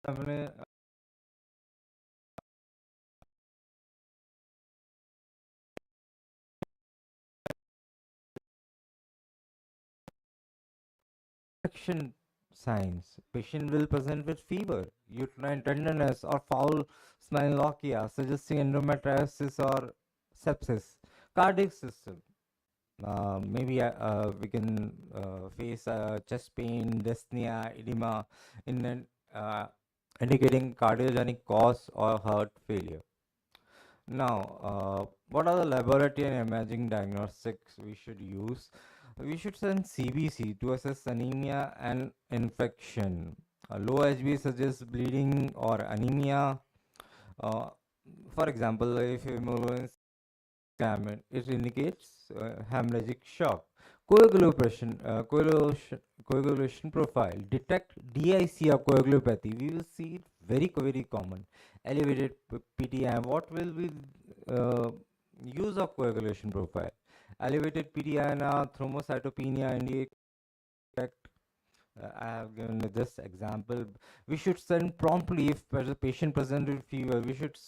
हमने infection signs. Patient will present with fever, uterine tenderness, or foul smelling lochia, suggesting endometriosis or sepsis. Cardiac system. Maybe we can face chest pain, dyspnea, edema, in uh, indicating cardiogenic cause or heart failure. Now, what are the laboratory and imaging diagnostics we should use? We should send CBC to assess anemia and infection. Low HB suggests bleeding or anemia. Uh, for example, if hemoglobin is examined, it indicates hemorrhagic shock. Coagulation profile. Detect DIC or coagulopathy. We will see it very common. Elevated PTI. What will be uh, use of coagulation profile? Elevated PTI and thrombocytopenia indicate. I have given this example. We should send promptly if the patient presents with fever. We should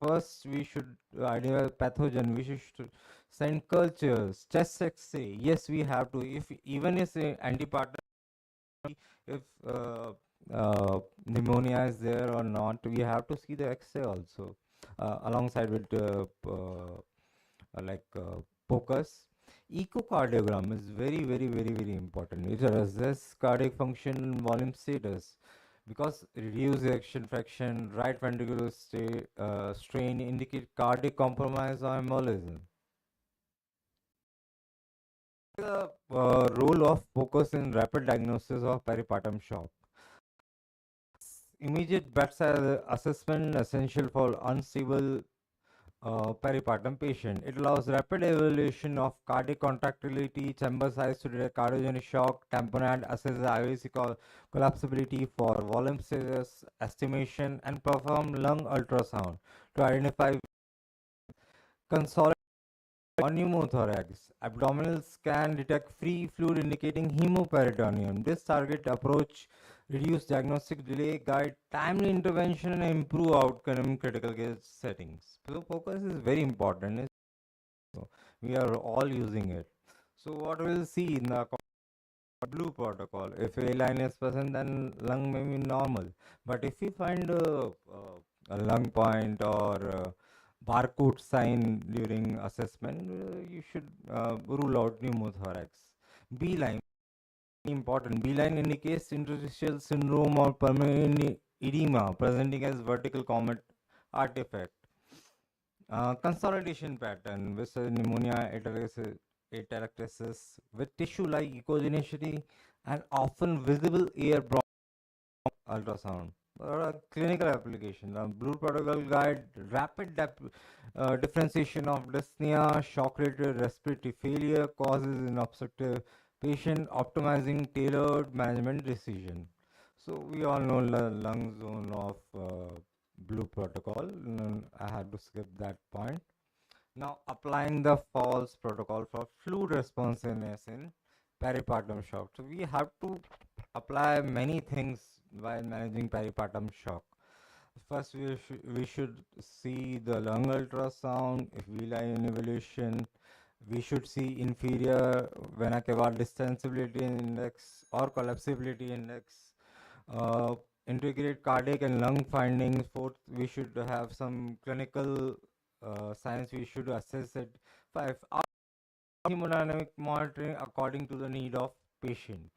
first we should identify pathogen. We should send cultures, chest X-ray. Yes, we have to. If even if antipartum, if pneumonia is there or not, we have to see the X-ray also alongside with like focus. Echocardiogram is very important. It assesses cardiac function, volume status, because reduced ejection fraction, right ventricular strain indicate cardiac compromise or embolism. The role of focus in rapid diagnosis of peripartum shock. Immediate bedside assessment essential for unstable peripartum patient. It allows rapid evaluation of cardiac contractility, chamber size to detect cardiogenic shock, tamponade, assess the IVC collapsibility for volume status estimation, and perform lung ultrasound to identify consolidation or pneumothorax. Abdominal scan detect free fluid indicating hemoperitoneum. This target approach reduce diagnostic delay, guide timely intervention, and improve outcome in critical care settings. So focus is very important. So we are all using it. So what we'll see in the blue protocol, if a line is present, then lung may be normal. But if you find a lung point or barcode sign during assessment, you should rule out pneumothorax. B line important. B line indicates interstitial syndrome or pulmonary edema presenting as vertical comet artifact. Consolidation pattern with pneumonia atelectasis with tissue-like echogenicity and often visible air-borne ultrasound. Clinical application. The Blue Protocol guide rapid differentiation of dyspnea, shock-related respiratory failure causes in obstructive patient, optimizing tailored management decision. So we all know the lung zone of Blue Protocol. I had to skip that point. Now applying the false protocol for fluid responsiveness in peripartum shock. So we have to apply many things while managing peripartum shock. First, we should see the lung ultrasound. If we lie in evaluation, we should see inferior vena cava distensibility index or collapsibility index. Integrate cardiac and lung findings. Fourth, we should have some clinical science. We should assess it. Five, hemodynamic monitoring according to the need of patient.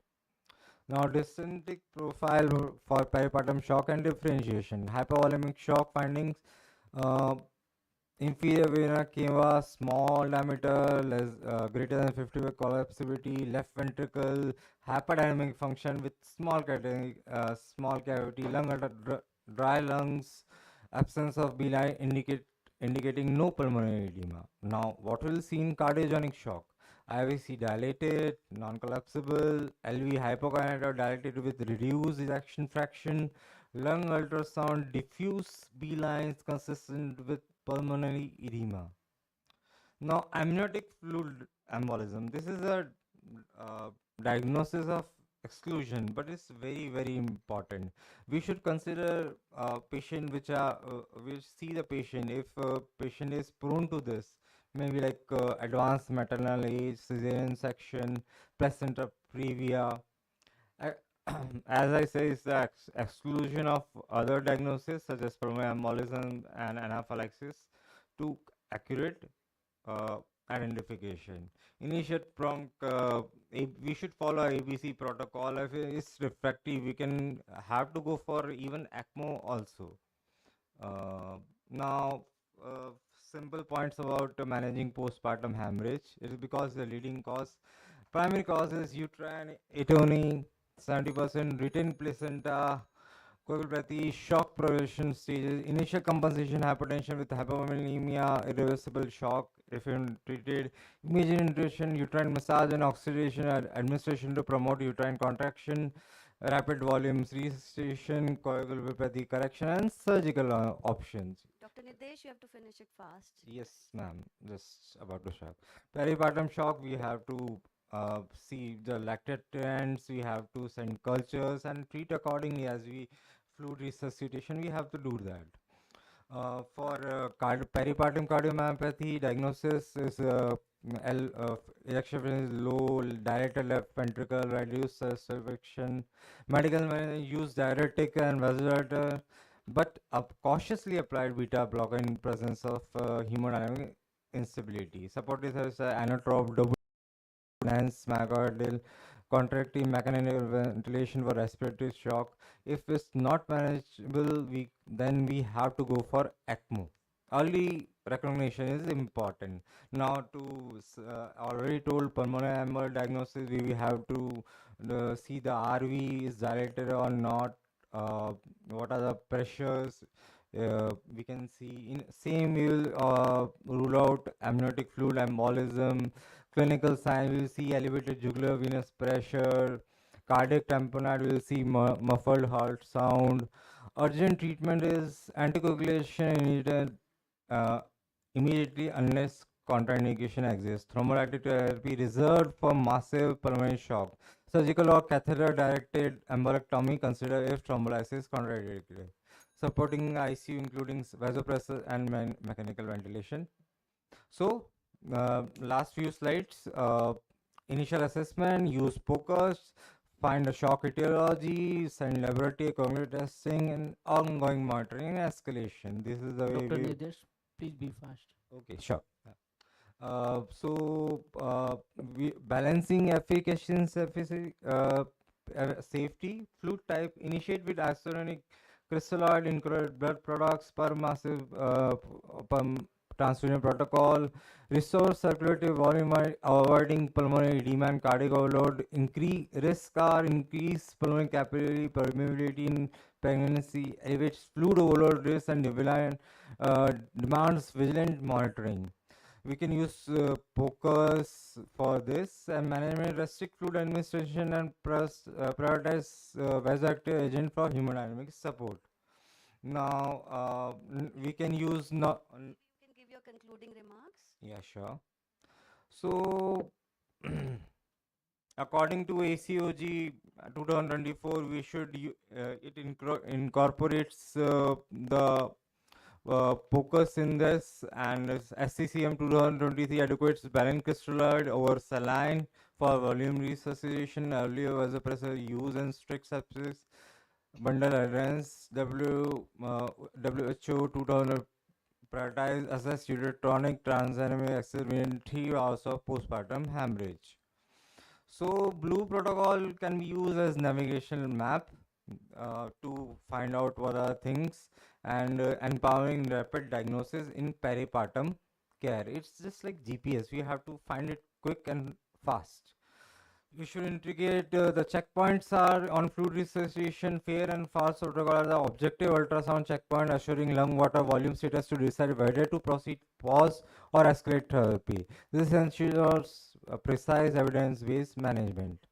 Now, dysenteric profile for peripartum shock and differentiation. Hypovolemic shock findings. Uh, Inferior vena cava, small diameter, less greater than 50 by collapsibility, left ventricle, hyperdynamic function with small cavity, dry lungs, absence of B-line indicating no pulmonary edema. Now, what we'll see in cardiogenic shock? IVC dilated, non-collapsible, LV hypokinetic or dilated with reduced ejection fraction, lung ultrasound, diffuse B lines consistent with pulmonary edema. Now, amniotic fluid embolism. This is a diagnosis of exclusion, but it's very, very important. We should consider patient we see the patient if patient is prone to this, maybe like advanced maternal age, cesarean section, placenta previa. Uh, as I say, it's the exclusion of other diagnoses such as pulmonary embolism and anaphylaxis to accurate uh, identification. Initiate prompt, we should follow ABC protocol. If it's refractory, we can have to go for even ECMO also. Uh, now, simple points about managing postpartum hemorrhage. It is because the leading cause, primary cause is uterine atony, 70% retained placenta, coagulopathy, shock progression stages, initial compensation hypertension with hypovolemia, irreversible shock if treated, immediate nutrition, uterine massage and oxidation administration to promote uterine contraction, rapid volumes resuscitation, coagulopathy correction, and surgical options. Dr. Nidesh, you have to finish it fast. Yes, ma'am. Just about to shock. Peripartum shock, we have to see the lactate trends, we have to send cultures and treat accordingly as we fluid resuscitation, we have to do that. For peripartum cardiomyopathy, diagnosis is ejection fraction is low, dilated left ventricle, reduced sufflection. Medical management use diuretic and vasodilator, but cautiously applied beta blocker in presence of hemodynamic instability. Supportive is anotrope, double enhanced myocardial contracting mechanical ventilation for respiratory shock. If it's not manageable, we have to go for ECMO. Early recognition is important. Now, to already told pulmonary embolism diagnosis, we have to see the RV is dilated or not. What are the pressures? We can see in same we will rule out amniotic fluid embolism. Clinical signs, we will see elevated jugular venous pressure. Cardiac tamponade, we will see muffled heart sound. Urgent treatment is anticoagulation uh, immediately unless contraindication exists. Thrombolytic therapy reserved for massive pulmonary shock. Surgical or catheter-directed embolectomy considered if thrombolysis is contraindicated. Supporting ICU including vasopressor and mechanical ventilation. So, last few slides, initial assessment, use POCUS, find the shock etiology, send laboratory cognitive testing, and ongoing monitoring and escalation. This is the way Dr. we. Nidesh, please be fast. Okay, sure. So, we balancing efficacy and safety, fluid type, initiate with isotonic crystalloid included blood products per massive per transfusion protocol, restore circulatory volume by avoiding pulmonary edema and cardiac overload, increase risk are increased pulmonary capillary permeability in pregnancy, elevates fluid overload risk and demands vigilant monitoring. We can use POCUS for this and management restrict fluid administration and prioritize vasoactive agent for hemodynamic support. Now we can use no. Maybe you can give your concluding remarks. Yeah, sure. So according to ACOG 2024, we should it incorporates the focus in this, and SCCM 2023 adequates balanced crystalloid over saline for volume resuscitation, earlier vasopressor use and strict sepsis, bundle adherence, WHO 2000 prioritize assess uretronic transdynamic accessibility 3 hours of postpartum hemorrhage. So blue protocol can be used as navigational map to find out what are things and empowering rapid diagnosis in peripartum care. It's just like GPS. We have to find it quick and fast. We should integrate the checkpoints are on fluid resuscitation, fair and fast protocol are the objective ultrasound checkpoint assuring lung water volume status to decide whether to proceed, pause or escalate therapy. This ensures precise evidence-based management.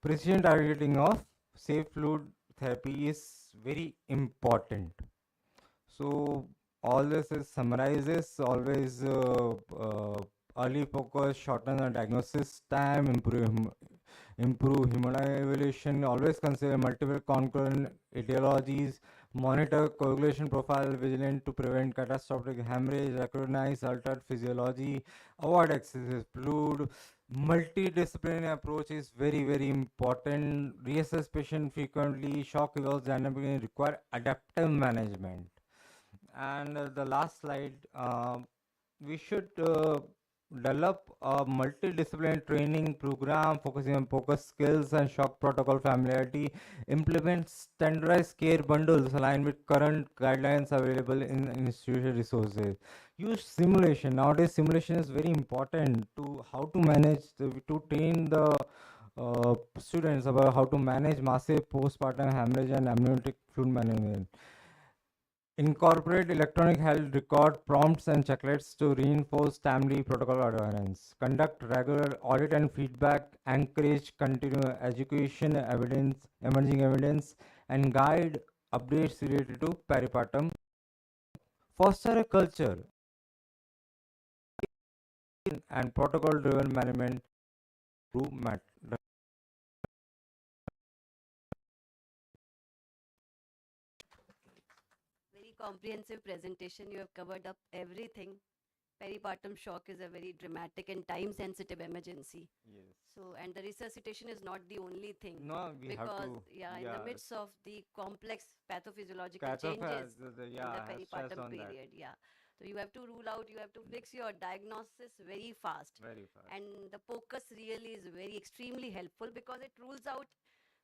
Precision targeting of safe fluid therapy is very important. So all this is summarizes always early focus, shorten the diagnosis time, improve hemodynamic, always consider multiple concurrent etiologies, monitor coagulation profile vigilant to prevent catastrophic hemorrhage, recognize altered physiology, avoid excessive fluid. Multidisciplinary approach is very, very important. Reassess patient frequently, shock evals dynamically require adaptive management. And the last slide, we should develop a multidisciplinary training program focusing on focus skills and shock protocol familiarity, implement standardized care bundles aligned with current guidelines available in institutional resources. Use simulation. Nowadays, simulation is very important to how to manage, to train the students about how to manage massive postpartum hemorrhage and amniotic fluid management. Incorporate electronic health record prompts and checklists to reinforce timely protocol adherence. Conduct regular audit and feedback. Encourage continuous education, evidence, emerging evidence, and guide updates related to peripartum. Foster a culture and protocol-driven management through Very comprehensive presentation. You have covered up everything. Peripartum shock is a very dramatic and time-sensitive emergency. Yes. So, and the resuscitation is not the only thing. No, we have Because, to. in the midst of the complex pathophysiological changes in the Has stress peripartum on that period, so you have to rule out, you have to fix your diagnosis very fast. very fast. And the focus really is very extremely helpful because it rules out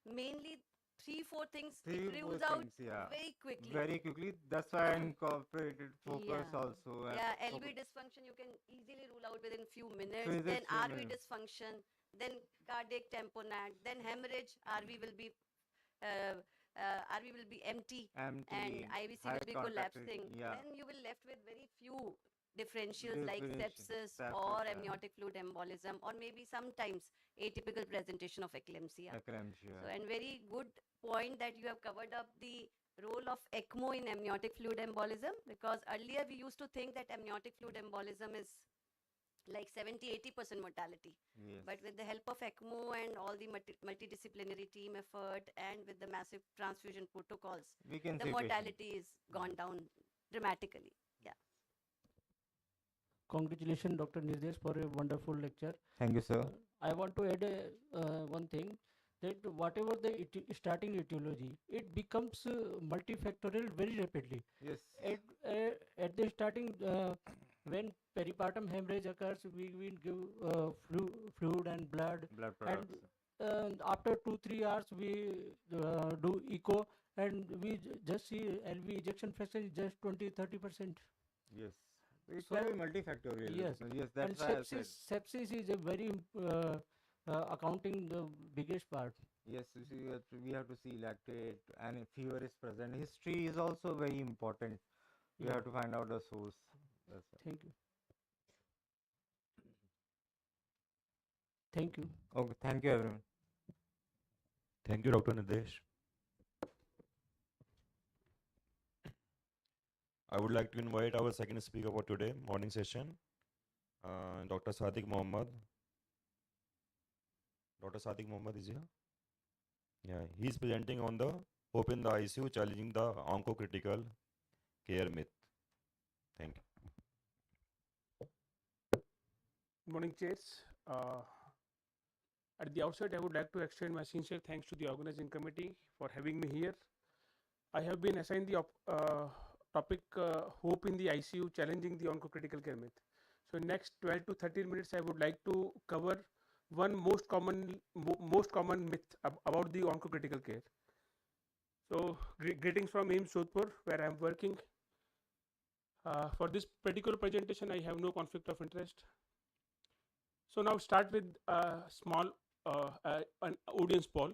mainly 3-4 things. Three, It four rules out things, yeah. very quickly. Very quickly. That's why I incorporated focus Yeah. also. Yeah, LV dysfunction you can easily rule out within few minutes. Within Then few RV minutes. dysfunction, then cardiac tamponade, then hemorrhage. Uh, RV will be empty, and IVC will be collapsing. Yeah. Then you will left with very few differentials like Definition. sepsis or amniotic fluid embolism, or maybe sometimes atypical presentation of eclampsia. Eclampsia. So, and very good point that you have covered up the role of ECMO in amniotic fluid embolism, because earlier we used to think that amniotic fluid embolism is like 70-80% mortality. Yes. But with the help of ECMO and all the multidisciplinary team effort and with the massive transfusion protocols, we can the see mortality is gone down dramatically. Yeah. Congratulations, Dr. Nirdesh, for a wonderful lecture. Thank you, sir. I want to add one thing, that whatever the starting etiology, it becomes multifactorial very rapidly. Yes. At the starting, when peripartum hemorrhage occurs, we will give fluid and blood. Blood products. And after 2-3 hours, we do echo, and we just see LV ejection fraction is just 20-30%. Yes. It So, can be multifactorial. yes. Yes, And that's why I said. sepsis is a very accounting the biggest part. Yes, you see, we have to see lactate and if fever is present. History is also very important. We Yeah. have to find out the source. That's it. Thank you. Thank you. Okay, thank you everyone. Thank you, Dr. Nidesh. I would like to invite our second speaker for today, morning session, Dr. Sadiq Mohammed. Dr. Sadiq Mohammed is here. Yeah, he is presenting on the hope in the ICU, challenging the oncocritical care myth. Thank you. Good morning, chairs. At the outset, I would like to extend my sincere thanks to the organizing committee for having me here. I have been assigned the topic hope in the ICU, challenging the oncocritical care myth. So in next 12 to 13 minutes, I would like to cover one most common myth about the oncocritical care. So greetings from AIIMS Jodhpur, where I am working. For this particular presentation, I have no conflict of interest. So now start with a small an audience poll.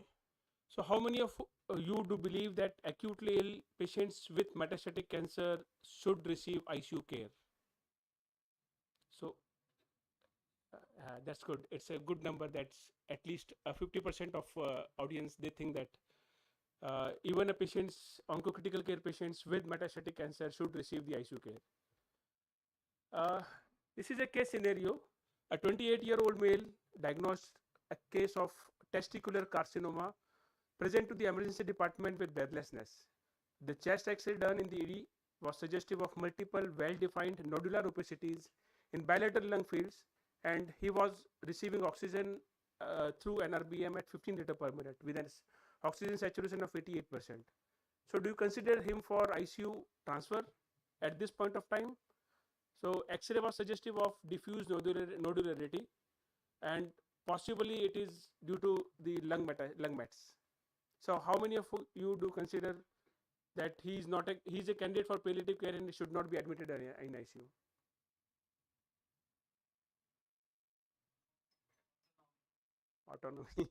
So how many of you do believe that acutely ill patients with metastatic cancer should receive ICU care? So that's good. It's a good number. That's at least 50% of audience. They think that even a patient's oncocritical care patients with metastatic cancer should receive the ICU care. This is a case scenario. A 28-year-old male diagnosed a case of testicular carcinoma, present to the emergency department with breathlessness. The chest X-ray done in the ED was suggestive of multiple well-defined nodular opacities in bilateral lung fields, and he was receiving oxygen through NRBM at 15 liter per minute with an oxygen saturation of 88%. So do you consider him for ICU transfer at this point of time? So X-ray was suggestive of diffuse nodularity, and possibly it is due to the lung mets. So how many of you do consider that he is a candidate for palliative care and should not be admitted in ICU? Autonomy.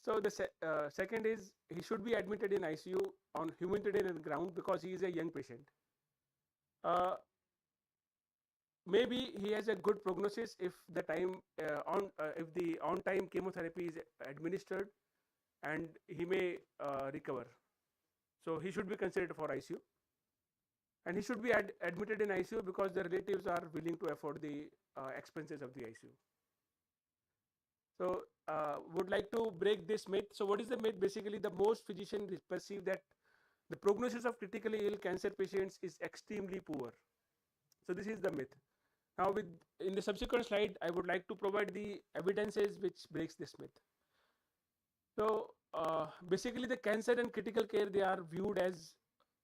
So the second is he should be admitted in ICU on humanitarian ground because he is a young patient. Maybe he has a good prognosis if the time if the on time chemotherapy is administered, and he may recover. So he should be considered for ICU, and he should be admitted in ICU because the relatives are willing to afford the expenses of the ICU. So would like to break this myth. So what is the myth? Basically, the most physicians perceive that the prognosis of critically ill cancer patients is extremely poor. So this is the myth. Now in the subsequent slide, I would like to provide the evidences which breaks this myth. So basically the cancer and critical care, they are viewed as,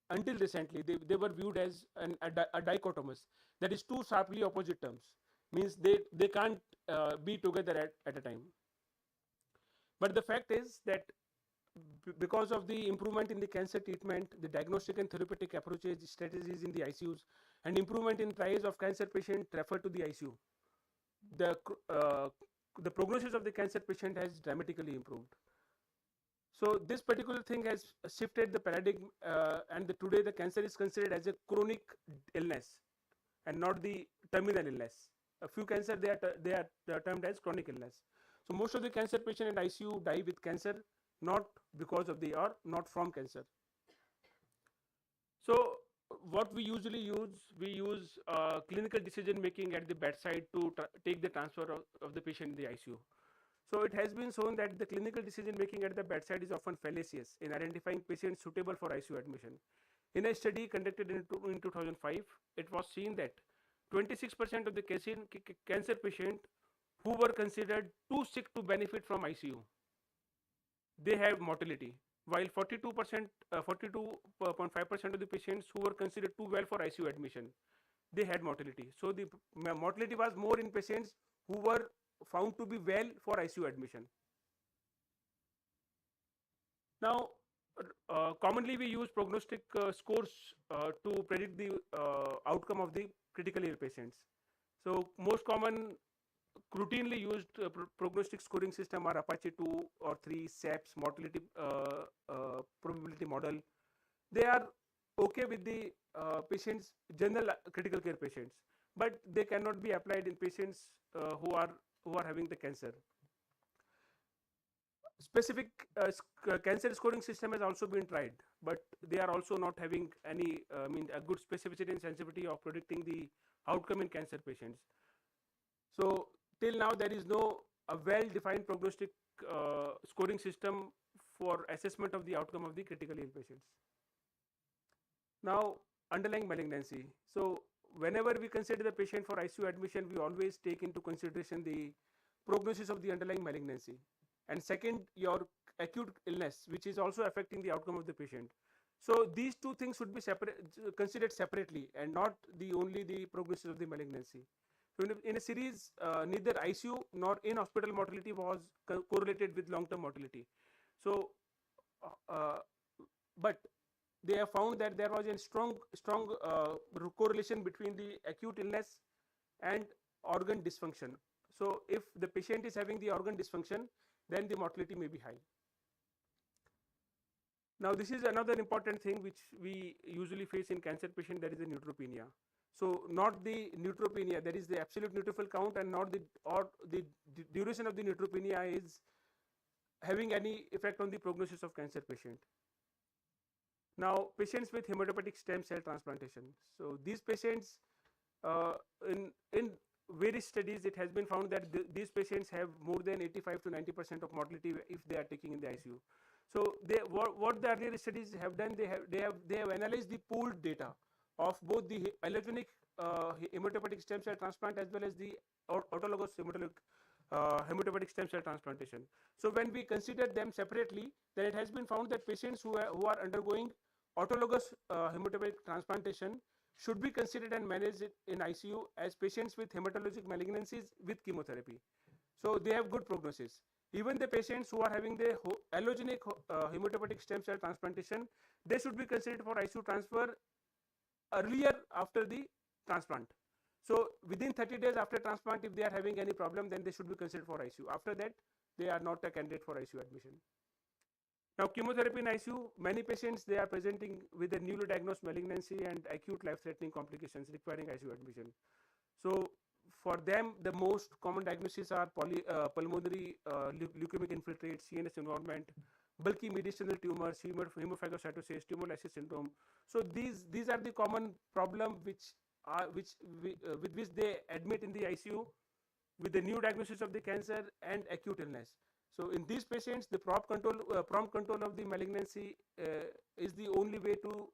until recently, they were viewed as a dichotomous. That is two sharply opposite terms. Means they can't be together at a time. But the fact is that because of the improvement in the cancer treatment, the diagnostic and therapeutic approaches, strategies in the ICUs, and improvement in trials of cancer patient referred to the ICU, the prognosis of the cancer patient has dramatically improved. So this particular thing has shifted the paradigm, and today the cancer is considered as a chronic illness and not the terminal illness. A few cancer they are termed as chronic illness. So most of the cancer patient in ICU die with cancer, not because of the or not from cancer. So what we usually use, we use clinical decision making at the bedside to take the transfer of the patient in the ICU. So it has been shown that the clinical decision making at the bedside is often fallacious in identifying patients suitable for ICU admission. In a study conducted in 2005, it was seen that 26% of the cancer patients who were considered too sick to benefit from ICU, they have mortality, while 42%, 42.5% of the patients who were considered too well for ICU admission, they had mortality. So the mortality was more in patients who were found to be well for ICU admission. Now, commonly we use prognostic scores to predict the outcome of the critically ill patients. So most common routinely used prognostic scoring system are Apache 2 or 3, SAPS, mortality probability model. They are okay with the patients, general critical care patients, but they cannot be applied in patients who are having the cancer. Specific cancer scoring system has also been tried, but they are also not having any a good specificity and sensitivity of predicting the outcome in cancer patients. So till now there is no well-defined prognostic scoring system for assessment of the outcome of the critically ill patients. Now, underlying malignancy. So whenever we consider the patient for ICU admission, we always take into consideration the prognosis of the underlying malignancy, and second, your acute illness, which is also affecting the outcome of the patient. So these two things should be considered separately, and not only the prognosis of the malignancy. So in a series, neither ICU nor in-hospital mortality was correlated with long-term mortality. So, but they have found that there was a strong correlation between the acute illness and organ dysfunction. So if the patient is having the organ dysfunction, then the mortality may be high. Now this is another important thing which we usually face in cancer patient, that is the neutropenia. So not the neutropenia, that is the absolute neutrophil count, and not the duration of the neutropenia is having any effect on the prognosis of cancer patient. Now patients with hematopoietic stem cell transplantation. So these patients various studies, it has been found that these patients have more than 85 to 90% of mortality if they are taking in the ICU. So what the earlier studies have done, they have analyzed the pooled data of both the allogenic hematopoietic stem cell transplant as well as the autologous hematopoietic stem cell transplantation. So when we consider them separately, then it has been found that patients who are undergoing autologous hematopoietic transplantation should be considered and managed in ICU as patients with hematologic malignancies with chemotherapy. So they have good prognosis. Even the patients who are having the allogenic hematopoietic stem cell transplantation, they should be considered for ICU transfer earlier after the transplant. So within 30 days after transplant, if they are having any problem, then they should be considered for ICU. After that, they are not a candidate for ICU admission. Now, chemotherapy in ICU, many patients, they are presenting with a newly diagnosed malignancy and acute life-threatening complications requiring ICU admission. So for them, the most common diagnoses are pulmonary leukemic infiltrate, CNS involvement, bulky mediastinal tumors, hemophagocytosis, tumor lysis syndrome. So these are the common problem with which they admit in the ICU with the new diagnosis of the cancer and acute illness. So in these patients, the prompt control of the malignancy is the only way to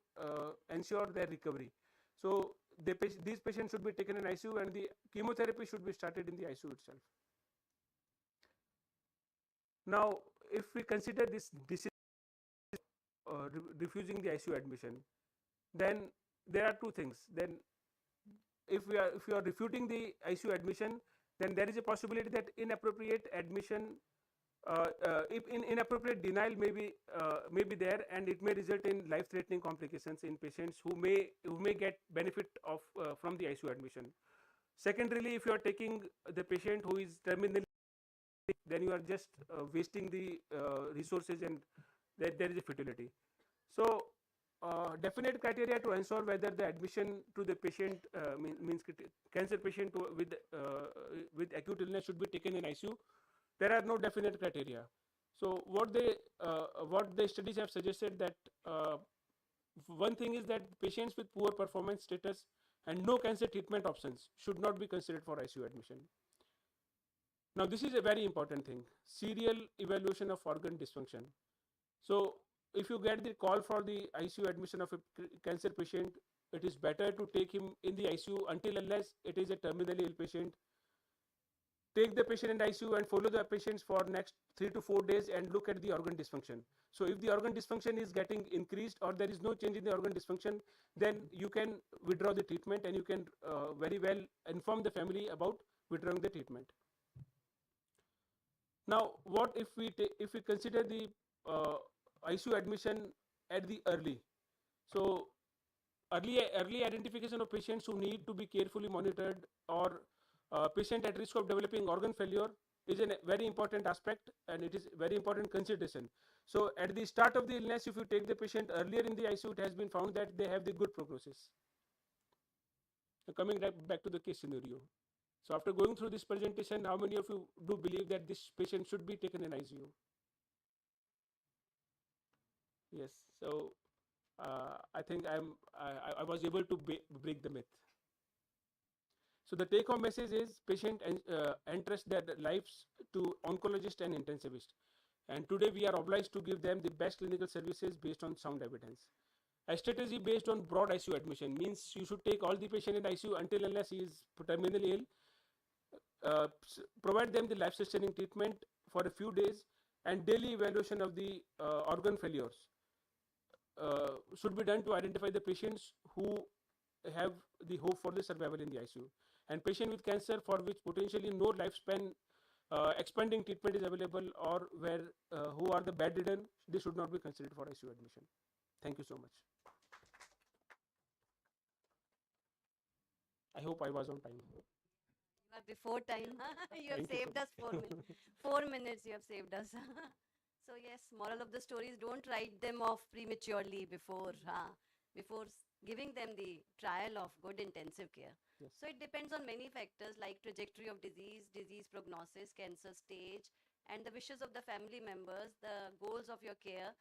ensure their recovery. So these patients should be taken in ICU, and the chemotherapy should be started in the ICU itself. Now, if we consider this disease refusing the ICU admission, then there are two things. Then if we are refuting the ICU admission, then there is a possibility that inappropriate admission, inappropriate denial may be there, and it may result in life-threatening complications in patients who may get benefit of from the ICU admission. Secondarily, if you are taking the patient who is terminally, then you are just wasting the resources, and there is a futility. So definite criteria to ensure whether the admission to the patient means cancer patient with acute illness should be taken in ICU. There are no definite criteria. So what the studies have suggested that one thing is that patients with poor performance status and no cancer treatment options should not be considered for ICU admission. Now this is a very important thing: serial evaluation of organ dysfunction. So if you get the call for the ICU admission of a cancer patient, it is better to take him in the ICU unless it is a terminally ill patient. Take the patient in ICU and follow the patients for next 3 to 4 days and look at the organ dysfunction. So if the organ dysfunction is getting increased or there is no change in the organ dysfunction, then you can withdraw the treatment, and you can very well inform the family about withdrawing the treatment. Now, what if we consider the ICU admission at the early? So early identification of patients who need to be carefully monitored, or patient at risk of developing organ failure, is a very important aspect, and it is very important consideration. So at the start of the illness, if you take the patient earlier in the ICU, it has been found that they have the good prognosis. So coming back to the case scenario. So after going through this presentation, how many of you do believe that this patient should be taken in ICU? Yes. So I think I was able to break the myth. So the take-home message is patient entrust their lives to oncologists and intensivists. And today we are obliged to give them the best clinical services based on sound evidence. A strategy based on broad ICU admission means you should take all the patient in ICU unless he is terminally ill. Provide them the life-sustaining treatment for a few days, and daily evaluation of the organ failures should be done to identify the patients who have the hope for the survival in the ICU. And patient with cancer for which potentially no lifespan expanding treatment is available, or who are the bedridden, they should not be considered for ICU admission. Thank you so much. I hope I was on time. Before time. You have Thank you so saved us 4 minutes. 4 minutes you have saved us. So yes, moral of the story is don't write them off prematurely before giving them the trial of good intensive care. Yes. So it depends on many factors like trajectory of disease prognosis, cancer stage, and the wishes of the family members, the goals of your care.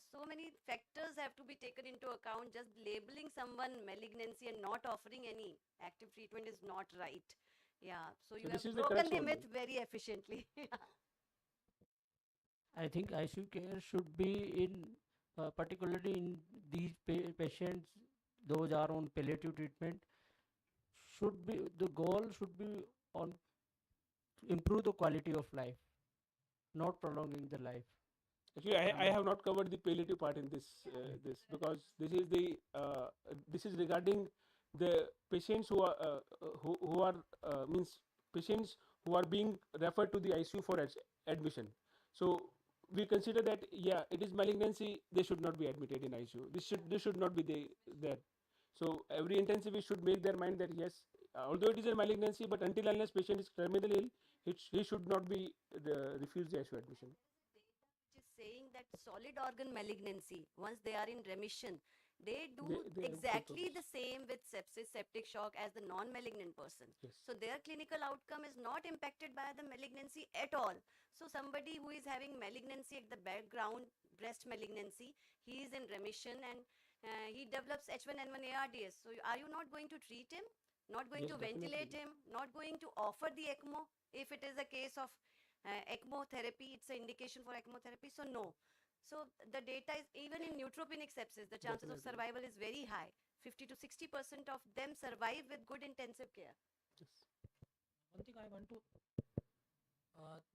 So many factors have to be taken into account. Just labeling someone malignancy and not offering any active treatment is not right. Yeah, so you So have this is the broken crux the only. myth very efficiently. I think ICU care should be in, particularly in these patients, those are on palliative treatment, should be the goal should be on improve the quality of life, not prolonging the life. Actually, I Number. have not covered the palliative part in this because this is regarding the patients who are who are means patients who are being referred to the ICU for admission. So we consider that yeah, it is malignancy. They should not be admitted in ICU. This should not be there. So every intensivist should make their mind that yes, although it is a malignancy, but until unless patient is terminally ill, he should not be refused the ICU admission. Which is saying that solid organ malignancy, once they are in remission, they do They have good exactly the progress. same with sepsis, septic shock as the non-malignant person. Yes. So their clinical outcome is not impacted by the malignancy at all. So somebody who is having malignancy at the background, breast malignancy, he is in remission and he develops H1N1 ARDS. So are you not going to treat him? Not going Yes, to ventilate definitely. him? Not going to offer the ECMO if it is a case of ECMO therapy? It's an indication for ECMO therapy. So no. So the data is even in neutropenic sepsis, the chances of Definitely. survival is very high. 50 to 60% of them survive with good intensive care. Yes. One thing I want to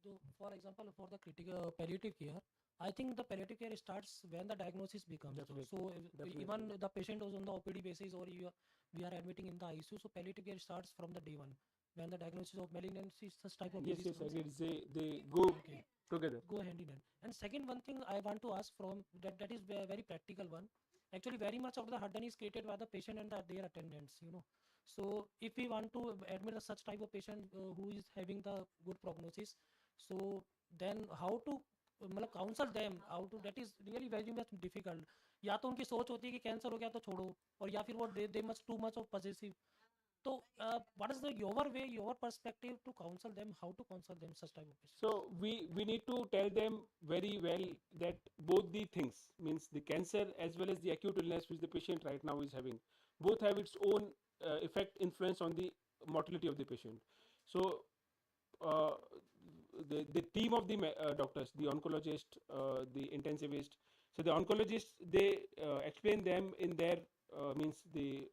do, for example, for the critical palliative care, I think the palliative care starts when the diagnosis becomes. Definitely. So Definitely. even the patient was on the OPD basis or we are admitting in the ICU, so palliative care starts from the day one when the diagnosis of malignancy, such type of Yes, disease yes, comes. agreed. They go Okay, together. go hand in hand. And second, one thing I want to ask from that is very practical one. Actually, very much of the burden is created by the patient and their attendants. So if we want to admit a such type of patient who is having the good prognosis, so then how to मतलब counsel them, how to, that is really very much difficult. या तो उनकी सोच होती है कि cancer हो गया तो छोड़ो, और या फिर वो they must too much of possessive. So what is your way, your perspective to counsel them, how to counsel them such type of patients? So we need to tell them very well that both the things, means the cancer as well as the acute illness which the patient right now is having, both have its own effect influence on the mortality of the patient. So uh, the team of the doctors, the oncologist, the intensivist. So the oncologists, they explain them in their means the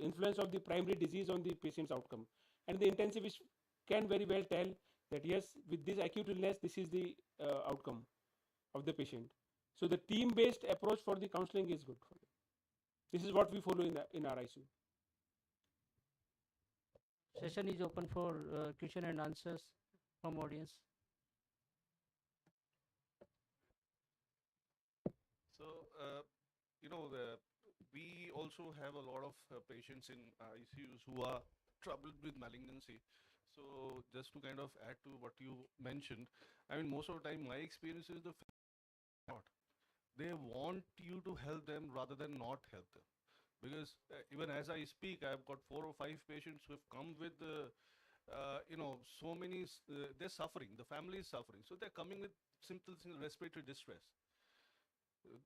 influence of the primary disease on the patient's outcome, and the intensivist can very well tell that yes, with this acute illness, this is the outcome of the patient. So the team-based approach for the counseling is good for them. This is what we follow in our ICU. Session is open for question and answers from audience. So, we also have a lot of patients in ICUs who are troubled with malignancy. So, just to kind of add to what you mentioned, I mean, most of the time, my experience is not. They want you to help them rather than not help them. Because even as I speak, I've got 4 or 5 patients who have come with, so many, they're suffering, the family is suffering. So, they're coming with simple respiratory distress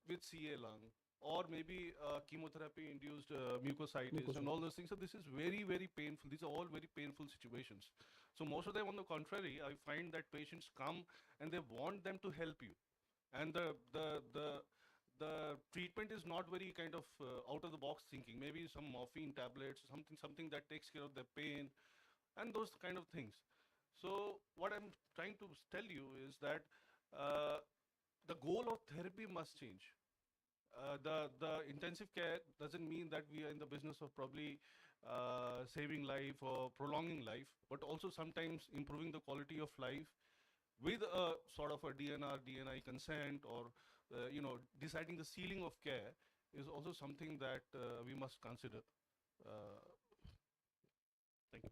with CA lung or maybe chemotherapy induced mucositis and all those things. So this is very, very painful. These are all very painful situations. So most of them, on the contrary, I find that patients come and they want them to help you. And the treatment is not very kind of out of the box thinking. Maybe some morphine tablets, something that takes care of the pain and those kind of things. So what I'm trying to tell you is that the goal of therapy must change. The intensive care doesn't mean that we are in the business of probably saving life or prolonging life, but also sometimes improving the quality of life with a sort of a DNI consent or deciding the ceiling of care is also something that we must consider. Uh, Thank you.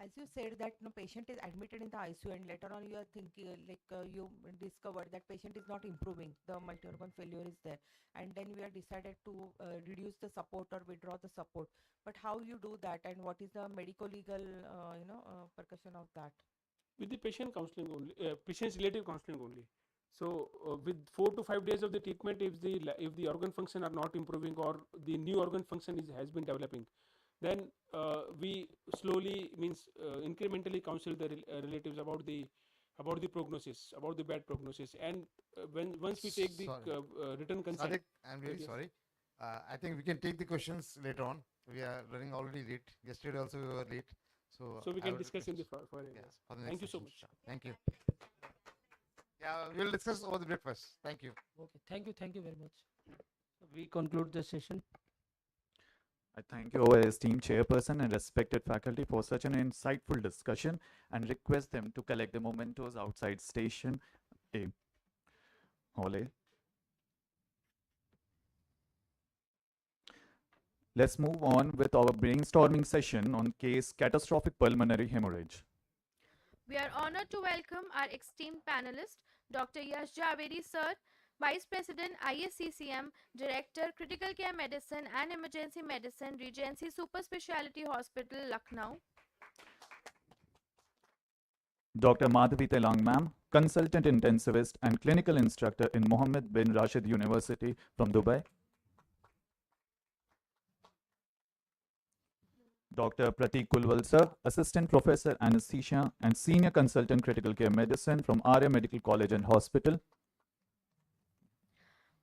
As you said that patient is admitted in the ICU and later on you are thinking you discovered that patient is not improving, the multi-organ failure is there, and then we are decided to reduce the support or withdraw the support. But how you do that, and what is the medico-legal percussion of that? With the patient counseling only, patient's relative counseling only. So with 4 to 5 days of the treatment, if the organ function are not improving or the new organ function has been developing, then we slowly means incrementally counsel the relatives about the prognosis, about the bad prognosis, and when once we take the Sorry, written consent. Sadiq, I'm really Yes. sorry. I think we can take the questions later on. We are running already late. Yesterday also we were late. So So we I can would discuss in the request, further yeah, areas. for the Thank next you so session. much. Sure. Thank you. Yeah, we'll discuss over the breakfast. Thank you. Okay, thank you very much. We conclude the session. I thank you, our esteemed chairperson and respected faculty, for such an insightful discussion and request them to collect the mementos outside station A. Hall A. Let's move on with our brainstorming session on case catastrophic pulmonary hemorrhage. We are honored to welcome our esteemed panelist, Dr. Yash Javeri sir, Vice President ISCCM, Director Critical Care Medicine and Emergency Medicine, Regency Super Speciality Hospital, Lucknow. Dr. Madhavi Telang ma'am, consultant intensivist and clinical instructor in Mohammed bin Rashid University from Dubai. Dr. Pratik Kulwal sir, assistant professor anesthesia and senior consultant critical care medicine from Arya Medical College and Hospital.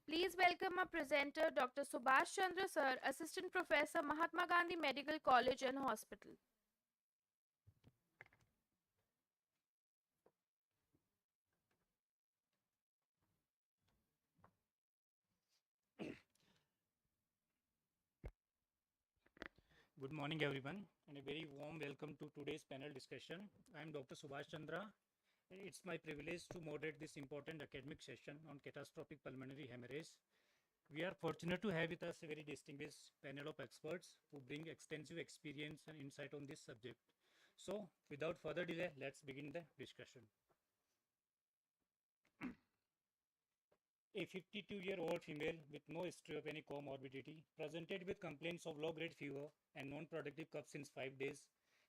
Please welcome our presenter, Dr. Subhash Chandra sir, Assistant Professor, Mahatma Gandhi Medical College and Hospital. Good morning, everyone, and a very warm welcome to today's panel discussion. I am Dr. Subhash Chandra. It's my privilege to moderate this important academic session on catastrophic pulmonary hemorrhage. We are fortunate to have with us a very distinguished panel of experts who bring extensive experience and insight on this subject. So, without further delay, let's begin the discussion. A 52-year-old female with no history of any comorbidity presented with complaints of low-grade fever and non-productive cough since 5 days,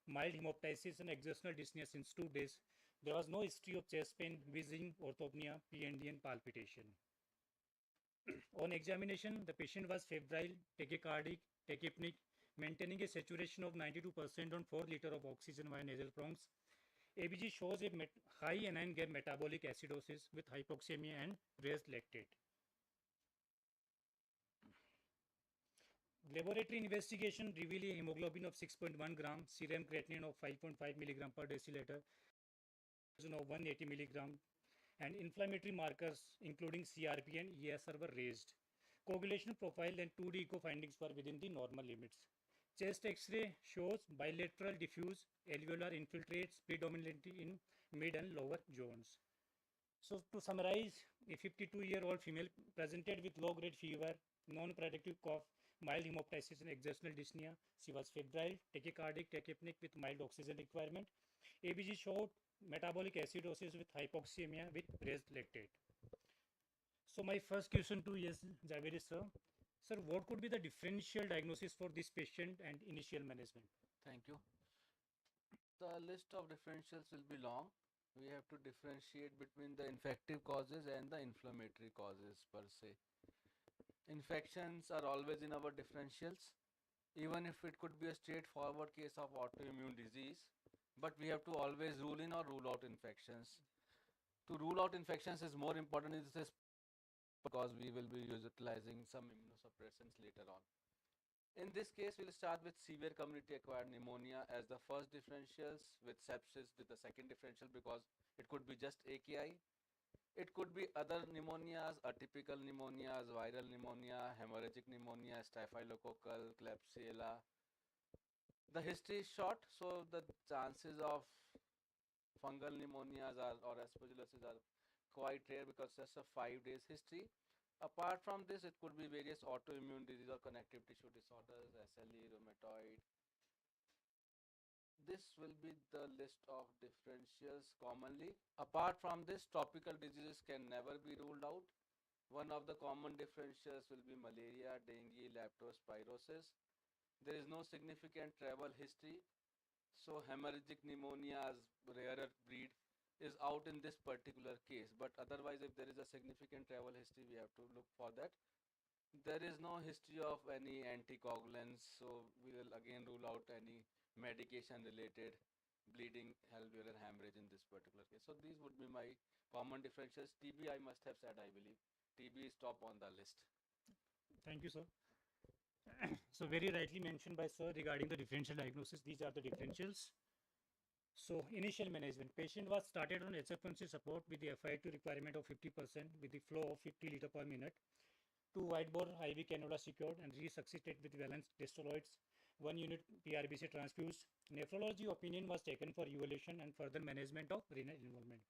mild hemoptysis and exertional dyspnea since 2 days. There was no history of chest pain, wheezing, orthopnea, PND, and palpitation. On examination, the patient was febrile, tachycardic, tachypneic, maintaining a saturation of 92% on 4 liters of oxygen via nasal prongs. ABG shows a high anion gap metabolic acidosis with hypoxemia and raised lactate. Laboratory investigation revealed a hemoglobin of 6.1 gram, serum creatinine of 5.5 milligram per deciliter, of 180 milligram, and inflammatory markers including CRP and ESR were raised. Coagulation profile and 2D echo findings were within the normal limits. Chest X-ray shows bilateral diffuse alveolar infiltrates predominantly in mid and lower zones. So to summarize, a 52-year-old female presented with low-grade fever, non-productive cough, mild hemoptysis and exertional dyspnea. She was febrile, tachycardic, tachypneic with mild oxygen requirement. ABG showed metabolic acidosis with hypoxemia with raised lactate. So my first question to Yes Javeri sir. Sir, what could be the differential diagnosis for this patient and initial management? Thank you. The list of differentials will be long. We have to differentiate between the infective causes and the inflammatory causes per se. Infections are always in our differentials, even if it could be a straightforward case of autoimmune disease, but we have to always rule in or rule out infections. To rule out infections is more important in this because we will be utilizing some immunosuppressants later on. In this case, we'll start with severe community acquired pneumonia as the first differentials, with sepsis with the second differential because it could be just AKI. It could be other pneumonias, atypical pneumonias, viral pneumonia, hemorrhagic pneumonia, staphylococcal, Klebsiella. The history is short, so the chances of fungal pneumonias or aspergillosis are quite rare because just a 5 days history. Apart from this, it could be various autoimmune disease or connective tissue disorders, SLE, rheumatoid. This will be the list of differentials commonly. Apart from this, tropical diseases can never be ruled out. One of the common differentials will be malaria, dengue, leptospirosis. There is no significant travel history, so hemorrhagic pneumonia as rarer breed is out in this particular case, but otherwise if there is a significant travel history we have to look for that. There is no history of any anticoagulants, so we will again rule out any medication related bleeding, alveolar hemorrhage in this particular case. So these would be my common differentials. TB I must have said, I believe. TB is top on the list. Thank you, sir. So very rightly mentioned by sir regarding the differential diagnosis. These are the differentials. So initial management, patient was started on HFNC support with the FiO2 requirement of 50% with the flow of 50 liter per minute. 2 wide bore IV cannula secured and resuscitated with valence dystoloids. 1 unit PRBC transfused. Nephrology opinion was taken for evaluation and further management of renal involvement.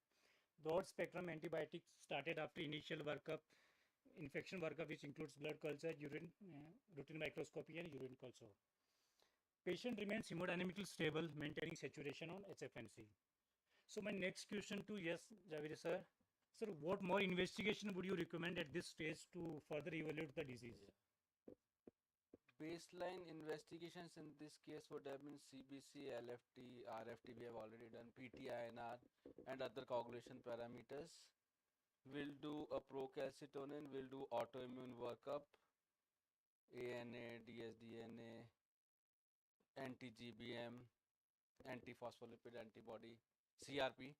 Broad spectrum antibiotics started after initial workup, infection workup, which includes blood culture, urine, routine microscopy, and urine culture. Patient remains hemodynamically stable, maintaining saturation on HFNC. So my next question to yes, Javed sir. Sir, what more investigation would you recommend at this stage to further evaluate the disease? Baseline investigations in this case would have been CBC, LFT, RFT we have already done, PTINR and other coagulation parameters. We'll do a procalcitonin, we'll do autoimmune workup, ANA, dsDNA, anti-GBM, anti-phospholipid antibody, CRP.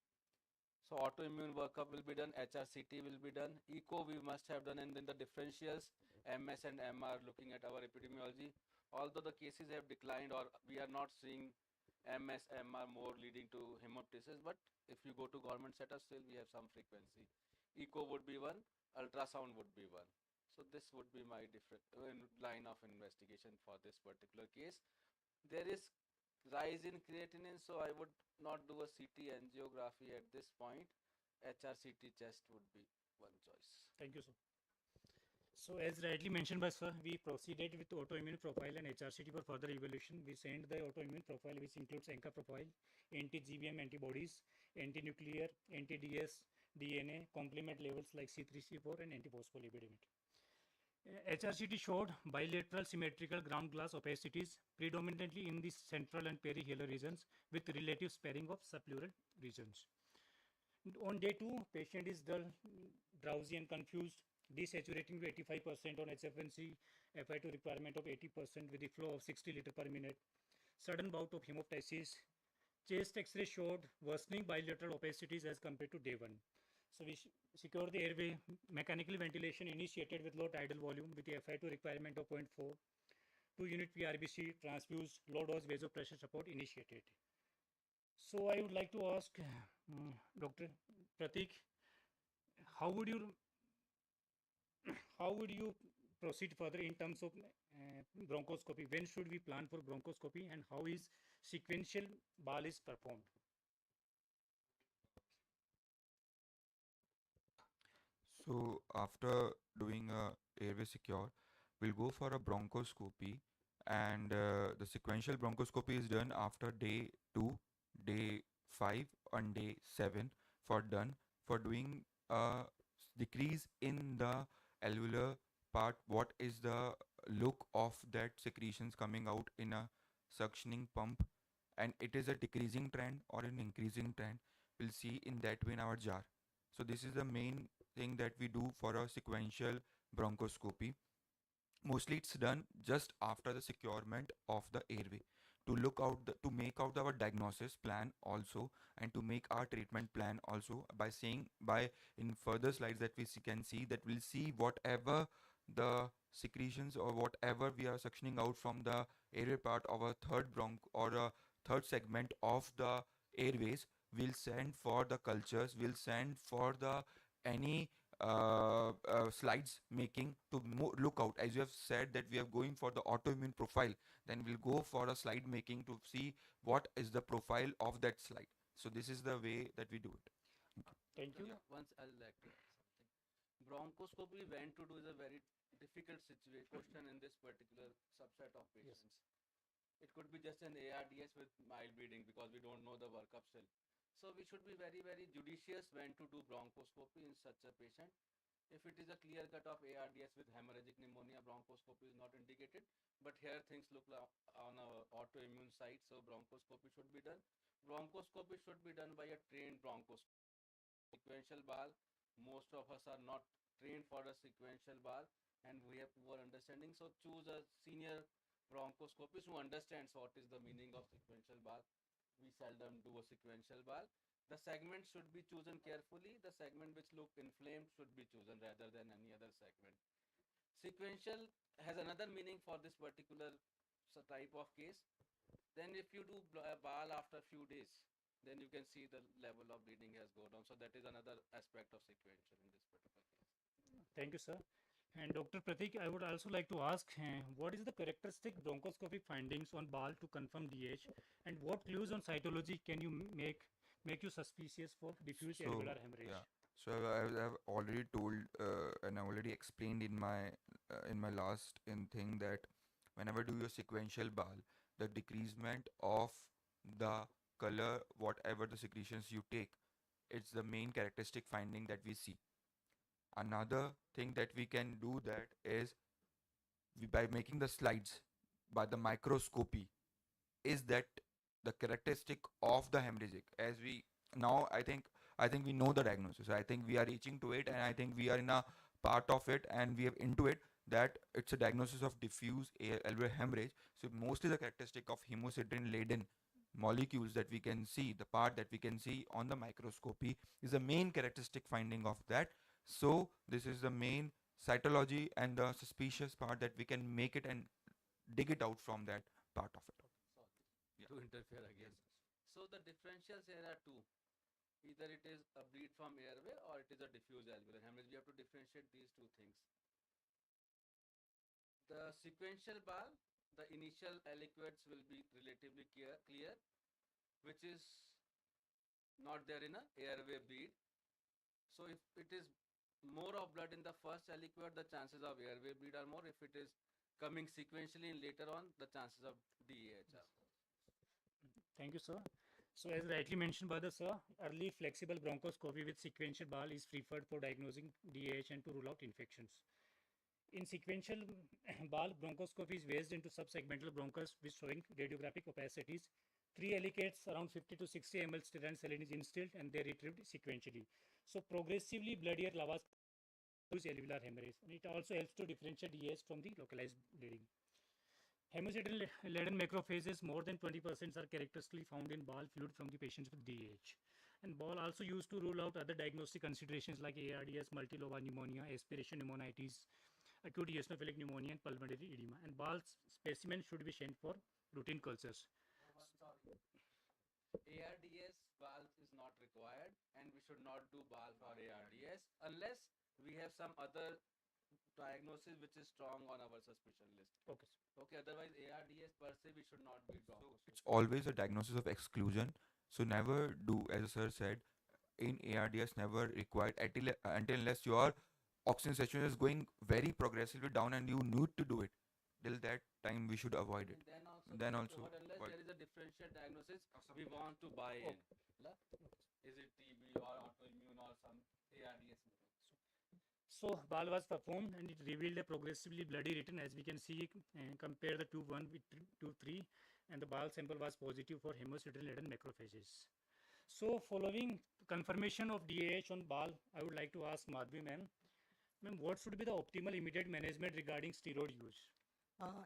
So autoimmune workup will be done, HRCT will be done, echo we must have done, and then the differentials, MS and MR looking at our epidemiology. Although the cases have declined or we are not seeing MS, MR more leading to hemoptysis, but if you go to government setup, still we have some frequency. Echo would be one, ultrasound would be one. So this would be my different line of investigation for this particular case. There is rise in creatinine, so I would not do a CT angiography at this point. HRCT chest would be one choice. Thank you, sir. So as rightly mentioned by sir, we proceeded with autoimmune profile and HRCT for further evaluation. We sent the autoimmune profile, which includes ANCA profile, anti-GBM antibodies, anti-nuclear, anti-DS, DNA, complement levels like C3, C4, and antiphospholipidemia. HRCT showed bilateral symmetrical ground glass opacities, predominantly in the central and perihilar regions, with relative sparing of subpleural regions. On day 2, patient is dull, drowsy, and confused, desaturating to 85% on HFNC, FiO2 requirement of 80% with the flow of 60 liter per minute, sudden bout of hemoptysis. Chest X-ray showed worsening bilateral opacities as compared to day 1. So we secured the airway, mechanical ventilation initiated with low tidal volume with the FiO2 requirement of 0.4, 2 unit PRBC transfused, low dose vasopressor support initiated. So I would like to ask Dr. Pratik, how would you proceed further in terms of bronchoscopy? When should we plan for bronchoscopy and how is sequential BAL is performed? So after doing a airway secure, we'll go for a bronchoscopy, and the sequential bronchoscopy is done after day 2, day 5, and day 7 for doing a decrease in the alveolar part. What is the look of that secretions coming out in a suctioning pump, and it is a decreasing trend or an increasing trend. We'll see in that way in our jar. So this is the main thing that we do for a sequential bronchoscopy. Mostly it's done just after the securement of the airway to look out to make out our diagnosis plan also, and to make our treatment plan also, by saying by in further slides that we can see that we'll see whatever the secretions or whatever we are suctioning out from the airway part of a third bronch or a third segment of the airways, we'll send for the cultures, we'll send for the any slides making to look out. As you have said that we are going for the autoimmune profile, then we'll go for a slide making to see what is the profile of that slide. So this is the way that we do it. Thank you. Once I'll like to add something. Bronchoscopy when to do is a very difficult question in this particular subset of patients. It could be just an ARDS with mild bleeding because we don't know the workup still. So we should be very, very judicious when to do bronchoscopy in such a patient. If it is a clear cut of ARDS with hemorrhagic pneumonia, bronchoscopy is not indicated. But here things look like on a autoimmune side, so bronchoscopy should be done. Bronchoscopy should be done by a trained bronchoscopist. Sequential BAL, most of us are not trained for a sequential BAL. and we have poor understanding. So choose a senior bronchoscopist who understands what is the meaning of sequential BAL. We seldom do a sequential BAL. The segment should be chosen carefully. The segment which look inflamed should be chosen rather than any other segment. Sequential has another meaning for this particular type of case. Then if you do BAL after a few days, then you can see the level of bleeding has gone down. So that is another aspect of sequential in this particular case. Thank you, sir. And Dr. Pratik, I would also like to ask, what is the characteristic bronchoscopic findings on BAL to confirm DH, and what clues on cytology can you make you suspicious for diffuse alveolar hemorrhage? Yeah. So I've already told and I already explained in my last in thing that whenever do your sequential BAL, the decreasement of the color, whatever the secretions you take, it's the main characteristic finding that we see. Another thing that we can do that is by making the slides by the microscopy is that the characteristic of the hemorrhagic as we now I think we know the diagnosis. I think we are reaching to it and I think we are in a part of it and we have into it that it's a diagnosis of diffuse alveolar hemorrhage. So mostly the characteristic of hemosiderin laden molecules that we can see, the part that we can see on the microscopy is the main characteristic finding of that. So this is the main cytology and the suspicious part that we can make it and dig it out from that part of it. To interfere again. So the differentials here are two. Either it is a bleed from airway or it is a diffuse alveolar hemorrhage. We have to differentiate these two things. The sequential BAL, the initial aliquots will be relatively clear, which is not there in a airway bleed. So if it is more of blood in the first aliquot, the chances of airway bleed are more. If it is coming sequentially and later on, the chances of DAH are. Thank you, sir. So as rightly mentioned by the sir, early flexible bronchoscopy with sequential BAL is preferred for diagnosing DAH and to rule out infections. In sequential BAL, bronchoscopy is phased into subsegmental bronchus with showing radiographic opacities. 3 aliquots around 50 to 60 ml sterile saline is instilled and they retrieved sequentially. So progressively bloodier lavas use alveolar hemorrhage, and it also helps to differentiate DAH from the localized bleeding. Hemosiderin-laden macrophages more than 20% are characteristically found in BAL fluid from the patients with DAH. And BAL also used to rule out other diagnostic considerations like ARDS, multilobar pneumonia, aspiration pneumonitis, acute eosinophilic pneumonia, and pulmonary edema. And BAL specimen should be sent for routine cultures. Sorry. ARDS BAL is not required, and we should not do BAL for ARDS unless we have some other diagnosis which is strong on our suspicion list. Okay. Okay, otherwise ARDS per se we should not be wrong. It's always a diagnosis of exclusion. So never do, as sir said, in ARDS never required until unless your oxygen saturation is going very progressively down and you need to do it. Till that time we should avoid it. And then also unless there is a differential diagnosis, we want to buy in. Is it TB or autoimmune or some ARDS? So BAL was performed and it revealed a progressively bloody return, as we can see. Compare the tube 1 with tube 3, and the BAL sample was positive for hemosiderin-laden macrophages. So following confirmation of DAH on BAL, I would like to ask Madhvi ma'am, what should be the optimal immediate management regarding steroid use?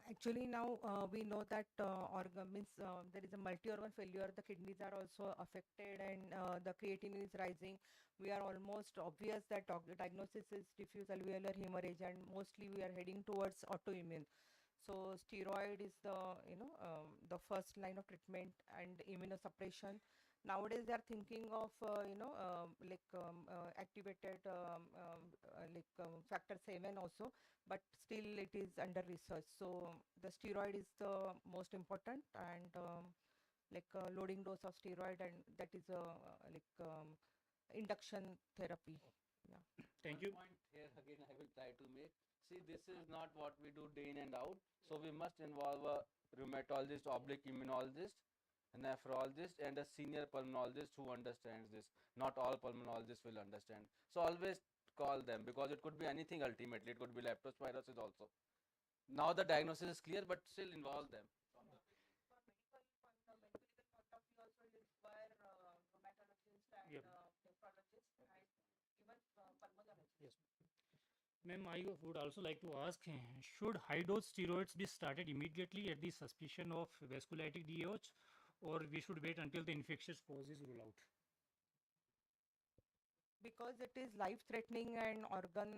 Actually, now we know that there is a multi-organ failure. The kidneys are also affected, and the creatinine is rising. We are almost obvious that diagnosis is diffuse alveolar hemorrhage, and mostly we are heading towards autoimmune. So steroid is the first line of treatment, and immunosuppression. Nowadays, they are thinking of activated factor 7 also, but still it is under research. So the steroid is the most important, and loading dose of steroid, and that is induction therapy. Yeah. Thank you. Point here again I will try to make. See, this is not what we do day in and out. So we must involve a rheumatologist, oblique immunologist, a nephrologist, and a senior pulmonologist who understands this. Not all pulmonologists will understand. So always call them, because it could be anything ultimately. It could be leptospirosis also. Now the diagnosis is clear, but still involve them. Yes. Ma'am, I would also like to ask, should high-dose steroids be started immediately at the suspicion of vasculitic DOH, or we should wait until the infectious cause is ruled out? Because it is life threatening and organ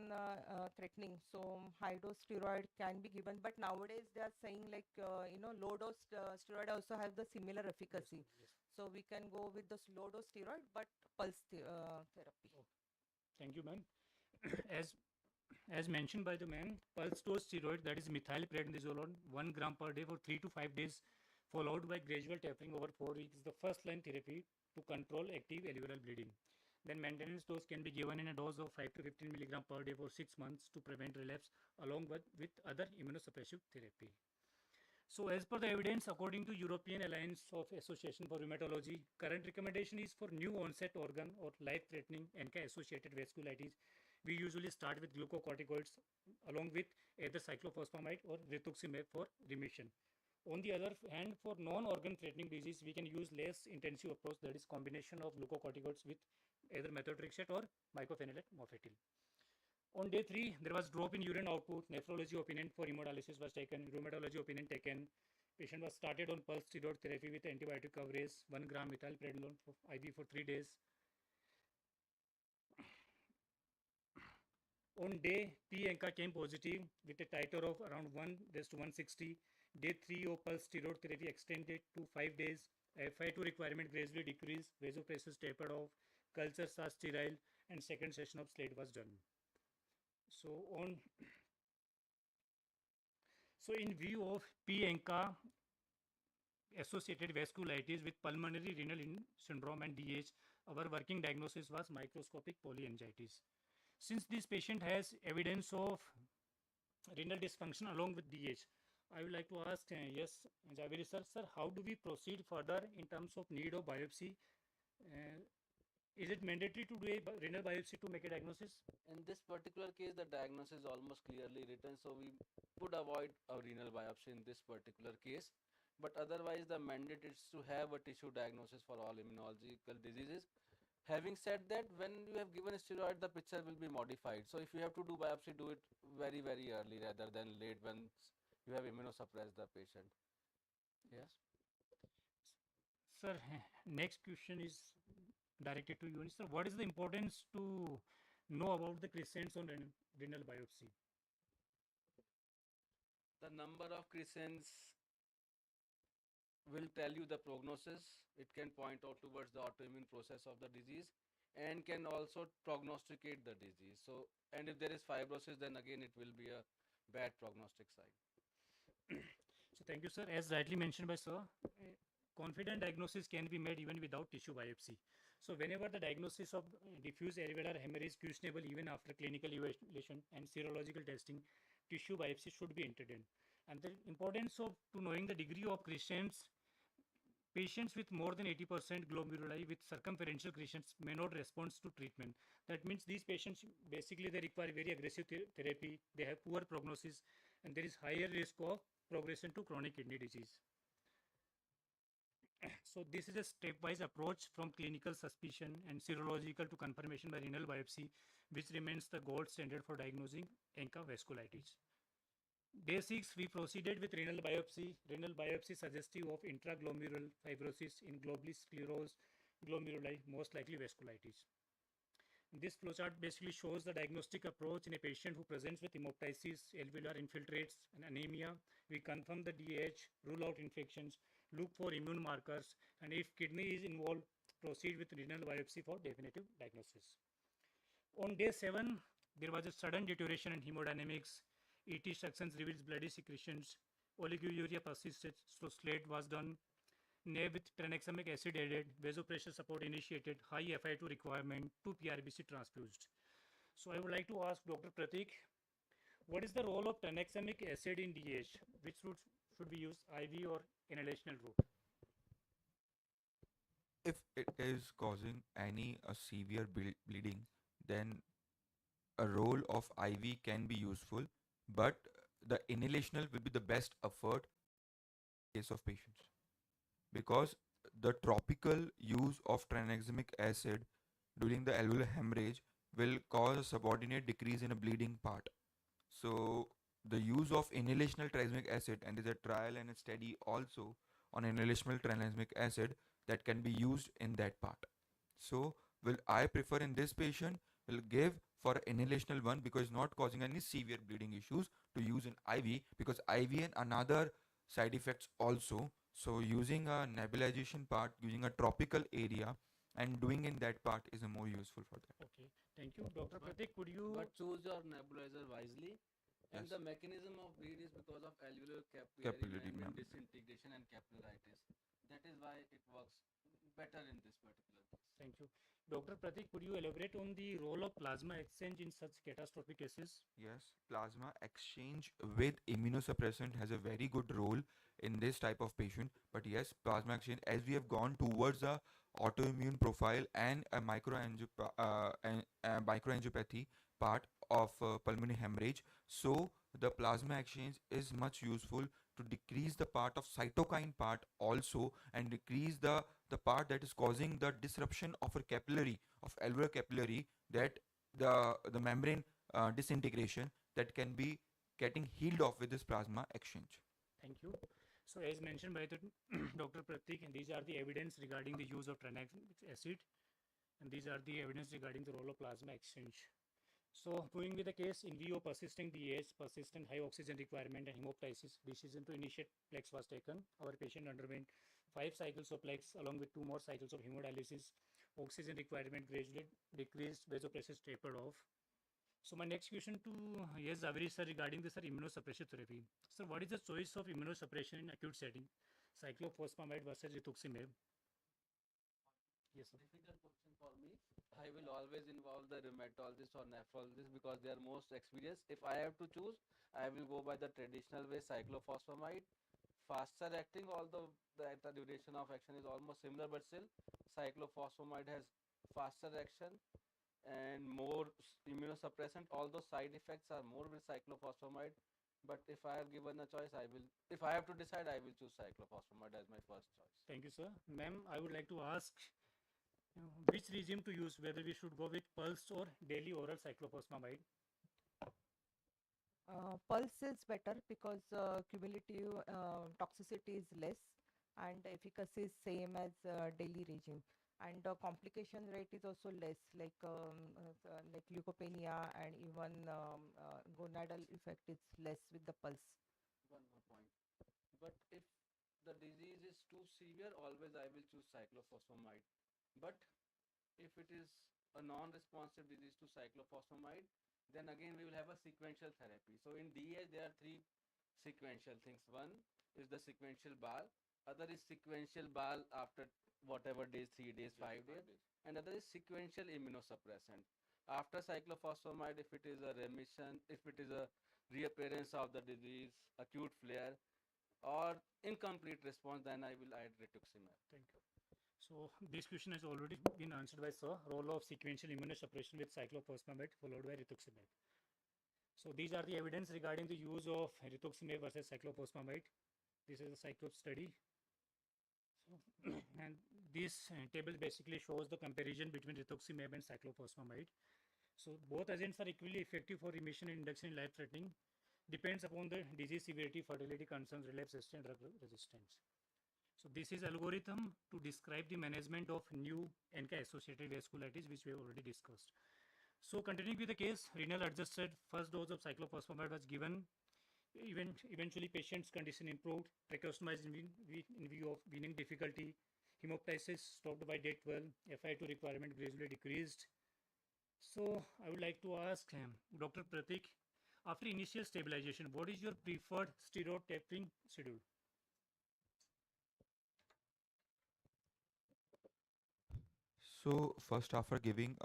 threatening, so high dose steroid can be given, but nowadays they are saying like low dose steroid also have the similar efficacy. Yes. So we can go with the low dose steroid but therapy. Oh, thank you, ma'am. as as mentioned by the ma'am, pulse dose steroid, that is methylprednisolone, 1 gram per day for 3 to 5 days, followed by gradual tapering over 4 weeks, is the first line therapy to control active alveolar bleeding. Then maintenance dose can be given in a dose of 5 to 15 milligram per day for 6 months to prevent relapse, along with other immunosuppressive therapy. So as per the evidence, according to European Alliance of Association for Rheumatology, current recommendation is for new onset organ or life-threatening ANCA-associated vasculitis. We usually start with glucocorticoids along with either cyclophosphamide or rituximab for remission. On the other hand, for non-organ threatening disease, we can use less intensive approach, that is combination of glucocorticoids with either methotrexate or mycophenolate mofetil. On day 3, there was drop in urine output, nephrology opinion for hemodialysis was taken, rheumatology opinion taken. Patient was started on pulse steroid therapy with antibiotic coverage, 1 gram methylprednisolone for IV for 3 days. On day P ANCA came positive with a titer of around 1 raised to 160. Day 3 of pulse steroid therapy extended to 5 days. FI2 requirement gradually decreased, vasopressors tapered off, cultures are sterile, and second session of slate was done. So in view of P ANCA associated vasculitis with pulmonary renal syndrome and DH, our working diagnosis was microscopic polyangiitis. Since this patient has evidence of renal dysfunction along with DH, I would like to ask, yes, Javeri sir, how do we proceed further in terms of need of biopsy? Is it mandatory to do a renal biopsy to make a diagnosis? In this particular case, the diagnosis is almost clearly written, so we would avoid a renal biopsy in this particular case. But otherwise, the mandate is to have a tissue diagnosis for all immunological diseases. Having said that, when you have given a steroid, the picture will be modified. So if you have to do biopsy, do it very, very early rather than late when you have immunosuppressed the patient. Yes. Sir, next question is directed to you. Sir, what is the importance to know about the crescents on renal biopsy? The number of crescents will tell you the prognosis. It can point out towards the autoimmune process of the disease and can also prognosticate the disease. So, and if there is fibrosis, then again it will be a bad prognostic sign. So thank you, sir. As rightly mentioned by sir, confident diagnosis can be made even without tissue biopsy. So whenever the diagnosis of diffuse alveolar hemorrhage is questionable even after clinical evaluation and serological testing, tissue biopsy should be entered in. And the importance of to knowing the degree of crescents, patients with more than 80% glomeruli with circumferential crescents may not respond to treatment. That means these patients basically they require very aggressive therapy, they have poor prognosis, and there is higher risk of progression to chronic kidney disease. So this is a stepwise approach from clinical suspicion and serological to confirmation by renal biopsy, which remains the gold standard for diagnosing ANCA vasculitis. Day 6, we proceeded with renal biopsy suggestive of intraglomerular fibrosis in globally sclerosed glomeruli, most likely vasculitis. This flowchart basically shows the diagnostic approach in a patient who presents with hemoptysis, alveolar infiltrates, and anemia. We confirm the DH, rule out infections, look for immune markers, and if kidney is involved, proceed with renal biopsy for definitive diagnosis. On day 7, there was a sudden deterioration in hemodynamics. ET sections reveals bloody secretions. Oliguria persisted, so slate was done. NAV with tranexamic acid added, vasopressor support initiated, high FI2 requirement, 2 PRBC transfused. So I would like to ask Dr. Pratik, what is the role of tranexamic acid in DH? Which route should we use, IV or inhalational route? If it is causing any severe bleeding, then a role of IV can be useful, but the inhalational will be the best effort in case of patients, because the tropical use of tranexamic acid during the alveolar hemorrhage will cause a subordinate decrease in a bleeding part. So the use of inhalational tranexamic acid, and there's a trial and a study also on inhalational tranexamic acid that can be used in that part. So will I prefer in this patient will give for inhalational one because it's not causing any severe bleeding issues to use in IV, because IV and another side effects also. So using a nebulization part, using a tropical area and doing in that part is a more useful for that. Okay, thank you. Dr. Pratik, could you... But choose your nebulizer wisely. And Yes. the mechanism of bleed is because of alveolar capillary Capillary membrane membrane. disintegration and capillaritis. That is why it works better in this particular case. Thank you. Dr. Pratik, could you elaborate on the role of plasma exchange in such catastrophic cases? Yes, plasma exchange with immunosuppressant has a very good role in this type of patient. But yes, plasma exchange, as we have gone towards a autoimmune profile and a microangiopathy part of pulmonary hemorrhage, so the plasma exchange is much useful to decrease the part of cytokine part also, and decrease the part that is causing the disruption of a capillary of alveolar capillary, that the membrane disintegration that can be getting healed off with this plasma exchange. Thank you. So as mentioned by the Dr. Pratik, and these are the evidence regarding the use of tranexamic acid, and these are the evidence regarding the role of plasma exchange. So moving with the case, in view of persisting BAs, persistent high oxygen requirement and hemoptysis, decision to initiate PLEX was taken. Our patient underwent 5 cycles of PLEX along with 2 more cycles of hemodialysis. Oxygen requirement gradually decreased, vasopressin tapered off. So my next question to yes, Zaveri sir, regarding the sir immunosuppressive therapy. Sir, what is the choice of immunosuppression in acute setting? Cyclophosphamide versus rituximab? Yes, sir. Difficult question for me. I will always involve the rheumatologist or nephrologist because they are most experienced. If I have to choose, I will go by the traditional way, cyclophosphamide. Faster acting, although the duration of action is almost similar, but still, cyclophosphamide has faster action and more immunosuppressant, although side effects are more with cyclophosphamide. But if I have given a choice, if I have to decide, I will choose cyclophosphamide as my first choice. Thank you, sir. Ma'am, I would like to ask which regime to use, whether we should go with pulse or daily oral cyclophosphamide. Pulse is better because cumulative toxicity is less and efficacy is same as daily regime, and the complication rate is also less, like leukopenia, and even gonadal effect is less with the pulse. One more point. But if the disease is too severe, always I will choose cyclophosphamide. But if it is a non-responsive disease to cyclophosphamide, then again we will have a sequential therapy. So in DA there are 3 sequential things. One is the sequential BAL, other is sequential BAL after whatever days, 3 days, 5 days, and other is sequential immunosuppressant. After cyclophosphamide, if it is a remission, if it is a reappearance of the disease, acute flare, or incomplete response, then I will add rituximab. Thank you. So this question has already been answered by sir. Role of sequential immunosuppression with cyclophosphamide followed by rituximab. So these are the evidence regarding the use of rituximab versus cyclophosphamide. This is a cyclop study. So, and this table basically shows the comparison between rituximab and cyclophosphamide. So both agents are equally effective for remission and induction in life-threatening. Depends upon the disease severity, fertility concerns, relapse history, and drug resistance. So this is algorithm to describe the management of new NK-associated vasculitis, which we have already discussed. So continuing with the case, renal adjusted first dose of cyclophosphamide was given. Eventually, patient's condition improved, tracheostomy in view of weaning difficulty, hemoptysis stopped by day 12, FiO2 requirement gradually decreased. So I would like to ask Dr. Pratik, after initial stabilization, what is your preferred steroid tapering schedule? So first, after giving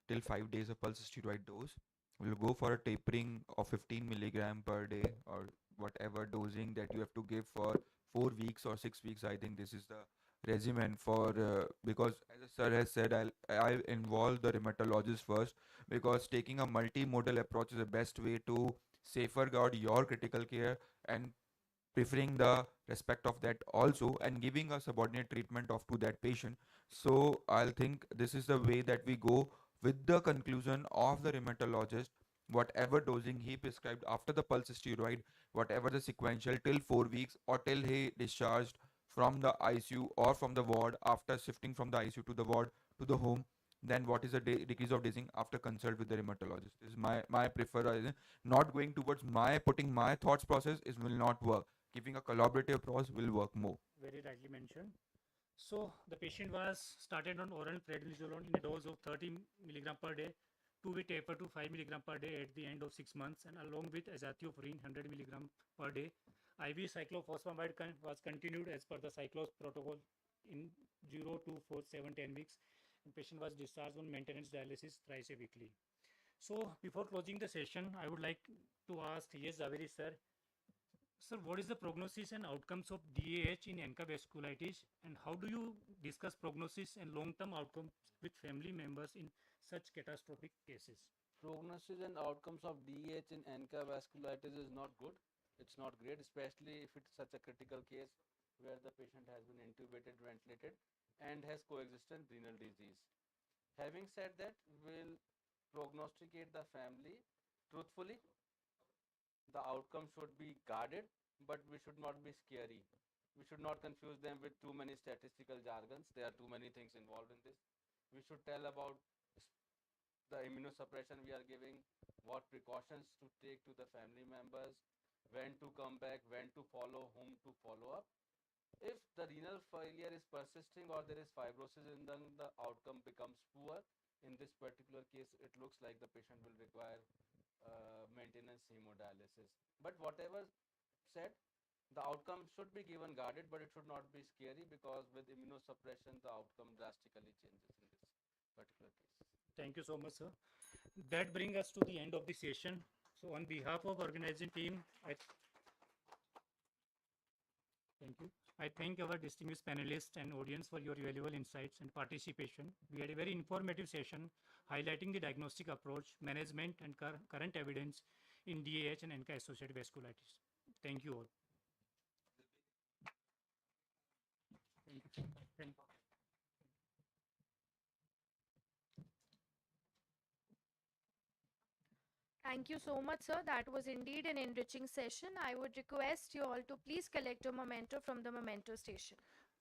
till 5 days of pulse steroid dose, we'll go for a tapering of 15 milligram per day, or whatever dosing that you have to give for 4 weeks or 6 weeks. I think this is the regimen for because as the sir has said, I'll involve the rheumatologist first, because taking a multimodal approach is the best way to safeguard your critical care, and preferring the respect of that also, and giving a subordinate treatment of to that patient. So I'll think this is the way that we go with the conclusion of the rheumatologist, whatever dosing he prescribed after the pulse steroid, whatever the sequential till 4 weeks or till he discharged from the ICU or from the ward after shifting from the ICU to the ward to the home, then what is the decrease of dosing after consult with the rheumatologist. This is my preferred. Not going towards my putting my thoughts process is will not work. Giving a collaborative process will work more. Very rightly mentioned. So the patient was started on oral prednisolone in a dose of 30 milligram per day, to be tapered to 5 milligram per day at the end of 6 months, and along with azathioprine 100 milligram per day. IV cyclophosphamide was continued as per the cyclos protocol in 0 to 4, 7, 10 weeks, and patient was discharged on maintenance dialysis thrice a weekly. So before closing the session, I would like to ask yes, Zaveri sir, sir, what is the prognosis and outcomes of DAH in ANCA vasculitis, and how do you discuss prognosis and long-term outcomes with family members in such catastrophic cases? Prognosis and outcomes of DH in ANCA vasculitis is not good. It's not great, especially if it's such a critical case where the patient has been intubated, ventilated, and has coexistent renal disease. Having said that, we'll prognosticate the family truthfully. The outcome should be guarded, but we should not be scary. We should not confuse them with too many statistical jargons. There are too many things involved in this. We should tell about the immunosuppression we are giving, what precautions to take to the family members, when to come back, when to follow, whom to follow up. If the renal failure is persisting or there is fibrosis, and then the outcome becomes poor. In this particular case, it looks like the patient will require maintenance hemodialysis. But whatever said, the outcome should be given guarded, but it should not be scary, because with immunosuppression, the outcome drastically changes in this particular case. Thank you so much, sir. That brings us to the end of the session. So on behalf of organizing team, thank you. I thank our distinguished panelists and audience for your valuable insights and participation. We had a very informative session highlighting the diagnostic approach, management, and current evidence in DAH and ANCA-associated vasculitis. Thank you all. Thank you. Thank you so much, sir. That was indeed an enriching session. I would request you all to please collect your memento from the memento station.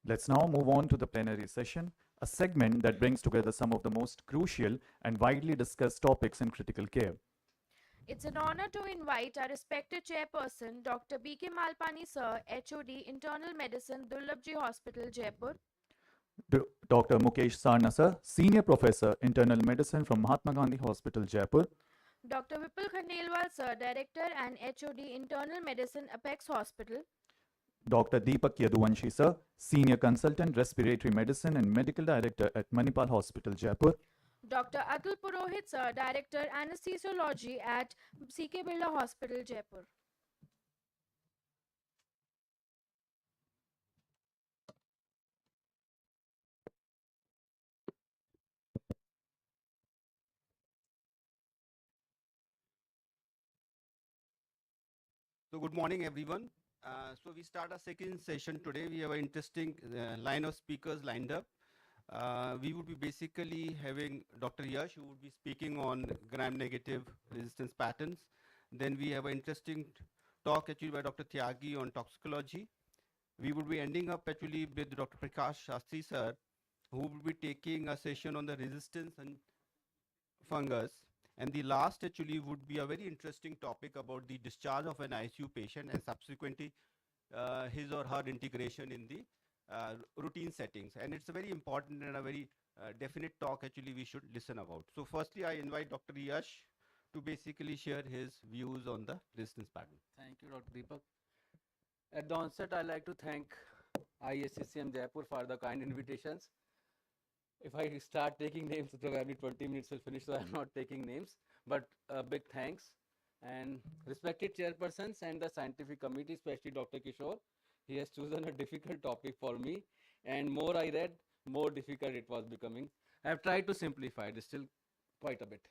Let's now move on to the plenary session, a segment that brings together some of the most crucial and widely discussed topics in critical care. It's an honor to invite our respected chairperson, Dr. B.K. Malpani, sir, HOD, Internal Medicine, Durlabji Hospital, Jaipur. Dr. Mukesh Sarna, sir, Senior Professor, Internal Medicine from Mahatma Gandhi Hospital, Jaipur. Dr. Vipul Khandelwal, sir, Director and HOD, Internal Medicine, Apex Hospital. Dr. Deepak Yaduvanshi, sir, Senior Consultant, Respiratory Medicine and Medical Director at Manipal Hospital, Jaipur. Dr. Atul Purohit, sir, Director, Anesthesiology at C.K. Birla Hospital, Jaipur. So good morning, everyone. So we start our second session today. We have an interesting line of speakers lined up. We would be basically having Dr. Yash, who would be speaking on gram-negative resistance patterns. Then we have an interesting talk actually by Dr. Tyagi on toxicology. We would be ending up actually with Dr. Prakash Shastri sir, who will be taking a session on the resistance and fungus. And the last actually would be a very interesting topic about the discharge of an ICU patient and subsequently his or her integration in the routine settings. And it's a very important and a very definite talk actually we should listen about. So firstly, I invite Dr. Yash to basically share his views on the resistance pattern. Thank you, Dr. Deepak. At the onset, I'd like to thank ISCCM Jaipur for the kind invitations. If I start taking names, probably 20 minutes will finish, so I'm not taking names. But big thanks. And respected chairpersons and the scientific committee, especially Dr. Kishore, he has chosen a difficult topic for me. And more I read, more difficult it was becoming. I have tried to simplify it, still quite a bit.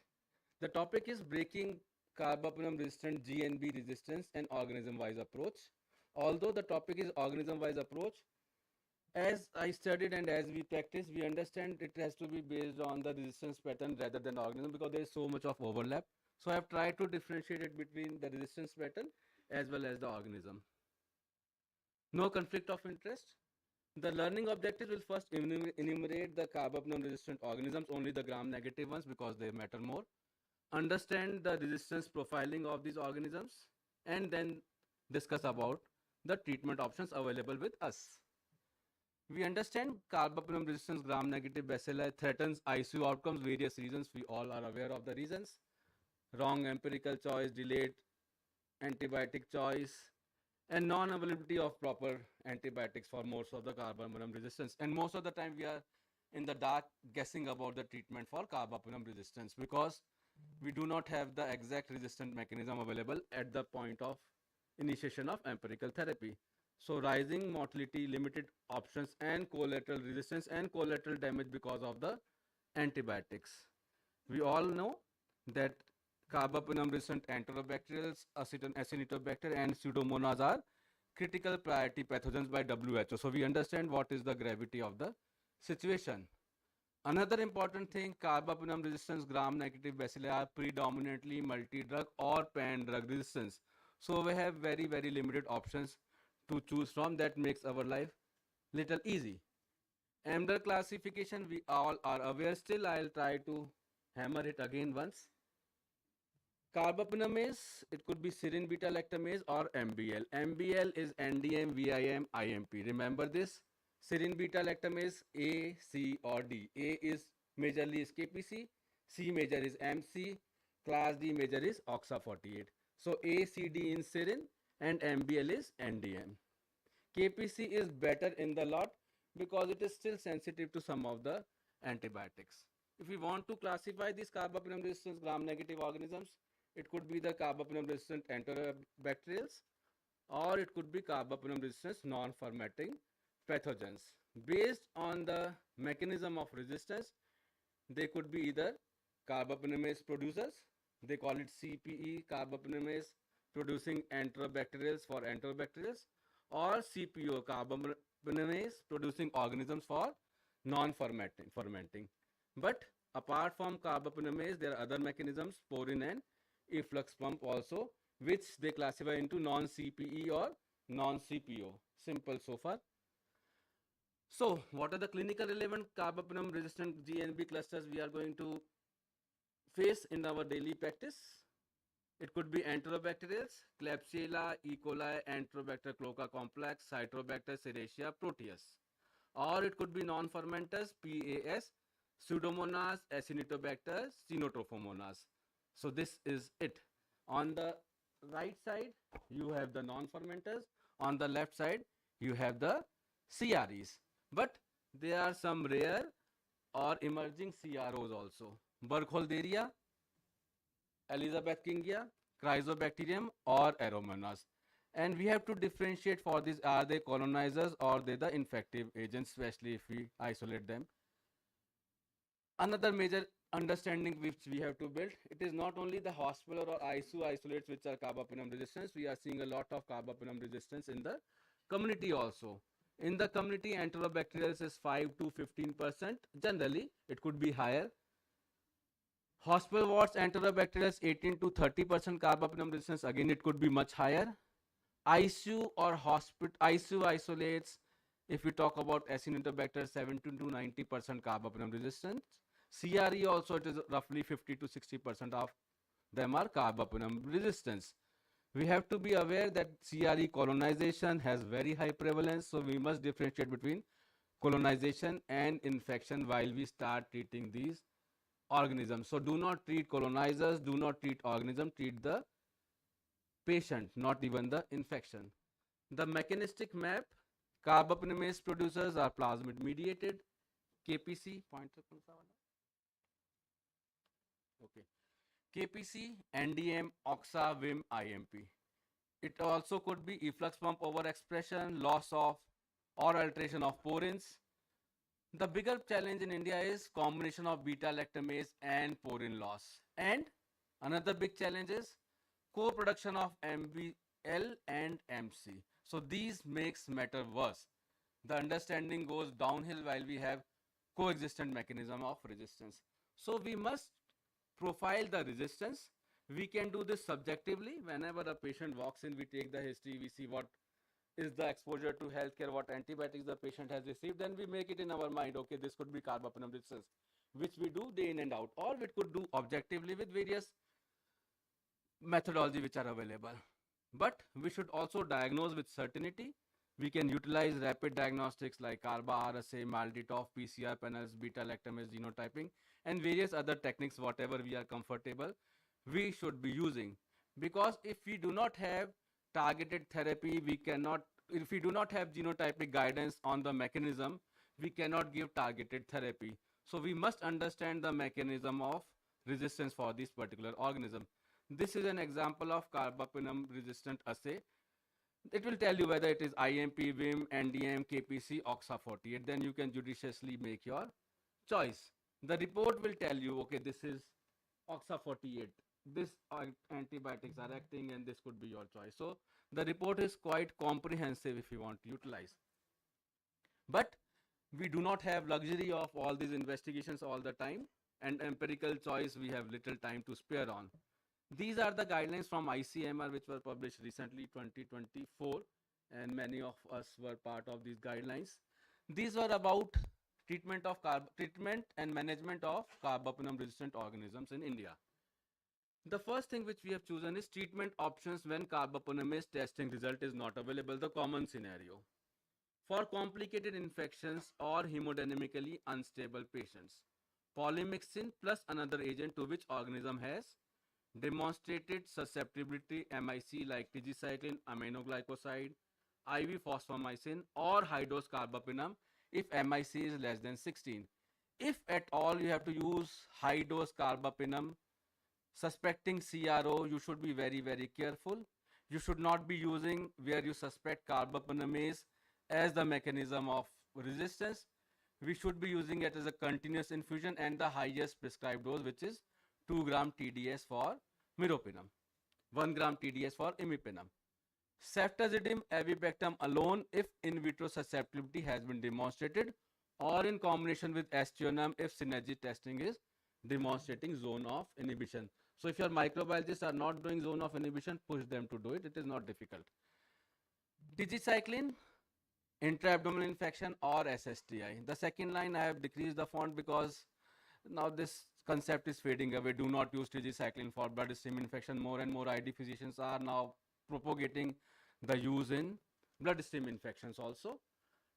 The topic is breaking carbapenem resistant GNB resistance and organism-wise approach. Although the topic is organism-wise approach, As I studied and as we practice, we understand it has to be based on the resistance pattern rather than organism because there is so much of overlap. So I have tried to differentiate it between the resistance pattern as well as the organism. No conflict of interest. The learning objectives will first enumerate the carbapenem resistant organisms, only the gram negative ones because they matter more. Understand the resistance profiling of these organisms and then discuss about the treatment options available with us. We understand carbapenem resistance gram negative bacilli threatens ICU outcomes, various reasons. We all are aware of the reasons. Wrong empirical choice, delayed antibiotic choice, and non-availability of proper antibiotics for most of the carbapenem resistance. And most of the time we are in the dark guessing about the treatment for carbapenem resistance because we do not have the exact resistant mechanism available at the point of initiation of empirical therapy. So rising mortality, limited options, and collateral resistance and collateral damage because of the antibiotics. We all know that carbapenem resistant enterobacterials, acinetobacter, and pseudomonas are critical priority pathogens by WHO. So we understand what is the gravity of the situation. Another important thing, carbapenem resistance gram negative bacilli are predominantly multi-drug or pan-drug resistance. So we have very limited options to choose from. That makes our life little easy. AMDR classification we all are aware. Still I'll try to hammer it again once. Carbapenemase, it could be serine beta lactamase or MBL. MBL is NDM, VIM, IMP. Remember this? Serine beta lactamase A, C or D. A is majorly is KPC, C major is MC, class D major is OXA48. So A, C, D in serine and MBL is NDM. KPC is better in the lot because it is still sensitive to some of the antibiotics. If we want to classify these carbapenem resistant gram negative organisms, it could be the carbapenem resistant enterobacterials or it could be carbapenem resistant non-fermenting pathogens. Based on the mechanism of resistance, they could be either carbapenemase producers, they call it CPE, carbapenemase producing enterobacterials for enterobacterials, or CPO, carbapenemase producing organisms for non-fermenting. But apart from carbapenemase, there are other mechanisms, porin and efflux pump also, which they classify into non-CPE or non-CPO. Simple so far. So, what are the clinical relevant carbapenem resistant GNB clusters we are going to face in our daily practice? It could be enterobacterials, Klebsiella, E. coli, Enterobacter cloaca complex, Citrobacter, Serratia, Proteus. Or it could be non-fermenters, PAS, Pseudomonas, Acinetobacter, Stenotrophomonas. So this is it. On the right side, you have the non-fermenters. On the left side, you have the CREs. But there are some rare or emerging CROs also. Burkholderia, Elizabeth Kingia, Chrysobacterium or Aromonas. And we have to differentiate for these, are they colonizers or they the infective agents, especially if we isolate them. Another major understanding which we have to build, it is not only the hospital or ICU isolates which are carbapenem resistance, we are seeing a lot of carbapenem resistance in the community also. In the community, enterobacterials is 5 to 15%. Generally, it could be higher. Hospital wards, enterobacterials 18 to 30% carbapenem resistance. Again, it could be much higher. ICU or hospital ICU isolates, if we talk about Acinetobacter, 70 to 90% carbapenem resistance. CRE also, it is roughly 50 to 60% of them are carbapenem resistance. We have to be aware that CRE colonization has very high prevalence, so we must differentiate between colonization and infection while we start treating these organisms. So do not treat colonizers, do not treat organism, treat the patient, not even the infection. The mechanistic map, carbapenemase producers are plasmid mediated, KPC, okay. KPC, NDM, OXA, VIM, IMP. It also could be efflux pump overexpression, loss of or alteration of porins. The bigger challenge in India is combination of beta lactamase and porin loss. And another big challenge is co-production of MBL and MC. So these makes matter worse. the understanding goes downhill while we have coexistent mechanism of resistance. So we must profile the resistance. We can do this subjectively. Whenever a patient walks in, we take the history, we see what is the exposure to healthcare, what antibiotics the patient has received, then we make it in our mind, okay, this could be carbapenem resistance, which we do day in and out, or we could do objectively with various methodology which are available. But we should also diagnose with certainty. We can utilize rapid diagnostics like CARBA, RSA, MALDI-TOF, PCR panels, beta-lactamase genotyping, and various other techniques, whatever we are comfortable, we should be using. Because if we do not have targeted therapy, we cannot, if we do not have genotypic guidance on the mechanism, we cannot give targeted therapy. So we must understand the mechanism of resistance for this particular organism. This is an example of carbapenem resistant assay. It will tell you whether it is IMP, WIM, NDM, KPC, OXA48. Then you can judiciously make your choice. The report will tell you, okay, this is OXA48. This antibiotics are acting and this could be your choice. So the report is quite comprehensive if you want to utilize. But we do not have luxury of all these investigations all the time, and empirical choice we have little time to spare on. These are the guidelines from ICMR which were published recently 2024, and many of us were part of these guidelines. These were about treatment and management of carbapenem resistant organisms in India. The first thing which we have chosen is treatment options when carbapenemase testing result is not available, the common scenario. For complicated infections or hemodynamically unstable patients, polymyxin plus another agent to which organism has demonstrated susceptibility, MIC, like tigecycline, aminoglycoside, IV fosfomycin, or high dose carbapenem if MIC is less than 16. If at all you have to use high dose carbapenem, suspecting CRO, you should be very, very careful. You should not be using where you suspect carbapenemase as the mechanism of resistance. We should be using it as a continuous infusion and the highest prescribed dose, which is 2 gram TDS for meropenem, 1 gram TDS for imipenem. Ceftazidime avibactam alone if in vitro susceptibility has been demonstrated, or in combination with aztreonam if synergy testing is demonstrating zone of inhibition. So if your microbiologists are not doing zone of inhibition, push them to do it. It is not difficult. Tigecycline, intra-abdominal infection or SSTI. The second line I have decreased the font because now this concept is fading away. Do not use tigecycline for bloodstream infection. More and more ID physicians are now propagating the use in bloodstream infections also.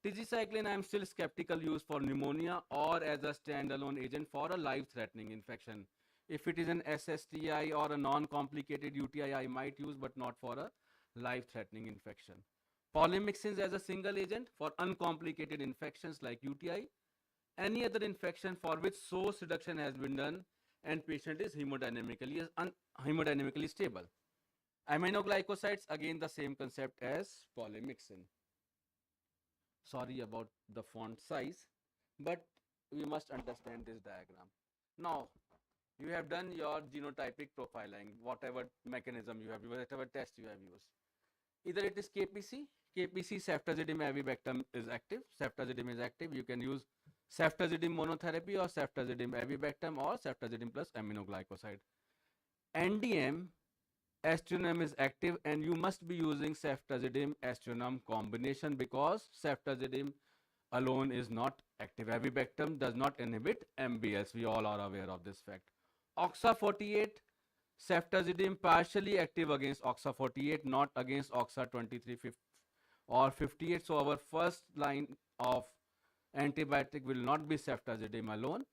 Tigecycline I am still skeptical use for pneumonia or as a standalone agent for a life-threatening infection. If it is an SSTI or a non-complicated UTI, I might use, but not for a life-threatening infection. Polymyxins as a single agent for uncomplicated infections like UTI, any other infection for which source reduction has been done and patient is hemodynamically stable. Aminoglycosides, again the same concept as polymyxin. Sorry about the font size, but we must understand this diagram. Now, you have done your genotypic profiling, whatever mechanism you have used, whatever test you have used. Either it is KPC, ceftazidime avibactam is active. Ceftazidime is active. You can use ceftazidime monotherapy or ceftazidime avibactam or ceftazidime plus aminoglycoside. NDM, aztreonam is active, and you must be using ceftazidime aztreonam combination because ceftazidime alone is not active. Avibactam does not inhibit MBS. We all are aware of this fact. OXA48, ceftazidime partially active against OXA48, not against OXA23 or 58. So our first line of antibiotic will not be ceftazidime alone.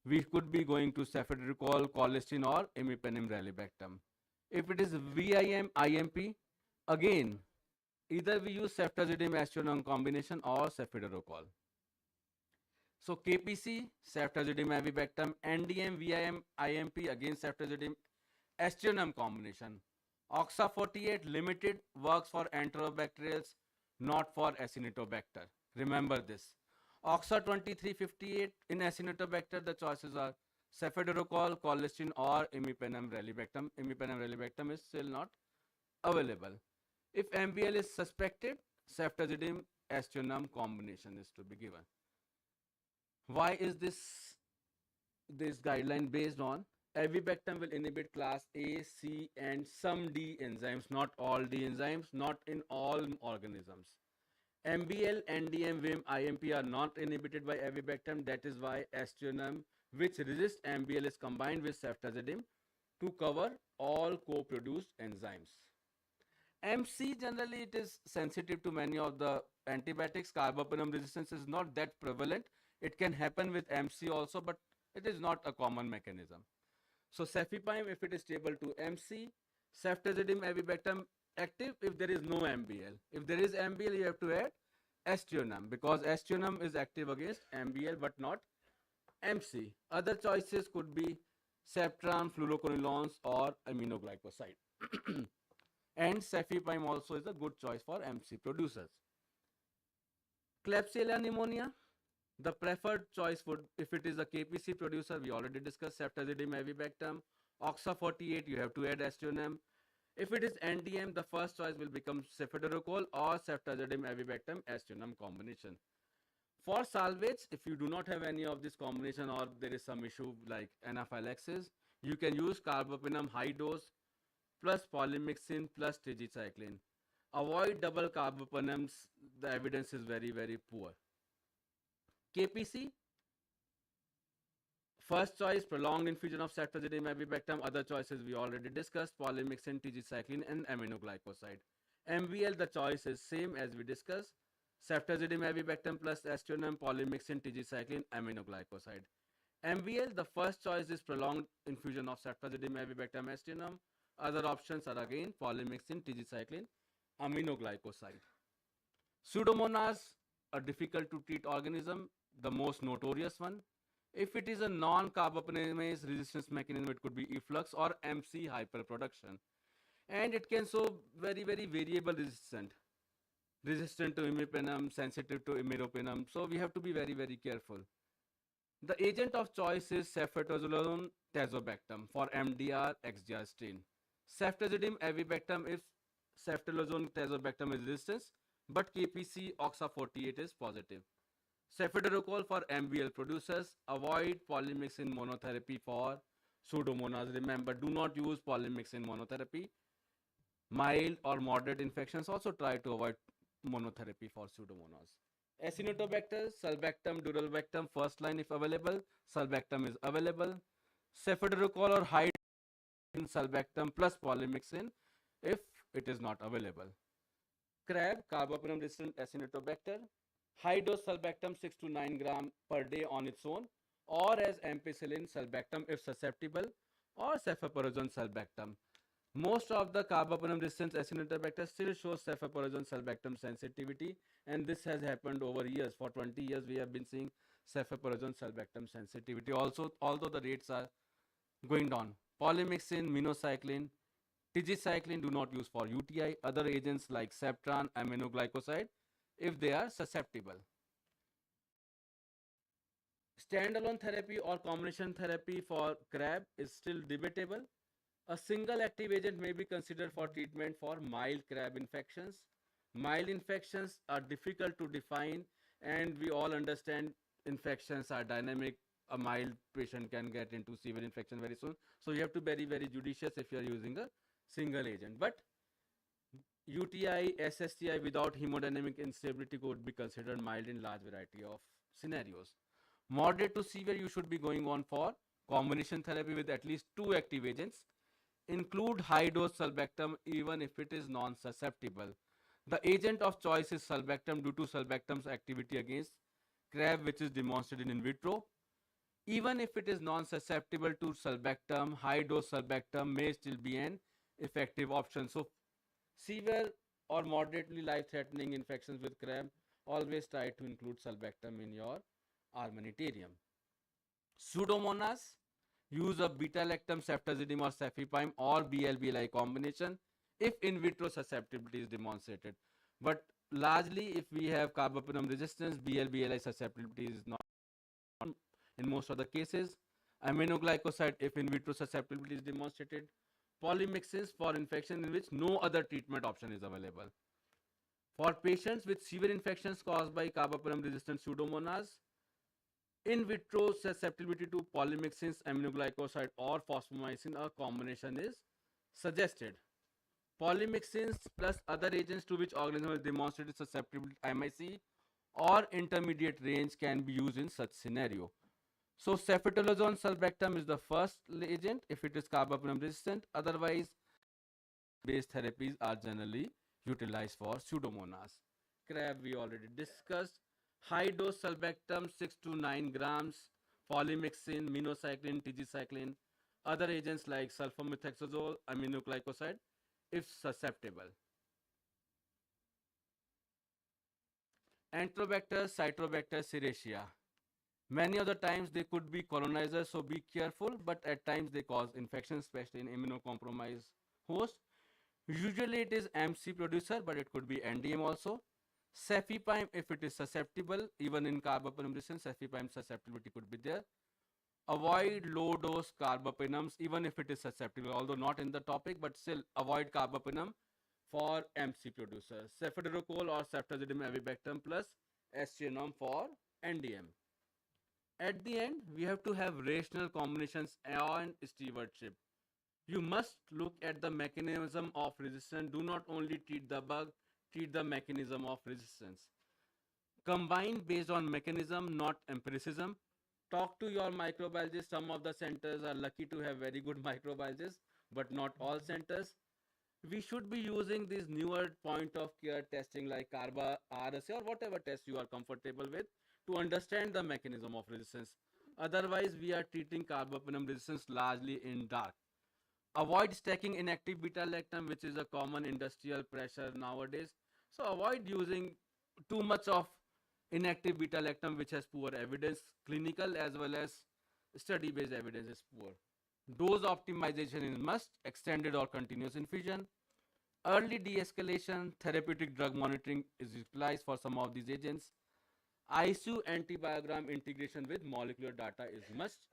We could be going to cefiderocol, colistin, or imipenem relebactam. If it is VIM, IMP, again, either we use ceftazidime aztreonam combination or cefiderocol. So KPC, ceftazidime avibactam, NDM, VIM, IMP, again ceftazidime aztreonam combination. OXA48 limited works for enterobacterials, not for Acinetobacter. Remember this. OXA2358 in Acinetobacter, the choices are cefiderocol, colistin, or imipenem relebactam. Imipenem is still not available. If MBL is suspected, ceftazidime aztreonam combination is to be given. Why is this guideline based on? Avibactam will inhibit class A, C, and some D enzymes, not all D enzymes, not in all organisms. MBL, NDM, VIM, IMP are not inhibited by avibactam. That is why aztreonam, which resists MBL, is combined with ceftazidime to cover all co-produced enzymes. MC, generally it is sensitive to many of the antibiotics. Carbapenem resistance is not that prevalent. It can happen with MC also, but it is not a common mechanism. So cefepime, if it is stable to MC, ceftazidime, avibactam active if there is no MBL. If there is MBL, you have to add aztreonam, because aztreonam is active against MBL but not MC. Other choices could be Septran, fluoroquinolones, or aminoglycoside. And cefepime also is a good choice for MC producers. Klebsiella pneumonia, the preferred choice would, if it is a KPC producer, we already discussed ceftazidime, avibactam. Oxa 48, you have to add aztreonam. If it is NDM, the first choice will become cefiderocol or ceftazidime, avibactam, aztreonam combination. For salvage, if you do not have any of this combination or there is some issue like anaphylaxis, you can use carbapenem high dose plus polymyxin plus tigecycline. Avoid double carbapenems. The evidence is very, very poor. KPC, first choice, prolonged infusion of ceftazidime, avibactam. Other choices we already discussed, polymyxin, tigecycline, and aminoglycoside. MBL, the choice is same as we discussed, ceftazidime, avibactam plus aztreonam, polymyxin, tigecycline, aminoglycoside. MBL, the first choice is prolonged infusion of ceftazidime, avibactam, aztreonam. Other options are again polymyxin, tigecycline, aminoglycoside. Pseudomonas, a difficult to treat organism, the most notorious one. If it is a non-carbapenemase resistance mechanism, it could be efflux or MC hyperproduction. And it can show very, very variable resistant to imipenem, sensitive to imiropenem. So we have to be very, very careful. The agent of choice is ceftazolone tazobactam for MDR XDR strain. Ceftazidime avibactam if ceftazolone tazobactam is resistant, but KPC Oxa 48 is positive. Cefiderocol for MBL producers. Avoid polymyxin monotherapy for pseudomonas. Remember, do not use polymyxin monotherapy. Mild or moderate infections, also try to avoid monotherapy for pseudomonas. Acinetobacter, sulbactam, duralbactam, first line if available. Sulbactam is available. Cefiderocol or high sulbactam plus polymyxin if it is not available. CRAB, carbapenem resistant Acinetobacter, high dose sulbactam 6 to 9 gram per day on its own, or as ampicillin sulbactam if susceptible, or cephalosporin sulbactam. Most of the carbapenem resistant Acinetobacter still shows cephalosporin sulbactam sensitivity, and this has happened over years. For 20 years, we have been seeing cephalosporin sulbactam sensitivity. Also, although the rates are going down. Polymyxin, minocycline, tigecycline do not use for UTI. Other agents like Septran, aminoglycoside, if they are susceptible. Standalone therapy or combination therapy for CRAB is still debatable. A single active agent may be considered for treatment for mild CRAB infections. Mild infections are difficult to define, and we all understand infections are dynamic. A mild patient can get into severe infection very soon. So you have to be very, very judicious if you are using a single agent. But UTI, SSTI without hemodynamic instability could be considered mild in large variety of scenarios. Moderate to severe, you should be going on for combination therapy with at least 2 active agents. Include high dose sulbactam even if it is non-susceptible. The agent of choice is sulbactam due to sulbactam's activity against CRAB, which is demonstrated in vitro. Even if it is non-susceptible to sulbactam, high dose sulbactam may still be an effective option. So severe or moderately life-threatening infections with CRAB, always try to include sulbactam in your armamentarium. Pseudomonas, use of beta-lactam, ceftazidime or cefepime or BL-BLI combination if in vitro susceptibility is demonstrated. But largely, if we have carbapenem resistance, BL-BLI susceptibility is not in most of the cases. Aminoglycoside if in vitro susceptibility is demonstrated. Polymyxins for infection in which no other treatment option is available. For patients with severe infections caused by carbapenem-resistant Pseudomonas, in vitro susceptibility to polymyxins, aminoglycoside, or phosphomycin, a combination is suggested. Polymyxins plus other agents to which organism has demonstrated susceptibility to MIC or intermediate range can be used in such scenario. So ceftolozane sulbactam is the first agent if it is carbapenem resistant. Otherwise, based therapies are generally utilized for Pseudomonas. CRAB we already discussed. High dose sulbactam 6 to 9 grams, polymyxin, minocycline, tigecycline, other agents like sulfamethoxazole, aminoglycoside if susceptible. Enterobacter, Citrobacter, Serratia. Many of the times they could be colonizers, so be careful, but at times they cause infection, especially in immunocompromised host. Usually it is MC producer, but it could be NDM also. Cefepime, if it is susceptible, even in carbapenem resistant, cefepime susceptibility could be there. Avoid low dose carbapenems, even if it is susceptible, although not in the topic, but still avoid carbapenem for MC producers. Cefiderocol or ceftazidime avibactam plus aztreonam for NDM. At the end, we have to have rational combinations and stewardship. You must look at the mechanism of resistance. Do not only treat the bug, treat the mechanism of resistance. Combine based on mechanism, not empiricism. Talk to your microbiologist. Some of the centers are lucky to have very good microbiologists, but not all centers. We should be using these newer point of care testing like CARBA, RSA, or whatever test you are comfortable with to understand the mechanism of resistance. Otherwise, we are treating carbapenem resistance largely in dark. Avoid stacking inactive beta lactam, which is a common industrial pressure nowadays. So avoid using too much of inactive beta lactam, which has poor evidence, clinical as well as study based evidence is poor. Dose optimization is must, extended or continuous infusion. Early de-escalation, therapeutic drug monitoring is utilized for some of these agents. ICU antibiogram integration with molecular data is must.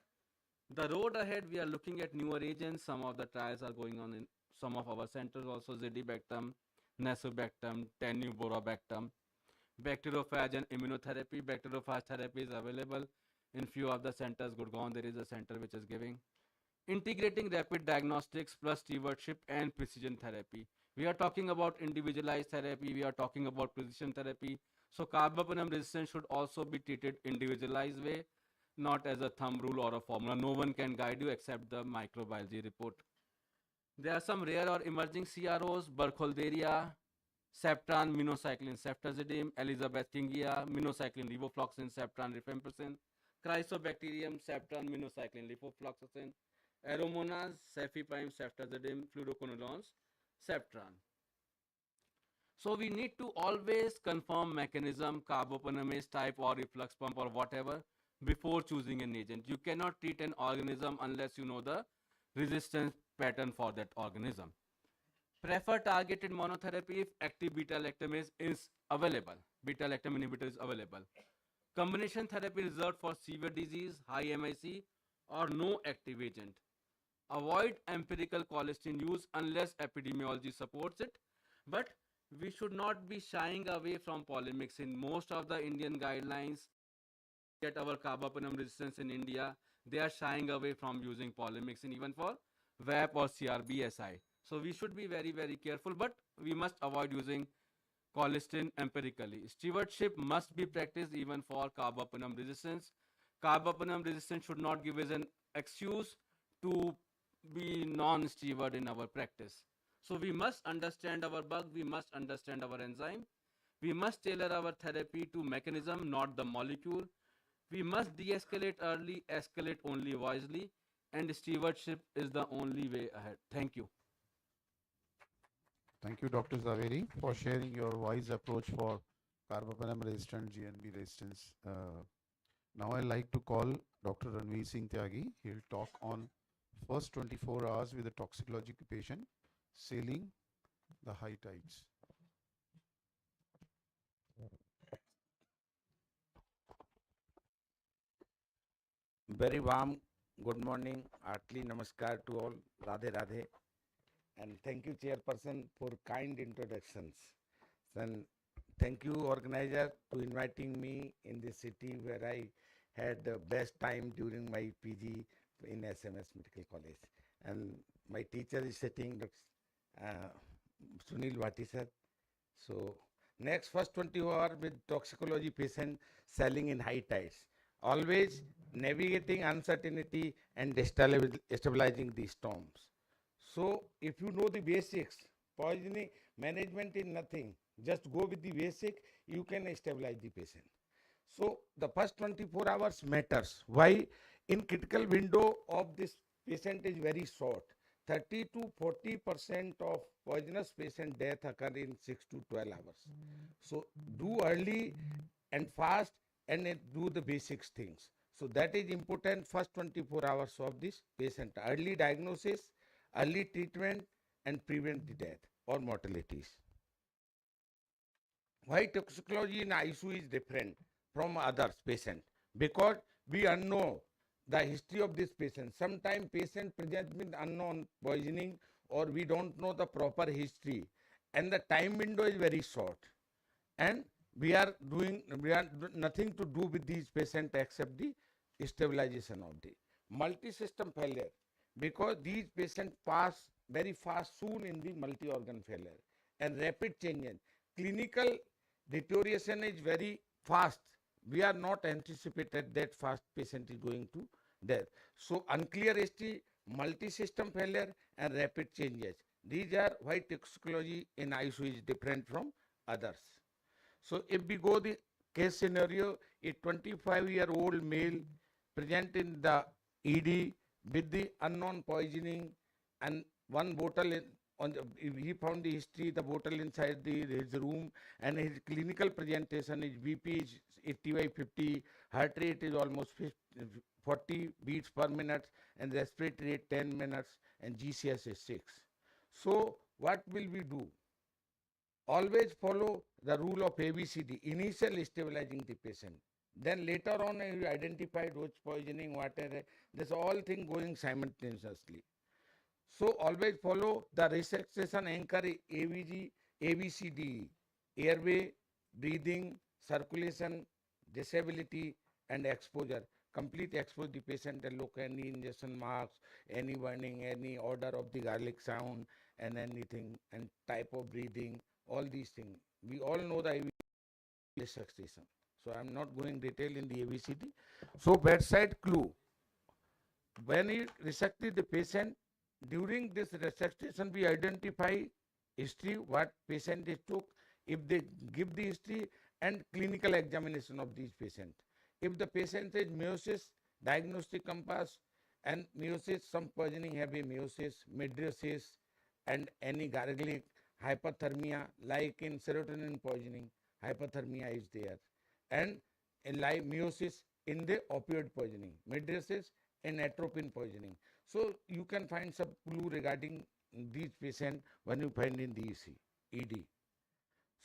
The road ahead, we are looking at newer agents. Some of the trials are going on in some of our centers also, zidibactam, nasubactam, teniborbactam. Bacteriophage and immunotherapy. Bacteriophage therapy is available in few of the centers. Gurgaon, there is a center which is giving. Integrating rapid diagnostics plus stewardship and precision therapy. We are talking about individualized therapy. We are talking about precision therapy. So carbapenem resistance should also be treated individualized way, not as a thumb rule or a formula. No one can guide you except the microbiology report. There are some rare or emerging CROs, Burkholderia, Septran, minocycline, ceftazidime, Elizabeth kingia, minocycline, levofloxacin, Septran, rifampicin, Chrysobacterium, Septran, minocycline, levofloxacin, Aeromonas, cefepime, ceftazidime, fluoroquinolones, Septran. So we need to always confirm mechanism, carbapenemase type or reflux pump or whatever before choosing an agent. You cannot treat an organism unless you know the resistance pattern for that organism. Prefer targeted monotherapy if active beta lactamase is available. Beta lactam inhibitor is available. Combination therapy reserved for severe disease, high MIC, or no active agent. Avoid empirical colistin use unless epidemiology supports it. But we should not be shying away from polymyxin. Most of the Indian guidelines get our carbapenem resistance in India. They are shying away from using polymyxin even for VAP or CRBSI. So we should be very, very careful, but we must avoid using colistin empirically. Stewardship must be practiced even for carbapenem resistance. Carbapenem resistance should not give us an excuse to be non-steward in our practice. So we must understand our bug, we must understand our enzyme. We must tailor our therapy to mechanism, not the molecule. We must de-escalate early, escalate only wisely, and stewardship is the only way ahead. Thank you. Thank you, Dr. Zaveri, for sharing your wise approach for carbapenem resistant GNB resistance. Now I'd like to call Dr. Ranveer Singh Tyagi. He'll talk on first 24 hours with a toxicological patient, sailing the high tides. Very warm good morning, heartily namaskar to all, Radhe Radhe, and thank you, Chairperson, for kind introductions. Then thank you, organizer, to inviting me in this city where I had the best time during my PG in SMS Medical College. And my teacher is sitting, uh, Sunil Vati sir. So next first 20 hour with toxicology patient selling in high tides. Always navigating uncertainty and stabilizing the storms. So if you know the basics, poisoning management is nothing. Just go with the basic, you can stabilize the patient. So the first 24 hours matters. Why? In critical window of this patient is very short. 30 to 40% of poisonous patient death occur in 6 to 12 hours. So do early and fast and do the basics things. So that is important first 24 hours of this patient. Early diagnosis, early treatment and prevent the death or mortalities. Why toxicology in ICU is different from others patient? Because we unknow the history of this patient. Sometimes patient presents with unknown poisoning or we don't know the proper history and the time window is very short. And we are nothing to do with these patients except the stabilization of the multi-system failure, because these patients pass very fast soon in the multi-organ failure and rapid changes. Clinical deterioration is very fast. We are not anticipated that fast patient is going to death. So unclear history, multi-system failure and rapid changes. These are why toxicology in ICU is different from others. So if we go the case scenario, a 25-year-old male present in the ED with the unknown poisoning and one bottle he found the history, the bottle inside his room, and his clinical presentation is BP is 80/50, heart rate is almost 40 beats per minute, and respiratory rate 10 minutes, and GCS is 6. So what will we do? Always follow the rule of ABCD, initial stabilizing the patient. Then later on you identified which poisoning, whatever, this all thing going simultaneously. So always follow the resuscitation anchor ABG, ABCD, airway, breathing, circulation, disability and exposure. Complete expose the patient and look any ingestion marks, any burning, any order of the garlic sound and anything and type of breathing, all these things. We all know the resuscitation. So I'm not going detail in the ABCD. So bedside clue. When you resuscitate the patient, during this resuscitation we identify history, what patient is took, if they give the history and clinical examination of these patients. If the patient is meiosis, diagnostic compass and meiosis, some poisoning have a meiosis, midriasis and any gargling, hypothermia like in serotonin poisoning, hypothermia is there, and like meiosis in the opioid poisoning, midriasis in atropine poisoning. So you can find some clue regarding these patients when you find in the ED.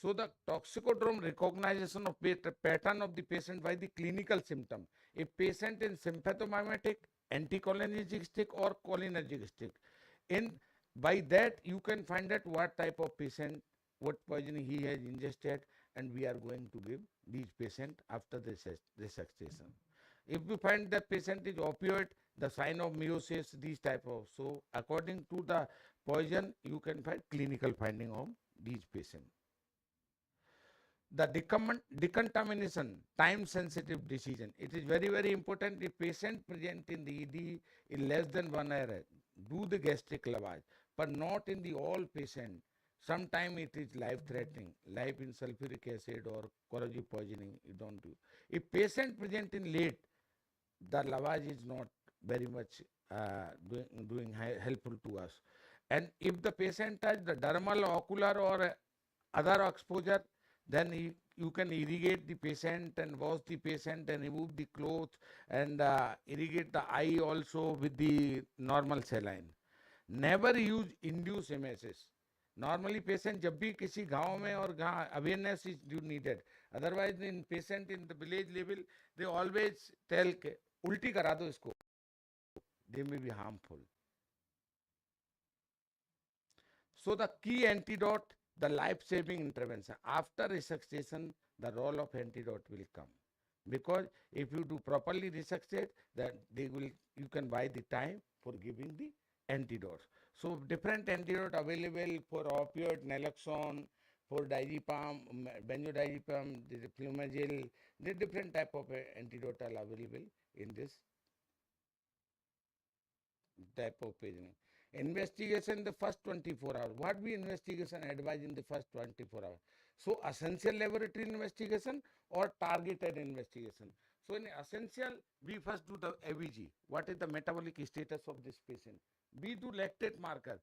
So the toxicodrome recognition of pattern of the patient by the clinical symptom. A patient is symptomatic, anticholinergistic or cholinergistic. In by that you can find out what type of patient, what poisoning he has ingested, and we are going to give these patient after the resuscitation. If you find that patient is opioid, the sign of meiosis, these type of, so according to the poison, you can find clinical finding of these patients. The decontamination, time sensitive decision. It is very, very important. If patient present in the ED in less than 1 hour, do the gastric lavage, but not in the all patient. Sometimes it is life threatening, life in sulfuric acid or corrosive poisoning, you don't do. If patient present in late, the lavage is not very much doing helpful to us. And if the patient has the dermal, ocular or other exposure, then you can irrigate the patient and wash the patient and remove the clothes and irrigate the eye also with the normal saline. Never use induced emesis. Normally patient जब भी किसी गांव में और awareness is needed. Otherwise in patient in the village level they always tell के उल्टी करा दो इसको. They may be harmful. So the key antidote the life-saving intervention. After resuscitation, the role of antidote will come. Because if you do properly resuscitate, then you can buy the time for giving the antidotes. So different antidote available for opioid, naloxone, for diazepam, benzodiazepam, the flumagil, the different type of antidote are available in this type of poisoning. Investigation the first 24 hours. What we investigation advise in the first 24 hours? So essential laboratory investigation or targeted investigation. So in essential, we first do the ABG. What is the metabolic status of this patient? We do lactate marker.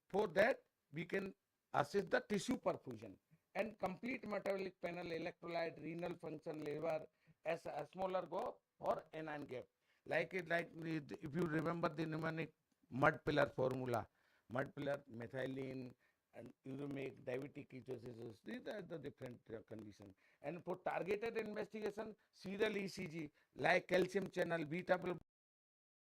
For that, we can assess the tissue perfusion and complete metabolic panel, electrolyte, renal function, liver, as osmolar gap or anion gap. Like if you remember the mnemonic mud pillar formula, mud pillar, methylene, and uremic, diabetic ketoacidosis, these are the different conditions. And for targeted investigation, serial ECG, like calcium channel, beta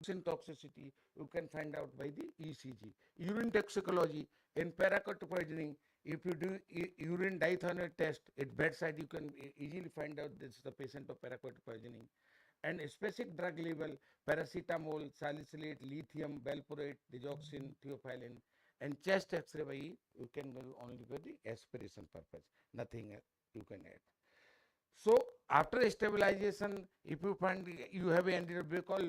toxicity, you can find out by the ECG. Urine toxicology, in paraquat poisoning, if you do urine dithionate test at bedside, you can easily find out this is the patient of paraquat poisoning. And specific drug level, paracetamol, salicylate, lithium, valproate, digoxin, theophylline, and chest X-ray by you can only for the aspiration purpose, nothing you can add. So after stabilization, if you find you have an antidote, because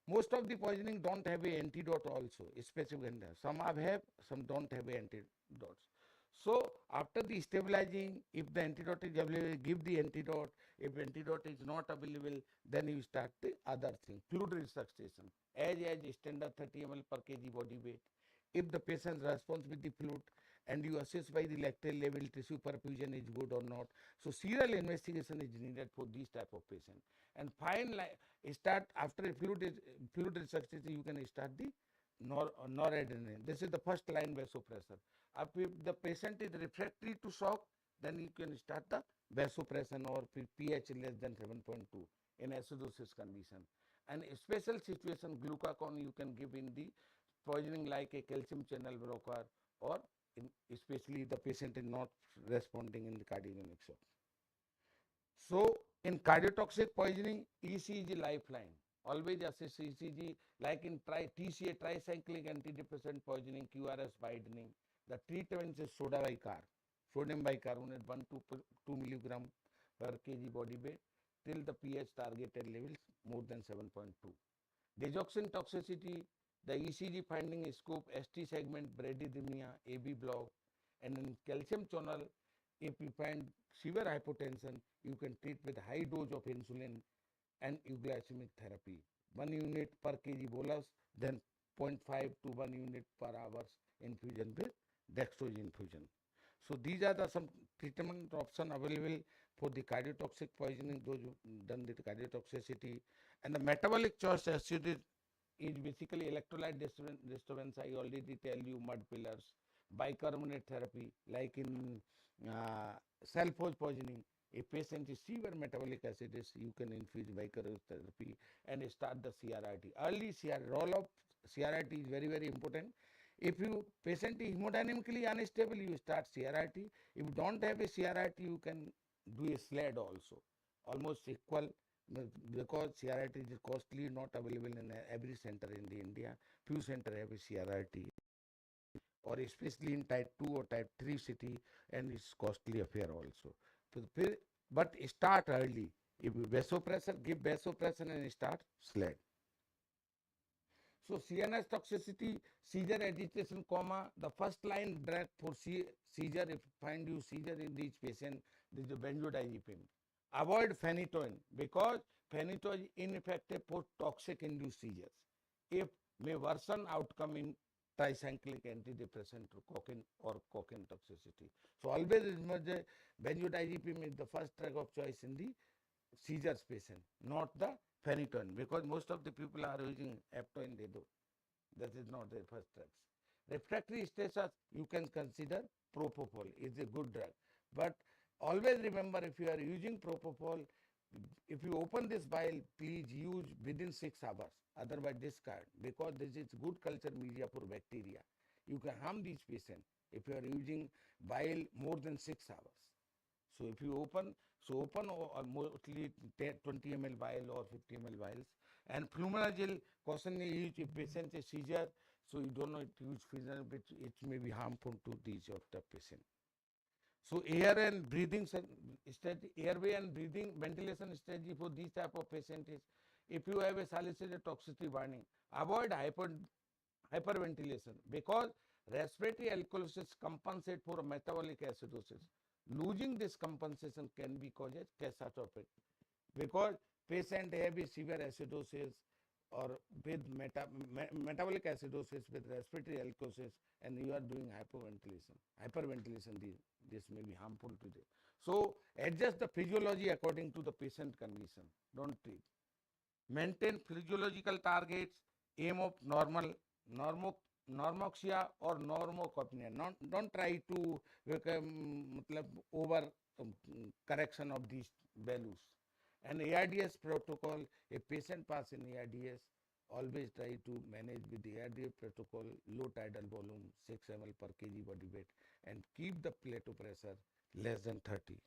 most of the poisoning don't have an antidote also, specific, some have, some don't have antidotes. So after the stabilizing, if the antidote is available, give the antidote. If antidote is not available, then you start the other thing, fluid resuscitation. As standard 30 ml per kg body weight. If the patient responds with the fluid and you assess by the lactate level, tissue perfusion is good or not. So serial investigation is needed for these type of patient. And finally, start after fluid resuscitation, you can start the noradrenaline. This is the first line vasopressor. If the patient is refractory to shock, then you can start the vasopressin or pH less than 7.2 in acidosis condition. And a special situation, glucagon you can give in the poisoning like a calcium channel blocker, or especially the patient is not responding in the cardiogenic shock. So in cardiotoxic poisoning, ECG lifeline. Always assess ECG like in TCA, tricyclic antidepressant poisoning, QRS widening. The treatment is soda bicarb, sodium bicarbonate 1 to 2 milligram per kg body weight till the pH targeted levels more than 7.2. Digoxin toxicity, the ECG finding scope, ST segment, bradythymia, AB block, and in calcium channel, if you find severe hypotension, you can treat with high dose of insulin and euglycemic therapy. 1 unit per kg bolus, then 0.5 to 1 unit per hours infusion with dextrose infusion. So these are the some treatment option available for the cardiotoxic poisoning, those who done the cardiotoxicity. And the metabolic choice acid is basically electrolyte disturbance. I already tell you mud pillars, bicarbonate therapy, like in sulfose poisoning. A patient is severe metabolic acidosis, you can infuse bicarbonate therapy and start the CRRT. Early role of CRRT is very, very important. If you patient is hemodynamically unstable, you start CRRT. If you don't have a CRRT, you can do a SLAD also, almost equal, because CRRT is costly, not available in every center in the India. Few center have a CRRT, or especially in type 2 or type 3 city, and it's costly affair also. But start early. If you vasopressor, give vasopressor and start SLAD. So CNS toxicity, seizure agitation, the first line drug for seizure, if find you seizure in each patient, this is benzodiazepine. Avoid phenytoin, because phenytoin is ineffective for toxic induced seizures. If may worsen outcome in tricyclic antidepressant cocaine or cocaine toxicity. So always remember, benzodiazepine is the first drug of choice in the seizures patient, not the phenytoin, because most of the people are using aptoin, they do. That is not the first drugs. Refractory status, you can consider propofol is a good drug. But always remember, if you are using propofol, if you open this vial, please use within 6 hours, otherwise discard, because this is good culture media for bacteria. You can harm these patients. if you are using vial more than 6 hours. So if you open, mostly 20 ml vial or 50 ml vials. And flumanagil caution is used if patient is seizure, so you do not use flumanagil, which it may be harmful to these of the patient. So air and breathing strategy, airway and breathing ventilation strategy for these type of patient is, if you have a solicited toxicity warning, avoid hyperventilation, because respiratory alkalosis compensate for metabolic acidosis. Losing this compensation can be causes catastrophic, because patient have a severe acidosis or with metabolic acidosis with respiratory alkalosis, and you are doing hyperventilation, this may be harmful to them. So adjust the physiology according to the patient condition, don't treat. Maintain physiological targets, aim of normoxia or normocopnia. Don't try to over correction of these values. And ARDS protocol, a patient pass in ARDS, always try to manage with the ARDS protocol, low tidal volume, 6 ml per kg body weight, and keep the plateau pressure less than 30.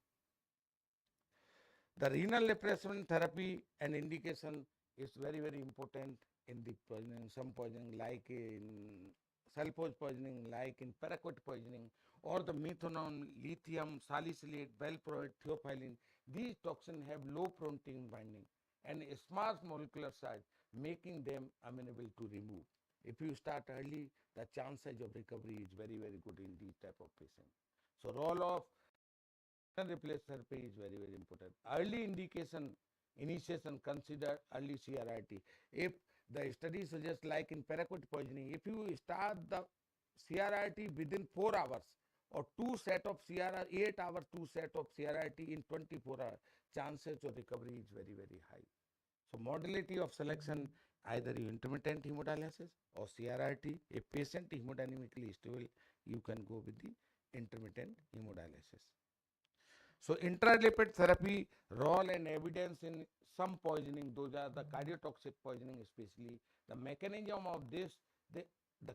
The renal replacement therapy and indication is very, very important in the poisoning, some poisoning like in sulfose poisoning, like in paraquat poisoning, or the methanol, lithium, salicylate, valproate, theophylline. These toxins have low protein binding and a small molecular size, making them amenable to remove. If you start early, the chances of recovery is very, very good in these type of patients. So role of replace therapy is very, very important. Early initiation, consider early CRRT. If the study suggests, like in paraquat poisoning, if you start the CRRT within 4 hours or 2 set of 8 hours, 2 set of CRRT in 24 hours, chances of recovery is very, very high. So modality of selection, either intermittent hemodialysis or CRRT. If patient hemodynamically stable, you can go with the intermittent hemodialysis. So intralipid therapy, role and evidence in some poisoning, those are the cardiotoxic poisoning especially. The mechanism of this, the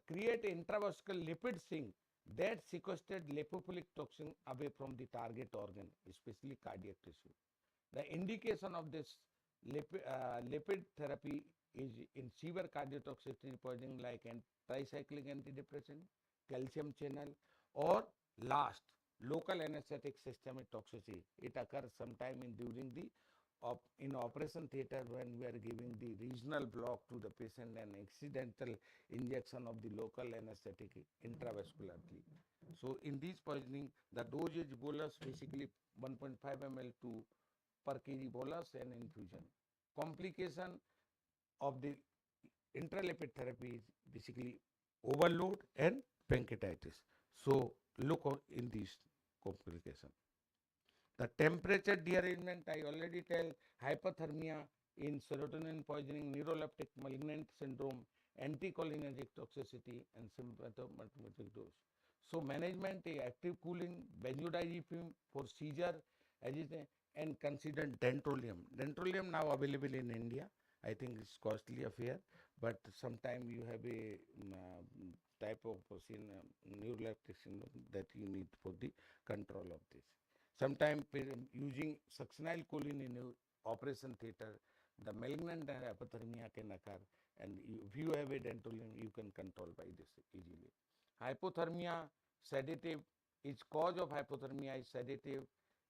create intravascular lipid sink that sequestered lipophilic toxin away from the target organ, especially cardiac tissue. The indication of this lipid therapy is in severe cardiotoxicity poisoning like tricyclic antidepressant, calcium channel, or last, local anesthetic systemic toxicity. It occurs sometime during the in operation theater when we are giving the regional block to the patient and accidental injection of the local anesthetic intravascularly. So in this poisoning, the dosage bolus basically 1.5 ml to per kg bolus and infusion. Complication of the intralipid therapy is basically overload and pancreatitis. So look in these complications. The temperature derangement, I already tell, hypothermia in serotonin poisoning, neuroleptic malignant syndrome, anticholinergic toxicity, and symptomatic dose. So management, active cooling, benzodiazepine for seizure, and consider dentrolium. Dentrolium now available in India. I think it's costly affair, but sometime you have a type of neuroleptic syndrome that you need for the control of this. Sometimes using succinylcholine in operation theater, the malignant hypothermia can occur, and if you have a dentrolium, you can control by this easily. Hypothermia, sedative, its cause of hypothermia is sedative,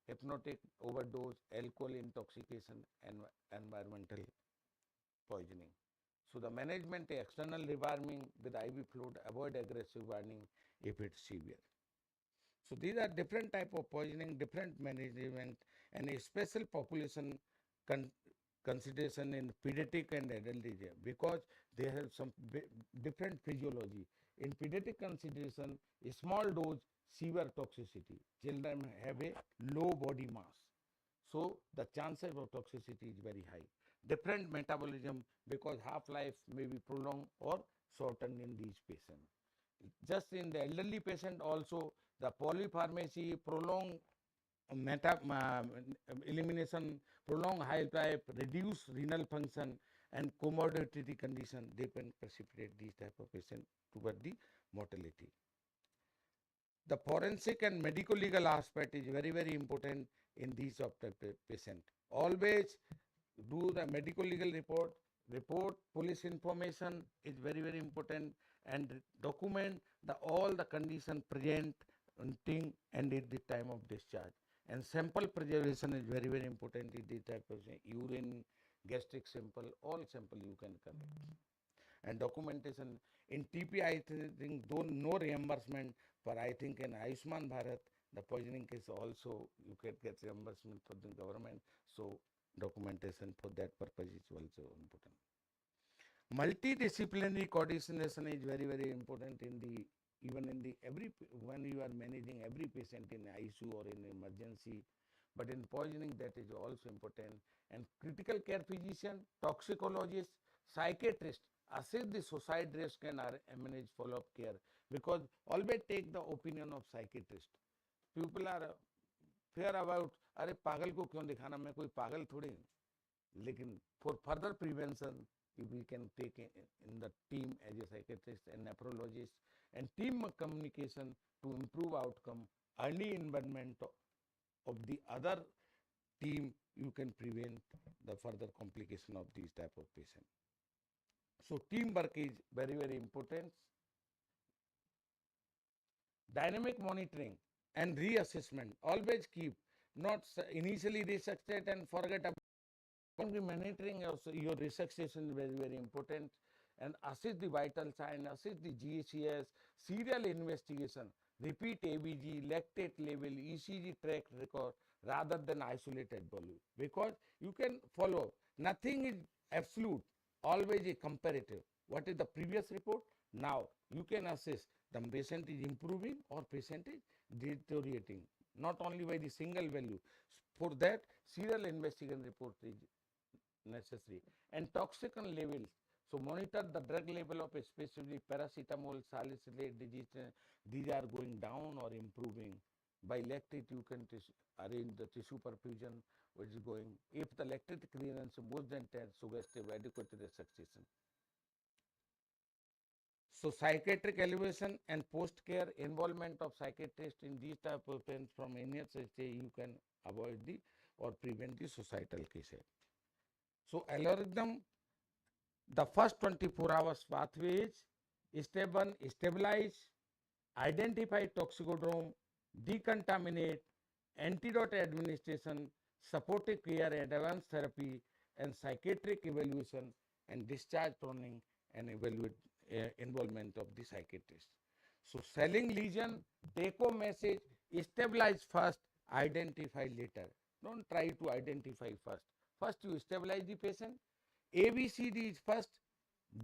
hypnotic overdose, alcohol intoxication, and environmental poisoning. So the management, external rewarming with IV fluid, avoid aggressive warning if it's severe. So these are different type of poisoning, different management, and a special population consideration in pediatric and adult age, because they have some different physiology. In pediatric consideration, a small dose, severe toxicity. Children have a low body mass, so the chances of toxicity is very high. Different metabolism, because half-life may be prolonged or shortened in these patients. Just in the elderly patient also, the polypharmacy, prolonged elimination, prolonged half-life, reduced renal function, and comorbidity condition, they can precipitate these type of patient toward the mortality. the forensic and medical legal aspect is very, very important in these of the patient. Always do the medical legal report police information is very, very important, and document all the condition present thing and at the time of discharge. And sample preservation is very, very important in this type of urine, gastric sample, all sample you can collect. And documentation in TP, I think though no reimbursement, but I think in Ayushman Bharat, the poisoning case also you can get reimbursement for the government. So documentation for that purpose is also important. Multidisciplinary coordination is very, very important in the even in the when you are managing every patient in ICU or in emergency, but in poisoning that is also important. And critical care physician, toxicologist, psychiatrist assist the suicide risk and manage follow-up care, because always take the opinion of psychiatrist. People are fear about अरे पागल को क्यों दिखाना, मैं कोई पागल थोड़ी हूँ. लेकिन for further prevention, we can take in the team as a psychiatrist and nephrologist, and team communication to improve outcome, early involvement of the other team, you can prevent the further complication of these type of patient. So teamwork is very, very important. Dynamic monitoring and reassessment. Always keep, not initially resuscitate and forget about. Monitoring also your resuscitation is very, very important, and assess the vital sign, assess the GCS, serial investigation, repeat ABG, lactate level, ECG track record rather than isolated volume, because you can follow. Nothing is absolute, always a comparative. What is the previous report? Now you can assess the patient is improving or patient is deteriorating, not only by the single value. For that, serial investigation report is necessary. And toxicant levels, so monitor the drug level of especially paracetamol, salicylate, these are going down or improving. By lactate you can arrange the tissue perfusion which is going. If the lactate clearance more than 10, suggestive adequate resuscitation. So psychiatric evaluation and post-care involvement of psychiatrist in these type of things from any such you can avoid the or prevent the suicidal cases. So algorithm, the first 24 hours pathways, step 1, stabilize, identify toxicodrome, decontaminate, antidote administration, supportive care, advanced therapy, and psychiatric evaluation, and discharge planning and evaluate involvement of the psychiatrist. So selling lesion, take home message, stabilize first, identify later. Don't try to identify first. First you stabilize the patient. ABCD is first,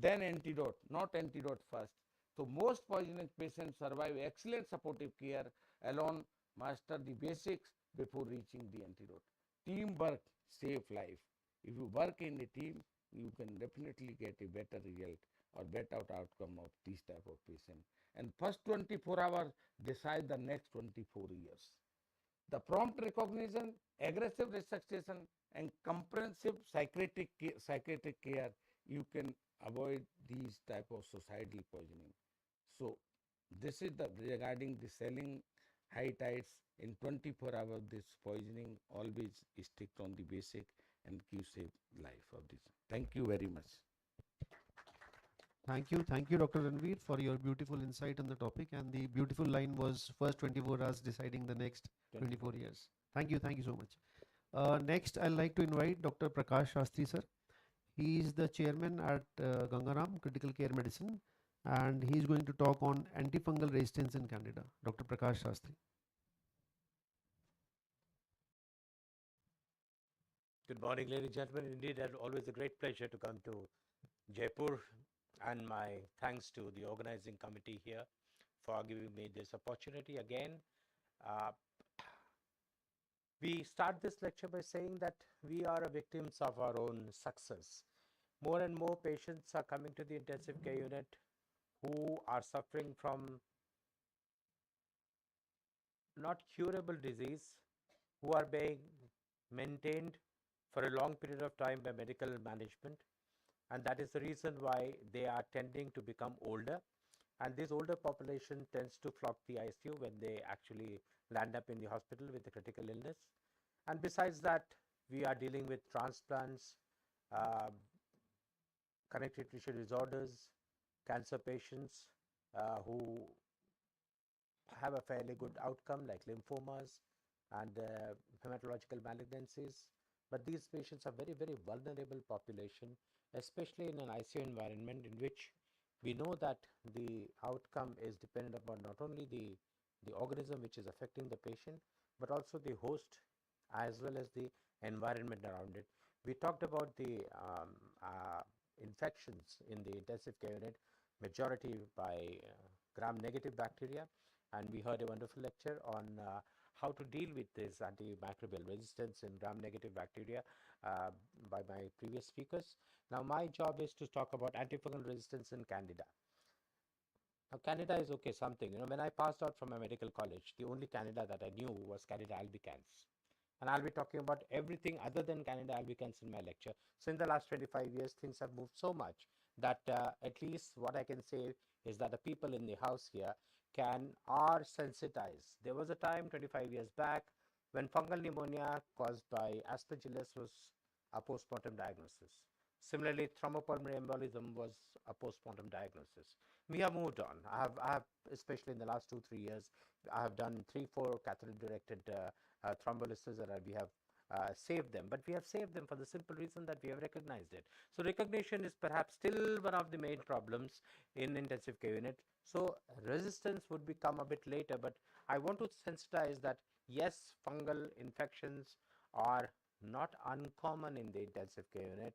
then antidote, not antidote first. So most poisonous patients survive excellent supportive care alone, master the basics before reaching the antidote. Teamwork save life. If you work in a team, you can definitely get a better result or better outcome of this type of patient. And first 24 hours decide the next 24 years. The prompt recognition, aggressive resuscitation, and comprehensive psychiatric care, you can avoid these type of suicidal poisoning. So this is the regarding the selling high tides in 24 hours. This poisoning always stick on the basic and give save life of this. Thank you very much. Thank you, Dr. Ranveer, for your beautiful insight on the topic. And the beautiful line was first 24 hours deciding the next 24 years. Thank you so much. Next, I'd like to invite Dr. Prakash Shastri, sir. He is the chairman at Gangaram Critical Care Medicine, and he is going to talk on antifungal resistance in Canada. Dr. Prakash Shastri. Good morning, ladies and gentlemen. Indeed, it's always a great pleasure to come to Jaipur, and my thanks to the organizing committee here for giving me this opportunity again. We start this lecture by saying that we are victims of our own success. More and more patients are coming to the intensive care unit who are suffering from not curable disease, who are being maintained for a long period of time by medical management, and that is the reason why they are tending to become older, And this older population tends to flock the ICU when they actually land up in the hospital with a critical illness. And besides that, we are dealing with transplants, uh, connective tissue disorders, cancer patients who have a fairly good outcome like lymphomas and hematological malignancies. But these patients are very, very vulnerable population, especially in an ICU environment in which we know that the outcome is dependent upon not only the organism which is affecting the patient, but also the host as well as the environment around it. We talked about the infections in the intensive care unit, majority by gram-negative bacteria, and we heard a wonderful lecture on how to deal with this antimicrobial resistance in gram-negative bacteria by my previous speakers. Now my job is to talk about antifungal resistance in Candida. Now Candida is okay, something, when I passed out from my medical college, the only Candida that I knew was Candida albicans. And I'll be talking about everything other than Candida albicans in my lecture. So in the last 25 years, things have moved so much that at least what I can say is that the people in the house here are sensitized. There was a time 25 years back when fungal pneumonia caused by aspergillus was a postmortem diagnosis. Similarly, thrombopulmonary embolism was a postmortem diagnosis. We have moved on. I have, especially in the last 2-3 years, I have done 3-4 catheter-directed thrombolysis, and we have saved them. But we have saved them for the simple reason that we have recognized it. So recognition is perhaps still one of the main problems in intensive care unit. So resistance would become a bit later, but I want to sensitize that yes, fungal infections are not uncommon in the intensive care unit.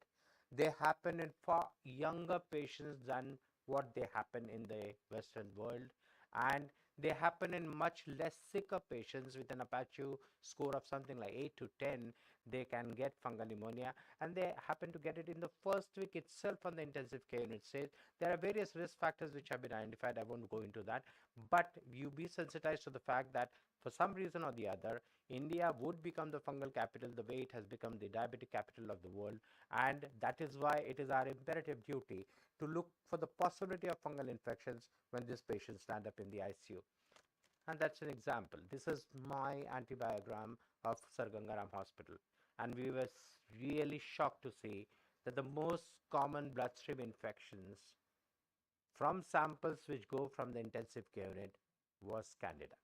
They happen in far younger patients than what they happen in the Western world, and they happen in much less sicker patients with an Apache score of something like 8 to 10. They can get fungal pneumonia, and they happen to get it in the first week itself on the intensive care unit stage. There are various risk factors which have been identified. I won't go into that, but you be sensitized to the fact that for some reason or the other, India would become the fungal capital the way it has become the diabetic capital of the world, and that is why it is our imperative duty to look for the possibility of fungal infections when these patients stand up in the ICU. And that's an example. This is my antibiogram of Sir Gangaram Hospital, and we were really shocked to see that the most common bloodstream infections from samples which go from the intensive care unit was Candida.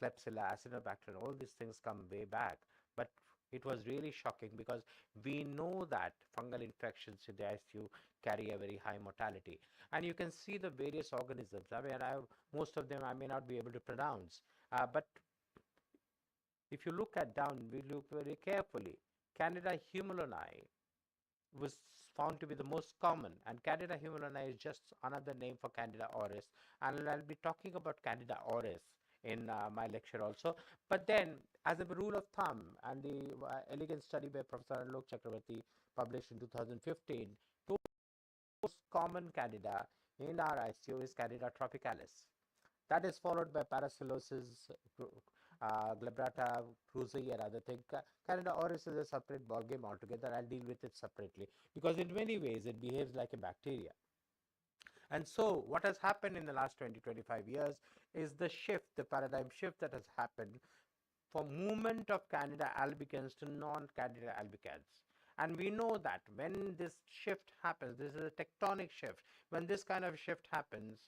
Klebsiella, Acinetobacter, all these things come way back. But it was really shocking because we know that fungal infections in the ICU carry a very high mortality. And you can see the various organisms. I mean, most of them I may not be able to pronounce. But if you look at down, we look very carefully. Candida humuloni was found to be the most common, and Candida humuloni is just another name for Candida auris, and I'll be talking about Candida auris in my lecture also. But then, as a rule of thumb, and the elegant study by Professor Alok Chakravarti published in 2015, the most common Candida in our ICU is Candida tropicalis. That is followed by Paracellosis, Glabrata, cruzi, and other things. Candida auris is a separate ballgame altogether. I'll deal with it separately because in many ways it behaves like a bacteria. And so what has happened in the last 20-25 years is the shift, the paradigm shift that has happened for movement of Candida albicans to non-Candida albicans. And we know that when this shift happens, this is a tectonic shift. When this kind of shift happens,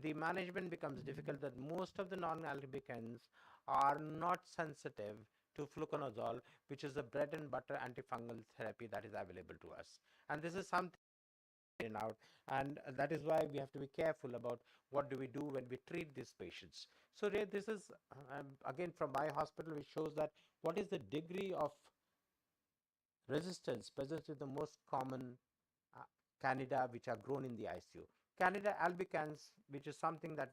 the management becomes difficult, that most of the non-albicans are not sensitive to fluconazole, which is the bread and butter antifungal therapy that is available to us. And this is something out, and that is why we have to be careful about what do we do when we treat these patients. So this is again from my hospital, which shows that what is the degree of resistance present with the most common Candida which are grown in the ICU. Candida albicans, which is something that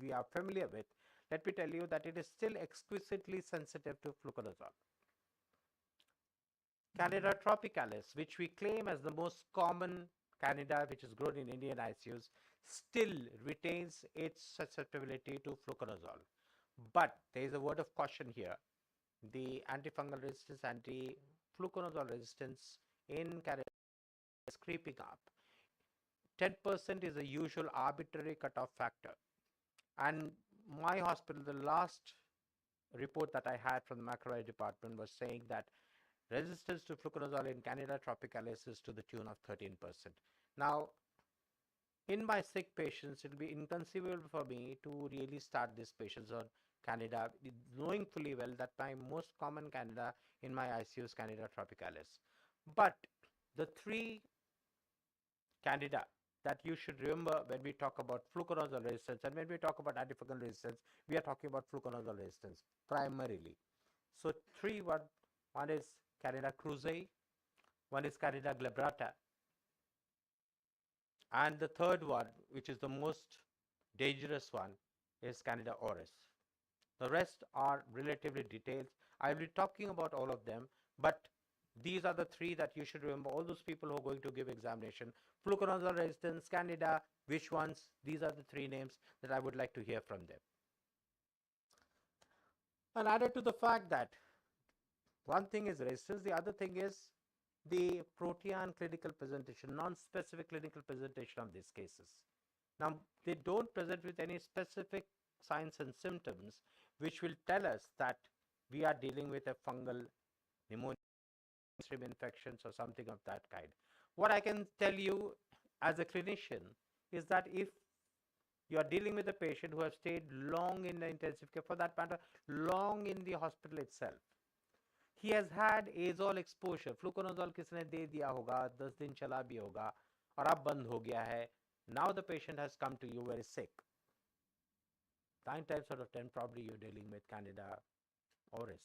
we are familiar with, let me tell you that it is still exquisitely sensitive to fluconazole. Candida tropicalis, which we claim as the most common Candida which is grown in Indian ICUs, still retains its susceptibility to fluconazole. But there is a word of caution here. The antifungal resistance, anti-fluconazole resistance in Candida is creeping up. 10% is a usual arbitrary cutoff factor. And my hospital, the last report that I had from the macrobiology department was saying that resistance to fluconazole in Candida tropicalis is to the tune of 13%. Now, in my sick patients, it will be inconceivable for me to really start these patients on Candida, knowing fully well that my most common Candida in my ICU is Candida tropicalis. But the three Candida that you should remember when we talk about fluconazole resistance, and when we talk about antifungal resistance, we are talking about fluconazole resistance primarily. So one is Candida krusei, one is Candida glabrata, and the third one, which is the most dangerous one, is Candida auris. The rest are relatively detailed. I will be talking about all of them, but these are the three that you should remember. All those people who are going to give examination, fluconazole resistance, Candida, which ones? These are the three names that I would like to hear from them. And added to the fact that one thing is resistance, the other thing is the protean clinical presentation, non-specific clinical presentation of these cases. Now, they don't present with any specific signs and symptoms which will tell us that we are dealing with a fungal pneumonia, infections or something of that kind. What I can tell you as a clinician is that if you are dealing with a patient who has stayed long in the intensive care, for that matter, long in the hospital itself, he has had azole exposure, fluconazole किसने दे दिया होगा, 10 दिन चला भी होगा और अब बंद हो गया है. Now the patient has come to you very sick. 9 times out of 10 probably you're dealing with Candida auris.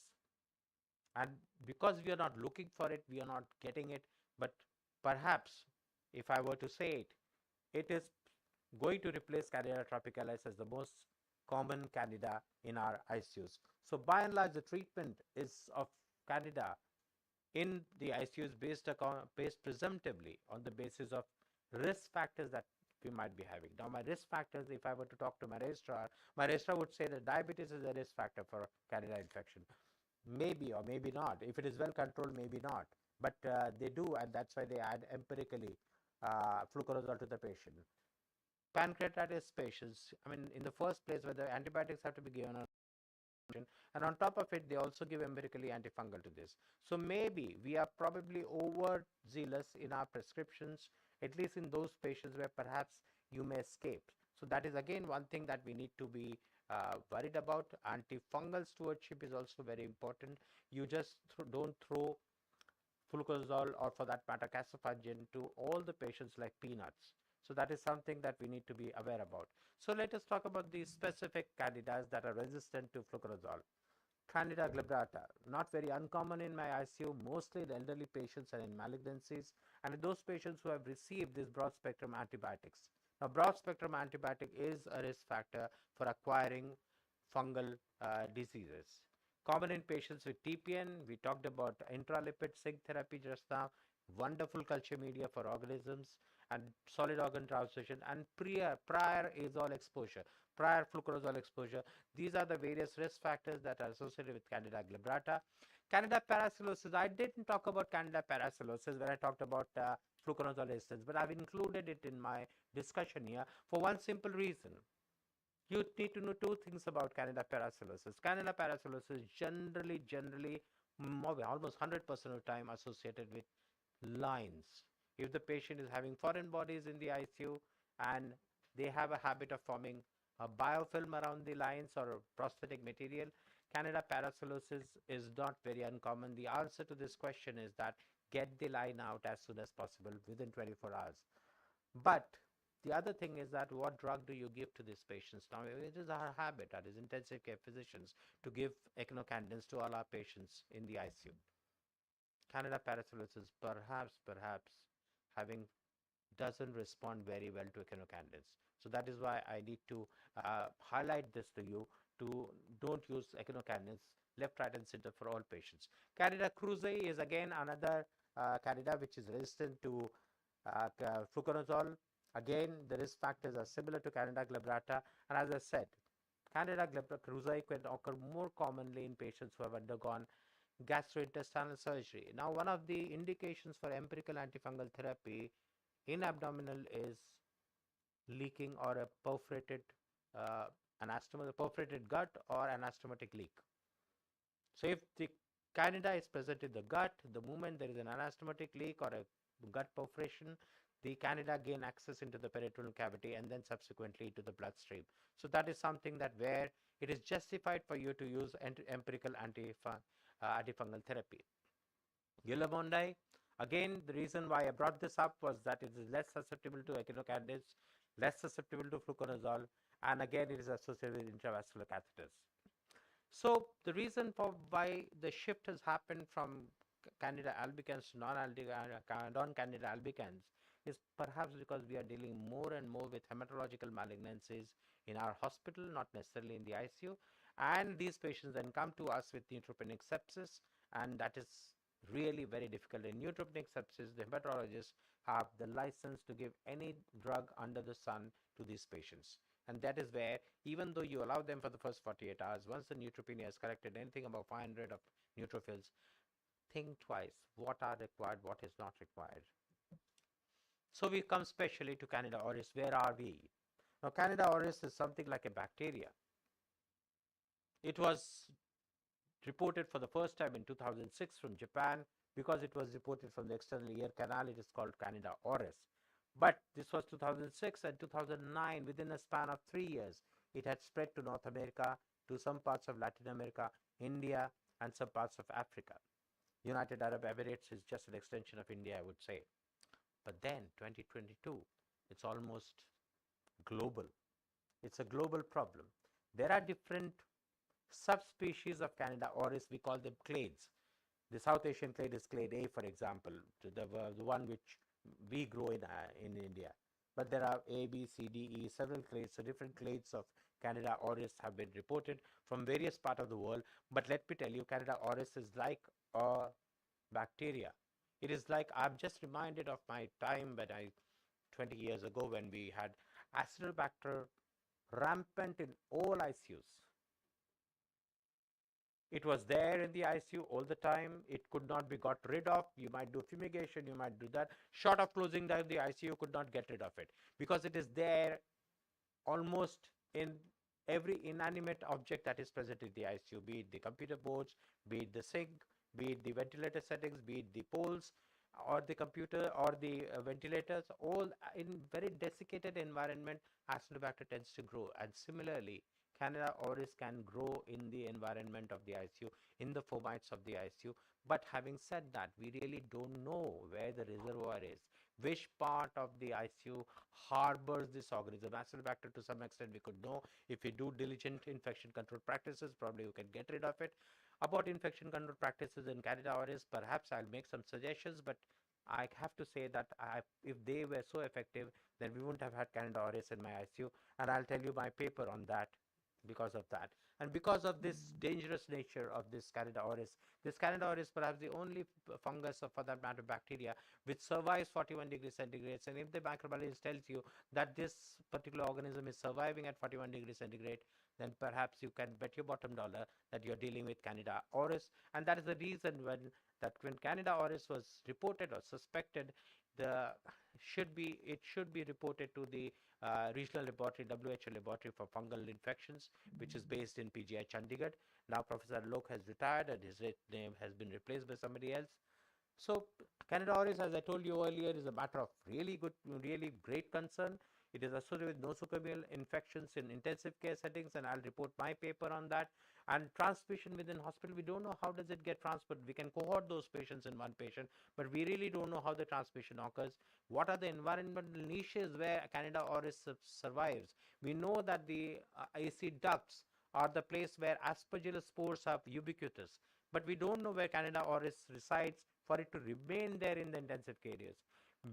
And because we are not looking for it, we are not getting it, but perhaps if I were to say it, it is going to replace Candida tropicalis as the most common Candida in our ICUs. So by and large, the treatment is of Candida in the ICUs based presumptively on the basis of risk factors that we might be having. Now, my risk factors, if I were to talk to my registrar would say that diabetes is a risk factor for Candida infection. Maybe or maybe not. If it is well controlled, maybe not. But they do, and that's why they add empirically fluconazole to the patient. Pancreatitis patients, I mean, in the first place, where the antibiotics have to be given, and on top of it, they also give empirically antifungal to this. So maybe we are probably overzealous in our prescriptions, at least in those patients where perhaps you may escape. So that is again one thing that we need to be worried about. Antifungal stewardship is also very important. You just don't throw fluconazole or for that matter caspofungin to all the patients like peanuts. So that is something that we need to be aware about. So let us talk about these specific candidas that are resistant to fluconazole. Candida glabrata, not very uncommon in my ICU, mostly in elderly patients and in malignancies, and in those patients who have received these broad spectrum antibiotics. Now, broad spectrum antibiotic is a risk factor for acquiring fungal diseases. Common in patients with TPN, we talked about intralipid zinc therapy just now, wonderful culture media for organisms and solid organ translation, and prior azole exposure, prior fluconazole exposure. These are the various risk factors that are associated with Candida glabrata. Candida parasilosis, I didn't talk about Candida parasilosis when I talked about fluconazole resistance, but I've included it in my discussion here for one simple reason. You need to know two things about Candida parasilosis. Candida parasilosis generally, almost 100% of the time associated with lines. If the patient is having foreign bodies in the ICU and they have a habit of forming a biofilm around the lines or prosthetic material, Candida parasilosis is not very uncommon. The answer to this question is that get the line out as soon as possible within 24 hours. But the other thing is that what drug do you give to these patients? Now, it is our habit as intensive care physicians to give echinocandins to all our patients in the ICU. Candida parasilosis perhaps doesn't respond very well to echinocandins. So that is why I need to highlight this to you to don't use echinocandins left, right, and center for all patients. Candida krusei is again another Candida which is resistant to fluconazole. Again, the risk factors are similar to Candida glabrata, and as I said, Candida krusei can occur more commonly in patients who have undergone gastrointestinal surgery. Now, one of the indications for empirical antifungal therapy in abdominal is leaking or a perforated perforated gut or anastomotic leak. So if the candida is present in the gut, the moment there is an anastomotic leak or a gut perforation, the candida gain access into the peritoneal cavity and then subsequently to the bloodstream. So that is something that where it is justified for you to use empirical antifungal therapy. Yellow Monday, again, the reason why I brought this up was that it is less susceptible to echinocandidates, less susceptible to fluconazole, and again, it is associated with intravascular catheters. So the reason for why the shift has happened from Candida albicans to non-Candida albicans is perhaps because we are dealing more and more with hematological malignancies in our hospital, not necessarily in the ICU, and these patients then come to us with neutropenic sepsis, and that is really very difficult. In neutropenic sepsis, the hematologists have the license to give any drug under the sun to these patients. And that is where, even though you allow them for the first 48 hours, once the neutropenia is corrected, anything above 500 of neutrophils, think twice what are required, what is not required. So we come specially to Candida auris. Where are we? Now, Candida auris is something like a bacteria. It was reported for the first time in 2006 from Japan. Because it was reported from the external ear canal, it is called Candida auris. But this was 2006 and 2009, within a span of 3 years, it had spread to North America, to some parts of Latin America, India, and some parts of Africa. United Arab Emirates is just an extension of India, I would say. But then 2022, it's almost global. It's a global problem. There are different subspecies of Candida auris. We call them clades. The South Asian clade is clade A, for example, the one which we grow in India. But there are A, B, C, D, E, several clades. So different clades of Candida auris have been reported from various parts of the world. But let me tell you, Candida auris is like a bacteria. It is like, I'm just reminded of my time when 20 years ago, when we had Acinetobacter rampant in all ICUs. It was there in the ICU all the time. It could not be got rid of. You might do fumigation, you might do that. Short of closing down the ICU, could not get rid of it because it is there almost in every inanimate object that is present in the ICU, be it the computer boards, be it the sink, be it the ventilator settings, be it the poles, or the computer or the ventilators, all in very desiccated environment, Acinetobacter tends to grow. And similarly, Candida auris can grow in the environment of the ICU, in the fomites of the ICU. But having said that, we really don't know where the reservoir is, which part of the ICU harbors this organism. Acinetobacter, to some extent, we could know. If we do diligent infection control practices, probably we can get rid of it. About infection control practices in Candida auris, perhaps I'll make some suggestions, but I have to say that if they were so effective, then we wouldn't have had Candida auris in my ICU, and I'll tell you my paper on that because of that. And because of this dangerous nature of this Candida auris, this Candida auris perhaps the only fungus, or for that matter bacteria, which survives 41 degrees centigrade. And if the microbiologist tells you that this particular organism is surviving at 41 degrees centigrade, then perhaps you can bet your bottom dollar that you're dealing with Candida auris. And that is the reason when Candida auris was reported or suspected, it should be reported to the regional laboratory, WHO laboratory for fungal infections, which is based in PGI Chandigarh. Now Professor Lok has retired and his name has been replaced by somebody else. So Candida auris, as I told you earlier, is a matter of really great concern. It is associated with nosocomial infections in intensive care settings, and I'll report my paper on that. And transmission within hospital, we don't know how does it get transferred. We can cohort those patients in one patient, but we really don't know how the transmission occurs. What are the environmental niches where Candida auris survives? We know that the AC ducts are the place where aspergillus spores are ubiquitous, but we don't know where Candida auris resides for it to remain there in the intensive care areas.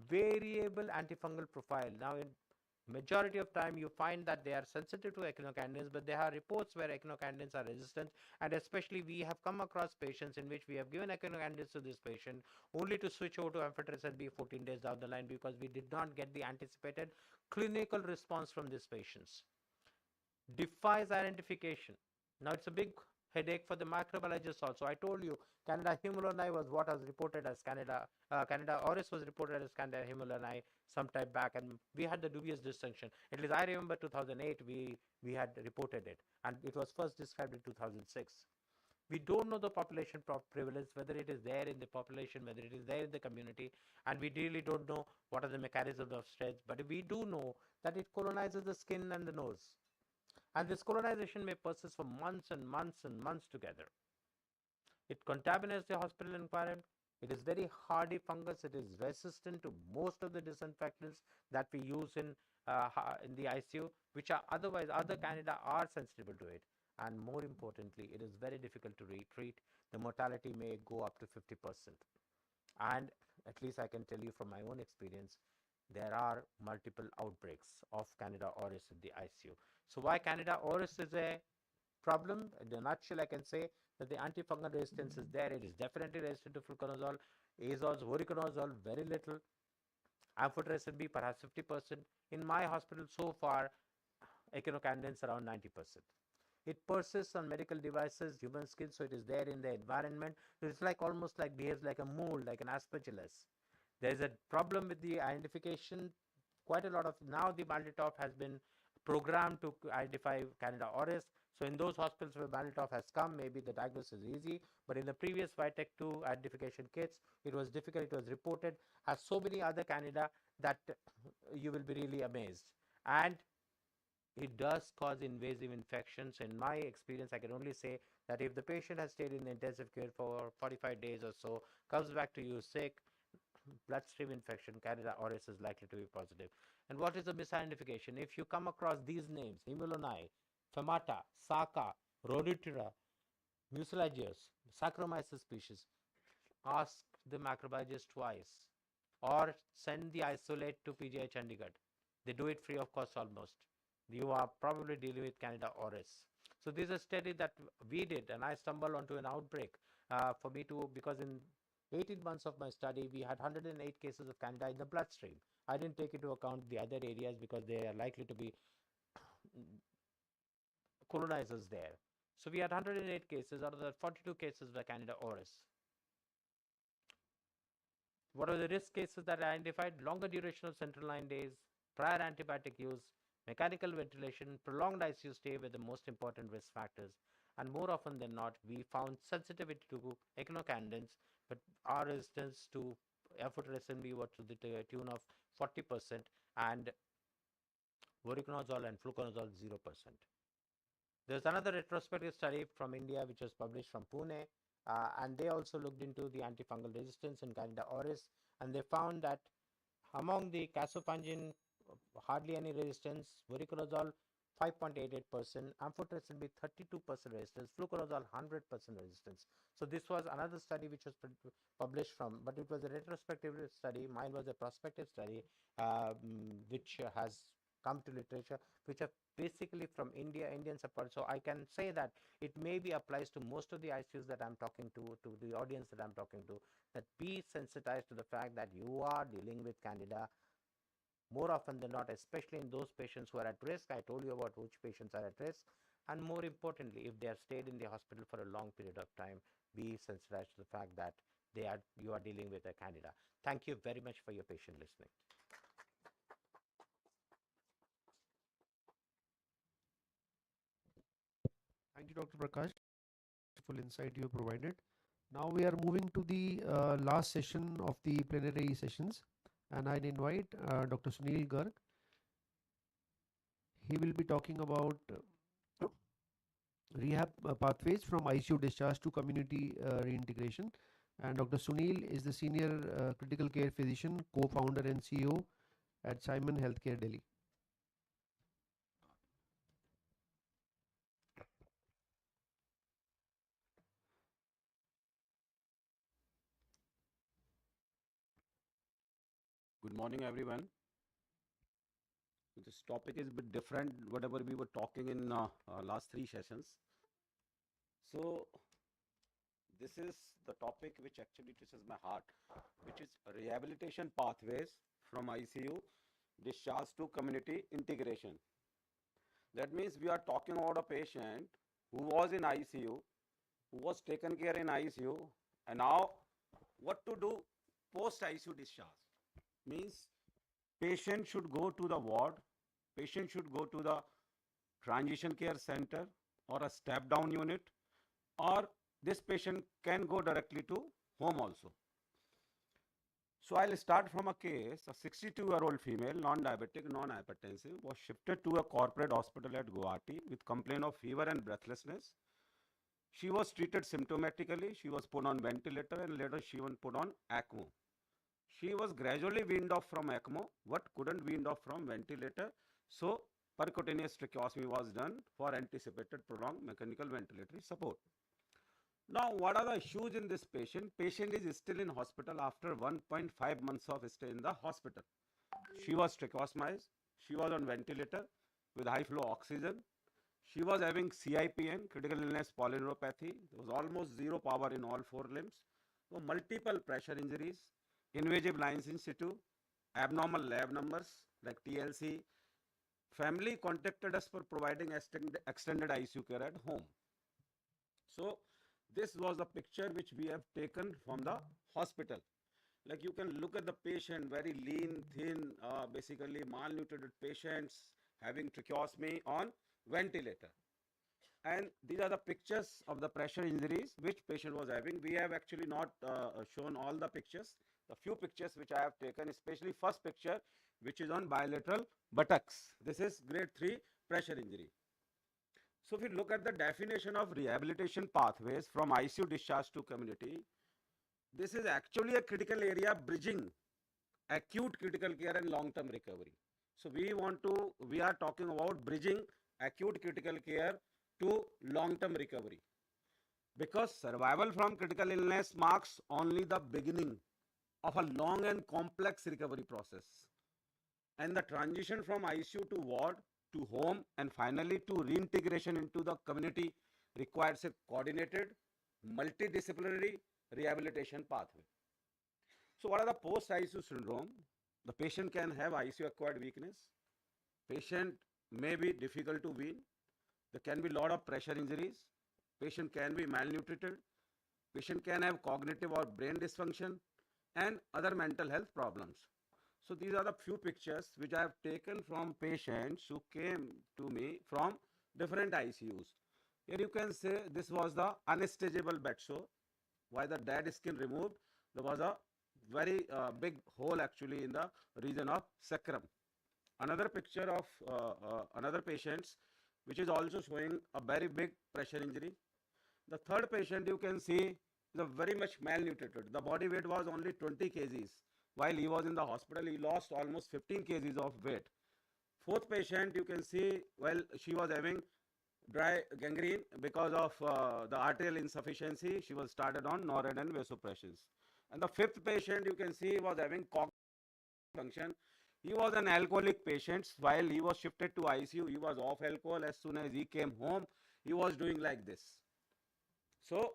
Variable antifungal profile. Now, in majority of time you find that they are sensitive to echinocandins, but there are reports where echinocandins are resistant, and especially we have come across patients in which we have given echinocandins to this patient only to switch over to amphotericin B 14 days down the line because we did not get the anticipated clinical response from these patients. Defies identification. Now it's a big headache for the microbiologists also. I told you Candida hemoloni was what was reported as Candida auris was reported as Candida hemoloni some time back, and we had the dubious distinction. At least I remember 2008 we had reported it, and it was first described in 2006. We don't know the population prevalence, whether it is there in the population, whether it is there in the community, and we really don't know what are the mechanisms of spread, but we do know that it colonizes the skin and the nose. And this colonization may persist for months and months and months together. It contaminates the hospital environment. It is very hardy fungus. It is resistant to most of the disinfectants that we use in the ICU, which are otherwise other Candida are sensitive to it. And more importantly, it is very difficult to treat. The mortality may go up to 50%. And at least I can tell you from my own experience, there are multiple outbreaks of Candida auris in the ICU. So why Candida auris is a problem? In a nutshell, I can say that the antifungal resistance is there. It is definitely resistant to fluconazole, azoles, voriconazole, very little. Amphotericin B, perhaps 50%. In my hospital so far, echinocandins around 90%. It persists on medical devices, human skin, so it is there in the environment. So it's like almost like behaves like a mold, like an aspergillus. There is a problem with the identification. Quite a lot of now the Maltitop has been programmed to identify Candida auris. So in those hospitals where Maltitop has come, maybe the diagnosis is easy. But in the previous Vitec 2 identification kits, it was difficult. It was reported as so many other Candida that you will be really amazed. And it does cause invasive infections. In my experience, I can only say that if the patient has stayed in intensive care for 45 days or so, comes back to you sick, bloodstream infection, Candida auris is likely to be positive. And what is the misidentification? If you come across these names, Hemuloni, Femata, Saka, Rhodiotura, Mucilaginous, Saccharomyces species, ask the microbiologist twice or send the isolate to PGI Chandigarh. They do it free of cost almost. You are probably dealing with Candida auris. So this is a study that we did, and I stumbled onto an outbreak for me to, because in 18 months of my study, we had 108 cases of Candida in the bloodstream. I didn't take into account the other areas because they are likely to be colonizers there. So we had 108 cases. Out of the 42 cases were Candida auris. What are the risk cases that are identified? Longer duration of central line days, prior antibiotic use, mechanical ventilation, prolonged ICU stay were the most important risk factors. And more often than not, we found sensitivity to echinocandins, but our resistance to amphotericin B was to the tune of 40%, and voriconazole and fluconazole 0%. There's another retrospective study from India which was published from Pune, and they also looked into the antifungal resistance in Candida auris, and they found that among the casopangin, hardly any resistance, voriconazole 5.88%, amphotericin B 32% resistance, fluconazole 100% resistance. So this was another study which was published from, but it was a retrospective study. Mine was a prospective study, which has come to literature, which are basically from Indian support. So I can say that it maybe applies to most of the ICUs that I'm talking to the audience that I'm talking to, that be sensitized to the fact that you are dealing with Candida more often than not, especially in those patients who are at risk. I told you about which patients are at risk. And more importantly, if they have stayed in the hospital for a long period of time, be sensitized to the fact that you are dealing with a Candida. Thank you very much for your patient listening. Thank you, Dr. Prakash, full insight you provided. Now we are moving to the last session of the plenary sessions, and I invite Dr. Sunil Garg. He will be talking about rehab pathways from ICU discharge to community reintegration. And Dr. Sunil is the senior critical care physician, co-founder and CEO at Simon Healthcare Delhi. Good morning, everyone. This topic is a bit different, whatever we were talking in last 3 sessions. So this is the topic which actually touches my heart, which is rehabilitation pathways from ICU discharge to community integration. That means we are talking about a patient who was in ICU who was taken care in ICU, and now what to do post ICU discharge. Means patient should go to the ward, patient should go to the transition care center or a step down unit, or this patient can go directly to home also. So I'll start from a case. A 62-year-old female, non-diabetic, non-hypertensive, was shifted to a corporate hospital at Guwahati with complaint of fever and breathlessness. She was treated symptomatically. She was put on ventilator and later she was put on ECMO. She was gradually weaned off from ECMO, but couldn't weaned off from ventilator. So percutaneous tracheostomy was done for anticipated prolonged mechanical ventilatory support. Now, what are the issues in this patient? Patient is still in hospital after 1.5 months of stay in the hospital. She was tracheostomized. She was on ventilator with high flow oxygen. She was having CIPN, critical illness polyneuropathy. There was almost zero power in all four limbs. So multiple pressure injuries, invasive lines in situ, abnormal lab numbers like TLC. Family contacted us for providing extended ICU care at home. So this was the picture which we have taken from the hospital. Like you can look at the patient, very lean, thin, basically malnutrited patients having tracheostomy on ventilator. And these are the pictures of the pressure injuries which patient was having. We have actually not shown all the pictures. The few pictures which I have taken, especially first picture, which is on bilateral buttocks. This is grade 3 pressure injury. So if you look at the definition of rehabilitation pathways from ICU discharge to community, this is actually a critical area bridging acute critical care and long-term recovery. So we are talking about bridging acute critical care to long-term recovery. Because survival from critical illness marks only the beginning of a long and complex recovery process. And the transition from ICU to ward to home and finally to reintegration into the community requires a coordinated, multidisciplinary rehabilitation pathway. So what are the post-ICU syndrome? The patient can have ICU acquired weakness. Patient may be difficult to wean. There can be a lot of pressure injuries. Patient can be malnutrited. Patient can have cognitive or brain dysfunction and other mental health problems. So these are the few pictures which I have taken from patients who came to me from different ICUs. Here you can say this was the anesthesiable bed sore. Why the dead skin removed? There was a very big hole actually in the region of sacrum. Another picture of another patients which is also showing a very big pressure injury. The third patient you can see is a very much malnutrited. The body weight was only 20 kgs. While he was in the hospital, he lost almost 15 kgs of weight. Fourth patient, you can see, well, she was having dry gangrene because of the arterial insufficiency. She was started on NORAD and vasopressors. And the fifth patient, you can see, was having cognitive function. He was an alcoholic patient. While he was shifted to ICU, he was off alcohol. As soon as he came home, he was doing like this. So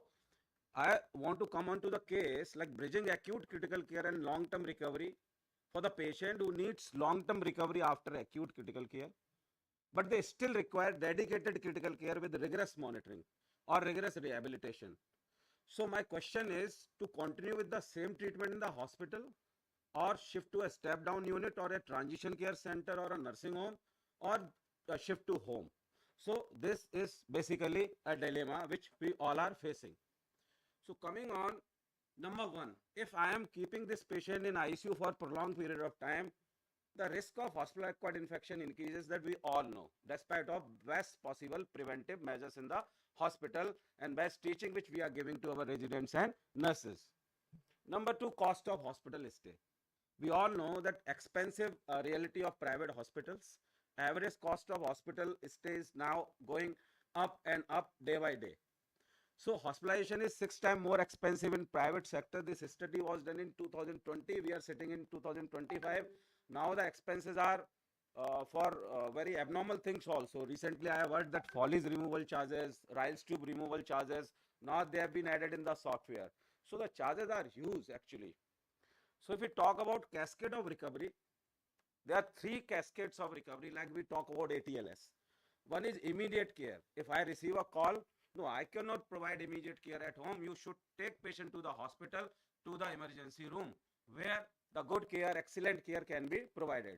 I want to come on to the case like bridging acute critical care and long-term recovery for the patient who needs long-term recovery after acute critical care, but they still require dedicated critical care with rigorous monitoring or rigorous rehabilitation. So my question is to continue with the same treatment in the hospital or shift to a step-down unit or a transition care center or a nursing home or a shift to home. So this is basically a dilemma which we all are facing. So coming on, number one, if I am keeping this patient in ICU for prolonged period of time, the risk of hospital-acquired infection increases, that we all know, despite of best possible preventive measures in the hospital and best teaching which we are giving to our residents and nurses. Number two, cost of hospital stay. We all know that expensive reality of private hospitals. Average cost of hospital stay is now going up and up day by day. So hospitalization is 6 times more expensive in private sector. This study was done in 2020. We are sitting in 2025. Now the expenses are for very abnormal things also. Recently I have heard that Foley's removal charges, Riles tube removal charges, now they have been added in the software. So the charges are huge actually. So if we talk about cascade of recovery, there are 3 cascades of recovery like we talk about ATLS. One is immediate care. If I receive a call, No, I cannot provide immediate care at home. You should take patient to the hospital, to the emergency room, where the good care, excellent care can be provided.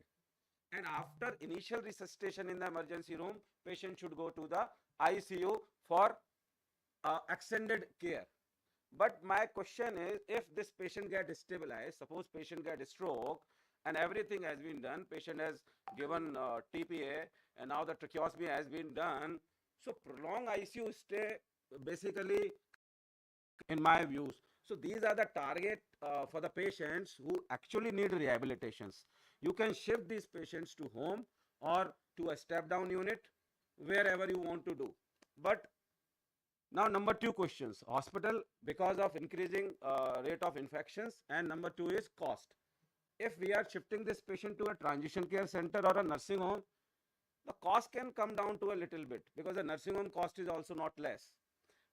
And after initial resuscitation in the emergency room, patient should go to the ICU for extended care. But my question is, if this patient get stabilized, suppose patient get stroke and everything has been done, patient has given TPA and now the tracheostomy has been done, so prolonged ICU stay basically in my views. So these are the target for the patients who actually need rehabilitations. You can shift these patients to home or to a step down unit, wherever you want to do. But now, number two questions, hospital because of increasing rate of infections, and number two is cost. If we are shifting this patient to a transition care center or a nursing home, the cost can come down to a little bit because the nursing home cost is also not less.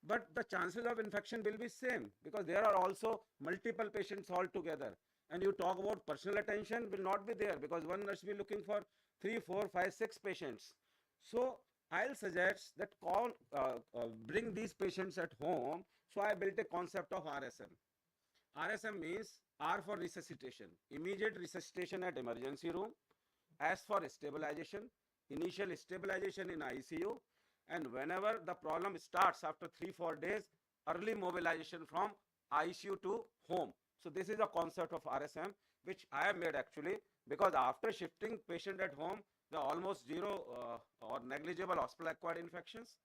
But the chances of infection will be same because there are also multiple patients all together. And you talk about personal attention will not be there because one nurse will be looking for 3, 4, 5, 6 patients. So I'll suggest that bring these patients at home. So I built a concept of RSM. RSM means R for resuscitation, immediate resuscitation at emergency room, S for stabilization, initial stabilization in ICU, and whenever the problem starts after 3-4 days, early mobilization from ICU to home. So this is a concept of RSM which I have made actually, because after shifting patient at home, the almost zero or negligible hospital acquired infections,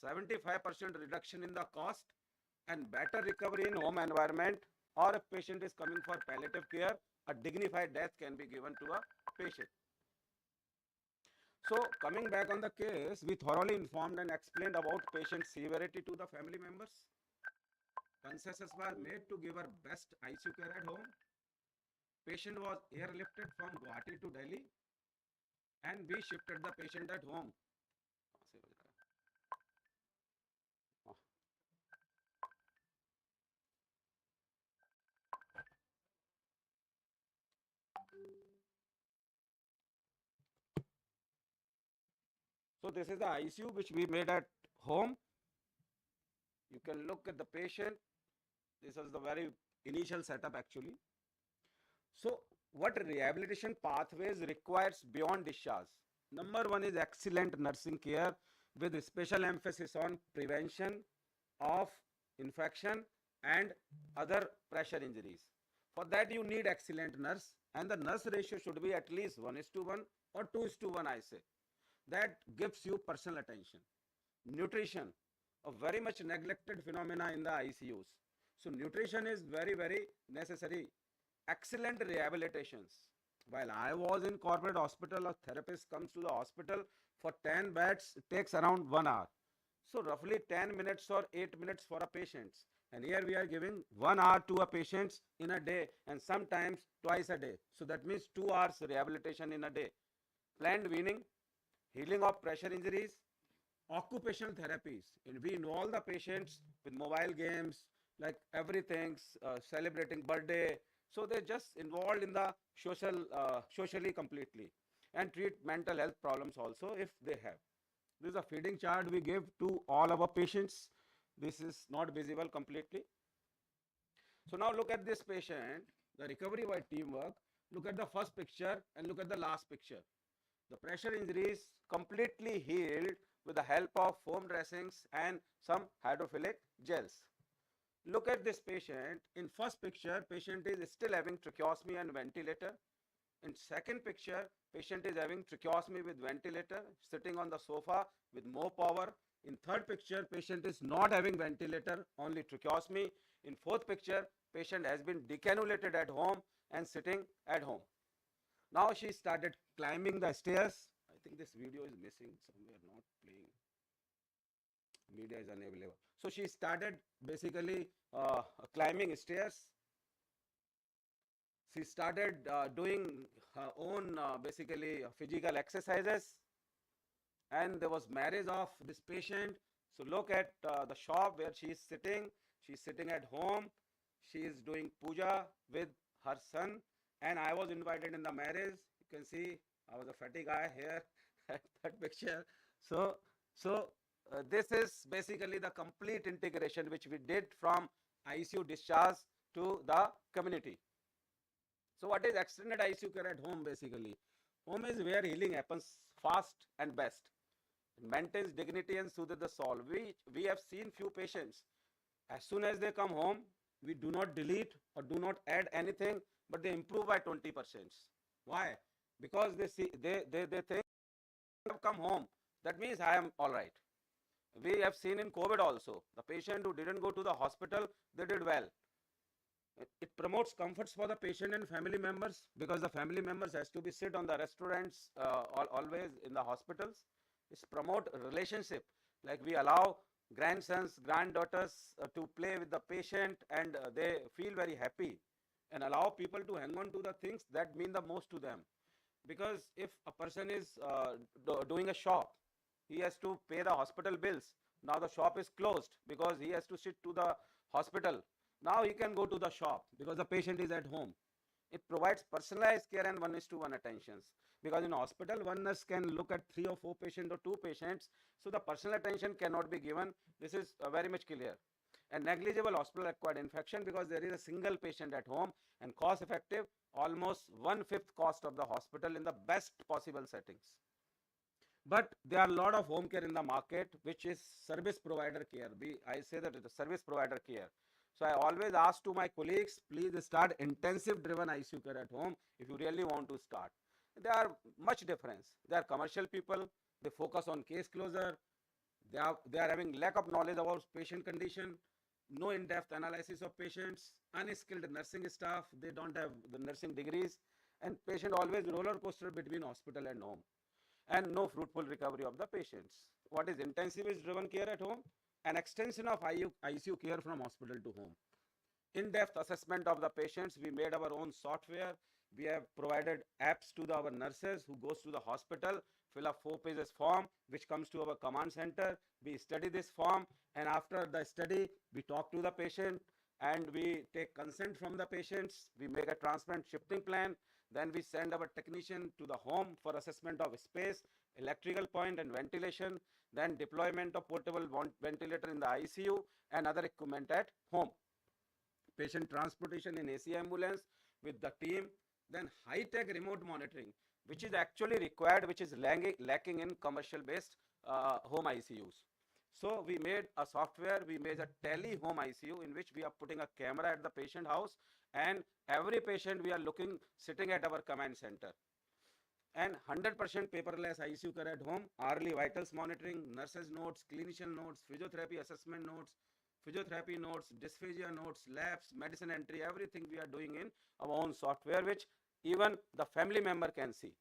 75% reduction in the cost, and better recovery in home environment, or if patient is coming for palliative care, a dignified death can be given to a patient. So coming back on the case, we thoroughly informed and explained about patient severity to the family members. Concessions were made to give her best ICU care at home. Patient was airlifted from Guwahati to Delhi, and we shifted the patient at home. So this is the ICU which we made at home. You can look at the patient. This is the very initial setup actually. So what rehabilitation pathways requires beyond discharge? Number one is excellent nursing care with special emphasis on prevention of infection and other pressure injuries. For that you need excellent nurse, and the nurse ratio should be at least 1:1 or 2:1 I say. That gives you personal attention. Nutrition, a very much neglected phenomena in the ICUs. So nutrition is very, very necessary. Excellent rehabilitations. While I was in corporate hospital, a therapist comes to the hospital for 10 beds, it takes around 1 hour. So roughly 10 minutes or 8 minutes for a patient. And here we are giving 1 hour to a patient in a day and sometimes twice a day. So that means 2 hours rehabilitation in a day. Planned weaning, healing of pressure injuries, occupational therapies. And we involve the patients with mobile games, like everything, celebrating birthday. So they're just involved in the socially completely, and treat mental health problems also if they have. This is a feeding chart we give to all our patients. This is not visible completely. So now look at this patient, the recovery by teamwork. Look at the first picture and look at the last picture. The pressure injuries completely healed with the help of foam dressings and some hydrophilic gels. Look at this patient. In first picture, patient is still having tracheostomy and ventilator. In second picture, patient is having tracheostomy with ventilator, sitting on the sofa with more power. In third picture, patient is not having ventilator, only tracheostomy. In fourth picture, patient has been decannulated at home and sitting at home. Now she started climbing the stairs. I think this video is missing somewhere, not playing. Media is unavailable. So she started basically climbing stairs. She started doing her own basically physical exercises, and there was marriage of this patient. So look at the shop where she is sitting. She's sitting at home. She is doing puja with her son, and I was invited in the marriage. You can see I was a fatty guy here at that picture. So this is basically the complete integration which we did from ICU discharge to the community. So what is extended ICU care at home basically? Home is where healing happens fast and best. It maintains dignity and soothes the soul. We have seen few patients, as soon as they come home, we do not delete or do not add anything, but they improve by 20%. Why? Because they think I have come home, that means I am all right. We have seen in COVID also, the patient who didn't go to the hospital, they did well. It promotes comforts for the patient and family members, because the family members has to be sit on the restaurants always in the hospitals. It's promote relationship, like we allow grandsons, granddaughters to play with the patient, and they feel very happy, and allow people to hang on to the things that mean the most to them. Because if a person is doing a shop, he has to pay the hospital bills. Now the shop is closed because he has to sit to the hospital. Now he can go to the shop because the patient is at home. It provides personalized care and 1:1 attentions. Because in hospital, one nurse can look at 3 or 4 patients or 2 patients, so the personal attention cannot be given. This is very much clear. And negligible hospital acquired infection, because there is a single patient at home, and cost effective, almost 1/5 cost of the hospital in the best possible settings. But there are a lot of home care in the market, which is service provider care. I say that it's a service provider care. So I always ask to my colleagues, please start intensive driven ICU care at home if you really want to start. There are much difference. They are commercial people, they focus on case closure, they are having lack of knowledge about patient condition, no in-depth analysis of patients, unskilled nursing staff, they don't have the nursing degrees, and patient always roller coaster between hospital and home, and no fruitful recovery of the patients. What is intensivist driven care at home? An extension of ICU care from hospital to home. In-depth assessment of the patients, we made our own software. We have provided apps to our nurses who goes to the hospital, fill a 4 pages form, which comes to our command center. We study this form, and after the study, we talk to the patient, and we take consent from the patients. We make a transparent shifting plan. Then we send our technician to the home for assessment of space, electrical point, and ventilation. Then deployment of portable ventilator in the ICU and other equipment at home. Patient transportation in AC ambulance with the team. Then high-tech remote monitoring, which is actually required, which is lacking in commercial-based home ICUs. So we made a software, we made a tele-home ICU in which we are putting a camera at the patient house, and every patient we are looking sitting at our command center. And 100% paperless ICU care at home, hourly vitals monitoring, nurses notes, clinician notes, physiotherapy assessment notes, physiotherapy notes, dysphagia notes, labs, medicine entry, everything we are doing in our own software, which even the family member can see.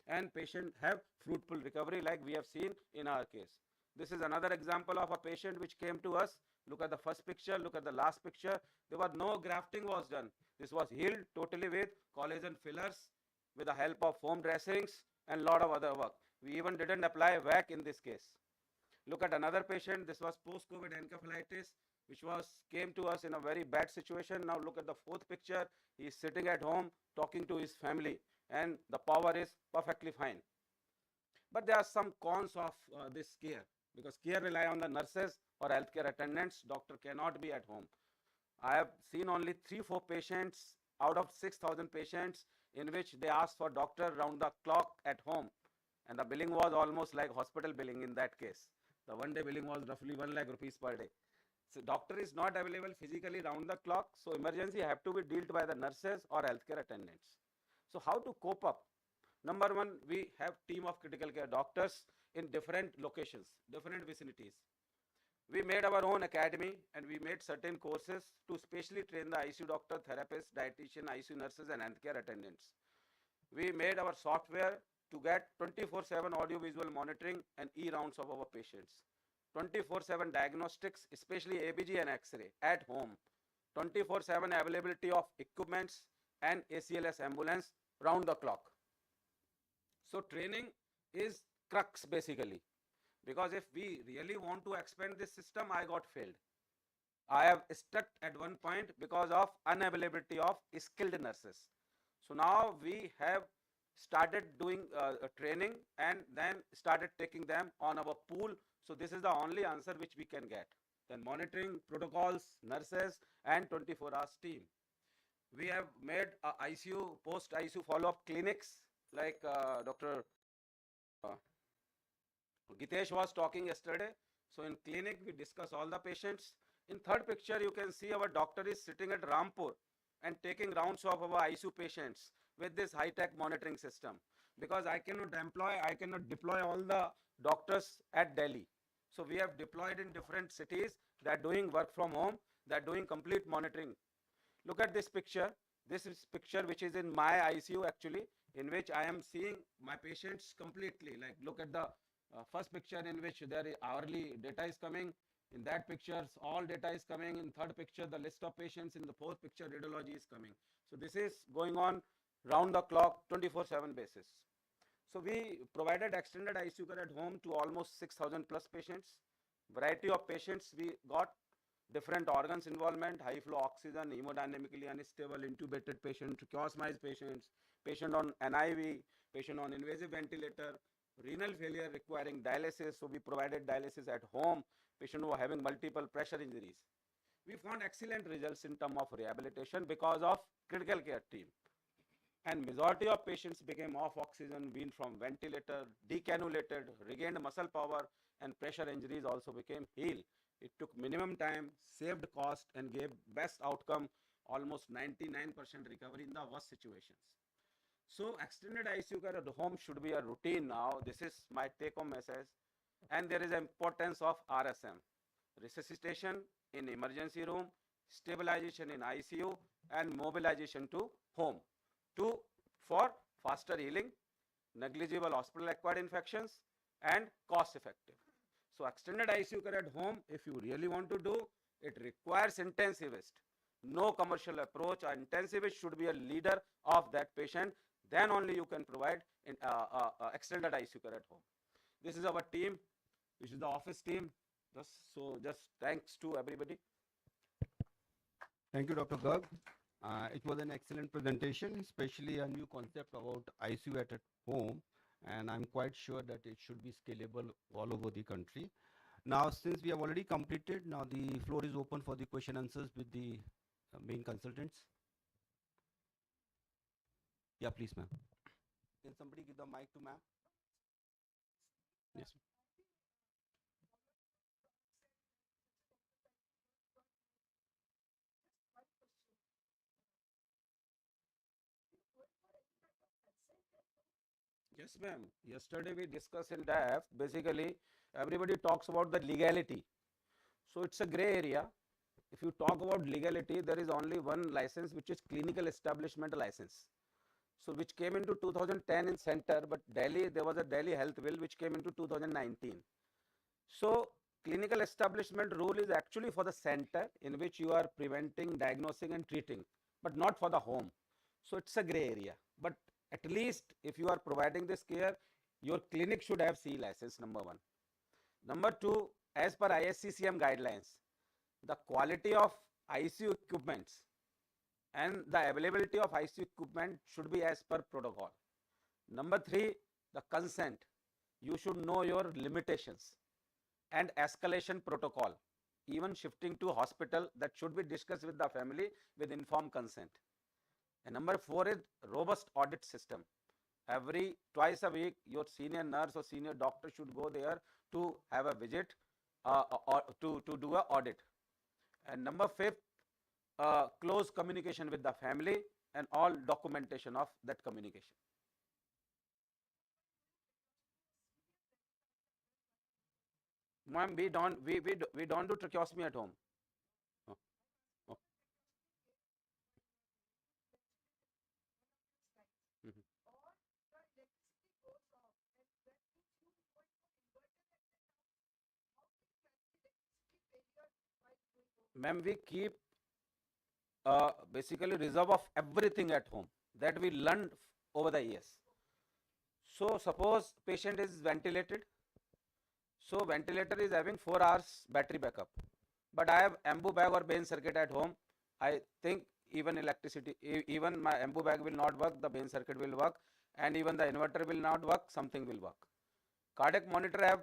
And patient have fruitful recovery, like we have seen in our case. This is another example of a patient which came to us. Look at the first picture, look at the last picture. There was no grafting was done. This was healed totally with collagen fillers, with the help of foam dressings and lot of other work. We even didn't apply VAC in this case. Look at another patient. This was post-COVID encephalitis, which came to us in a very bad situation. Now look at the fourth picture. He is sitting at home talking to his family, and the power is perfectly fine. But there are some cons of this care, because care rely on the nurses or healthcare attendants. Doctor cannot be at home. I have seen only 3-4 patients out of 6,000 patients in which they asked for doctor round the clock at home, and the billing was almost like hospital billing in that case. The one day billing was roughly 1 lakh rupees per day. So doctor is not available physically round the clock, so emergency have to be dealt by the nurses or healthcare attendants. So how to cope up? Number one, we have team of critical care doctors in different locations, different vicinities. We made our own academy, and we made certain courses to specially train the ICU doctor, therapist, dietitian, ICU nurses, and healthcare attendants. We made our software to get 24/7 audio-visual monitoring and e-rounds of our patients. 24/7 diagnostics, especially ABG and X-ray at home. 24/7 availability of equipments and ACLS ambulance round the clock. So training is crux basically, because if we really want to expand this system, I got failed. I have stuck at one point because of unavailability of skilled nurses. So now we have started doing training, and then started taking them on our pool, So this is the only answer which we can get. Then monitoring protocols, nurses, and 24 hours team. We have made ICU, post ICU follow-up clinics like Dr. Uh, Gitesh was talking yesterday. So in clinic, we discuss all the patients. In third picture, you can see our doctor is sitting at Rampur and taking rounds of our ICU patients with this high-tech monitoring system. Because I cannot deploy all the doctors at Delhi. So we have deployed in different cities. They are doing work from home. They are doing complete monitoring. Look at this picture. This is picture which is in my ICU actually, in which I am seeing my patients completely. Like look at the first picture in which their hourly data is coming. In that picture, all data is coming. In third picture, the list of patients. In the fourth picture, radiology is coming. So this is going on round the clock, 24/7 basis. So we provided extended ICU care at home to almost 6,000 plus patients. Variety of patients we got, different organs involvement, high flow oxygen, hemodynamically unstable, intubated patient, tracheostomized patients, patient on NIV, patient on invasive ventilator, renal failure requiring dialysis. So we provided dialysis at home, patient who are having multiple pressure injuries. We found excellent results in terms of rehabilitation because of critical care team. And majority of patients became off oxygen, weaned from ventilator, decannulated, regained muscle power, and pressure injuries also became healed. It took minimum time, saved cost, and gave best outcome, almost 99% recovery in the worst situations. So extended ICU care at home should be a routine now. This is my take-home message. And there is an importance of RSM, resuscitation in emergency room, stabilization in ICU, and mobilization to home. Two, for faster healing, negligible hospital acquired infections, and cost effective. So extended ICU care at home, if you really want to do, it requires intensivist. No commercial approach. An intensivist should be a leader of that patient. Then only you can provide extended ICU care at home. This is our team. This is the office team. Just thanks to everybody. Thank you, Dr. Garg. It was an excellent presentation, especially a new concept about ICU at home, and I'm quite sure that it should be scalable all over the country. Now, since we have already completed, now the floor is open for the question answers with the main consultants. Yeah, please, ma'am. Can somebody give the mic to ma'am? Yes. Yes, ma'am. Yesterday we discussed in depth. Basically, everybody talks about the legality. So it's a gray area. If you talk about legality, there is only one license, which is clinical establishment license. So which came into 2010 in center, but Delhi, there was a Delhi health bill which came into 2019. So clinical establishment rule is actually for the center in which you are preventing, diagnosing and treating, but not for the home. So it's a gray area. But at least if you are providing this care, your clinic should have C license, number one. Number two, as per ISCCM guidelines, the quality of ICU equipments and the availability of ICU equipment should be as per protocol. Number three, the consent. You should know your limitations and escalation protocol. Even shifting to hospital, that should be discussed with the family with informed consent. And number four is robust audit system. Twice a week, your senior nurse or senior doctor should go there to have a visit or to do an audit. And number fifth, close communication with the family and all documentation of that communication. Ma'am, we don't do tracheostomy at home. Oh, oh. Mhm. Ma'am, we keep basically reserve of everything at home that we learned over the years. So suppose patient is ventilated. So ventilator is having 4 hours battery backup. But I have ambu bag or Bain circuit at home. I think even electricity, even my ambu bag will not work, the Bain circuit will work, and even the inverter will not work, something will work. Cardiac monitor I have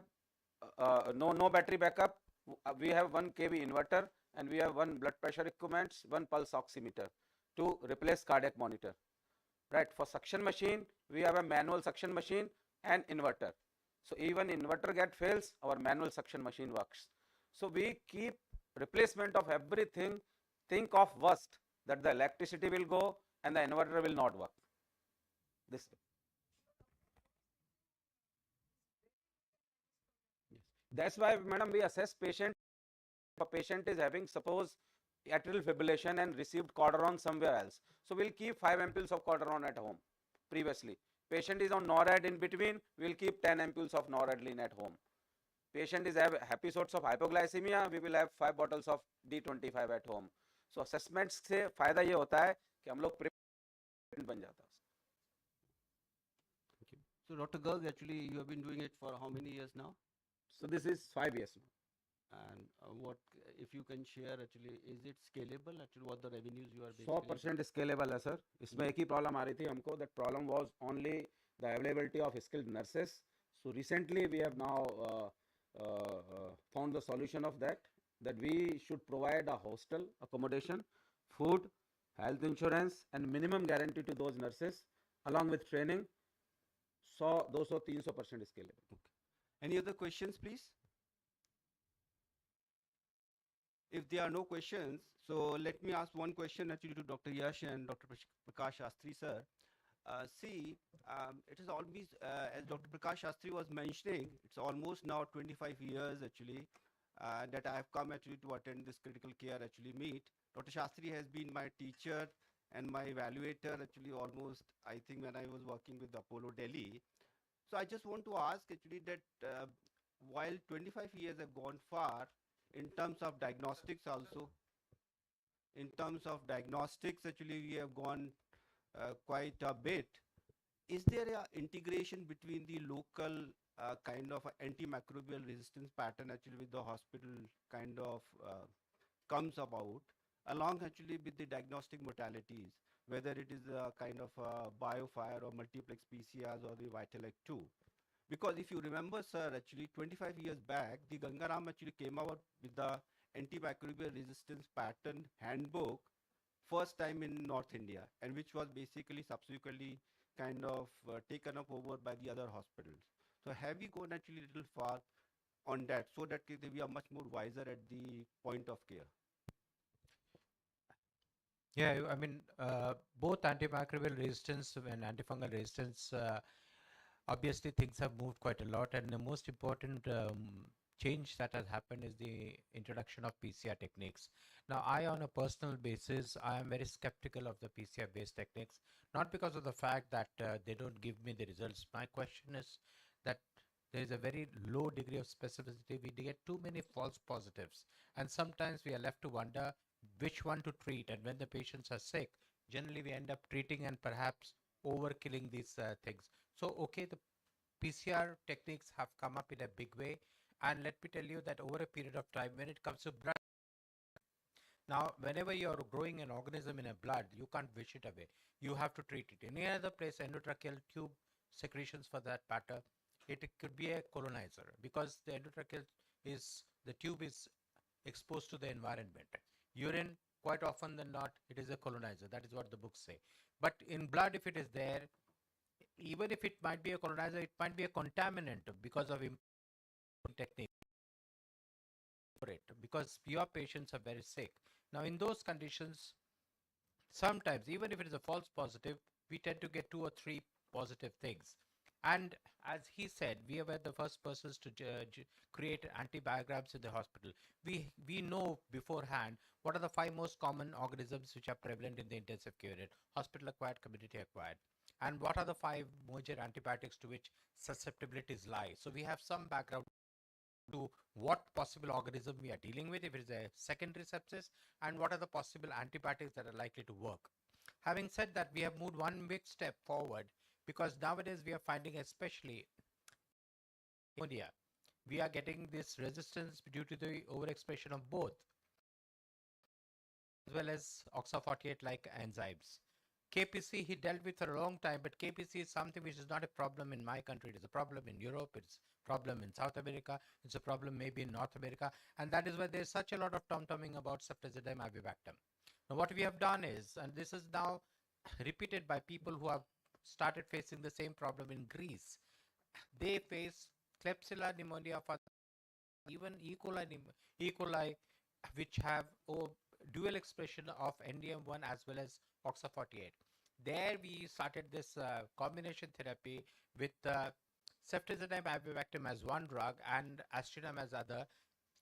no battery backup. We have 1 kV inverter and we have 1 blood pressure equipments, 1 pulse oximeter to replace cardiac monitor. Right, for suction machine, we have a manual suction machine and inverter. So even inverter get fails, our manual suction machine works. So we keep replacement of everything. Think of worst, that the electricity will go and the inverter will not work. This. Yes. That's why, madam, we assess patient. If a patient is having, suppose, atrial fibrillation and received Cordaron somewhere else, so we'll keep 5 ampoules of Cordaron at home. Previously, patient is on NORAD in between, we'll keep 10 ampoules of Noradline at home. Patient is have episodes of hypoglycemia, we will have 5 bottles of D25 at home. So assessments से फायदा ये होता है कि हम लोग बन जाता है. Thank you. So Dr. Garg, actually you have been doing it for how many years now? So this is 5 years now. And what, if you can share, actually, is it scalable? Actually, what the revenues you are basically? 100% scalable है sir. इसमें एक ही problem आ रही थी हमको. That problem was only the availability of skilled nurses. So recently we have now found the solution of that. That we should provide a hostel accommodation, food, health insurance, and minimum guarantee to those nurses, along with training. 100, 200, 300% scalable. Okay. Any other questions, please? If there are no questions, so let me ask one question actually to Dr. Yash and Dr. Prakash Shastri, sir. It is always, as Dr. Prakash Shastri was mentioning, it's almost now 25 years actually that I have come actually to attend this critical care actually meet. Dr. Shastri has been my teacher and my evaluator actually almost, I think, when I was working with Apollo Delhi. So I just want to ask actually that while 25 years have gone far, in terms of diagnostics also, in terms of diagnostics actually we have gone quite a bit. Is there a integration between the local kind of antimicrobial resistance pattern actually with the hospital kind of comes about along actually with the diagnostic modalities, whether it is a kind of biofire or multiplex PCRs or the Vitalec 2? Because if you remember, sir, actually 25 years back, the Gangaram actually came out with the antimicrobial resistance pattern handbook first time in North India, and which was basically subsequently kind of taken up over by the other hospitals. So have we gone actually a little far on that so that we are much more wiser at the point of care? Yeah, I mean, both antimicrobial resistance and antifungal resistance, obviously things have moved quite a lot, and the most important change that has happened is the introduction of PCR techniques. Now, on a personal basis, I am very skeptical of the PCR-based techniques, not because of the fact that they don't give me the results. My question is that there is a very low degree of specificity. We get too many false positives, and sometimes we are left to wonder which one to treat. And when the patients are sick, generally we end up treating and perhaps overkilling these things. So, okay, the PCR techniques have come up in a big way. And let me tell you that over a period of time, when it comes to blood, now, whenever you're growing an organism in a blood, you can't wish it away. You have to treat it. Any other place, endotracheal tube secretions for that matter, it could be a colonizer because the endotracheal the tube is exposed to the environment. Urine, quite often than not, it is a colonizer. That is what the books say. But in blood, if it is there, even if it might be a colonizer, it might be a contaminant because of technique for it, because your patients are very sick. Now, in those conditions, sometimes, even if it is a false positive, we tend to get 2 or 3 positive things. And as he said, we were the first persons to create antibiograms in the hospital. We know beforehand what are the 5 most common organisms which are prevalent in the intensive care unit: hospital acquired, community acquired, and what are the 5 major antibiotics to which susceptibilities lie. So we have some background to what possible organism we are dealing with, if it is a secondary sepsis, and what are the possible antibiotics that are likely to work. Having said that, we have moved one big step forward, because nowadays we are finding, especially pneumonia, we are getting this resistance due to the overexpression of both, as well as OXA48 like enzymes. KPC he dealt with for a long time, but KPC is something which is not a problem in my country. It is a problem in Europe. It's a problem in South America. It's a problem maybe in North America. And that is why there's such a lot of tom-tomming about ceftazidime avibactam. Now what we have done is, and this is now repeated by people who have started facing the same problem in Greece. They face Klebsiella pneumonia for even E. coli which have dual expression of NDM1 as well as OXA48. There we started this combination therapy with ceftazidime avibactam as one drug and aztreonam as other,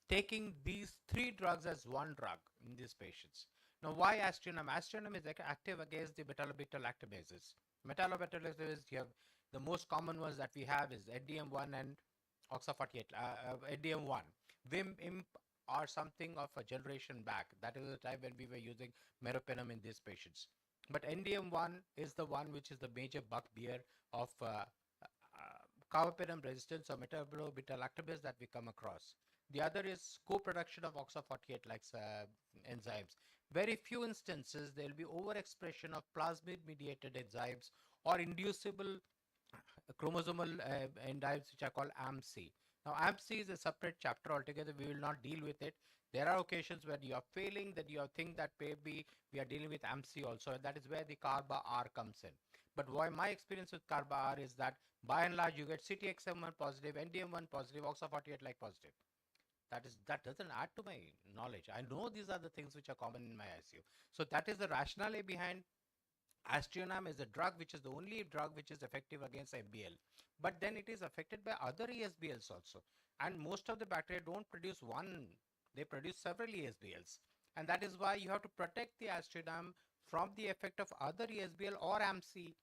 taking these three drugs as one drug in these patients. Now, why aztreonam? Aztreonam is active against the metallo-beta-lactamases. Metallo-beta-lactamases, you have the most common ones that we have is NDM1 and OXA48, NDM1. Vim, IMP are something of a generation back. That is the time when we were using meropenem in these patients. But NDM1 is the one which is the major bugbear of carbapenem resistance or metallo-beta-lactamase that we come across. The other is co-production of OXA48 like enzymes. Very few instances there will be overexpression of plasmid-mediated enzymes or inducible chromosomal enzymes which are called AMC. Now AMC is a separate chapter altogether. We will not deal with it. There are occasions where you are failing that you think that maybe we are dealing with AMC also, and that is where the CARBA-R comes in. But why my experience with CARBA-R is that by and large you get CTXM1 positive, NDM1 positive, OXA48 like positive. That doesn't add to my knowledge. I know these are the things which are common in my ICU. So that is the rationale behind aztreonam is a drug which is the only drug which is effective against MBL. But then it is affected by other ESBLs also. And most of the bacteria don't produce one, they produce several ESBLs. And that is why you have to protect the aztreonam from the effect of other ESBL or AMC.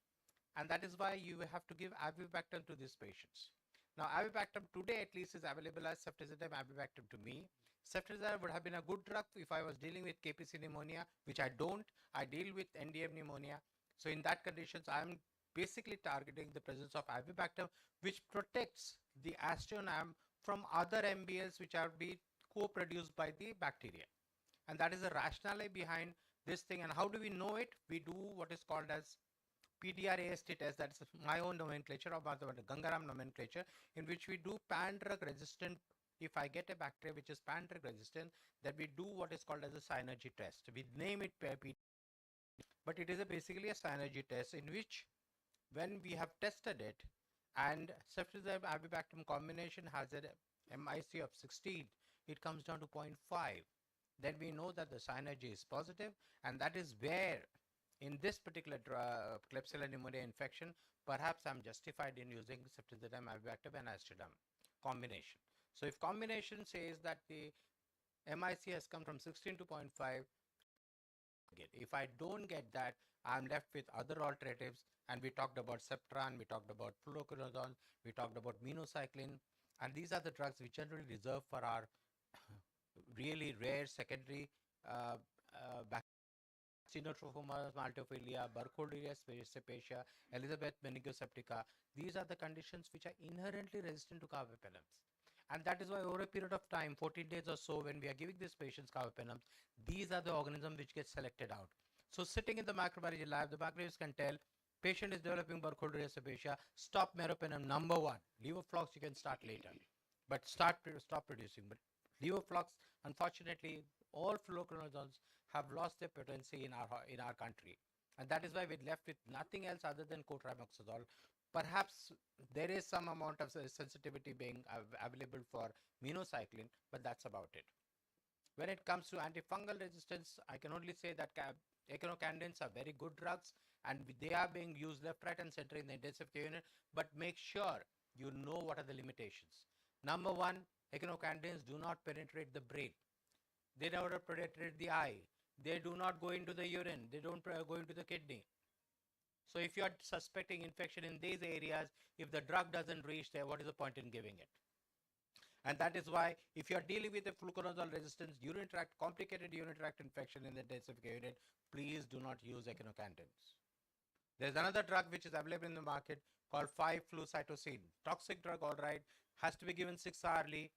And that is why you have to give avibactam to these patients. Now, avibactam today at least is available as ceftazidime avibactam to me. Ceftazidime would have been a good drug if I was dealing with KPC pneumonia, which I don't. I deal with NDM pneumonia. So in that conditions, I'm basically targeting the presence of avibactam, which protects the aztreonam from other MBLs which are being co-produced by the bacteria. And that is the rationale behind this thing. And how do we know it? We do what is called as PDR-AST test, that's my own nomenclature or the Gangaram nomenclature, in which we do pan-drug resistant. If I get a bacteria which is pan-drug resistant, then we do what is called as a synergy test. We name it PDR, but it is basically a synergy test in which when we have tested it and ceftazidime avibactam combination has an MIC of 16, it comes down to 0.5. Then we know that the synergy is positive, and that is where in this particular Klebsiella pneumonia infection, perhaps I'm justified in using ceftazidime avibactam and aztreonam combination. So if combination says that the MIC has come from 16 to 0.5, if I don't get that, I'm left with other alternatives. And we talked about Septran, we talked about fluoroquinolone, we talked about minocycline, and these are the drugs we generally reserve for our really rare secondary Cynotrophomonas maltophilia, Burkholderia spacea, Elizabeth meningoseptica. These are the conditions which are inherently resistant to carbapenems. And that is why over a period of time, 14 days or so, when we are giving these patients carbapenems, these are the organisms which get selected out. So sitting in the microbiology lab, the bacteriologists can tell patient is developing Burkholderia spacea, stop meropenem, number one. Levoflox you can start later, but stop producing. But Levoflox, unfortunately, all fluoroquinolones have lost their potency in our country, and that is why we're left with nothing else other than cotrimoxazole. Perhaps there is some amount of sensitivity being available for minocycline, but that's about it. When it comes to antifungal resistance, I can only say that echinocandins are very good drugs, and they are being used left, right, and center in the intensive care unit. But make sure you know what are the limitations. Number one, echinocandins do not penetrate the brain. They never penetrate the eye. They do not go into the urine. They don't go into the kidney. So if you are suspecting infection in these areas, if the drug doesn't reach there, what is the point in giving it? And that is why if you are dealing with a fluconazole resistance urinary tract, complicated urinary tract infection in the intensive care unit, please do not use echinocandins. There's another drug which is available in the market called 5-flucytosine. Toxic drug, all right, has to be given 6 hourly.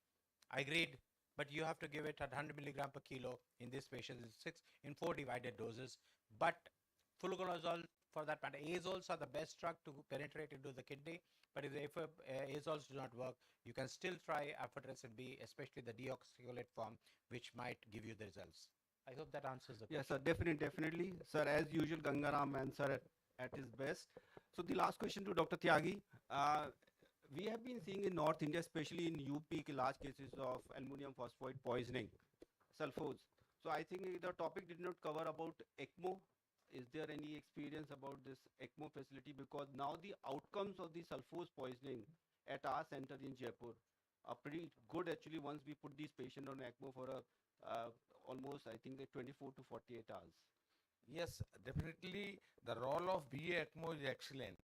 I agreed, but you have to give it at 100 milligram per kilo in this patient. It's 4 divided doses. But fluconazole for that matter. Azoles are the best drug to penetrate into the kidney, but if azoles do not work, you can still try amphotericin B, especially the deoxycholate form, which might give you the results. I hope that answers the Yes, question. sir, definitely. Sir, as usual, Gangaram answer at his best. So the last question to Dr. Tyagi. We have been seeing in North India, especially in UP, large cases of aluminum phosphide poisoning, sulfurs. So I think the topic did not cover about ECMO. Is there any experience about this ECMO facility? Because now the outcomes of the sulfurs poisoning at our center in Jaipur are pretty good actually once we put these patients on ECMO for a almost I think 24 to 48 hours. Yes, definitely the role of BA ECMO is excellent.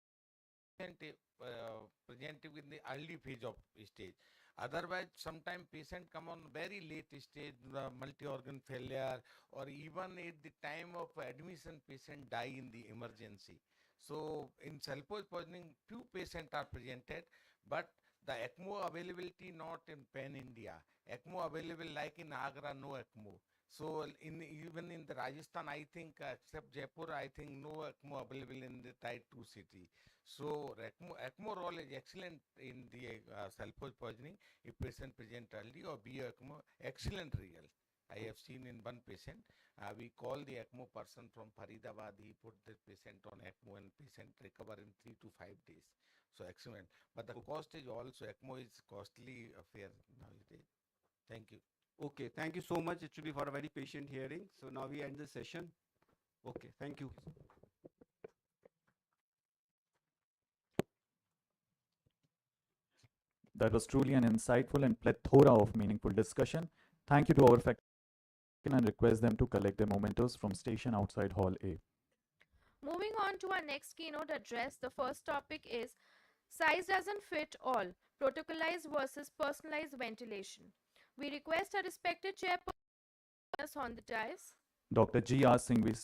Presenting in the early phase of stage. Otherwise, sometimes patient come on very late stage, the multi-organ failure, or even at the time of admission, patient die in the emergency. So in sulfur poisoning, few patients are presented, but the ECMO availability not in Pan India. ECMO available like in Agra, no ECMO. So in even in the Rajasthan, I think except Jaipur, I think no ECMO available in the Tier 2 city. So ECMO role is excellent in the sulfur poisoning if patient present early or be ECMO excellent result. I have seen in one patient. We call the ECMO person from Faridabad. He put the patient on ECMO and patient recover in 3 to 5 days. So excellent. But the cost is also ECMO is costly affair nowadays. Thank you. Okay, thank you so much actually for a very patient hearing. So now we end the session. Okay, thank you. That was truly an insightful and plethora of meaningful discussion. Thank you to our faculty and request them to collect their mementos from station outside Hall A. Moving on to our next keynote address, the first topic is Size Doesn't Fit All, Protocolized versus Personalized Ventilation. We request our respected chairperson on the dais. Dr. G.R. Singhvi,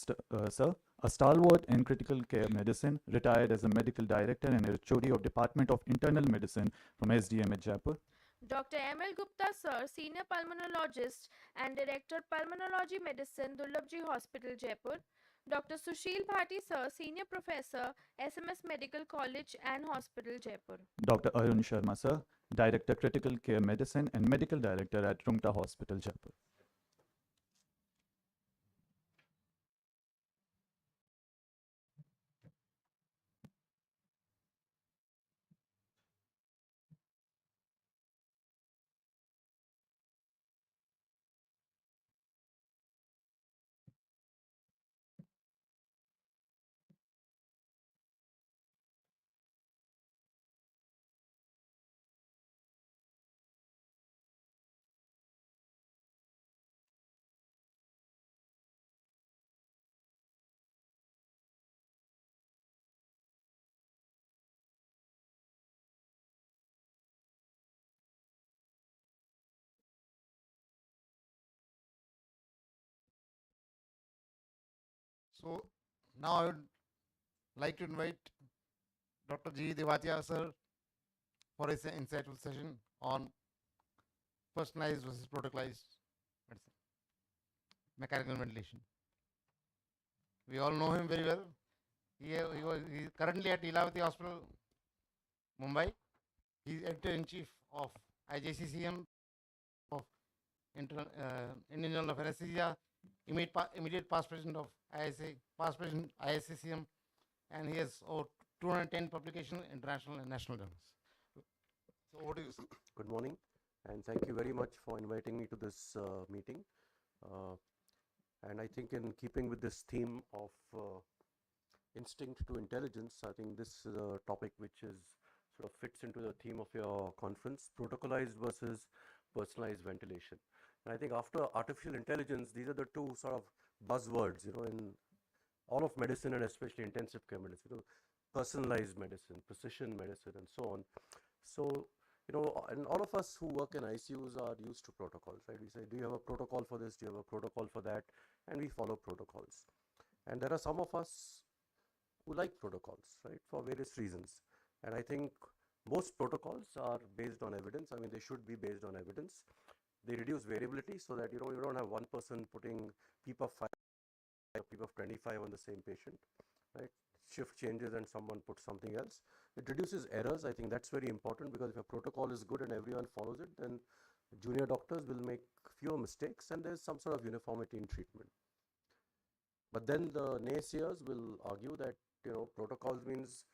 sir, a stalwart in critical care medicine, retired as a medical director and HOD of Department of Internal Medicine from SDM at Jaipur. Dr. M.L. Gupta, sir, Senior Pulmonologist and Director Pulmonology Medicine, Dullabji Hospital, Jaipur. Dr. Sushil Bhati, sir, Senior Professor, SMS Medical College and Hospital, Jaipur. Dr. Arun Sharma, sir, Director Critical Care Medicine and Medical Director at Rungta Hospital, Jaipur. So now I would like to invite Dr. G. Devatia sir for his insightful session on personalized versus protocolized medicine, mechanical ventilation. We all know him very well. He is currently at Lilavati Hospital, Mumbai. He is editor-in-chief of IJCCM of Indian Journal of Anesthesia, immediate past president of ISA, past president ISCCM, and he has over 210 publications, international and national journals. So over to you, sir. Good morning, and thank you very much for inviting me to this meeting. And I think in keeping with this theme of instinct to intelligence, I think this is a topic which is sort of fits into the theme of your conference, protocolized versus personalized ventilation. And I think after artificial intelligence, these are the two sort of buzzwords, in all of medicine and especially intensive care medicine, personalized medicine, precision medicine, and so on. So, and all of us who work in ICUs are used to protocols, right? We say, do you have a protocol for this? Do you have a protocol for that? And we follow protocols. And there are some of us who like protocols, right, for various reasons. And I think most protocols are based on evidence. I mean, they should be based on evidence. They reduce variability so that, you don't have one person putting PEEP of 5 or PEEP of 25 on the same patient, right? shift changes and someone puts something else. It reduces errors. I think that's very important, because if a protocol is good and everyone follows it, then junior doctors will make fewer mistakes and there's some sort of uniformity in treatment. But then the naysayers will argue that, protocols means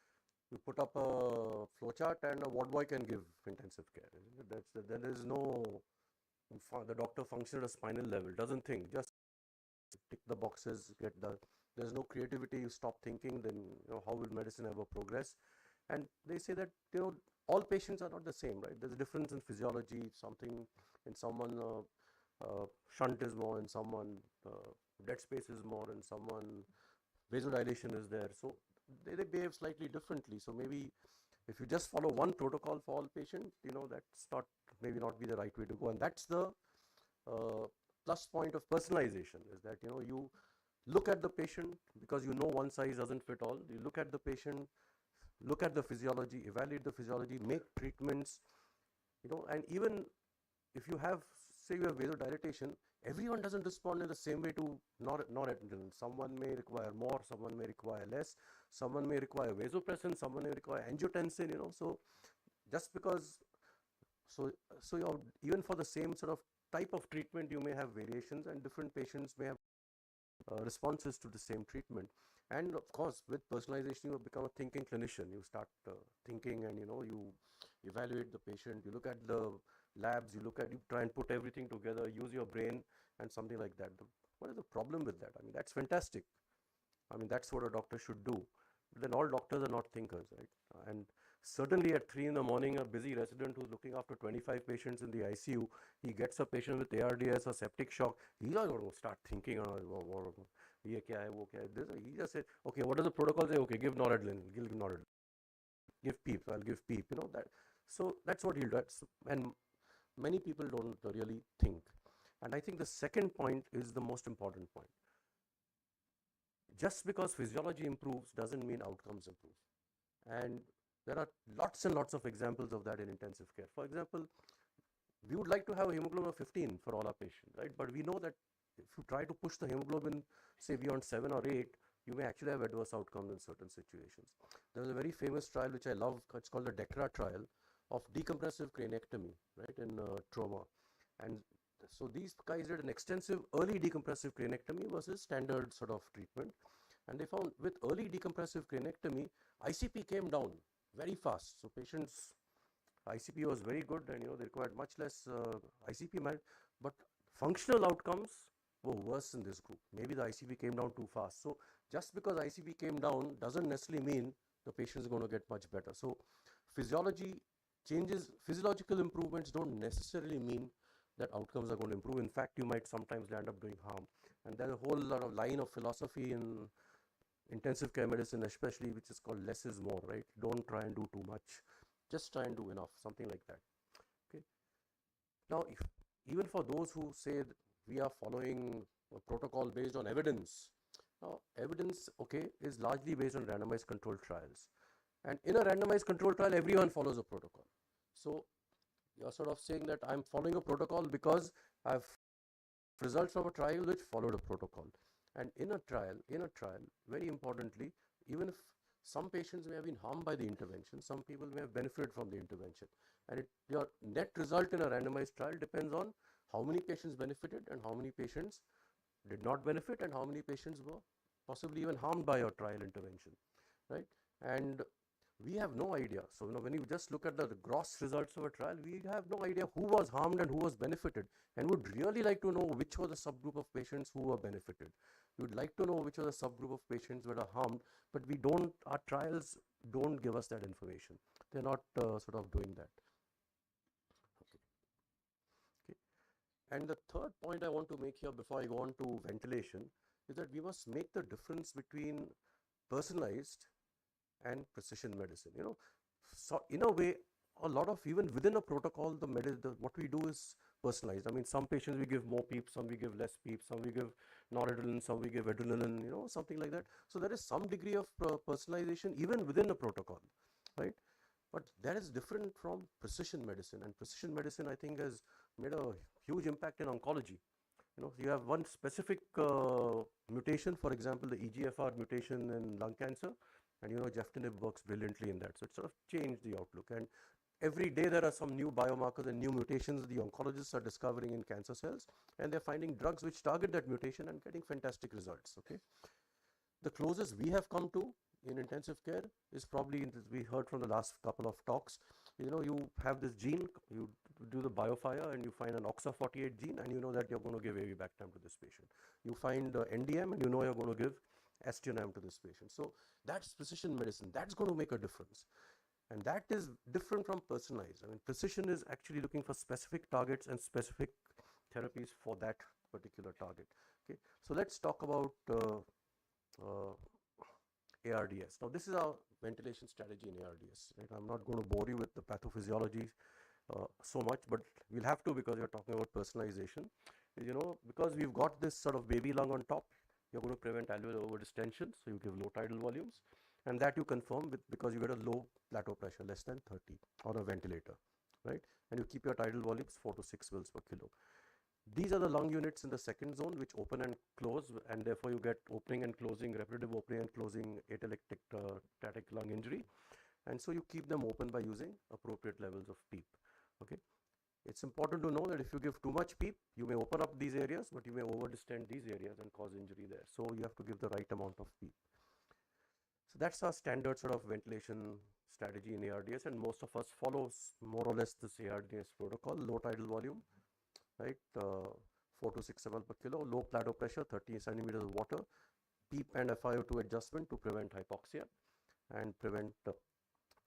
you put up a flowchart and a ward boy can give intensive care. There is no, the doctor function at a spinal level, doesn't think, just tick the boxes, get the, there's no creativity, you stop thinking, then how will medicine ever progress? And they say that all patients are not the same, right? There's a difference in physiology. Something in someone shunt is more, in someone dead space is more, in someone vasodilation is there. So they behave slightly differently. So maybe if you just follow one protocol for all patients, that's not, maybe not be the right way to go. And that's the plus point of personalization, is that you look at the patient, because one size doesn't fit all. You look at the patient, look at the physiology, evaluate the physiology, make treatments, and even if you have, say you have vasodilatation, everyone doesn't respond in the same way to noradrenaline. Someone may require more, someone may require less, someone may require vasopressin, someone may require angiotensin, so just because, so even for the same sort of type of treatment, you may have variations, and different patients may have responses to the same treatment. And of course, with personalization, you become a thinking clinician. You start thinking, and you evaluate the patient, you look at the labs, you try and put everything together, use your brain and something like that. What is the problem with that? I mean, that's fantastic. I mean, that's what a doctor should do. But then all doctors are not thinkers, right? And certainly at 3 in the morning, a busy resident who's looking after 25 patients in the ICU, he gets a patient with ARDS or septic shock, he's not going to start thinking, he just said, okay, what does the protocol say? Okay, give noradrenaline, give PEEP, I'll give PEEP, that. So that's what he'll do. And many people don't really think. And I think the second point is the most important point. Just because physiology improves doesn't mean outcomes improve. And there are lots and lots of examples of that in intensive care. For example, we would like to have a hemoglobin of 15 for all our patients, right? But we know that if you try to push the hemoglobin, say beyond 7 or 8, you may actually have adverse outcomes in certain situations. There was a very famous trial which I love, it's called the DECRA trial of decompressive craniectomy, right, in trauma. And so these guys did an extensive early decompressive craniectomy versus standard sort of treatment. And they found with early decompressive craniectomy, ICP came down very fast. So patients, ICP was very good, and they required much less ICP, but functional outcomes were worse in this group. Maybe the ICP came down too fast. So just because ICP came down doesn't necessarily mean the patient is going to get much better. So physiology changes, physiological improvements don't necessarily mean that outcomes are going to improve. In fact, you might sometimes end up doing harm. And there's a whole lot of line of philosophy in intensive care medicine, especially, which is called less is more, right? Don't try and do too much. Just try and do enough, something like that. Okay. Now, even for those who say we are following a protocol based on evidence, now evidence, okay, is largely based on randomized controlled trials. And in a randomized controlled trial, everyone follows a protocol. So you're sort of saying that I'm following a protocol because I've results from a trial which followed a protocol. And in a trial, very importantly, even if some patients may have been harmed by the intervention, some people may have benefited from the intervention. And your net result in a randomized trial depends on how many patients benefited and how many patients did not benefit and how many patients were possibly even harmed by your trial intervention, right? And we have no idea. So, when you just look at the gross results of a trial, we have no idea who was harmed and who was benefited, and would really like to know which was the subgroup of patients who were benefited. We would like to know which was the subgroup of patients that are harmed, but we don't, our trials don't give us that information. They're not sort of doing that. Okay. And the third point I want to make here before I go on to ventilation is that we must make the difference between personalized and precision medicine. So in a way, a lot of, even within a protocol, what we do is personalized. I mean, some patients we give more PEEP, some we give less PEEP, some we give noradrenaline, some we give adrenaline, something like that. So there is some degree of personalization even within a protocol, right? But that is different from precision medicine, and precision medicine, I think, has made a huge impact in oncology. You have one specific mutation, for example, the EGFR mutation in lung cancer. And geftinib works brilliantly in that. So it sort of changed the outlook. And every day there are some new biomarkers and new mutations the oncologists are discovering in cancer cells, and they're finding drugs which target that mutation and getting fantastic results. Okay, the closest we have come to in intensive care is probably we heard from the last couple of talks. You have this gene, you do the biofire, and you find an OXA48 gene, and you know that you're going to give avibactam to this patient. You find NDM, and you know you're going to give aztreonam to this patient. So that's precision medicine. That's going to make a difference. And that is different from personalized. I mean, precision is actually looking for specific targets and specific therapies for that particular target. Okay, so let's talk about ARDS. Now, this is our ventilation strategy in ARDS. Right? I'm not going to bore you with the pathophysiology so much, but we'll have to because you're talking about personalization. Because we've got this sort of baby lung on top, you're going to prevent alveolar overdistension, so you give low tidal volumes, and that you confirm with because you get a low plateau pressure, less than 30 on a ventilator, right? And you keep your tidal volumes 4 to 6 mils per kilo. These are the lung units in the second zone which open and close, and therefore you get opening and closing, repetitive opening and closing atelectic static lung injury. And so you keep them open by using appropriate levels of PEEP. Okay. It's important to know that if you give too much PEEP, you may open up these areas, but you may overdistend these areas and cause injury there. So you have to give the right amount of PEEP. So that's our standard sort of ventilation strategy in ARDS, and most of us follow more or less this ARDS protocol: low tidal volume, right, 4 to 6 ml per kilo, low plateau pressure, 30 centimeters of water, PEEP and FiO2 adjustment to prevent hypoxia and prevent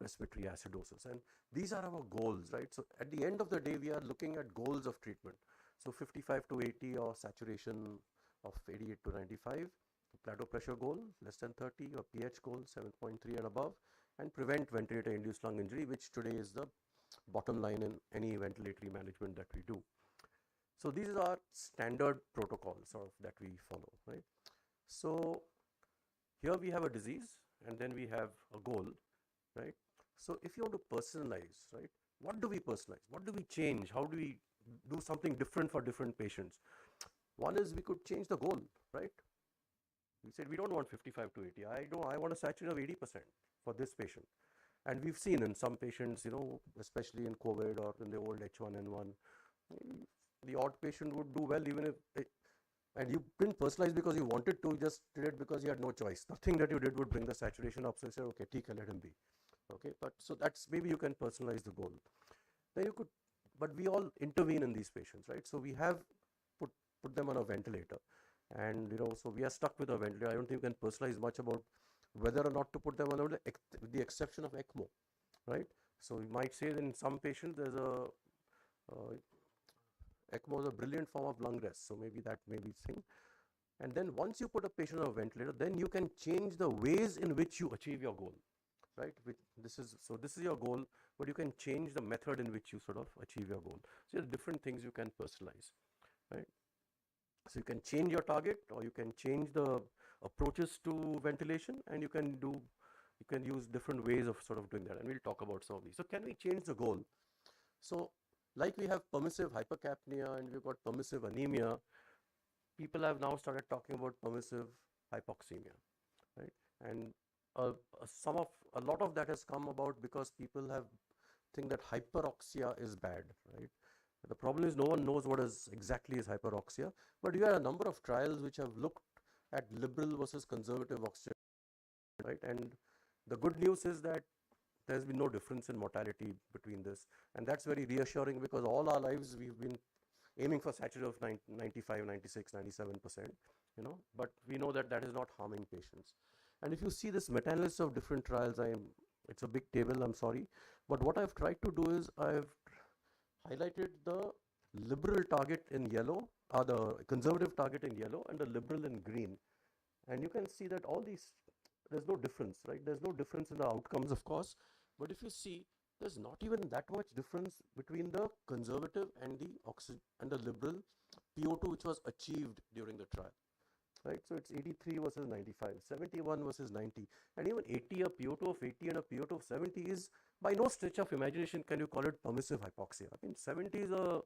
respiratory acidosis. And these are our goals, right? So at the end of the day, we are looking at goals of treatment. So 55 to 80 or saturation of 88 to 95, plateau pressure goal less than 30, or pH goal 7.3 and above, and prevent ventilator-induced lung injury, which today is the bottom line in any ventilatory management that we do. So these are standard protocols sort of that we follow, right? So here we have a disease, and then we have a goal, right? So if you want to personalize, right, what do we personalize? What do we change? How do we do something different for different patients? One is we could change the goal, right? We said we don't want 55 to 80. I want a saturation of 80% for this patient. And we've seen in some patients, especially in COVID or in the old H1N1, the odd patient would do well even if and you didn't personalize because you wanted to, just did it because you had no choice. Nothing that you did would bring the saturation up, so you said, okay, TK, let him be. Okay, but so that's, maybe you can personalize the goal. Then you could, but we all intervene in these patients, right? So we have put them on a ventilator, and so we are stuck with a ventilator. I don't think you can personalize much about whether or not to put them on a ventilator, with the exception of ECMO, right? So you might say that in some patients there's a ECMO is a brilliant form of lung rest, so maybe that may be thing. And then once you put a patient on a ventilator, then you can change the ways in which you achieve your goal, right? This is your goal, but you can change the method in which you sort of achieve your goal. So there are different things you can personalize, right? So you can change your target, or you can change the approaches to ventilation, and you can use different ways of sort of doing that, and we'll talk about some of these. So can we change the goal? So like we have permissive hypercapnia and we've got permissive anemia, people have now started talking about permissive hypoxemia, right? And a lot of that has come about because people think that hyperoxia is bad, right? The problem is no one knows what exactly is hyperoxia, but you have a number of trials which have looked at liberal versus conservative oxygen, right? And the good news is that there's been no difference in mortality between this, and that's very reassuring because all our lives we've been aiming for saturation of 95, 96, 97%, but we know that that is not harming patients. And if you see this meta-analysis of different trials, it's a big table, I'm sorry, but what I've tried to do is I've highlighted the liberal target in yellow, or the conservative target in yellow, and the liberal in green, and you can see that all these, there's no difference, right? There's no difference in the outcomes, of course, but if you see, there's not even that much difference between the conservative and the liberal PO2 which was achieved during the trial, right? So it's 83 versus 95, 71 versus 90, and even 80, a PO2 of 80 and a PO2 of 70 is by no stretch of imagination can you call it permissive hypoxia. I mean, 70 is a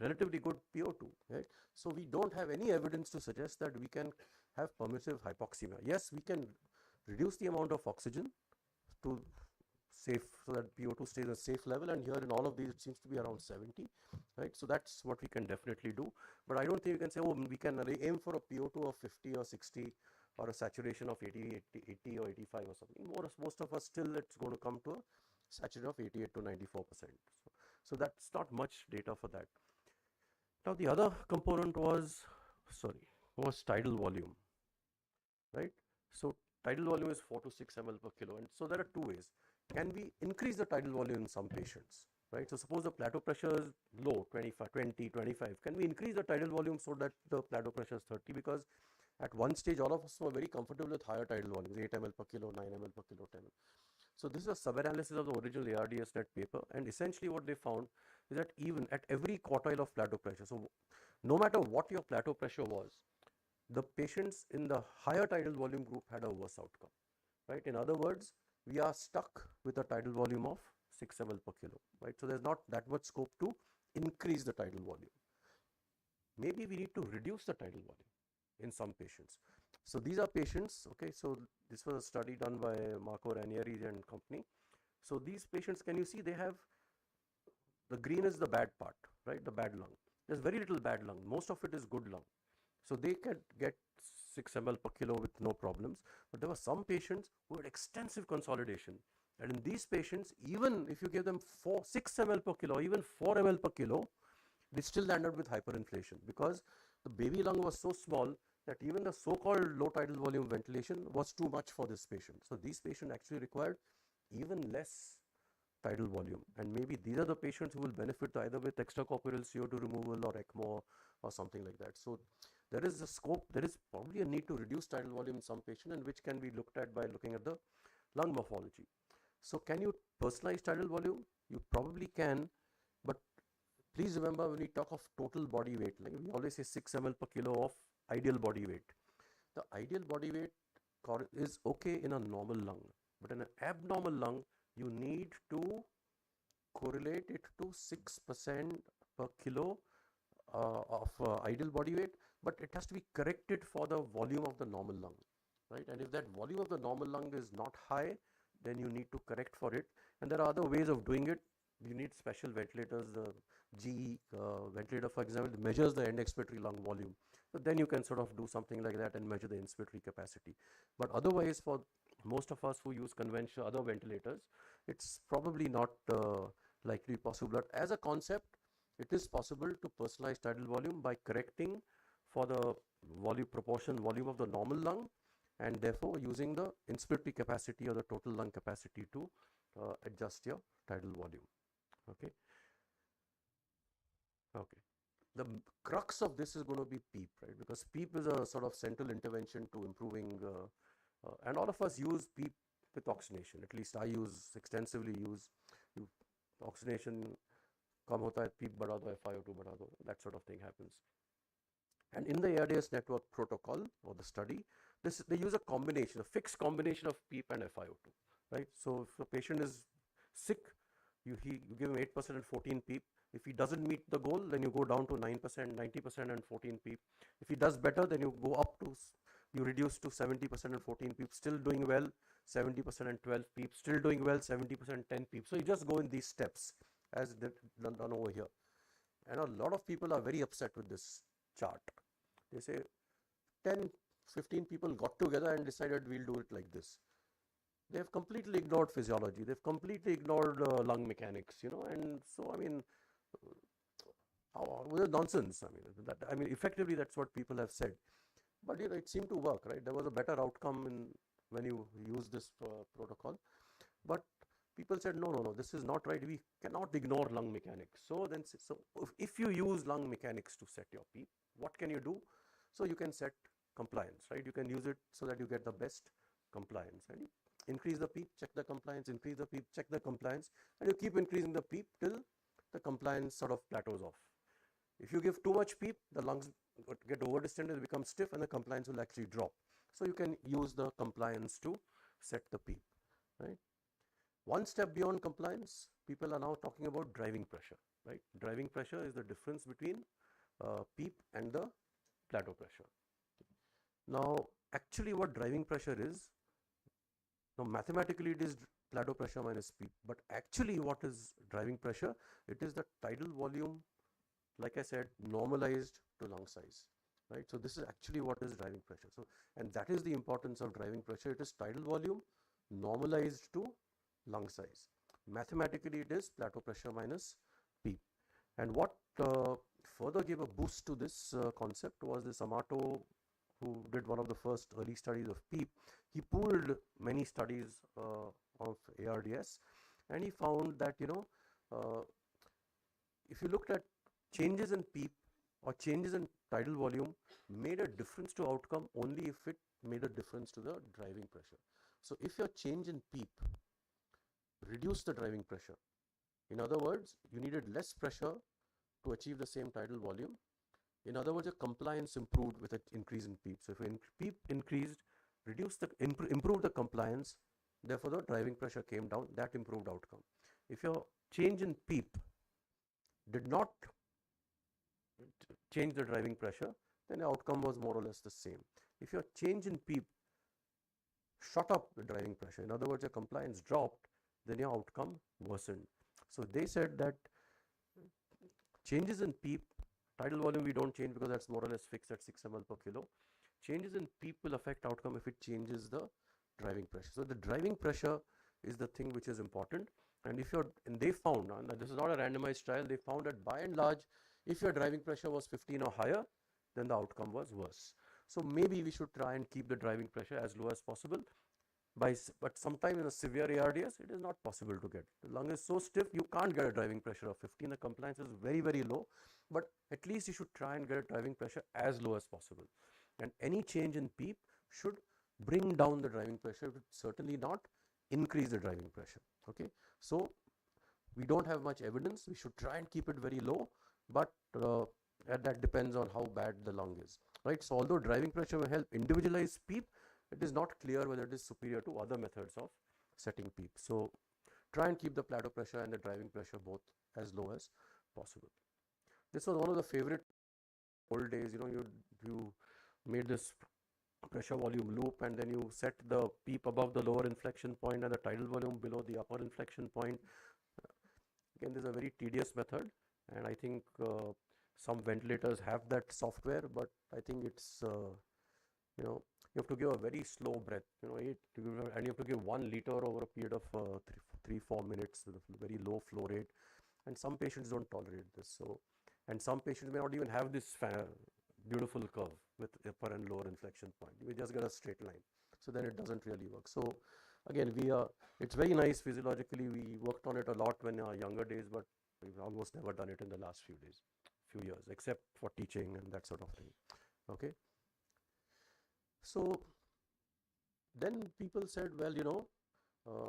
relatively good PO2, right? So we don't have any evidence to suggest that we can have permissive hypoxemia. Yes, we can reduce the amount of oxygen to safe, so that PO2 stays at a safe level, and here in all of these it seems to be around 70, right? So that's what we can definitely do, but I don't think we can say, oh, we can aim for a PO2 of 50 or 60 or a saturation of 80 or 85 or something. Most of us still, it's going to come to a saturation of 88 to 94%. So that's not much data for that. Now the other component was tidal volume, right? So tidal volume is 4 to 6 ml per kilo, and so there are two ways. Can we increase the tidal volume in some patients, right? So suppose the plateau pressure is low, 25, 20, 25. Can we increase the tidal volume so that the plateau pressure is 30? Because at one stage, all of us were very comfortable with higher tidal volumes, 8 ml per kilo, 9 ml per kilo, 10 ml. So this is a sub-analysis of the original ARDS net paper, and essentially what they found is that even at every quartile of plateau pressure, so no matter what your plateau pressure was, the patients in the higher tidal volume group had a worse outcome, right? In other words, we are stuck with a tidal volume of 6 ml per kilo, right? So there's not that much scope to increase the tidal volume. Maybe we need to reduce the tidal volume in some patients. So these are patients, okay, so this was a study done by Marco Ranieri and company. So these patients, can you see, they have, the green is the bad part, right, the bad lung. There's very little bad lung, most of it is good lung. So they can get 6 ml per kilo with no problems, but there were some patients who had extensive consolidation, and in these patients, even if you give them 6 ml per kilo, even 4 ml per kilo, they still landed with hyperinflation, because the baby lung was so small that even the so-called low tidal volume ventilation was too much for this patient. So these patients actually required even less tidal volume, and maybe these are the patients who will benefit either with extracorporeal CO2 removal or ECMO or something like that. So there is a scope, there is probably a need to reduce tidal volume in some patient, and which can be looked at by looking at the lung morphology. So can you personalize tidal volume? You probably can, but please remember, when we talk of total body weight, like we always say 6 ml per kilo of ideal body weight. The ideal body weight is okay in a normal lung, but in an abnormal lung, you need to correlate it to 6% per kilo of ideal body weight, but it has to be corrected for the volume of the normal lung, right? And if that volume of the normal lung is not high, then you need to correct for it. And there are other ways of doing it. You need special ventilators. The GE ventilator, for example, measures the end expiratory lung volume. So then you can sort of do something like that and measure the inspiratory capacity. But otherwise, for most of us who use conventional other ventilators, it's probably not likely possible. But as a concept, it is possible to personalize tidal volume by correcting for the volume of the normal lung, and therefore using the inspiratory capacity or the total lung capacity to adjust your tidal volume. Okay. Okay. The crux of this is going to be PEEP, right? Because PEEP is a sort of central intervention to improving, and all of us use PEEP with oxygenation. At least I extensively use oxygenation. कम होता है, PEEP बढ़ा दो, FiO2 बढ़ा दो, that sort of thing happens. And in the ARDS network protocol or the study, they use a fixed combination of PEEP and FiO2, right? So if a patient is sick, you give him 8% and 14 PEEP. If he doesn't meet the goal, then you go down to 9%, 90% and 14 PEEP. If he does better, then you go up to, you reduce to 70% and 14 PEEP, still doing well, 70% and 12 PEEP, still doing well, 70%, 10 PEEP. So you just go in these steps as done over here. And a lot of people are very upset with this chart. They say 10, 15 people got together and decided we'll do it like this. They have completely ignored physiology. They've completely ignored lung mechanics, and so, I mean, nonsense. I mean, effectively, that's what people have said. But, it seemed to work, right? There was a better outcome when you use this protocol. But people said, no, this is not right. We cannot ignore lung mechanics. So if you use lung mechanics to set your PEEP, what can you do? So you can set compliance, right? You can use it so that you get the best compliance. And you increase the PEEP, check the compliance, increase the PEEP, check the compliance, and you keep increasing the PEEP till the compliance sort of plateaus off. If you give too much PEEP, the lungs get overdistended, become stiff, and the compliance will actually drop. So you can use the compliance to set the PEEP, right? One step beyond compliance, people are now talking about driving pressure, right? Driving pressure is the difference between PEEP and the plateau pressure. Now, actually what driving pressure is, Now mathematically it is plateau pressure minus PEEP, but actually what is driving pressure? It is the tidal volume, like I said, normalized to lung size, right? So this is actually what is driving pressure. So, and that is the importance of driving pressure. It is tidal volume normalized to lung size. Mathematically it is plateau pressure minus PEEP. And what further gave a boost to this concept was this Amato, who did one of the first early studies of PEEP. He pooled many studies of ARDS, and he found that, you know, if you looked at changes in PEEP or changes in tidal volume made a difference to outcome only if it made a difference to the driving pressure. So if your change in PEEP reduced the driving pressure, in other words, you needed less pressure to achieve the same tidal volume. In other words, your compliance improved with an increase in PEEP. So if PEEP increased, improved the compliance, therefore the driving pressure came down, that improved outcome. If your change in PEEP did not change the driving pressure, then the outcome was more or less the same. If your change in PEEP shot up the driving pressure, in other words, your compliance dropped, then your outcome worsened. So they said that changes in PEEP, tidal volume we don't change because that's more or less fixed at 6 ml per kilo. Changes in PEEP will affect outcome if it changes the driving pressure. So the driving pressure is the thing which is important. And if you're, and they found, and this is not a randomized trial, they found that by and large, if your driving pressure was 15 or higher, then the outcome was worse. So maybe we should try and keep the driving pressure as low as possible. But sometime in a severe ARDS, it is not possible to get. The lung is so stiff, you can't get a driving pressure of 15. The compliance is very, very low. But at least you should try and get a driving pressure as low as possible. And any change in PEEP should bring down the driving pressure. It would certainly not increase the driving pressure. Okay. So we don't have much evidence. We should try and keep it very low, but that depends on how bad the lung is. Right. So although driving pressure will help individualize PEEP, it is not clear whether it is superior to other methods of setting PEEP. So try and keep the plateau pressure and the driving pressure both as low as possible. This was one of the favorite old days. You know, you made this pressure volume loop, and then you set the PEEP above the lower inflection point and the tidal volume below the upper inflection point. Again, this is a very tedious method, and I think some ventilators have that software, but I think it's you know, you have to give a very slow breath, you know, and you have to give 1 liter over a period of 3-4 minutes with a very low flow rate, and some patients don't tolerate this. So, and some patients may not even have this beautiful curve with upper and lower inflection point. You just get a straight line, so then it doesn't really work. So again, it's very nice physiologically. We worked on it a lot when our younger days, but we've almost never done it in the last few years, except for teaching and that sort of thing. Okay. So then people said, well, you know,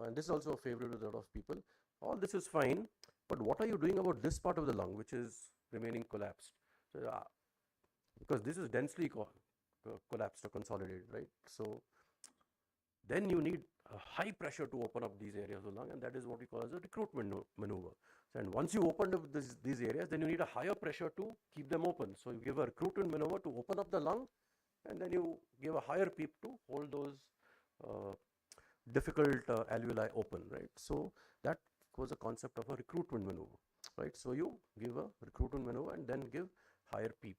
and this is also a favorite with a lot of people, all this is fine, but what are you doing about this part of the lung which is remaining collapsed? So, because this is densely collapsed or consolidated, right? So then you need a high pressure to open up these areas of the lung, and that is what we call as a recruitment maneuver. So, and once you open up these areas, then you need a higher pressure to keep them open. So you give a recruitment maneuver to open up the lung, and then you give a higher PEEP to hold those difficult alveoli open, right? So that was a concept of a recruitment maneuver, right? So you give a recruitment maneuver and then give higher PEEP.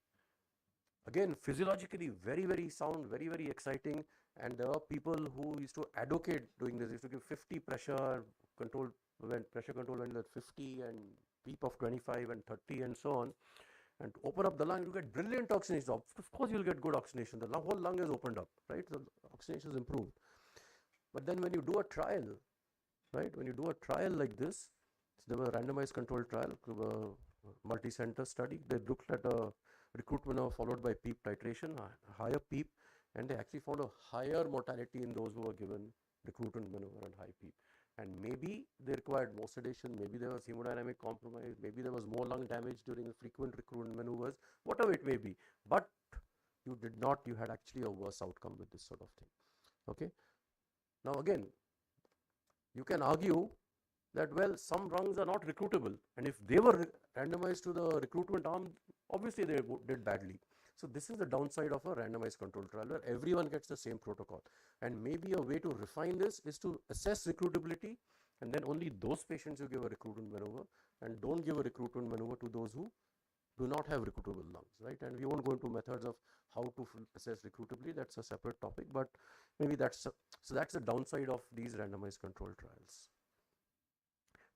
Again, physiologically very, very sound, very, very exciting, and there are people who used to advocate doing this. Used to give 50 pressure control when 50 and PEEP of 25 and 30 and so on. And to open up the lung, you get brilliant oxygenation. Of course, you'll get good oxygenation. The whole lung is opened up, right? The oxygenation is improved. But then when you do a trial, right? When you do a trial like this, there was a randomized controlled trial, multi-center study. They looked at a recruitment followed by PEEP titration, a higher PEEP, and they actually found a higher mortality in those who were given recruitment maneuver and high PEEP. And maybe they required more sedation, maybe there was hemodynamic compromise, maybe there was more lung damage during the frequent recruitment maneuvers, whatever it may be. But you had actually a worse outcome with this sort of thing. Okay. Now again, you can argue that, well, some lungs are not recruitable, and if they were randomized to the recruitment arm, obviously they did badly. So this is the downside of a randomized control trial where everyone gets the same protocol. And maybe a way to refine this is to assess recruitability, and then only those patients you give a recruitment maneuver, and don't give a recruitment maneuver to those who do not have recruitable lungs, right? And we won't go into methods of how to assess recruitability. That's a separate topic, but maybe that's so that's the downside of these randomized control trials.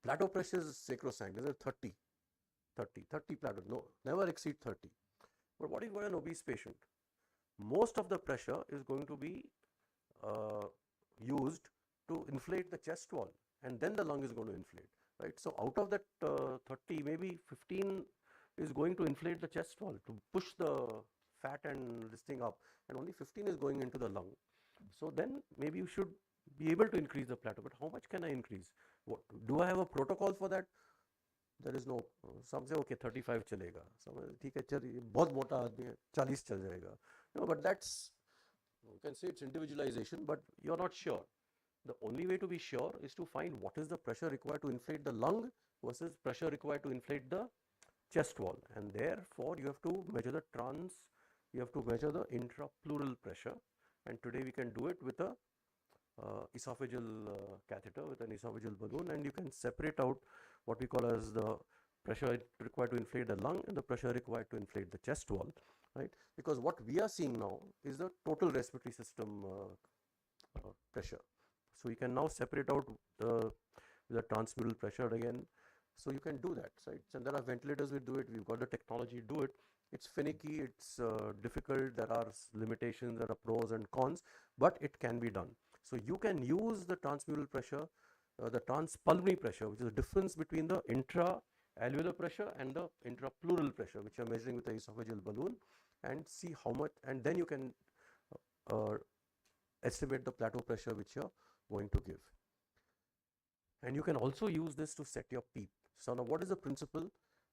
Plateau pressure is sacrosanct. Is it 30 plateau? No, never exceed 30. But what if you got an obese patient? Most of the pressure is going to be used to inflate the chest wall, and then the lung is going to inflate, right? So out of that 30, maybe 15 is going to inflate the chest wall to push the fat and this thing up, and only 15 is going into the lung. So then maybe you should be able to increase the plateau, but how much can I increase? What, do I have a protocol for that? There is no. Some say okay 35 chalega, some ठीक है चल बहुत मोटा आदमी है 40 चल जाएगा. No, but that's, you can say it's individualization, but you're not sure. The only way to be sure is to find what is the pressure required to inflate the lung versus pressure required to inflate the chest wall, and therefore you have to measure the you have to measure the intrapleural pressure, and today we can do it with a esophageal catheter, with an esophageal balloon, and you can separate out what we call as the pressure required to inflate the lung and the pressure required to inflate the chest wall, right? Because what we are seeing now is the total respiratory system pressure. So you can now separate out the transmural pressure again. So you can do that, right? And there are ventilators which do it. We've got the technology to do it. It's finicky, it's difficult, there are limitations, there are pros and cons, but it can be done. So you can use the transmural pressure, the transpulmonary pressure, which is the difference between the intra-alveolar pressure and the intrapleural pressure, which you are measuring with the esophageal balloon, and see how much, and then you can estimate the plateau pressure which you are going to give. And you can also use this to set your PEEP. So now what is the principle?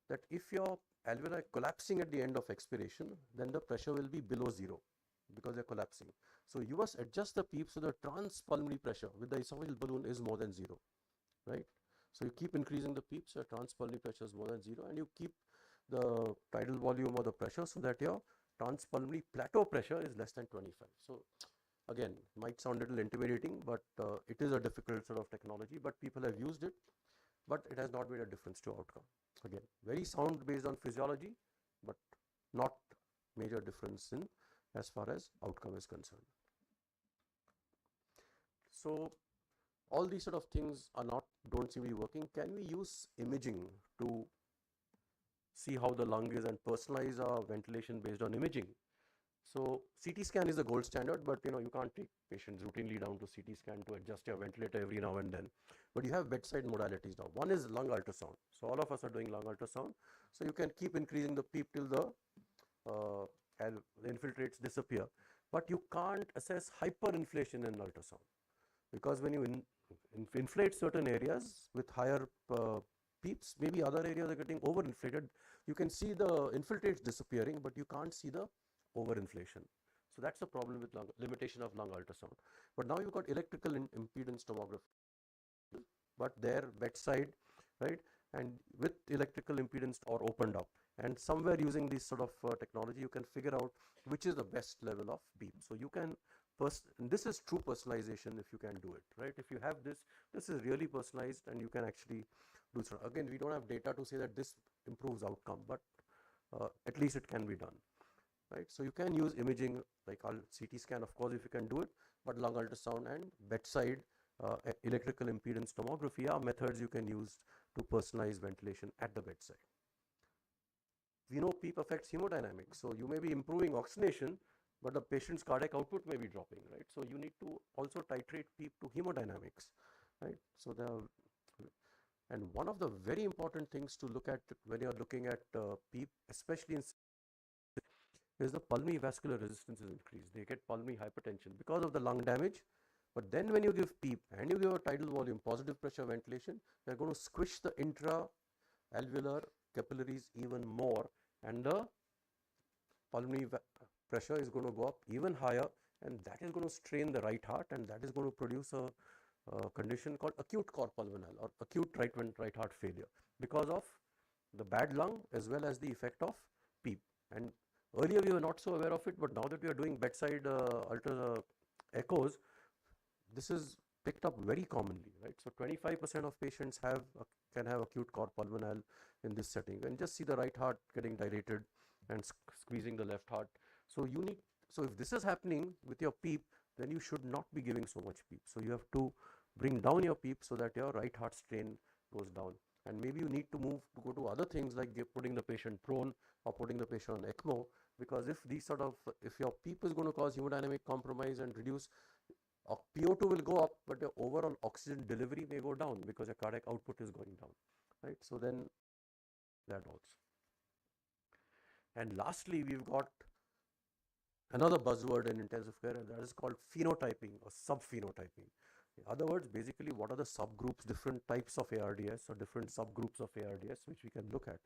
That if your alveoli are collapsing at the end of expiration, then the pressure will be below 0 because they're collapsing. So you must adjust the PEEP so the transpulmonary pressure with the esophageal balloon is more than 0, right? So you keep increasing the PEEP, so your transpulmonary pressure is more than 0, and you keep the tidal volume or the pressure so that your transpulmonary plateau pressure is less than 25. So again, might sound a little intimidating, but it is a difficult sort of technology, but people have used it, but it has not made a difference to outcome. Again, very sound based on physiology, but not major difference in as far as outcome is concerned. So all these sort of things are don't seem to be working. Can we use imaging to see how the lung is and personalize our ventilation based on imaging? So CT scan is the gold standard, but you can't take patients routinely down to CT scan to adjust your ventilator every now and then. But you have bedside modalities now. One is lung ultrasound. So all of us are doing lung ultrasound. So you can keep increasing the PEEP till the infiltrates disappear. But you can't assess hyperinflation in ultrasound, because when you inflate certain areas with higher PEEPs, maybe other areas are getting overinflated. You can see the infiltrates disappearing, but you can't see the overinflation. So that's the problem with limitation of lung ultrasound. But now you've got electrical impedance tomography, but they're bedside, right? And with electrical impedance or opened up, and somewhere using this sort of technology, you can figure out which is the best level of PEEP. So you can this is true personalization if you can do it, right? If you have this is really personalized, and you can actually do so. Again, we don't have data to say that this improves outcome, but at least it can be done. Right? So you can use imaging like CT scan, of course, if you can do it, but lung ultrasound and bedside electrical impedance tomography are methods you can use to personalize ventilation at the bedside. We know PEEP affects hemodynamics, so you may be improving oxygenation, but the patient's cardiac output may be dropping, right? So you need to also titrate PEEP to hemodynamics, right? So and one of the very important things to look at when you are looking at PEEP, especially in is the pulmonary vascular resistance is increased. They get pulmonary hypertension because of the lung damage. But then when you give PEEP and you give a tidal volume, positive pressure ventilation, they're going to squish the intra-alveolar capillaries even more, and the pulmonary pressure is going to go up even higher, and that is going to strain the right heart, and that is going to produce a condition called acute cor pulmonale or acute right heart failure because of the bad lung as well as the effect of PEEP. And Earlier we were not so aware of it, but now that we are doing bedside echoes, this is picked up very commonly, right? So 25% of patients can have acute cor pulmonale in this setting, and just see the right heart getting dilated and squeezing the left heart. So so if this is happening with your PEEP, then you should not be giving so much PEEP. So you have to bring down your PEEP so that your right heart strain goes down. And maybe you need to go to other things like putting the patient prone or putting the patient on ECMO, because if your PEEP is going to cause hemodynamic compromise and reduce, PO2 will go up, but your overall oxygen delivery may go down because your cardiac output is going down, right? So then that also. And lastly, we've got another buzzword in intensive care, and that is called phenotyping or subphenotyping. In other words, basically, what are the subgroups, different types of ARDS or different subgroups of ARDS, which we can look at.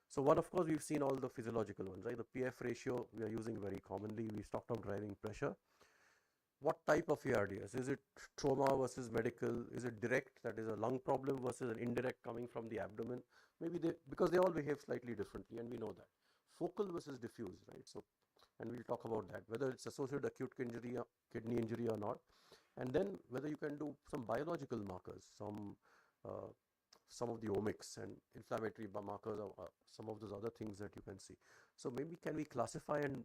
So one, of course, we've seen all the physiological ones, right? The PF ratio we are using very commonly. We talked of driving pressure. What type of ARDS? Is it trauma versus medical? Is it direct, that is a lung problem, versus an indirect coming from the abdomen? Maybe because they all behave slightly differently, and we know that. Focal versus diffuse, right? So, and we'll talk about that, whether it's associated acute kidney injury or not. And then whether you can do some biological markers, some of the omics and inflammatory markers, or some of those other things that you can see. So maybe can we classify and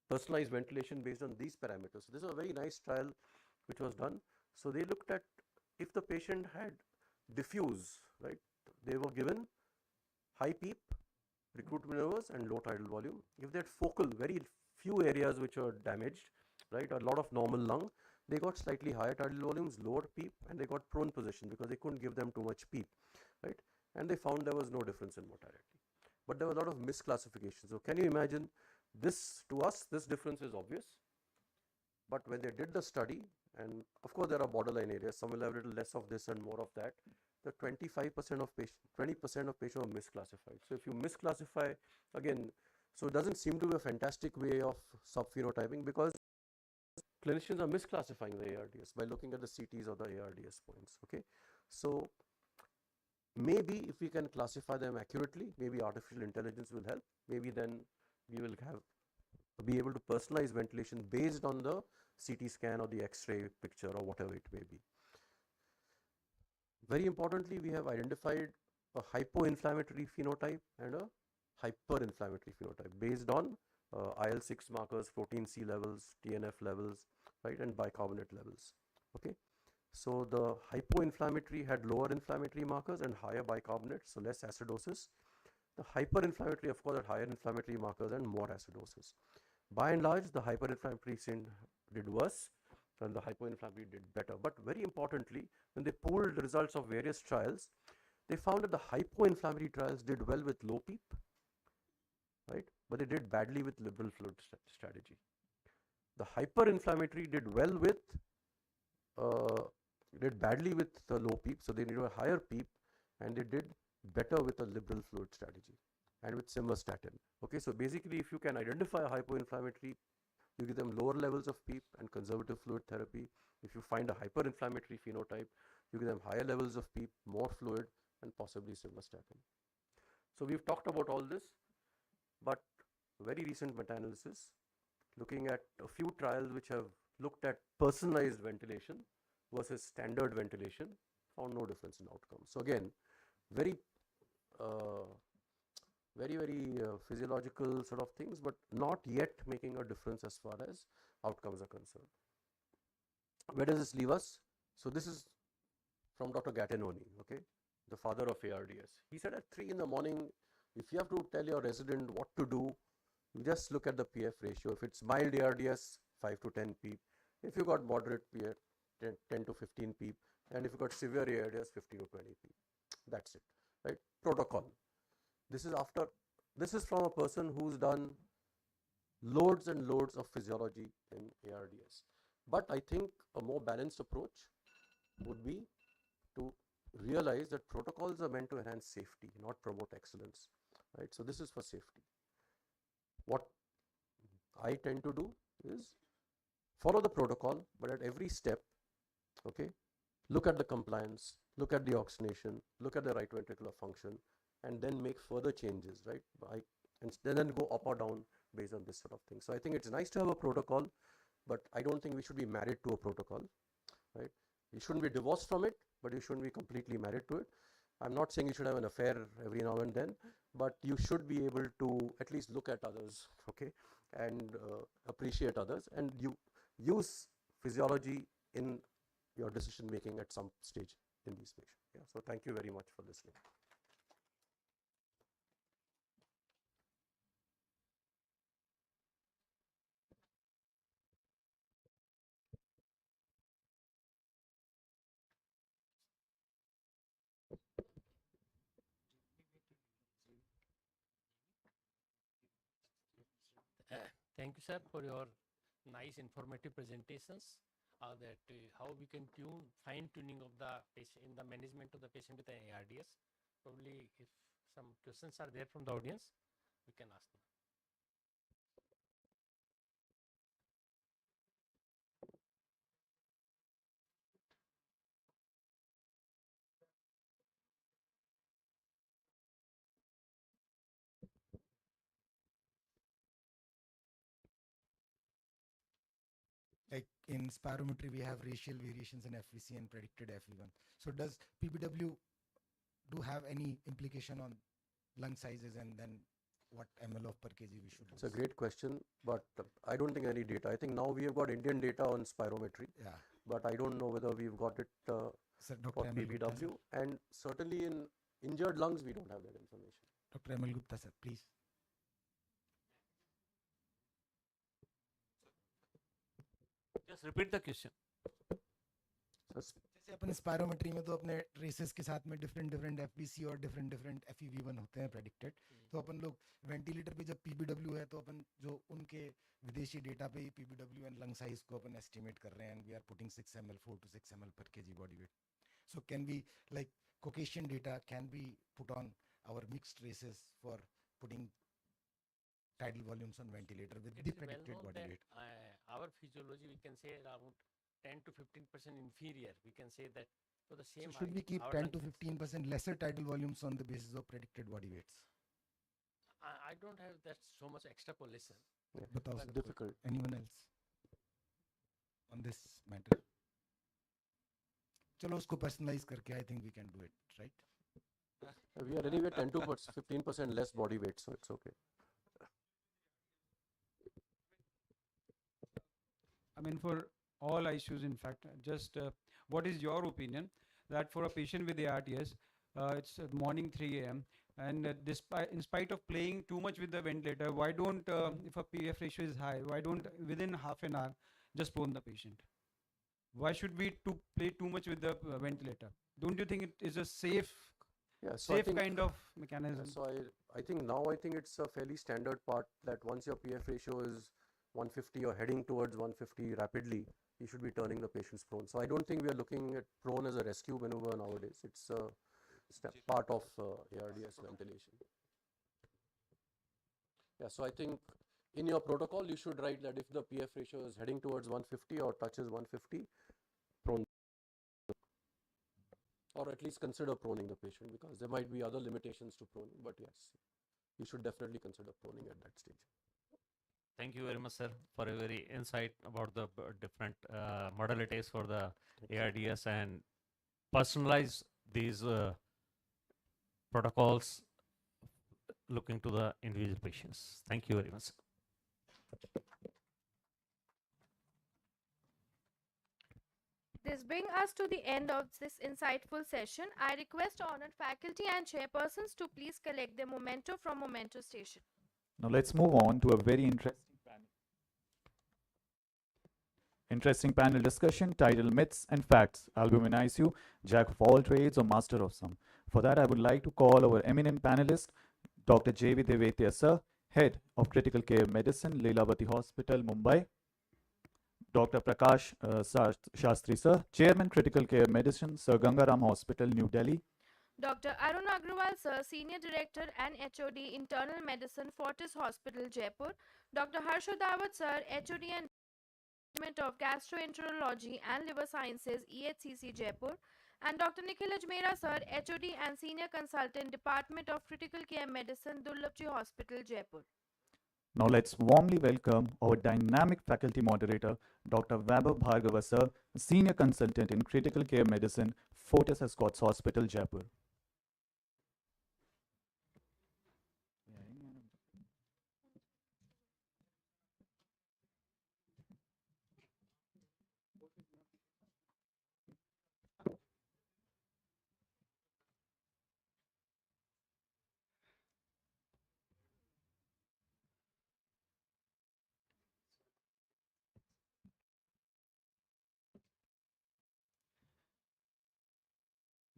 personalized ventilation based on these parameters? So this is a very nice trial which was done. So they looked at if the patient had diffuse, right? They were given high PEEP, recruitment nervous, and low tidal volume. If they had focal, very few areas which were damaged, right, a lot of normal lung, they got slightly higher tidal volumes, lower PEEP, and they got prone position because they couldn't give them too much PEEP, right? And they found there was no difference in mortality. But there was a lot of misclassification. So can you imagine this? To us, this difference is obvious. But when they did the study, and of course there are borderline areas, some will have a little less of this and more of that, the 25% of patients, 20% of patients are misclassified. So if you misclassify, again, so it doesn't seem to be a fantastic way of subphenotyping, because clinicians are misclassifying the ARDS by looking at the CTs or the ARDS points, okay? So maybe if we can classify them accurately, maybe artificial intelligence will help. Maybe then we will be able to personalize ventilation based on the CT scan or the X-ray picture or whatever it may be. Very importantly, we have identified a hypoinflammatory phenotype and a hyperinflammatory phenotype based on IL-6 markers, protein C levels, TNF levels, right, and bicarbonate levels. Okay, so the hypoinflammatory had lower inflammatory markers and higher bicarbonate, so less acidosis. The hyperinflammatory, of course, had higher inflammatory markers and more acidosis. By and large, the hyperinflammatory did worse and the hypoinflammatory did better. But very importantly, when they pooled the results of various trials, they found that the hypoinflammatory trials did well with low PEEP, right? But they did badly with liberal fluid strategy. The hyperinflammatory did well with, did badly with the low PEEP, so they needed a higher PEEP, and they did better with a liberal fluid strategy and with simvastatin. Okay, so basically, if you can identify a hypoinflammatory, you give them lower levels of PEEP and conservative fluid therapy. If you find a hyperinflammatory phenotype, you give them higher levels of PEEP, more fluid, and possibly simvastatin. So we've talked about all this, but very recent meta-analysis looking at a few trials which have looked at personalized ventilation versus standard ventilation found no difference in outcomes. So again, very physiological sort of things, but not yet making a difference as far as outcomes are concerned. Where does this leave us? So this is from Dr. Gattinoni, okay, the father of ARDS. He said at 3 in the morning, if you have to tell your resident what to do, you just look at the PF ratio. If it's mild ARDS, 5 to 10 PEEP. If you got moderate PF, 10 to 15 PEEP. And if you got severe ARDS, 15 to 20 PEEP. That's it, right? Protocol. This is from a person who's done loads and loads of physiology in ARDS. But I think a more balanced approach would be to realize that protocols are meant to enhance safety, not promote excellence, right? So this is for safety. What I tend to do is follow the protocol, but at every step, okay, look at the compliance, look at the oxygenation, look at the right ventricular function, and then make further changes, right? and then go up or down based on this sort of thing. So I think it's nice to have a protocol, but I don't think we should be married to a protocol, right? You shouldn't be divorced from it, but you shouldn't be completely married to it. I'm not saying you should have an affair every now and then, but you should be able to at least look at others, okay, and appreciate others, and you use physiology in your decision making at some stage in these patients. Yeah. So thank you very much for listening. Thank you, sir, for your nice informative presentations. That how we can fine tuning of the patient in the management of the patient with the ARDS. Probably, if some questions are there from the audience, we can ask them. Like in spirometry, we have racial variations in FVC and predicted FV1. So does PBW do have any implication on lung sizes, and then what ml of per kg we should use? It's a great question, but I don't think any data. I think now we have got Indian data on spirometry, Yeah. but I don't know whether we've got it Sir, for Dr. ML Gupta, sir. PBW, and certainly in injured lungs, we don't have that information. Dr. ML Gupta, sir, please. Just repeat the question. जैसे अपन spirometry में तो अपने traces के साथ में different FBC और different एफईवी1 होते हैं प्रेडिक्टेड, तो अपन लोग वेंटिलेटर पे जब पीबीडब्ल्यू है तो अपन जो उनके विदेशी डेटा पे ही पीबीडब्ल्यू एंड लंग साइज को अपन एस्टिमेट कर रहे हैं, and we are putting 6 ml 4 to 6 ml per kg body weight. So can we, like Caucasian data, can be put on our mixed traces for putting tidal volumes on ventilator with the predicted body weight? Our physiology, we can say around 10 to 15% inferior. We can say that for the same. So should we keep 10 to 15% lesser tidal volumes on the basis of predicted body weights? I don't have that so much extrapolation. Yeah. But It's difficult. Anyone else on this matter? चलो उसको personalize करके, I think we can do it, right? We are anyway 10 to 15% less body weight, so it's okay. I mean, for all issues, in fact, just what is your opinion that for a patient with ARDS, it's morning 3 a.m. and in spite of playing too much with the ventilator, why don't, if a PF ratio is high, why don't within half an hour just prone the patient? Why should we play too much with the ventilator? Don't you think it is a safe, So I safe think- kind of mechanism? So I think now it's a fairly standard part that once your PF ratio is 150 or heading towards 150 rapidly, you should be turning the patients prone. So I don't think we are looking at prone as a rescue maneuver nowadays. It's a part of ARDS ventilation. Yeah, so I think in your protocol, you should write that if the PF ratio is heading towards 150 or touches 150, prone, or at least consider proning the patient, because there might be other limitations to proning, but yes, you should definitely consider proning at that stage. Thank you very much, sir, for a very insight about the different modalities for the ARDS and personalize these protocols looking to the individual patients. Thank you very much. This brings us to the end of this insightful session. I request honored faculty and chairpersons to please collect their memento from Memento Station. Now let's move on to a very interesting panel discussion titled Myths and Facts, Albumin ICU, Jack of all trades or master of some. For that, I would like to call our eminent panelist, Dr. J.V. Devatia sir, Head of Critical Care Medicine, Leelavati Hospital, Mumbai. Dr. Prakash Shastri sir, Chairman Critical Care Medicine, Sir Gangaram Hospital, New Delhi. Dr. Arun Agrawal sir, Senior Director and HOD Internal Medicine, Fortis Hospital, Jaipur. Dr. Harshad Dawat sir, HOD and Department of Gastroenterology and Liver Sciences, EHCC, Jaipur. And Dr. Nikhil Ajmera sir, HOD and Senior Consultant, Department of Critical Care Medicine, Durlabji Hospital, Jaipur. Now let's warmly welcome our dynamic faculty moderator, Dr. Vaibhav Bhargava sir, Senior Consultant in Critical Care Medicine, Fortis Escorts Hospital, Jaipur.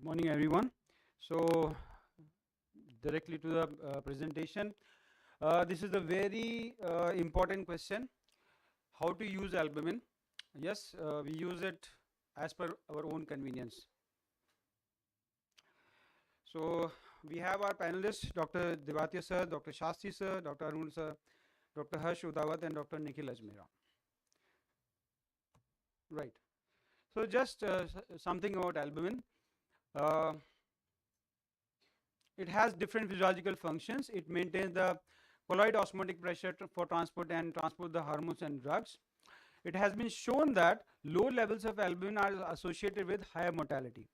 Morning, everyone. So, directly to the presentation. This is a very important question. How to use albumin? Yes, we use it as per our own convenience. So, we have our panelists, Dr. Devatya sir, Dr. Shastri sir, Dr. Arun sir, Dr. Harsh Udawat and Dr. Nikhil Ajmera. Right. So, just something about albumin. It has different physiological functions. It maintains the colloid osmotic pressure for transport the hormones and drugs. It has been shown that low levels of albumin are associated with higher mortality.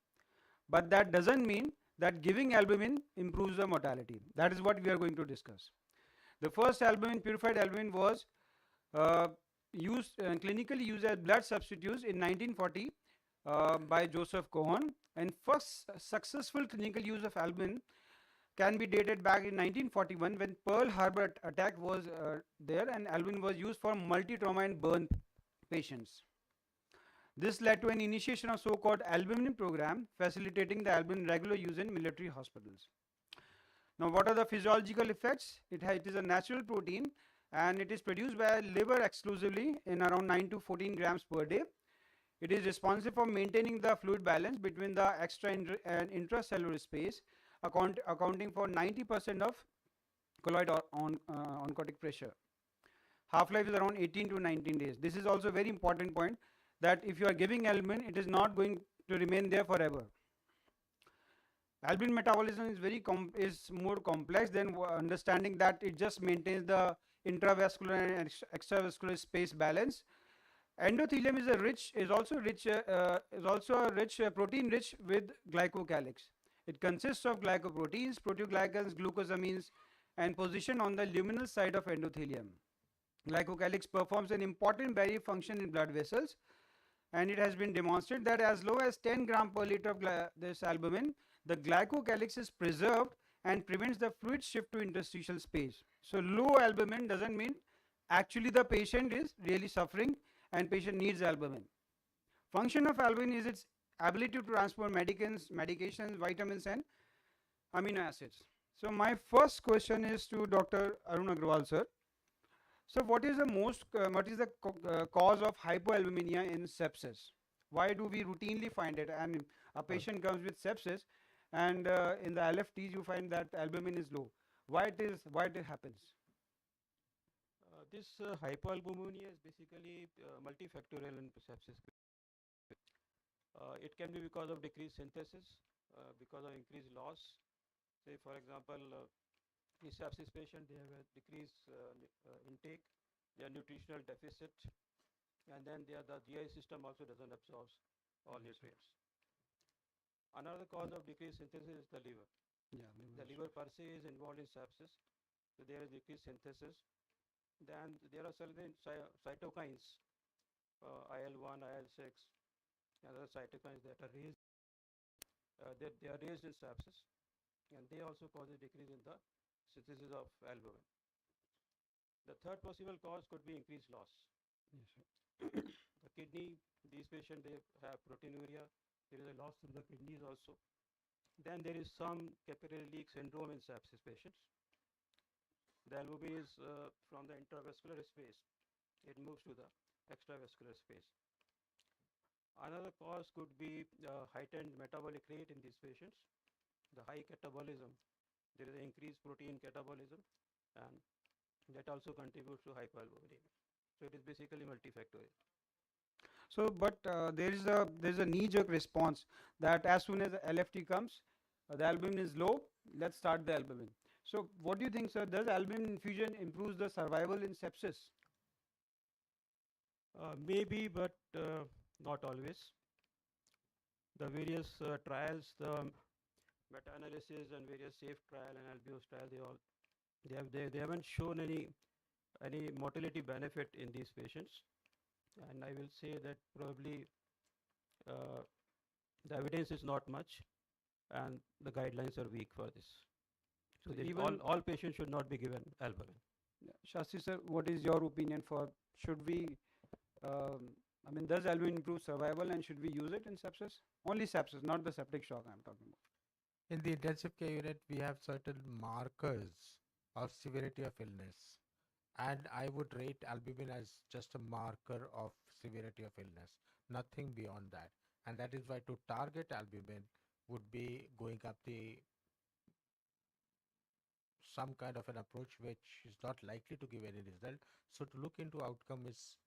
But that doesn't mean that giving albumin improves the mortality. That is what we are going to discuss. The first purified albumin was clinically used as blood substitutes in 1940 by Joseph Cohen, and first successful clinical use of albumin can be dated back in 1941 when Pearl Harbor attack was there and albumin was used for multi-trauma and burn patients. This led to an initiation of so-called albumin program facilitating the albumin regular use in military hospitals. Now, what are the physiological effects? It is a natural protein and it is produced by liver exclusively in around 9 to 14 grams per day. It is responsible for maintaining the fluid balance between the extra and intracellular space, accounting for 90% of colloid oncotic pressure. Half-life is around 18 to 19 days. This is also a very important point, that if you are giving albumin, it is not going to remain there forever. Albumin metabolism is more complex than understanding that it just maintains the intravascular and extravascular space balance. Endothelium is also a rich protein rich with glycocalyx. It consists of glycoproteins, proteoglycans, glucosamines, and positioned on the luminal side of endothelium. Glycocalyx performs an important barrier function in blood vessels, and it has been demonstrated that as low as 10 gram per liter of this albumin, the glycocalyx is preserved and prevents the fluid shift to interstitial space. So low albumin doesn't mean actually the patient is really suffering and patient needs albumin. Function of albumin is its ability to transport medications, vitamins and amino acids. So my first question is to Dr. Arun Agrawal sir. So what is the cause of hypoalbuminemia in sepsis? Why do we routinely find it? And a patient comes with sepsis, and in the LFTs you find that albumin is low. Why it happens? This hypoalbuminemia is basically multifactorial in sepsis. It can be because of decreased synthesis, because of increased loss. Say, for example, in sepsis patient, they have a decreased intake, they are nutritional deficit, and then the GI system also doesn't absorb all nutrients. Another cause of decreased synthesis is the liver. Yeah, the liver per se is involved in sepsis, so there is decreased synthesis. Then there are certain cytokines, IL-1, IL-6, and other cytokines that are raised. They are raised in sepsis, and they also cause a decrease in the synthesis of albumin. The third possible cause could be increased loss. Yes, sir. The kidney, these patients, they have proteinuria. There is a loss through the kidneys also. Then there is some capillary leak syndrome in sepsis patients. The albumin is from the intravascular space. It moves to the extravascular space. Another cause could be heightened metabolic rate in these patients. The high catabolism. There is increased protein catabolism, and that also contributes to hypoalbuminemia. So it is basically multifactorial. So, but there is a knee-jerk response that as soon as the LFT comes, the albumin is low. Let's start the albumin. So, what do you think, sir? Does albumin infusion improves the survival in sepsis? Maybe, but not always. The various trials, the meta-analysis and various safe trial and Albios trial, they haven't shown any mortality benefit in these patients, and I will say that probably the evidence is not much, and the guidelines are weak for this. So all patients should not be given albumin. Shastri sir, what is your opinion for should we? I mean, does albumin improve survival, and should we use it in sepsis? Only sepsis, not the septic shock I'm talking about. In the intensive care unit, we have certain markers of severity of illness, and I would rate albumin as just a marker of severity of illness, nothing beyond that. And that is why to target albumin would be going up the some kind of an approach which is not likely to give any result. So to look into outcome is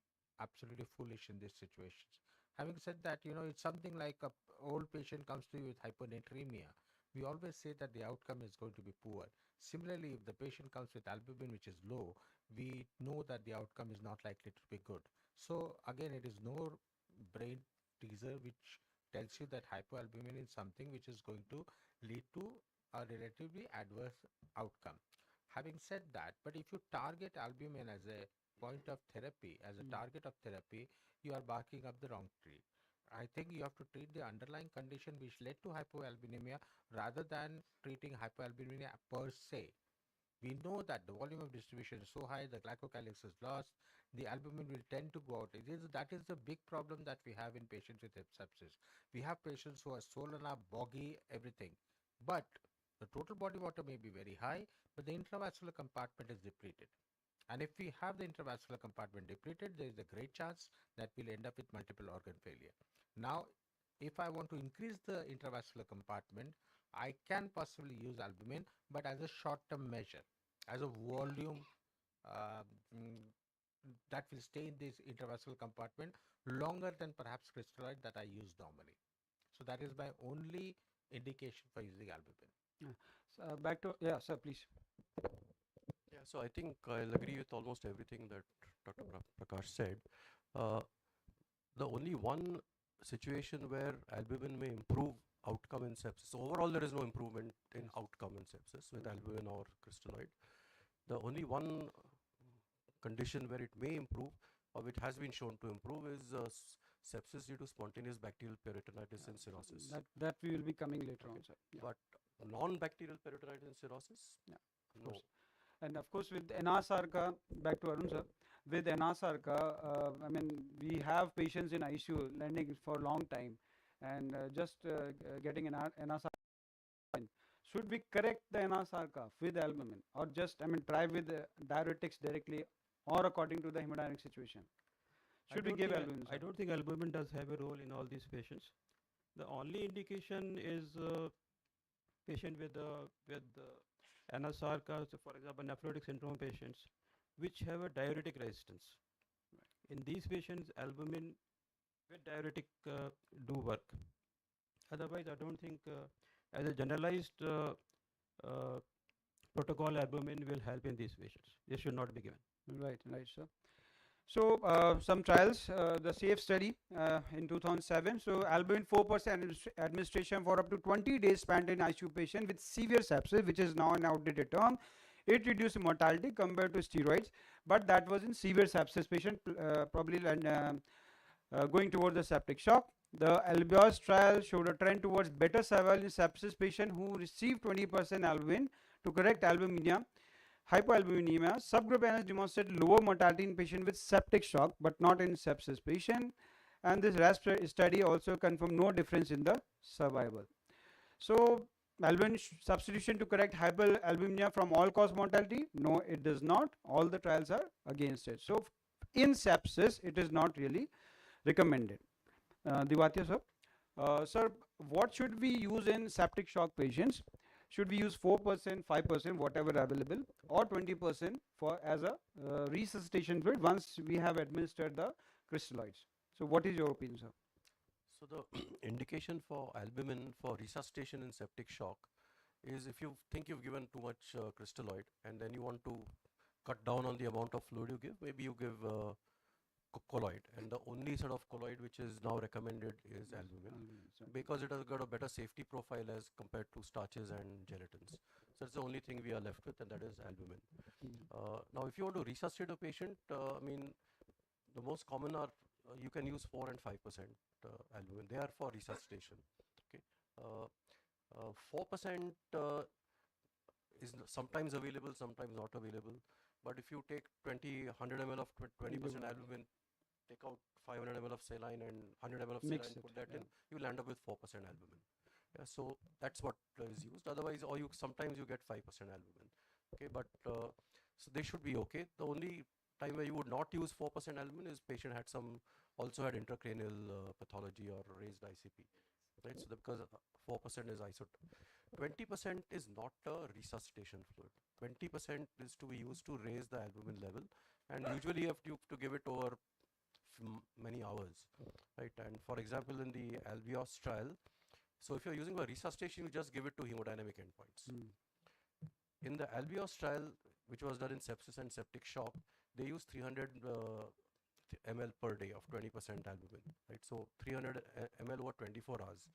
absolutely foolish in these situations. Having said that, it's something like a old patient comes to you with hyponatremia. We always say that the outcome is going to be poor. Similarly, if the patient comes with albumin which is low, we know that the outcome is not likely to be good. So again, it is no brain teaser which tells you that hypoalbumin is something which is going to lead to a relatively adverse outcome. Having said that, but if you target albumin as a point of therapy, as a target of therapy, you are barking up the wrong tree. I think you have to treat the underlying condition which led to hypoalbuminemia rather than treating hypoalbuminemia per se. We know that the volume of distribution is so high, the glycocalyx is lost, the albumin will tend to go out. That is the big problem that we have in patients with sepsis. We have patients who are swollen up, boggy, everything. But the total body water may be very high, but the intravascular compartment is depleted. And if we have the intravascular compartment depleted, there is a great chance that we'll end up with multiple organ failure. Now, if I want to increase the intravascular compartment, I can possibly use albumin, but as a short-term measure, as a volume that will stay in this intravascular compartment longer than perhaps crystalloid that I use normally. So that is my only indication for using albumin. Back to, yeah, sir, please. Yeah, so I think I'll agree with almost everything that Dr. Prakash said. The only one situation where albumin may improve outcome in sepsis. So overall, there is no improvement in outcome in sepsis with albumin or crystalloid. The only one condition where it may improve or which has been shown to improve is sepsis due to spontaneous bacterial peritonitis and cirrhosis. That we will be coming later on, sir. Yeah. But non-bacterial peritonitis and cirrhosis? Yeah, of no. course. And of course, with NASARCA, back to Arun sir, with NASARCA, I mean, we have patients in ICU landing for a long time and just getting an NASARCA. Should we correct the NASARCA with albumin or just, I mean, try with diuretics directly or according to the hemodynamic situation? Should we give albumin? I don't think albumin does have a role in all these patients. The only indication is patient with NASARCA, so for example, nephrotic syndrome patients, which have a diuretic resistance. In these patients, albumin with diuretic do work. Otherwise, I don't think as a generalized protocol, albumin will help in these patients. They should not be given. Right, sir. So some trials, the SAFE study in 2007. So albumin 4% administration for up to 20 days spent in ICU patient with severe sepsis, which is now an outdated term. It reduced mortality compared to steroids, but that was in severe sepsis patient, probably going towards the septic shock. The Albios trial showed a trend towards better survival in sepsis patient who received 20% albumin to correct albuminemia. Hypoalbuminemia. Subgroup analysis demonstrated lower mortality in patient with septic shock, but not in sepsis patient. And this RAS study also confirmed no difference in the survival. So albumin substitution to correct hypoalbuminemia from all cause mortality? No, it does not. All the trials are against it. So in sepsis, it is not really recommended. Diwatiya sir. Sir, what should we use in septic shock patients? Should we use 4%, 5%, whatever available, or 20% for as a resuscitation period once we have administered the crystalloids? So what is your opinion, sir? So the indication for albumin for resuscitation in septic shock is if you think you've given too much crystalloid and then you want to cut down on the amount of fluid you give, maybe you give colloid, and the only sort of colloid which is now recommended is albumin because it has got a better safety profile as compared to starches and gelatins. So that's the only thing we are left with, and that is albumin. Now if you want to resuscitate a patient, I mean the most common are you can use 4 and 5% albumin. They are for resuscitation. Okay, 4% is sometimes available, sometimes not available. But if you take 100 ml of 20% albumin, take out 500 ml of saline and 100 ml of Mix saline, it, put that yeah. in, you will end up with 4% albumin. Yeah, so that's what is used. Otherwise, or you sometimes you get 5% albumin. Okay, but so they should be okay. The only time where you would not use 4% albumin is patient had also had intracranial pathology or raised ICP, right? So because 4% is isotope. 20% is not a resuscitation fluid. 20% is to be used to raise the albumin level, and usually you have to give it over many hours, right? And for example, in the Albios trial, so if you're using a resuscitation, you just give it to hemodynamic endpoints. In the Albios trial, which was done in sepsis and septic shock, they used 300 ml per day of 20% albumin, right? So 300 ml over 24 hours,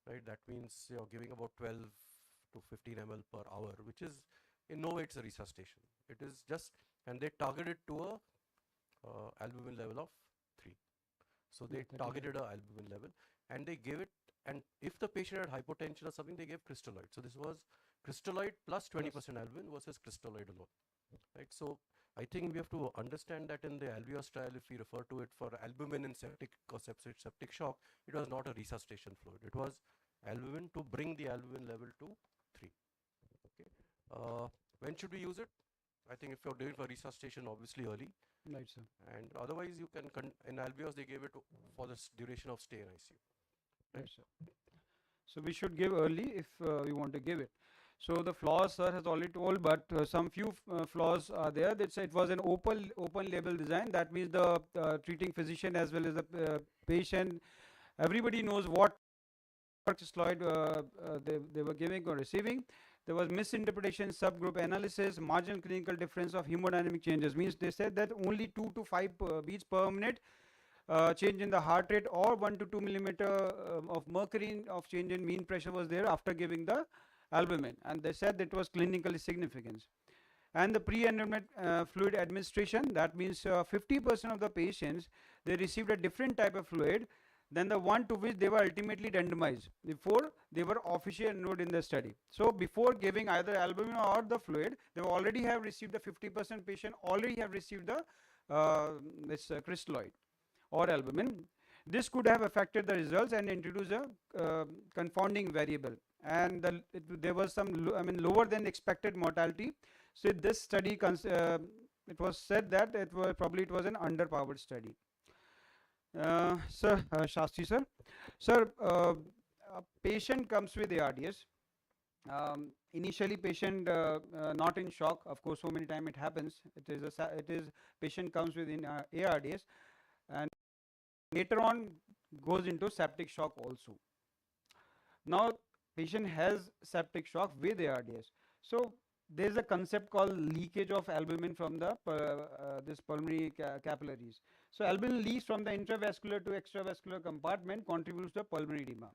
right? That means you're giving about 12 to 15 ml per hour, which is in no way it's a resuscitation. It is just, and they targeted to a albumin level of 3. So they targeted a albumin level and they gave it, and if the patient had hypotension or something, they gave crystalloid. So this was crystalloid plus 20% albumin versus crystalloid alone, right? So I think we have to understand that in the Albios trial, if we refer to it for albumin in septic or septic shock, it was not a resuscitation fluid. It was albumin to bring the albumin level to 3. Okay. When should we use it? I think if you're doing for resuscitation, obviously early. Right, sir. And otherwise, you can, in Albios, they gave it for the duration of stay in ICU. Right, sir. So we should give early if we want to give it. So the flaws sir has already told, but some few flaws are there. That it was an open label design. That means the treating physician as well as the patient, everybody knows what crystalloid they were giving or receiving. There was misinterpretation, subgroup analysis, marginal clinical difference of hemodynamic changes. Means they said that only 2 to 5 beats per minute change in the heart rate or 1 to 2 millimeter of mercury of change in mean pressure was there after giving the albumin, and they said that was clinically significant. And the pre-enrollment fluid administration, that means 50% of the patients, they received a different type of fluid than the one to which they were ultimately randomized before they were officially enrolled in the study. So before giving either albumin or the fluid, they already have received the 50% patient already have received the this crystalloid or albumin. This could have affected the results and introduced a confounding variable, and there was some lower than expected mortality. So this study it was said that it was an underpowered study. Sir Shastri sir, a patient comes with ARDS. Initially patient not in shock, of course so many times it happens, it is patient comes with ARDS, and later on goes into septic shock also. Now patient has septic shock with ARDS. So there is a concept called leakage of albumin from the this pulmonary capillaries. So albumin leaks from the intravascular to extravascular compartment, contributes to pulmonary edema.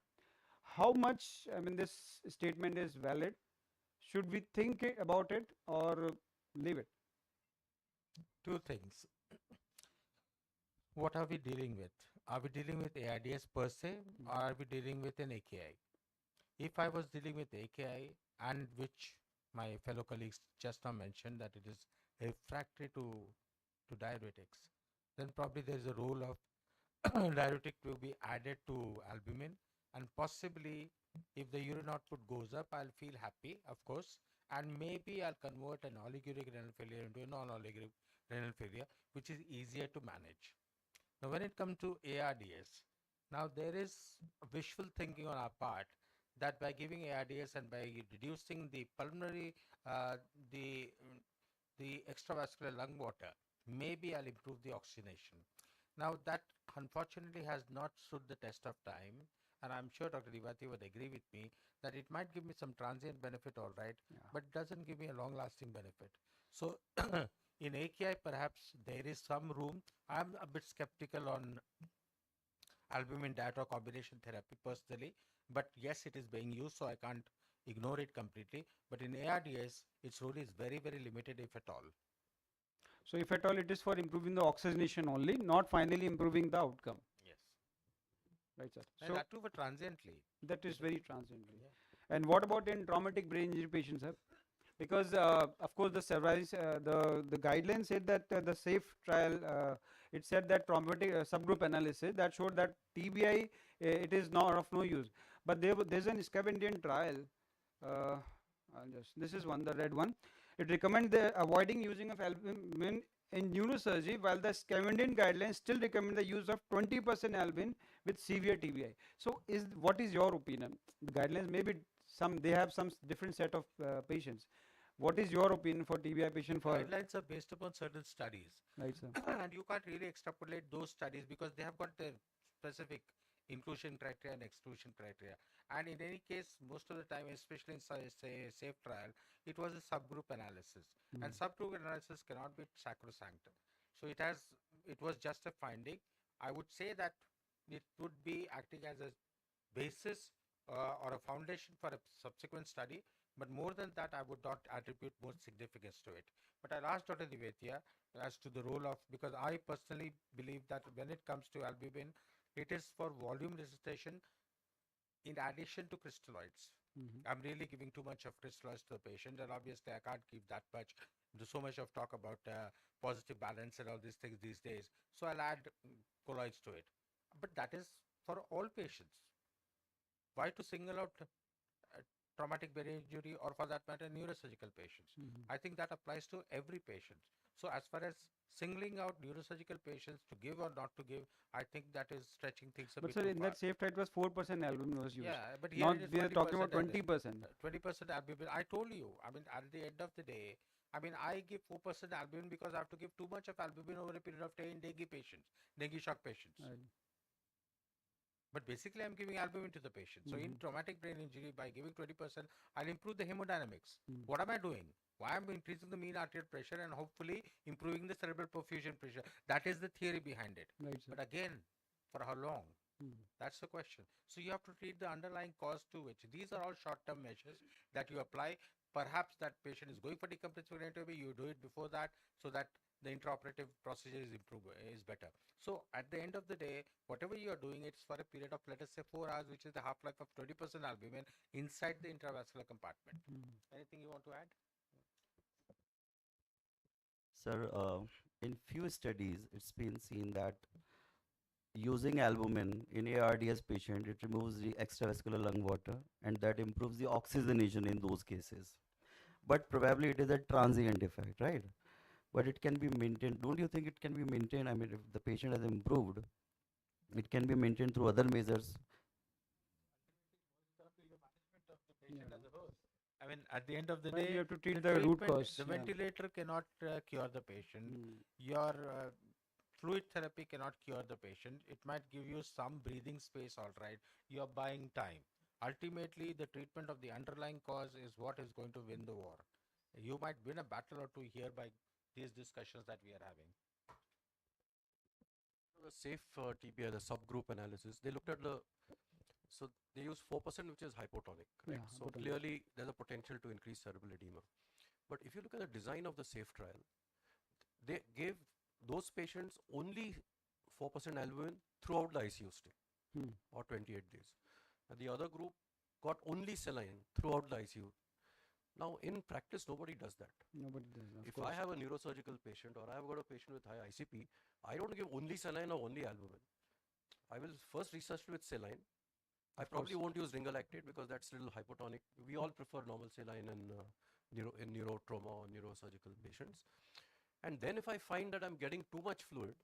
How much this statement is valid? Should we think about it or leave it? Two things. What are we dealing with? Are we dealing with ARDS per se, or are we dealing with an AKI? If I was dealing with AKI, and which my fellow colleagues just now mentioned that it is refractory to diuretics, then probably there is a role of diuretic to be added to albumin, and possibly if the urine output goes up, I'll feel happy, of course, and maybe I'll convert an oliguric renal failure into a non-oliguric renal failure, which is easier to manage. Now, when it comes to ARDS, now there is wishful thinking on our part that by giving ARDS and by reducing the pulmonary, the extravascular lung water, maybe I'll improve the oxygenation. Now that unfortunately has not stood the test of time, and I'm sure Dr. Divati would agree with me that it might give me some transient benefit, all right, but doesn't give me a long-lasting benefit. So in AKI, perhaps there is some room. I'm a bit skeptical on albumin diet or combination therapy personally, but yes, it is being used, so I can't ignore it completely. But in ARDS, its role is very, very limited, if at all. So if at all it is for improving the oxygenation only, not finally improving the outcome. Yes. Right, sir. And that too, but transiently. That is very transiently. And what about in traumatic brain injury patients, sir? Because of course the guidelines said that the SAFE trial, it said that traumatic subgroup analysis that showed that TBI it is not of no use. But there's an Scandinavian trial. This is one, the red one. It recommends the avoiding using of albumin in neurosurgery, while the Scandinavian guidelines still recommend the use of 20% albumin with severe TBI. So what is your opinion? The guidelines maybe they have some different set of patients. What is your opinion for TBI patient for? Guidelines are based upon certain studies. Right, sir. And you can't really extrapolate those studies because they have got their specific inclusion criteria and exclusion criteria. And in any case, most of the time, especially in say SAFE trial, it was a subgroup analysis. And subgroup analysis cannot be sacrosanct. So it was just a finding. I would say that it would be acting as a basis or a foundation for a subsequent study. But more than that, I would not attribute more significance to it. But I'll ask Dr. Divetia as to the role of, because I personally believe that when it comes to albumin, it is for volume resuscitation in addition to crystalloids. I'm really giving too much of crystalloids to the patient, and obviously I can't give that much. There's so much of talk about positive balance and all these things these days. So I'll add colloids to it. But that is for all patients. Why to single out traumatic brain injury or for that matter neurosurgical patients? I think that applies to every patient. So as far as singling out neurosurgical patients to give or not to give, I think that is stretching things a bit too far. But sir, in that SAFE trial, it was 4% albumin was used. Yeah, but now here it is we are talking about 20%. 20% albumin. I told you. I mean, at the end of the day, I mean, I give 4% albumin because I have to give too much of albumin over a period of time in dengue patients, dengue shock patients. But basically, I'm giving albumin to the patient. So in traumatic brain injury, by giving 20%, I'll improve the hemodynamics. What am I doing? Why am I increasing the mean arterial pressure and hopefully improving the cerebral perfusion pressure? That is the theory behind it. Right, but again, for how long? That's the question. So you have to treat the underlying cause to which. These are all short-term measures that you apply. Perhaps that patient is going for decompensating entropy, you do it before that so that the intraoperative procedure is better. So at the end of the day, whatever you are doing, it's for a period of, let us say, 4 hours, which is the half-life of 20% albumin inside the intravascular compartment. Anything you want to add? Sir, in few studies, it's been seen that using albumin in ARDS patient, it removes the extravascular lung water and that improves the oxygenation in those cases. But probably it is a transient effect, right? But it can be maintained. Don't you think it can be maintained? I mean, if the patient has improved, it can be maintained through other measures. I mean, at the end of the Well, day, you have to treat the root cause, The yeah. ventilator cannot cure the patient. Your fluid therapy cannot cure the patient. It might give you some breathing space, all right. You are buying time. Ultimately, the treatment of the underlying cause is what is going to win the war. You might win a battle or two here by these discussions that we are having. The SAFE TBI, the subgroup analysis, they looked at so they use 4%, which is hypotonic, right? Yeah, so hypotonic. clearly there's a potential to increase cerebral edema. But if you look at the design of the SAFE trial, they gave those patients only 4% albumin throughout the ICU stay or 28 days. And the other group got only saline throughout the ICU. Now, in practice, nobody does that. Nobody does. Of If course. I have a neurosurgical patient or I have got a patient with high ICP, I don't give only saline or only albumin. I will first resuscitate with saline. I probably won't use ringalactate because that's a little hypotonic. We all prefer normal saline in neurotrauma or neurosurgical patients. And then if I find that I'm getting too much fluid,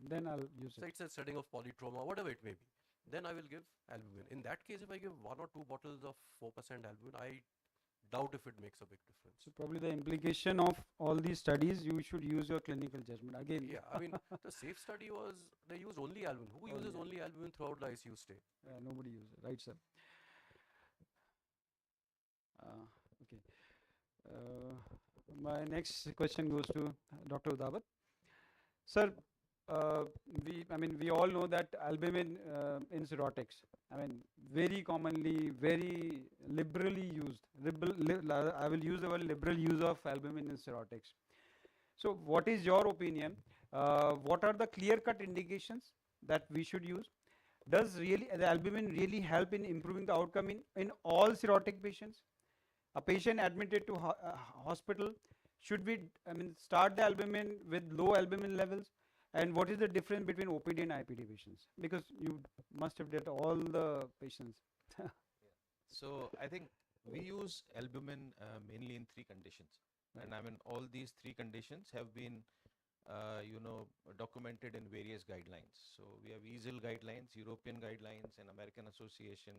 then I'll use say it's a setting of polytrauma, whatever it may be, then I will give albumin. In that case, if I give 1 or 2 bottles of 4% albumin, I doubt if it makes a big difference. So probably the implication of all these studies, you should use your clinical judgment again. Yeah, I mean, the SAFE study was, they used only albumin. Who uses only albumin throughout the ICU stay? Nobody uses it, right, sir? Okay. My next question goes to Dr. Udabat. Sir, we all know that albumin in cirrhotics, very commonly, very liberally used. I will use the word liberal use of albumin in cirrhotics. So, what is your opinion? What are the clear-cut indications that we should use? Does the albumin really help in improving the outcome in all cirrhotic patients? A patient admitted to hospital, should we start the albumin with low albumin levels? And what is the difference between OPD and IPD patients? Because you must have did all the patients. So I think we use albumin mainly in three conditions. And all these three conditions have been documented in various guidelines. So we have EASL guidelines, European guidelines, and American Association.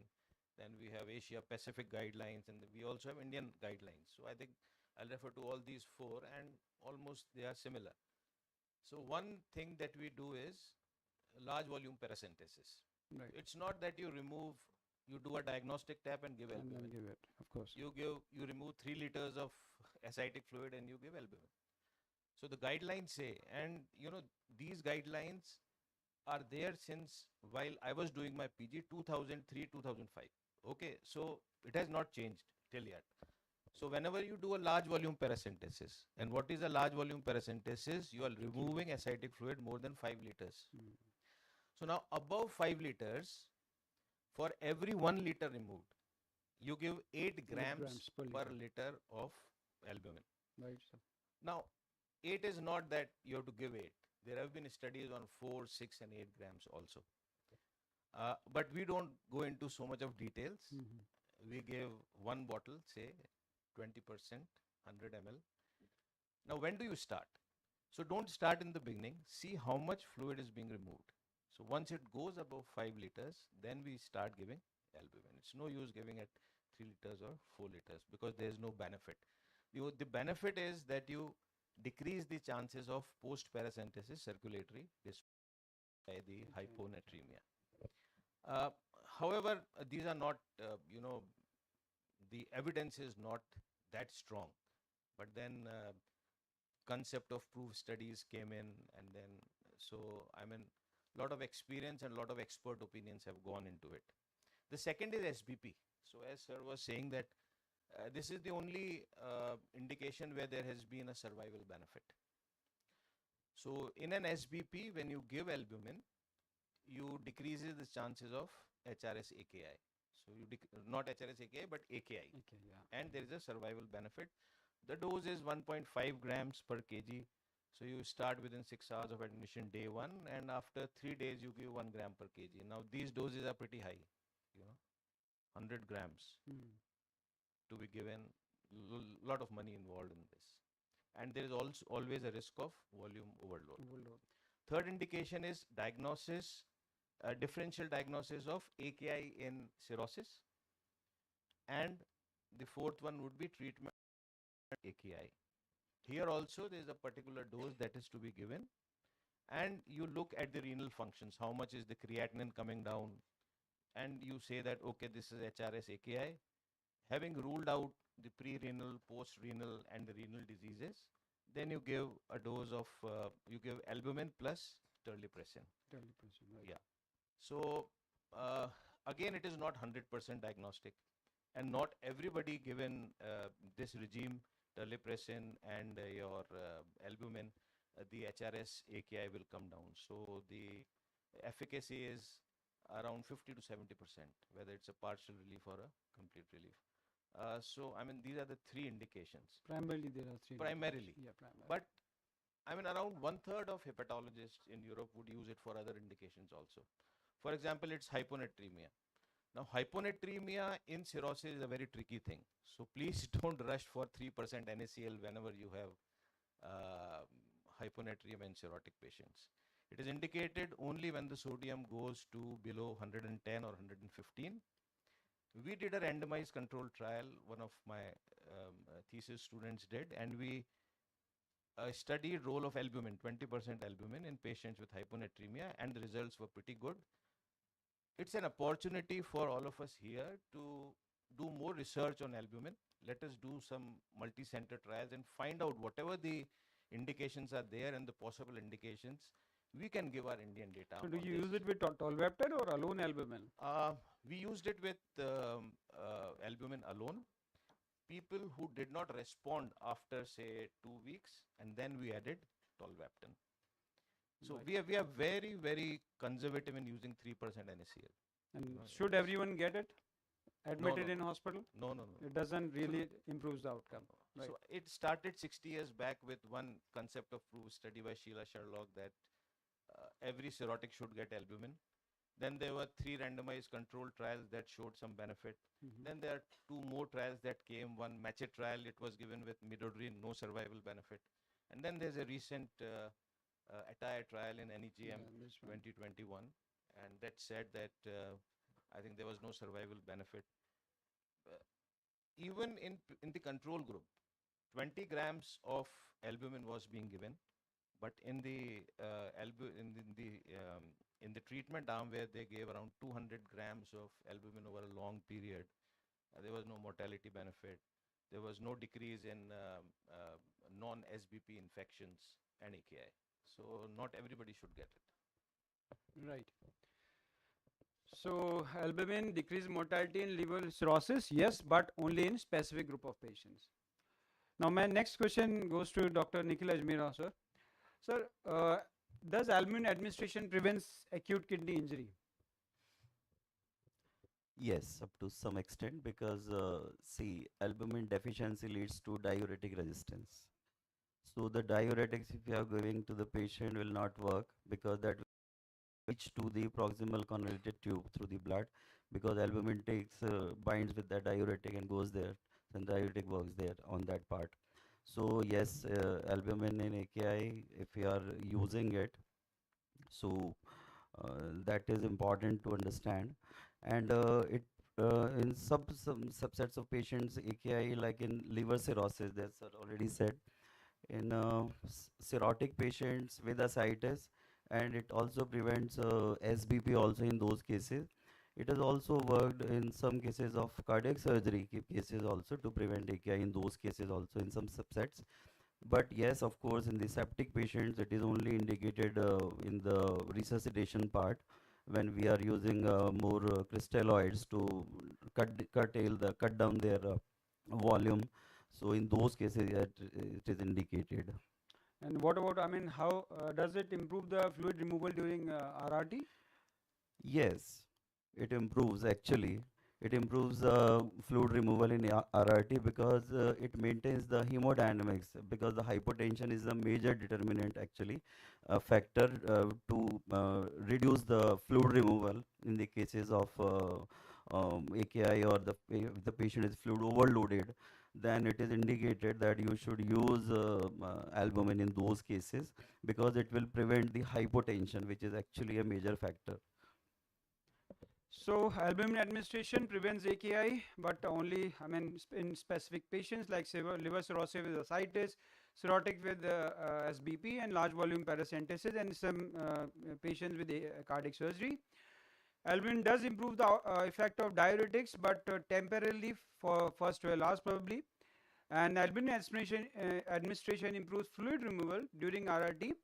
Then we have Asia Pacific guidelines, and we also have Indian guidelines. So I think I'll refer to all these four, and almost they are similar. So one thing that we do is large volume paracentesis. Right. It's not that you do a diagnostic tap and give albumin. And then give it, of course. You remove 3 liters of ascitic fluid and you give albumin. So the guidelines say, and these guidelines are there since while I was doing my PG 2003, 2005. Okay, so it has not changed till yet. So whenever you do a large volume paracentesis, and what is a large volume paracentesis? You are removing ascitic fluid more than 5 liters. So now above 5 liters, for every 1 liter removed, you give 8 grams per liter of albumin. Right, sir. Now, 8 is not that you have to give 8. There have been studies on 4, 6 and 8 grams also. But we don't go into so much of details. We give one bottle, say 20%, 100 ml. Now, when do you start? So don't start in the beginning. See how much fluid is being removed. So once it goes above 5 liters, then we start giving albumin. It's no use giving at 3 liters or 4 liters because there is no benefit. The benefit is that you decrease the chances of post-paracentesis circulatory by the hyponatremia. However, these are not, the evidence is not that strong. But then concept of proof studies came in, and then lot of experience and lot of expert opinions have gone into it. The second is SBP. So as sir was saying that this is the only indication where there has been a survival benefit. So in an SBP, when you give albumin, you decreases the chances of HRS-AKI. So you not HRS-AKI, but AKI. And there is a survival benefit. The dose is 1.5 grams per kg. So you start within 6 hours of admission day 1, and after 3 days you give 1 gram per kg. Now these doses are pretty high, 100 grams to be given, lot of money involved in this. And there is also always a risk of volume overload. Third indication is diagnosis, differential diagnosis of AKI in cirrhosis. And the fourth one would be treatment AKI. Here also there is a particular dose that is to be given, and you look at the renal functions, how much is the creatinine coming down, and you say that okay, this is HRS-AKI. Having ruled out the pre-renal, post-renal and the renal diseases, then you give a dose of, you give albumin plus terlipressin. Right. Yeah. So again, it is not 100% diagnostic, and not everybody given this regime, terlipressin and your albumin, the HRS-AKI will come down. So the efficacy is around 50 to 70%, whether it's a partial relief or a complete relief. So these are the three indications. Primarily there are three. Primarily. Yeah, primarily. But around 1/3 of hepatologists in Europe would use it for other indications also. For example, it's hyponatremia. Now, hyponatremia in cirrhosis is a very tricky thing. So please don't rush for 3% NaCl whenever you have hyponatremia in cirrhotic patients. It is indicated only when the sodium goes to below 110 or 115. We did a randomized control trial, one of my thesis students did, and we studied role of albumin, 20% albumin in patients with hyponatremia, and the results were pretty good. It's an opportunity for all of us here to do more research on albumin. Let us do some multi-center trials and find out whatever the indications are there and the possible indications. We can give our Indian data. So do you use it with tolvaptan or alone albumin? We used it with albumin alone. People who did not respond after say 2 weeks, and then we added tolvaptan. So Right. we are very, very conservative in using 3% NaCl. And should everyone get it? Admitted no, in hospital? No. It doesn't really improves the outcome. Right. So it started 60 years back with one concept of proof study by Sheila Sherlock that every cirrhotic should get albumin. Then there were 3 randomized controlled trials that showed some benefit. Then there are 2 more trials that came. One matchet trial, it was given with midodrine, no survival benefit. And then there's a recent attire trial in NEGM 2021, and that said that I think there was no survival benefit. Even in the control group, 20 grams of albumin was being given, but in the in the treatment arm where they gave around 200 grams of albumin over a long period, there was no mortality benefit. There was no decrease in non-SBP infections and AKI. So not everybody should get it. Right. So albumin decrease mortality in liver cirrhosis, yes, but only in specific group of patients. Now my next question goes to Dr. Nikhil Ajmera, sir. Sir, does albumin administration prevents acute kidney injury? Yes, up to some extent, because see, albumin deficiency leads to diuretic resistance. So the diuretics, if you are giving to the patient, will not work, because that will reach to the proximal convoluted tube through the blood, because albumin takes binds with the diuretic and goes there, and diuretic works there on that part. So yes, albumin in AKI, if you are using it, so that is important to understand. And it in some subsets of patients, AKI, like in liver cirrhosis, that's already said, in cirrhotic patients with ascites, and it also prevents SBP also in those cases. It has also worked in some cases of cardiac surgery cases also to prevent AKI in those cases also in some subsets. But yes, of course, in the septic patients, it is only indicated in the resuscitation part, when we are using more crystalloids to cut down their volume. So in those cases, it is indicated. And what about, I mean, how does it improve the fluid removal during RRT? Yes, it improves actually. It improves fluid removal in RRT, because it maintains the hemodynamics, because the hypotension is a major determinant actually, a factor to reduce the fluid removal in the cases of AKI, or if the patient is fluid overloaded, then it is indicated that you should use albumin in those cases, because it will prevent the hypotension, which is actually a major factor. So albumin administration prevents AKI, but only, I mean, in specific patients like liver cirrhosis with ascites, cirrhotic with SBP and large volume paracentesis, and some patients with cardiac surgery. Albumin does improve the effect of diuretics, but temporarily for first 12 hours probably. And albumin administration improves fluid removal during RRT.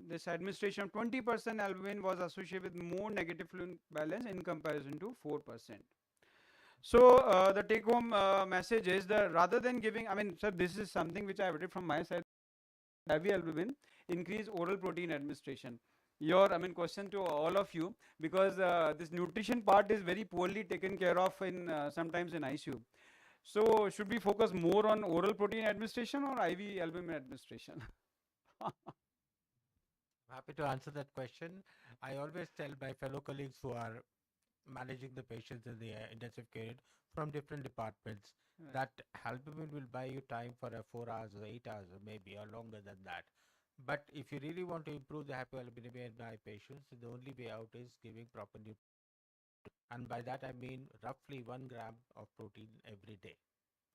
This administration of 20% albumin was associated with more negative fluid balance in comparison to 4%. So the take home message is that rather than giving, I mean, sir, this is something which I have read from my side, IV albumin increase oral protein administration. Your, I mean, question to all of you, because this nutrition part is very poorly taken care of in sometimes in ICU. So should we focus more on oral protein administration or IV albumin administration? Happy to answer that question. I always tell my fellow colleagues who are managing the patients in the intensive care unit from different departments Right. that albumin will buy you time for 4 hours or 8 hours or maybe or longer than that. But if you really want to improve the hypoalbuminemia in my patients, the only way out is giving proper nutrition. And by that I mean roughly 1 gram of protein every day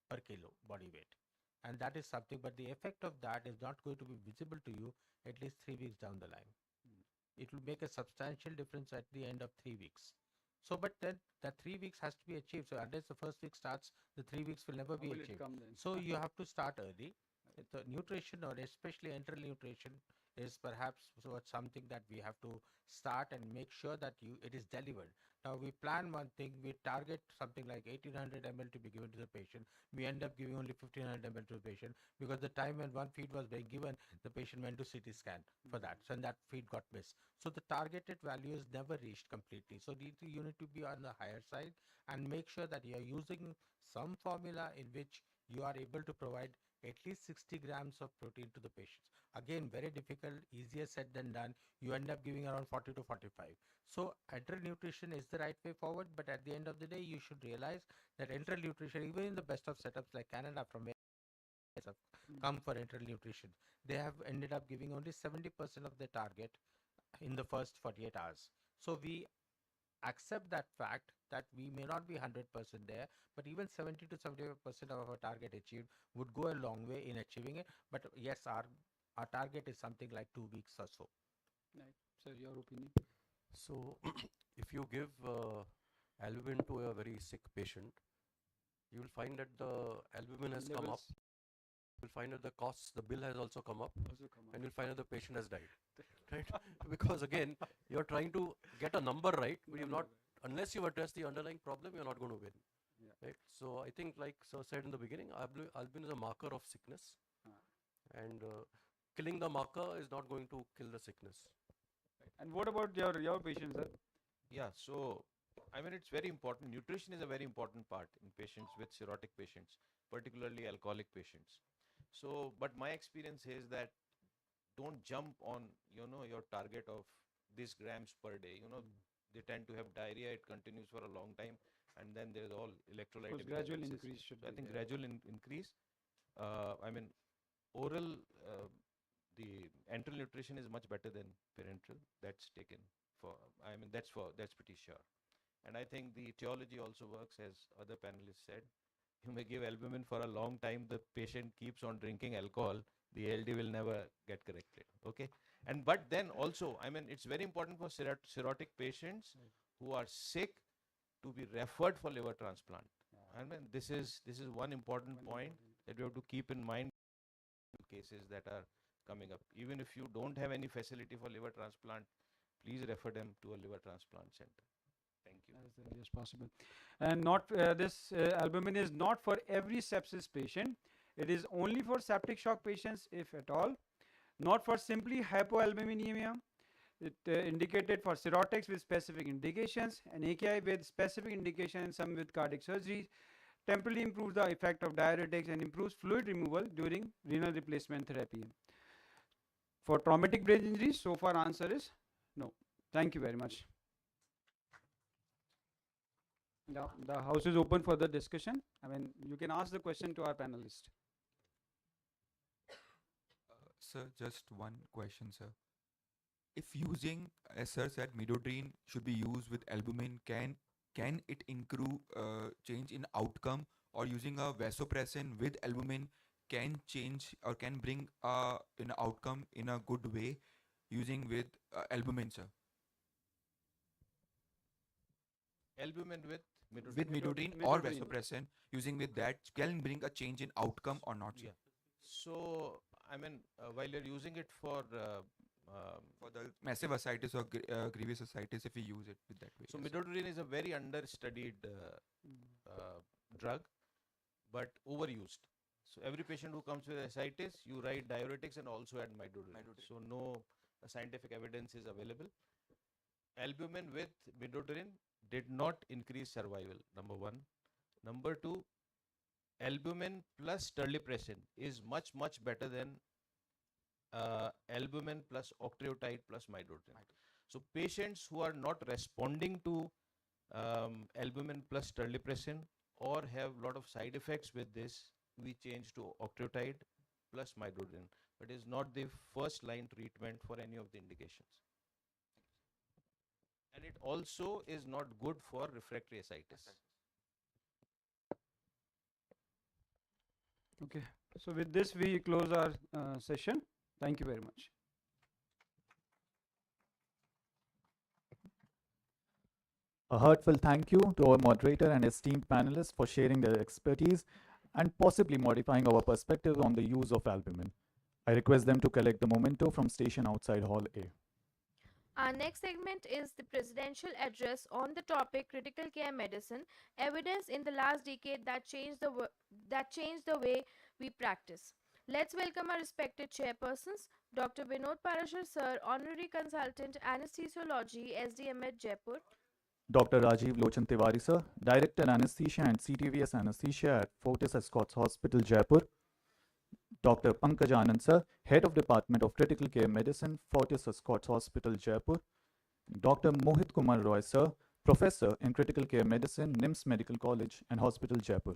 per kilo body weight. And that is something, but the effect of that is not going to be visible to you at least 3 weeks down the line. It will make a substantial difference at the end of 3 weeks. So, but then the 3 weeks has to be achieved. So unless the first week starts, the 3 weeks will never How be will it achieved. come then? So you have to start early. The nutrition, or especially enteral nutrition, is perhaps something that we have to start and make sure that it is delivered. Now we plan one thing, we target something like 1800 ml to be given to the patient. We end up giving only 1500 ml to the patient because the time when one feed was being given, the patient went to CT scan for that. So and that feed got missed. So the targeted value is never reached completely. So you need to be on the higher side and make sure that you are using some formula in which you are able to provide at least 60 grams of protein to the patients. Again, very difficult, easier said than done. You end up giving around 40 to 45. So enteral nutrition is the right way forward, but at the end of the day, you should realize that enteral nutrition, even in the best of setups like Canada, from where have come for enteral nutrition, they have ended up giving only 70% of their target in the first 48 hours. So we accept that fact that we may not be 100% there, but even 70 to 75% of our target achieved would go a long way in achieving it. But yes, our target is something like 2 weeks or so. Right. Sir, your opinion? So, if you give albumin to a very sick patient, you will find that the albumin has come up. You will find that the costs, the bill has also come up, and you'll find that the patient has died. Right? Because again, you're trying to get a number right, but you've not, unless you address the underlying problem, you're not going to win. Right? So I think, like Sir said in the beginning, albumin is a marker of sickness, and killing the marker is not going to kill the sickness. And what about your patients, sir? Yeah, so I mean, it's very important. Nutrition is a very important part in patients with cirrhotic patients, particularly alcoholic patients. So, but my experience is that don't jump on, your target of these grams per day. They tend to have diarrhea. It continues for a long time, and then there's all electrolyte Gradual imbalances. increase should So I be think there. gradual increase. I mean, oral, the enteral nutrition is much better than parenteral. That's taken for. I mean, that's pretty sure. And I think the etiology also works, as other panelists said. You may give albumin for a long time, the patient keeps on drinking alcohol, the ALD will never get corrected. Okay. And but then also, I mean, it's very important for cirrhotic patients who are sick to be referred for liver transplant. I mean, this is one important point that we have to keep in mind. Cases that are coming up, even if you don't have any facility for liver transplant, please refer them to a liver transplant center. Thank you. As early as possible. And not this albumin is not for every sepsis patient. It is only for septic shock patients, if at all. Not for simply hypoalbuminemia. It indicated for cirrhotics with specific indications, and AKI with specific indication, and some with cardiac surgery. Temporarily improves the effect of diuretics and improves fluid removal during renal replacement therapy. For traumatic brain injuries, so far answer is no. Thank you very much. Now, the house is open for the discussion. I mean, you can ask the question to our panelist. Sir, just one question, sir. If using, as sir said, midodrine should be used with albumin, can it improve change in outcome, or using a vasopressin with albumin can change or can bring an outcome in a good way using with albumin, sir? Albumin with midodrine or vasopressin, using with that can bring a change in outcome or not, sir? Yeah. So, I mean, while you're using it for the massive ascites or grievous ascites, if we use it with that way. So midodrine is a very understudied drug, but overused. So every patient who comes with ascites, you write diuretics and also add midodrine. So no scientific evidence is available. Albumin with midodrine did not increase survival, number one. Number two, albumin plus terlipressin is much better than albumin plus octreotide plus midodrine. So patients who are not responding to albumin plus terlipressin or have a lot of side effects with this, we change to octreotide plus midodrine. But it is not the first line treatment for any of the indications. And it also is not good for refractory ascites. Okay. So with this, we close our session. Thank you very much. A heartfelt thank you to our moderator and esteemed panelists for sharing their expertise and possibly modifying our perspective on the use of albumin. I request them to collect the memento from station outside Hall A. Our next segment is the presidential address on the topic critical care medicine, evidence in the last decade that changed the way we practice. Let's welcome our respected chairpersons, Dr. Vinod Parashar Sir, Honorary Consultant Anesthesiology, SDM at Jaipur. Dr. Rajiv Lochan Tiwari sir, Director Anesthesia and CTVS Anesthesia at Fortis Escorts Hospital, Jaipur. Dr. Pankaj Anand sir, Head of Department of Critical Care Medicine, Fortis Escorts Hospital, Jaipur. Dr. Mohit Kumar Roy sir, Professor in Critical Care Medicine, NIMS Medical College and Hospital, Jaipur.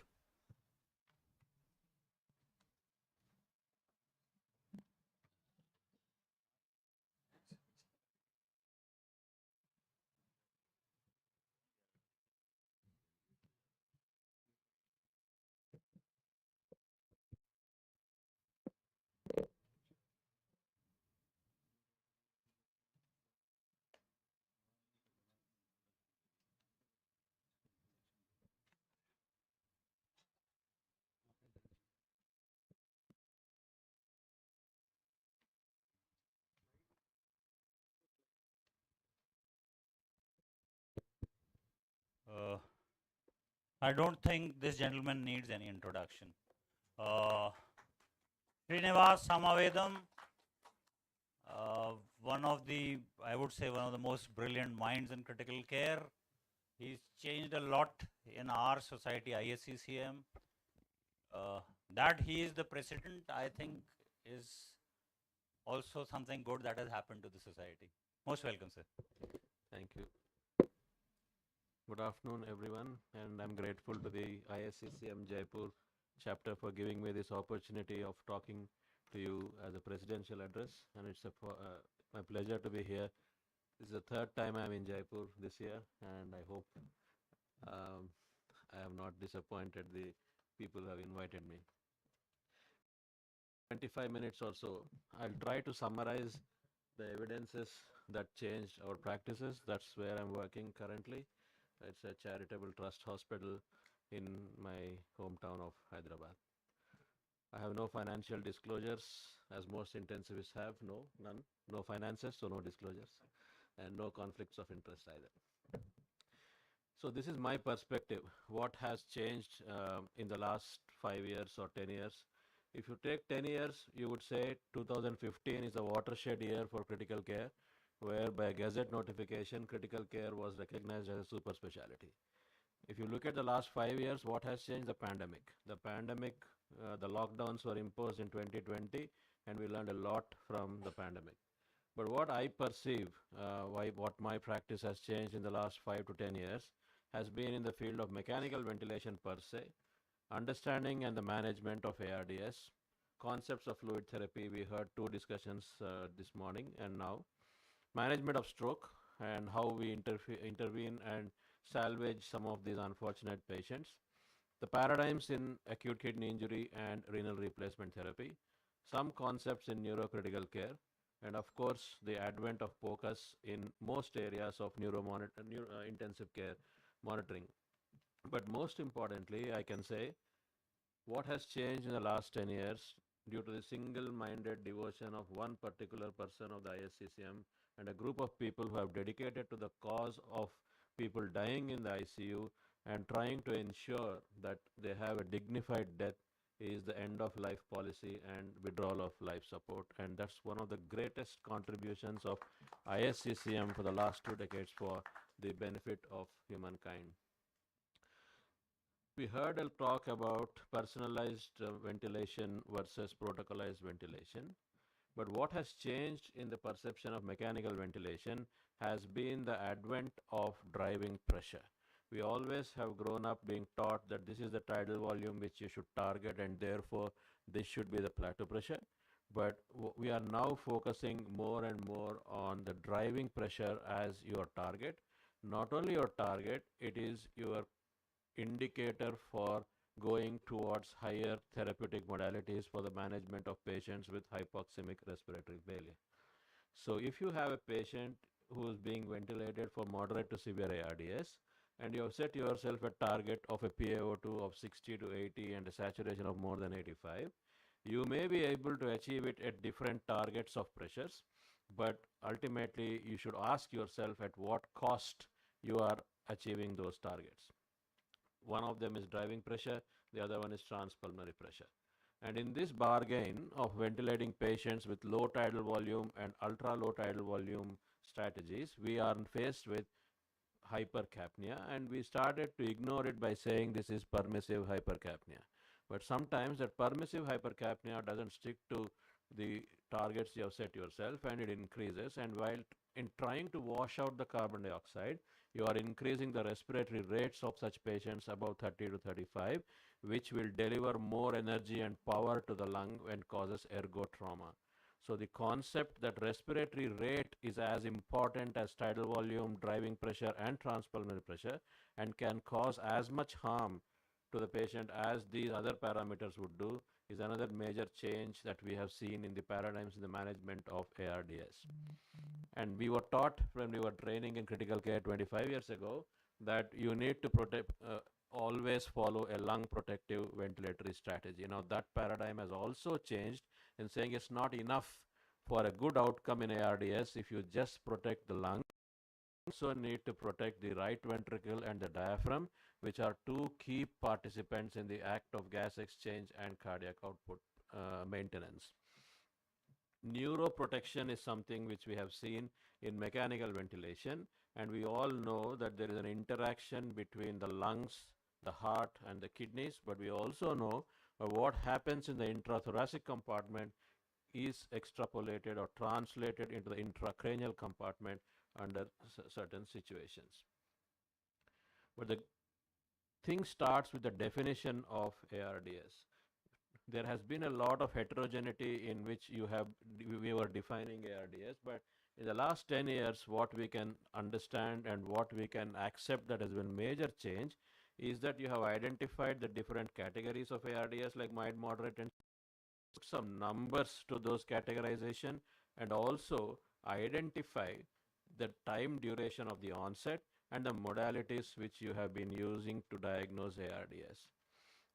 I don't think this gentleman needs any introduction. Srinivas Samavedam, one of the, I would say, one of the most brilliant minds in critical care. He's changed a lot in our society, ISCCM. That he is the president, I think, is also something good that has happened to the society. Most welcome, sir. Thank you. Good afternoon, everyone, and I'm grateful to the ISCCM Jaipur chapter for giving me this opportunity of talking to you as a presidential address, and it's my pleasure to be here. This is the third time I'm in Jaipur this year, and I hope I have not disappointed the people who have invited me. 25 minutes or so, I'll try to summarize the evidences that changed our practices. That's where I'm working currently. It's a charitable trust hospital in my hometown of Hyderabad. I have no financial disclosures, as most intensivists have. None. No finances, so no disclosures, and no conflicts of interest either. So this is my perspective. What has changed in the last 5 years or 10 years? If you take 10 years, you would say 2015 is a watershed year for critical care, where by Gazette notification, critical care was recognized as a super specialty. If you look at the last 5 years, what has changed? The pandemic. The lockdowns were imposed in 2020, and we learned a lot from the pandemic. But what I perceive, what my practice has changed in the last 5 to 10 years, has been in the field of mechanical ventilation per se, understanding and the management of ARDS, concepts of fluid therapy. We heard 2 discussions this morning and now. Management of stroke and how we intervene and salvage some of these unfortunate patients. The paradigms in acute kidney injury and renal replacement therapy. Some concepts in neurocritical care. And of course, the advent of focus in most areas of intensive care monitoring. But most importantly, I can say, what has changed in the last 10 years due to the single-minded devotion of one particular person of the ISCCM and a group of people who have dedicated to the cause of people dying in the ICU and trying to ensure that they have a dignified death is the end of life policy and withdrawal of life support. And that's one of the greatest contributions of ISCCM for the last 2 decades for the benefit of humankind. We heard a talk about personalized ventilation versus protocolized ventilation. But what has changed in the perception of mechanical ventilation has been the advent of driving pressure. We always have grown up being taught that this is the tidal volume which you should target, and therefore this should be the plateau pressure. but we are now focusing more and more on the driving pressure as your target. Not only your target, it is your indicator for going towards higher therapeutic modalities for the management of patients with hypoxemic respiratory failure. So if you have a patient who is being ventilated for moderate to severe ARDS, and you have set yourself a target of a PaO2 of 60 to 80 and a saturation of more than 85, you may be able to achieve it at different targets of pressures, but ultimately you should ask yourself at what cost you are achieving those targets. One of them is driving pressure, the other one is transpulmonary pressure. And in this bargain of ventilating patients with low tidal volume and ultra low tidal volume strategies, we are faced with hypercapnia, and we started to ignore it by saying this is permissive hypercapnia. But sometimes that permissive hypercapnia doesn't stick to the targets you have set yourself, and it increases. And while in trying to wash out the carbon dioxide, you are increasing the respiratory rates of such patients above 30 to 35, which will deliver more energy and power to the lung and causes ergo trauma. So the concept that respiratory rate is as important as tidal volume, driving pressure, and transpulmonary pressure, and can cause as much harm to the patient as these other parameters would do, is another major change that we have seen in the paradigms in the management of ARDS. And we were taught when we were training in critical care 25 years ago that you need to always follow a lung protective ventilatory strategy. Now that paradigm has also changed in saying it's not enough for a good outcome in ARDS if you just protect the lung. You also need to protect the right ventricle and the diaphragm, which are two key participants in the act of gas exchange and cardiac output maintenance. Neuroprotection is something which we have seen in mechanical ventilation, and we all know that there is an interaction between the lungs, the heart, and the kidneys, but we also know what happens in the intrathoracic compartment is extrapolated or translated into the intracranial compartment under certain situations. But the thing starts with the definition of ARDS. There has been a lot of heterogeneity in which we were defining ARDS, but in the last 10 years, what we can understand and what we can accept that has been major change is that you have identified the different categories of ARDS like mild, moderate, and put some numbers to those categorization, and also identify the time duration of the onset and the modalities which you have been using to diagnose ARDS.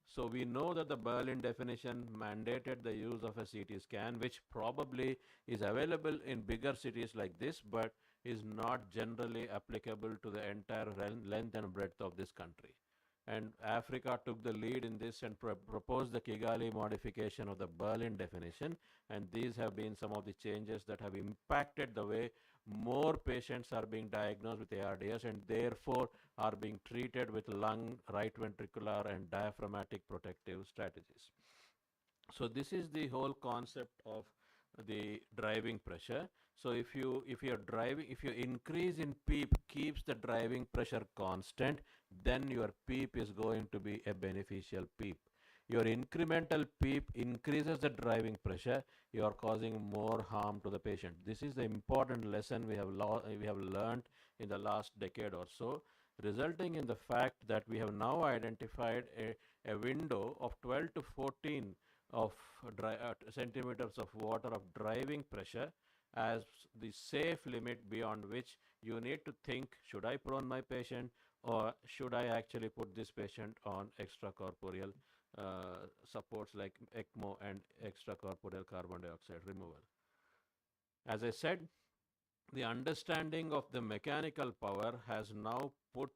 So we know that the Berlin definition mandated the use of a CT scan, which probably is available in bigger cities like this, but is not generally applicable to the entire length and breadth of this country. And Africa took the lead in this and proposed the Kigali modification of the Berlin definition, and these have been some of the changes that have impacted the way more patients are being diagnosed with ARDS and therefore are being treated with lung, right ventricular, and diaphragmatic protective strategies. So this is the whole concept of the driving pressure. So if you increase in PEEP keeps the driving pressure constant, then your PEEP is going to be a beneficial PEEP. Your incremental PEEP increases the driving pressure, you are causing more harm to the patient. This is the important lesson we have learned in the last decade or so, resulting in the fact that we have now identified a window of 12 to 14 of centimeters of water of driving pressure as the safe limit beyond which you need to think, should I prone my patient or should I actually put this patient on extracorporeal supports like ECMO and extracorporeal carbon dioxide removal. As I said, the understanding of the mechanical power has now put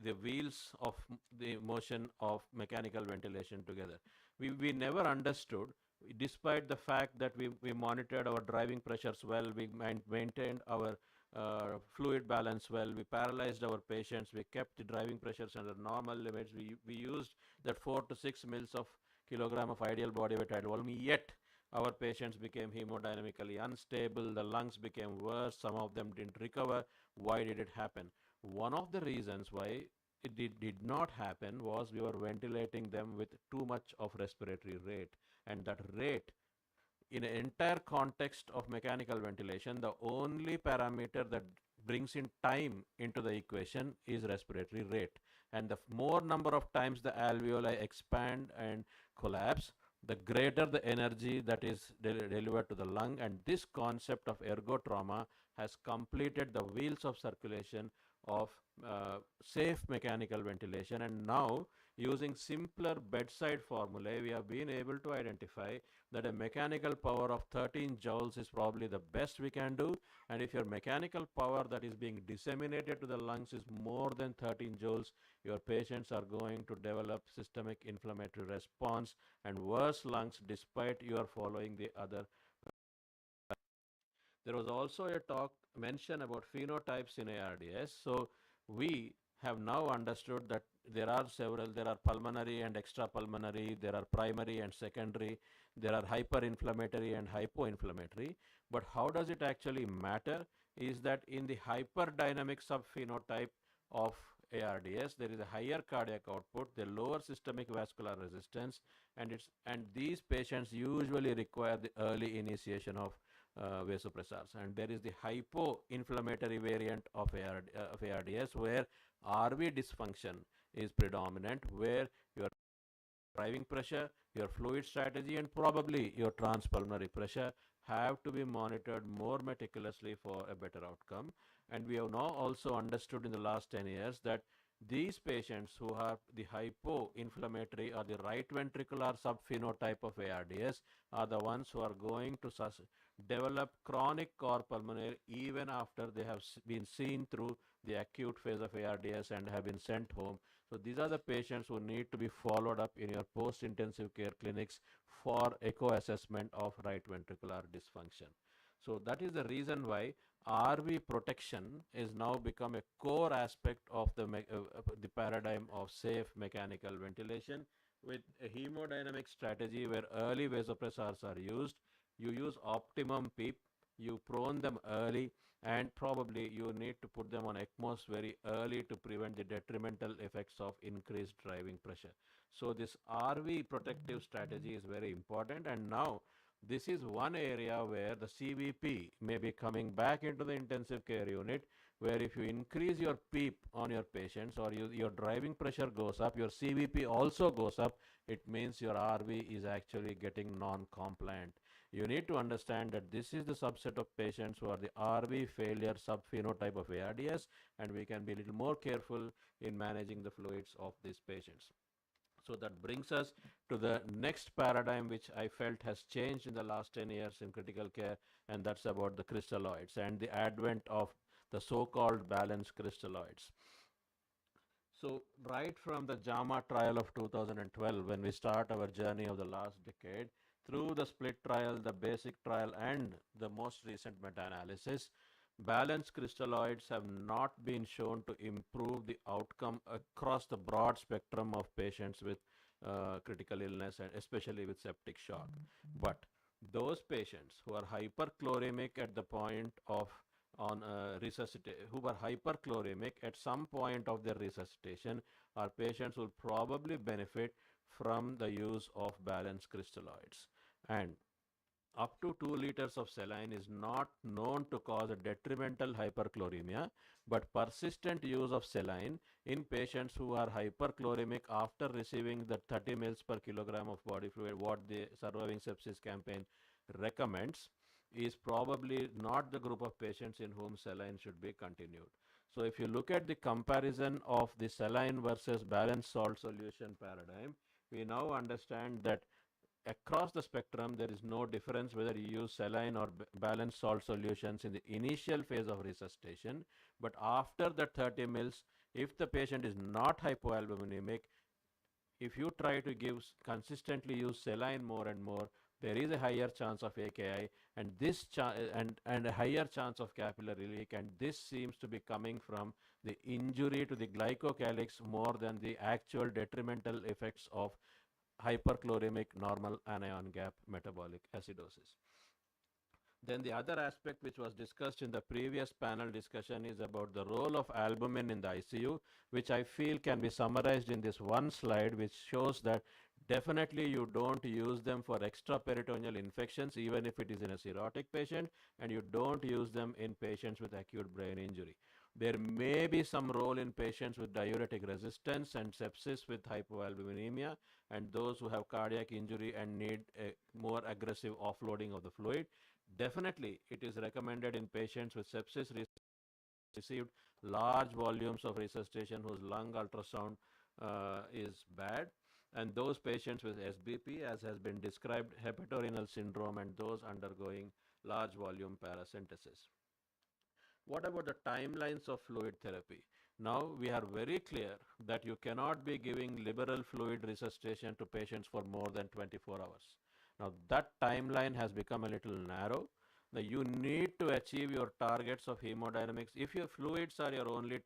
the wheels of the motion of mechanical ventilation together. We never understood, despite the fact that we monitored our driving pressures well, we maintained our fluid balance well, we paralyzed our patients, we kept the driving pressures under normal limits, we used that 4 to 6 mils of kilogram of ideal body weight tidal volume, yet our patients became hemodynamically unstable, the lungs became worse, some of them didn't recover. Why did it happen? One of the reasons why it did not happen was we were ventilating them with too much of respiratory rate, and that rate in an entire context of mechanical ventilation, the only parameter that brings in time into the equation is respiratory rate. And the more number of times the alveoli expand and collapse, the greater the energy that is delivered to the lung. And this concept of ergotrauma has completed the wheels of circulation of safe mechanical ventilation. And now, using simpler bedside formulae, we have been able to identify that a mechanical power of 13 joules is probably the best we can do. And if your mechanical power that is being disseminated to the lungs is more than 13 joules, your patients are going to develop systemic inflammatory response and worse lungs despite you are following the other. There was also a talk mention about phenotypes in ARDS. So we have now understood that there are pulmonary and extrapulmonary, there are primary and secondary, there are hyperinflammatory and hypoinflammatory. But how does it actually matter is that in the hyperdynamic subphenotype of ARDS, there is a higher cardiac output, the lower systemic vascular resistance, and these patients usually require the early initiation of vasopressors. And there is the hypo-inflammatory variant of ARDS where RV dysfunction is predominant, where your driving pressure, your fluid strategy, and probably your transpulmonary pressure have to be monitored more meticulously for a better outcome. And we have now also understood in the last 10 years that these patients who have the hypo-inflammatory or the right ventricular subphenotype of ARDS are the ones who are going to develop chronic cor pulmonale even after they have been seen through the acute phase of ARDS and have been sent home. So these are the patients who need to be followed up in your post-intensive care clinics for echo assessment of right ventricular dysfunction. So that is the reason why RV protection is now become a core aspect of the paradigm of safe mechanical ventilation, with a hemodynamic strategy where early vasopressors are used. You use optimum PEEP, you prone them early, and probably you need to put them on ECMOs very early to prevent the detrimental effects of increased driving pressure. So this RV protective strategy is very important, and now this is one area where the CVP may be coming back into the intensive care unit, where if you increase your PEEP on your patients or your driving pressure goes up, your CVP also goes up, it means your RV is actually getting non-compliant. You need to understand that this is the subset of patients who are the RV failure subphenotype of ARDS, and we can be a little more careful in managing the fluids of these patients. So that brings us to the next paradigm, which I felt has changed in the last 10 years in critical care, and that's about the crystalloids and the advent of the so-called balanced crystalloids. So right from the JAMA trial of 2012, when we start our journey of the last decade, through the split trial, the basic trial, and the most recent meta-analysis, balanced crystalloids have not been shown to improve the outcome across the broad spectrum of patients with critical illness, and especially with septic shock. But those patients who are hyperchloremic at the point of who are hyperchloremic at some point of their resuscitation are patients who will probably benefit from the use of balanced crystalloids. And up to 2 liters of saline is not known to cause a detrimental hyperchloremia, but persistent use of saline in patients who are hyperchloremic after receiving the 30 mils per kilogram of body fluid, what the Surviving Sepsis Campaign recommends, is probably not the group of patients in whom saline should be continued. So if you look at the comparison of the saline versus balanced salt solution paradigm, we now understand that across the spectrum, there is no difference whether you use saline or balanced salt solutions in the initial phase of resuscitation. But after the 30 mils, if the patient is not hypoalbuminemic, if you try to consistently use saline more and more, there is a higher chance of AKI and and a higher chance of capillary leak, and this seems to be coming from the injury to the glycocalyx more than the actual detrimental effects of hyperchloremic normal anion gap metabolic acidosis. Then the other aspect which was discussed in the previous panel discussion is about the role of albumin in the ICU, which I feel can be summarized in this one slide, which shows that definitely you don't use them for extraperitoneal infections, even if it is in a cirrhotic patient, and you don't use them in patients with acute brain injury. There may be some role in patients with diuretic resistance and sepsis with hypoalbuminemia, and those who have cardiac injury and need a more aggressive offloading of the fluid. Definitely, it is recommended in patients with sepsis received large volumes of resuscitation whose lung ultrasound is bad, and those patients with SBP, as has been described, hepatorenal syndrome, and those undergoing large volume paracentesis. What about the timelines of fluid therapy? Now we are very clear that you cannot be giving liberal fluid resuscitation to patients for more than 24 hours. Now that timeline has become a little narrow. Now you need to achieve your targets of hemodynamics. If your fluids are your only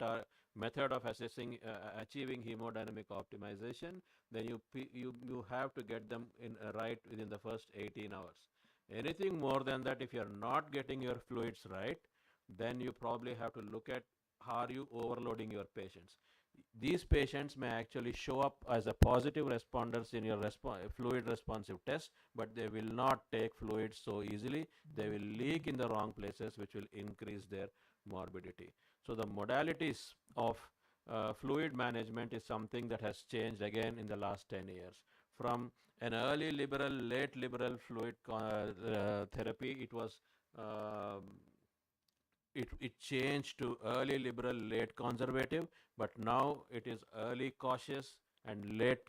method of assessing achieving hemodynamic optimization, then you have to get them in right within the first 18 hours. Anything more than that, if you are not getting your fluids right, then you probably have to look at how you overloading your patients. These patients may actually show up as a positive responders in your fluid responsive test, but they will not take fluids so easily. They will leak in the wrong places, which will increase their morbidity. So the modalities of fluid management is something that has changed again in the last 10 years. From an early liberal, late liberal fluid therapy, it was it changed to early liberal, late conservative, but now it is early cautious and late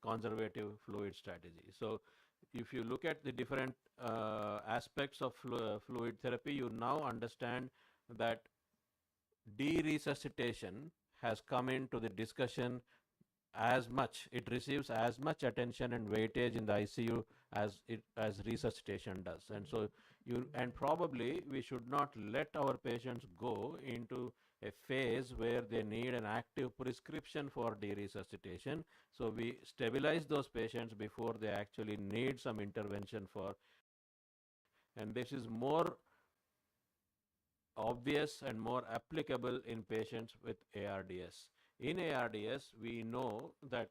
conservative fluid strategy. So if you look at the different aspects of fluid therapy, you now understand that de-resuscitation has come into the discussion as much. It receives as much attention and weightage in the ICU as resuscitation does. And so probably we should not let our patients go into a phase where they need an active prescription for de-resuscitation. So we stabilize those patients before they actually need some intervention for, and this is more obvious and more applicable in patients with ARDS. In ARDS, we know that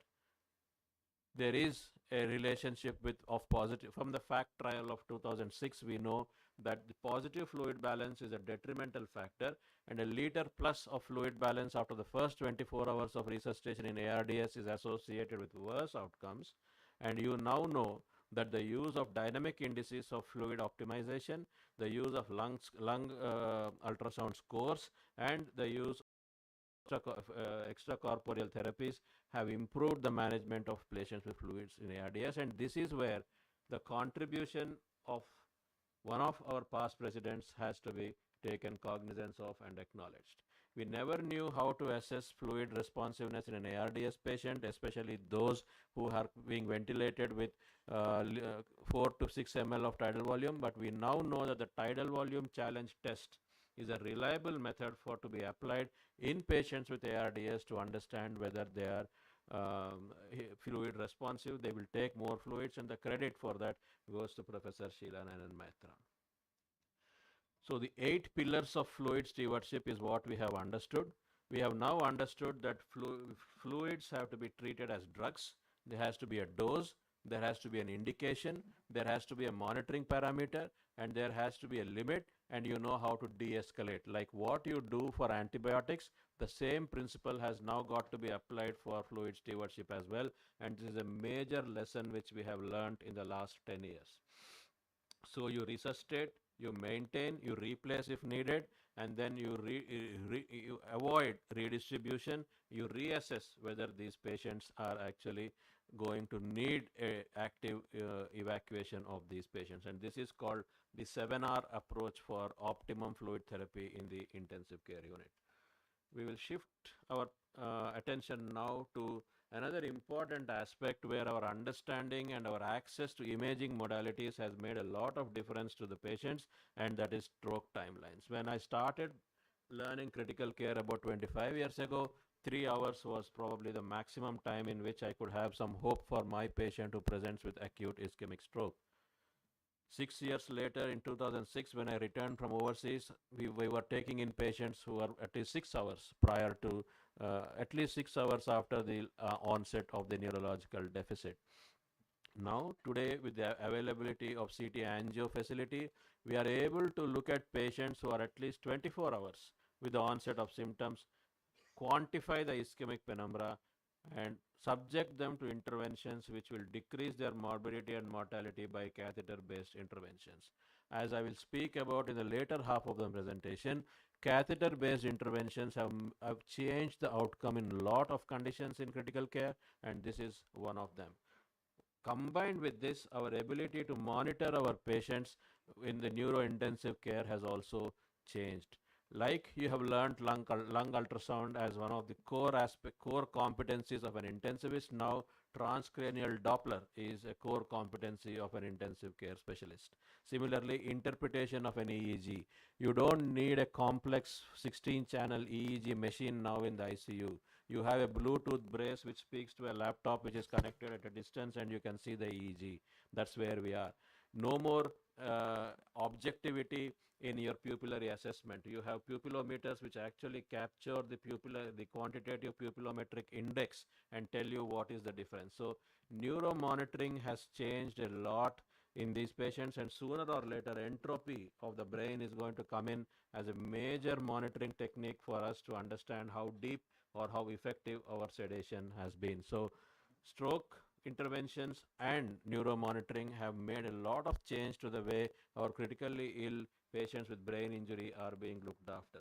there is a relationship of positive. From the FACT trial of 2006, we know that the positive fluid balance is a detrimental factor, and a liter plus of fluid balance after the first 24 hours of resuscitation in ARDS is associated with worse outcomes. And you now know that the use of dynamic indices of fluid optimization, the use of lung ultrasound scores, and the use extracorporeal therapies have improved the management of patients with fluids in ARDS, and this is where the contribution of one of our past presidents has to be taken cognizance of and acknowledged. We never knew how to assess fluid responsiveness in an ARDS patient, especially those who are being ventilated with 4 to 6 ml of tidal volume, but we now know that the tidal volume challenge test is a reliable method to be applied in patients with ARDS to understand whether they are fluid responsive. They will take more fluids, and the credit for that goes to Professor Jhalana and Maitra. So the 8 pillars of fluid stewardship is what we have understood. We have now understood that fluids have to be treated as drugs. There has to be a dose, there has to be an indication, there has to be a monitoring parameter, and there has to be a limit, and you know how to de-escalate. Like what you do for antibiotics, the same principle has now got to be applied for fluid stewardship as well, and this is a major lesson which we have learned in the last 10 years. So you resuscitate, you maintain, you replace if needed, and then you avoid redistribution. You reassess whether these patients are actually going to need a active evacuation of these patients, and this is called the 7R approach for optimum fluid therapy in the intensive care unit. We will shift our attention now to another important aspect where our understanding and our access to imaging modalities has made a lot of difference to the patients, and that is stroke timelines. When I started learning critical care about 25 years ago, 3 hours was probably the maximum time in which I could have some hope for my patient who presents with acute ischemic stroke. 6 years later, in 2006, when I returned from overseas, we were taking in patients who were at least 6 hours prior to, at least 6 hours after the onset of the neurological deficit. Now, today, with the availability of CT angio facility, we are able to look at patients who are at least 24 hours with the onset of symptoms, quantify the ischemic penumbra, and subject them to interventions which will decrease their morbidity and mortality by catheter-based interventions. As I will speak about in the later half of the presentation, catheter-based interventions have changed the outcome in a lot of conditions in critical care, and this is one of them. Combined with this, our ability to monitor our patients in the neuro-intensive care has also changed. Like you have learned lung ultrasound as one of the core competencies of an intensivist, now transcranial Doppler is a core competency of an intensive care specialist. Similarly, interpretation of an EEG. You don't need a complex 16-channel EEG machine now in the ICU. You have a Bluetooth brace which speaks to a laptop which is connected at a distance, and you can see the EEG. That's where we are. No more objectivity in your pupillary assessment. You have pupillometers which actually capture the quantitative pupillometric index and tell you what is the difference. So neuromonitoring has changed a lot in these patients, and sooner or later entropy of the brain is going to come in as a major monitoring technique for us to understand how deep or how effective our sedation has been. So stroke interventions and neuromonitoring have made a lot of change to the way our critically ill patients with brain injury are being looked after.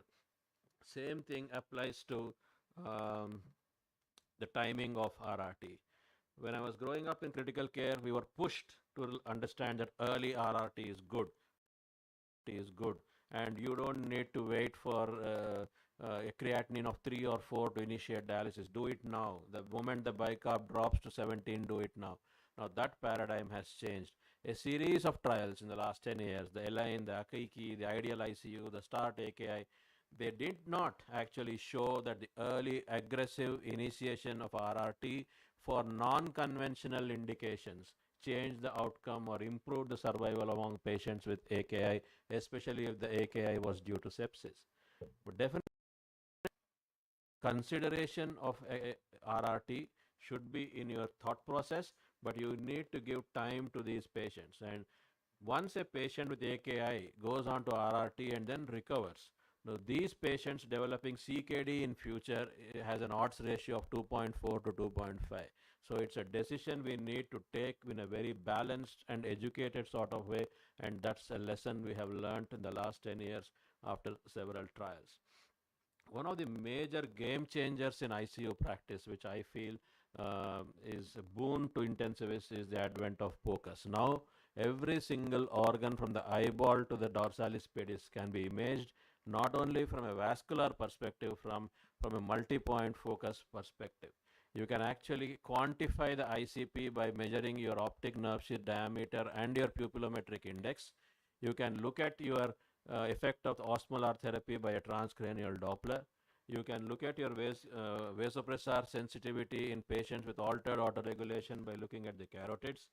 Same thing applies to the timing of RRT. When I was growing up in critical care, we were pushed to understand that early RRT is good. And you don't need to wait for a creatinine of 3 or 4 to initiate dialysis. Do it now. The moment the bicarb drops to 17, do it now. Now that paradigm has changed. A series of trials in the last 10 years, the ELINE, the AKIKI, the IDEAL ICU, the START AKI, they did not actually show that the early aggressive initiation of RRT for non-conventional indications changed the outcome or improved the survival among patients with AKI, especially if the AKI was due to sepsis. But definitely, consideration of RRT should be in your thought process, but you need to give time to these patients. And once a patient with AKI goes on to RRT and then recovers, now these patients developing CKD in future has an odds ratio of 2.4 to 2.5. So it's a decision we need to take in a very balanced and educated sort of way, and that's a lesson we have learned in the last 10 years after several trials. One of the major game changers in ICU practice, which I feel is a boon to intensivists, is the advent of POCUS. Now, every single organ from the eyeball to the dorsalis pedis can be imaged, not only from a vascular perspective, from a multi-point focus perspective. You can actually quantify the ICP by measuring your optic nerve sheath diameter and your pupillometric index. You can look at your effect of osmolar therapy by a transcranial Doppler. You can look at your vasopressor sensitivity in patients with altered autoregulation by looking at the carotids.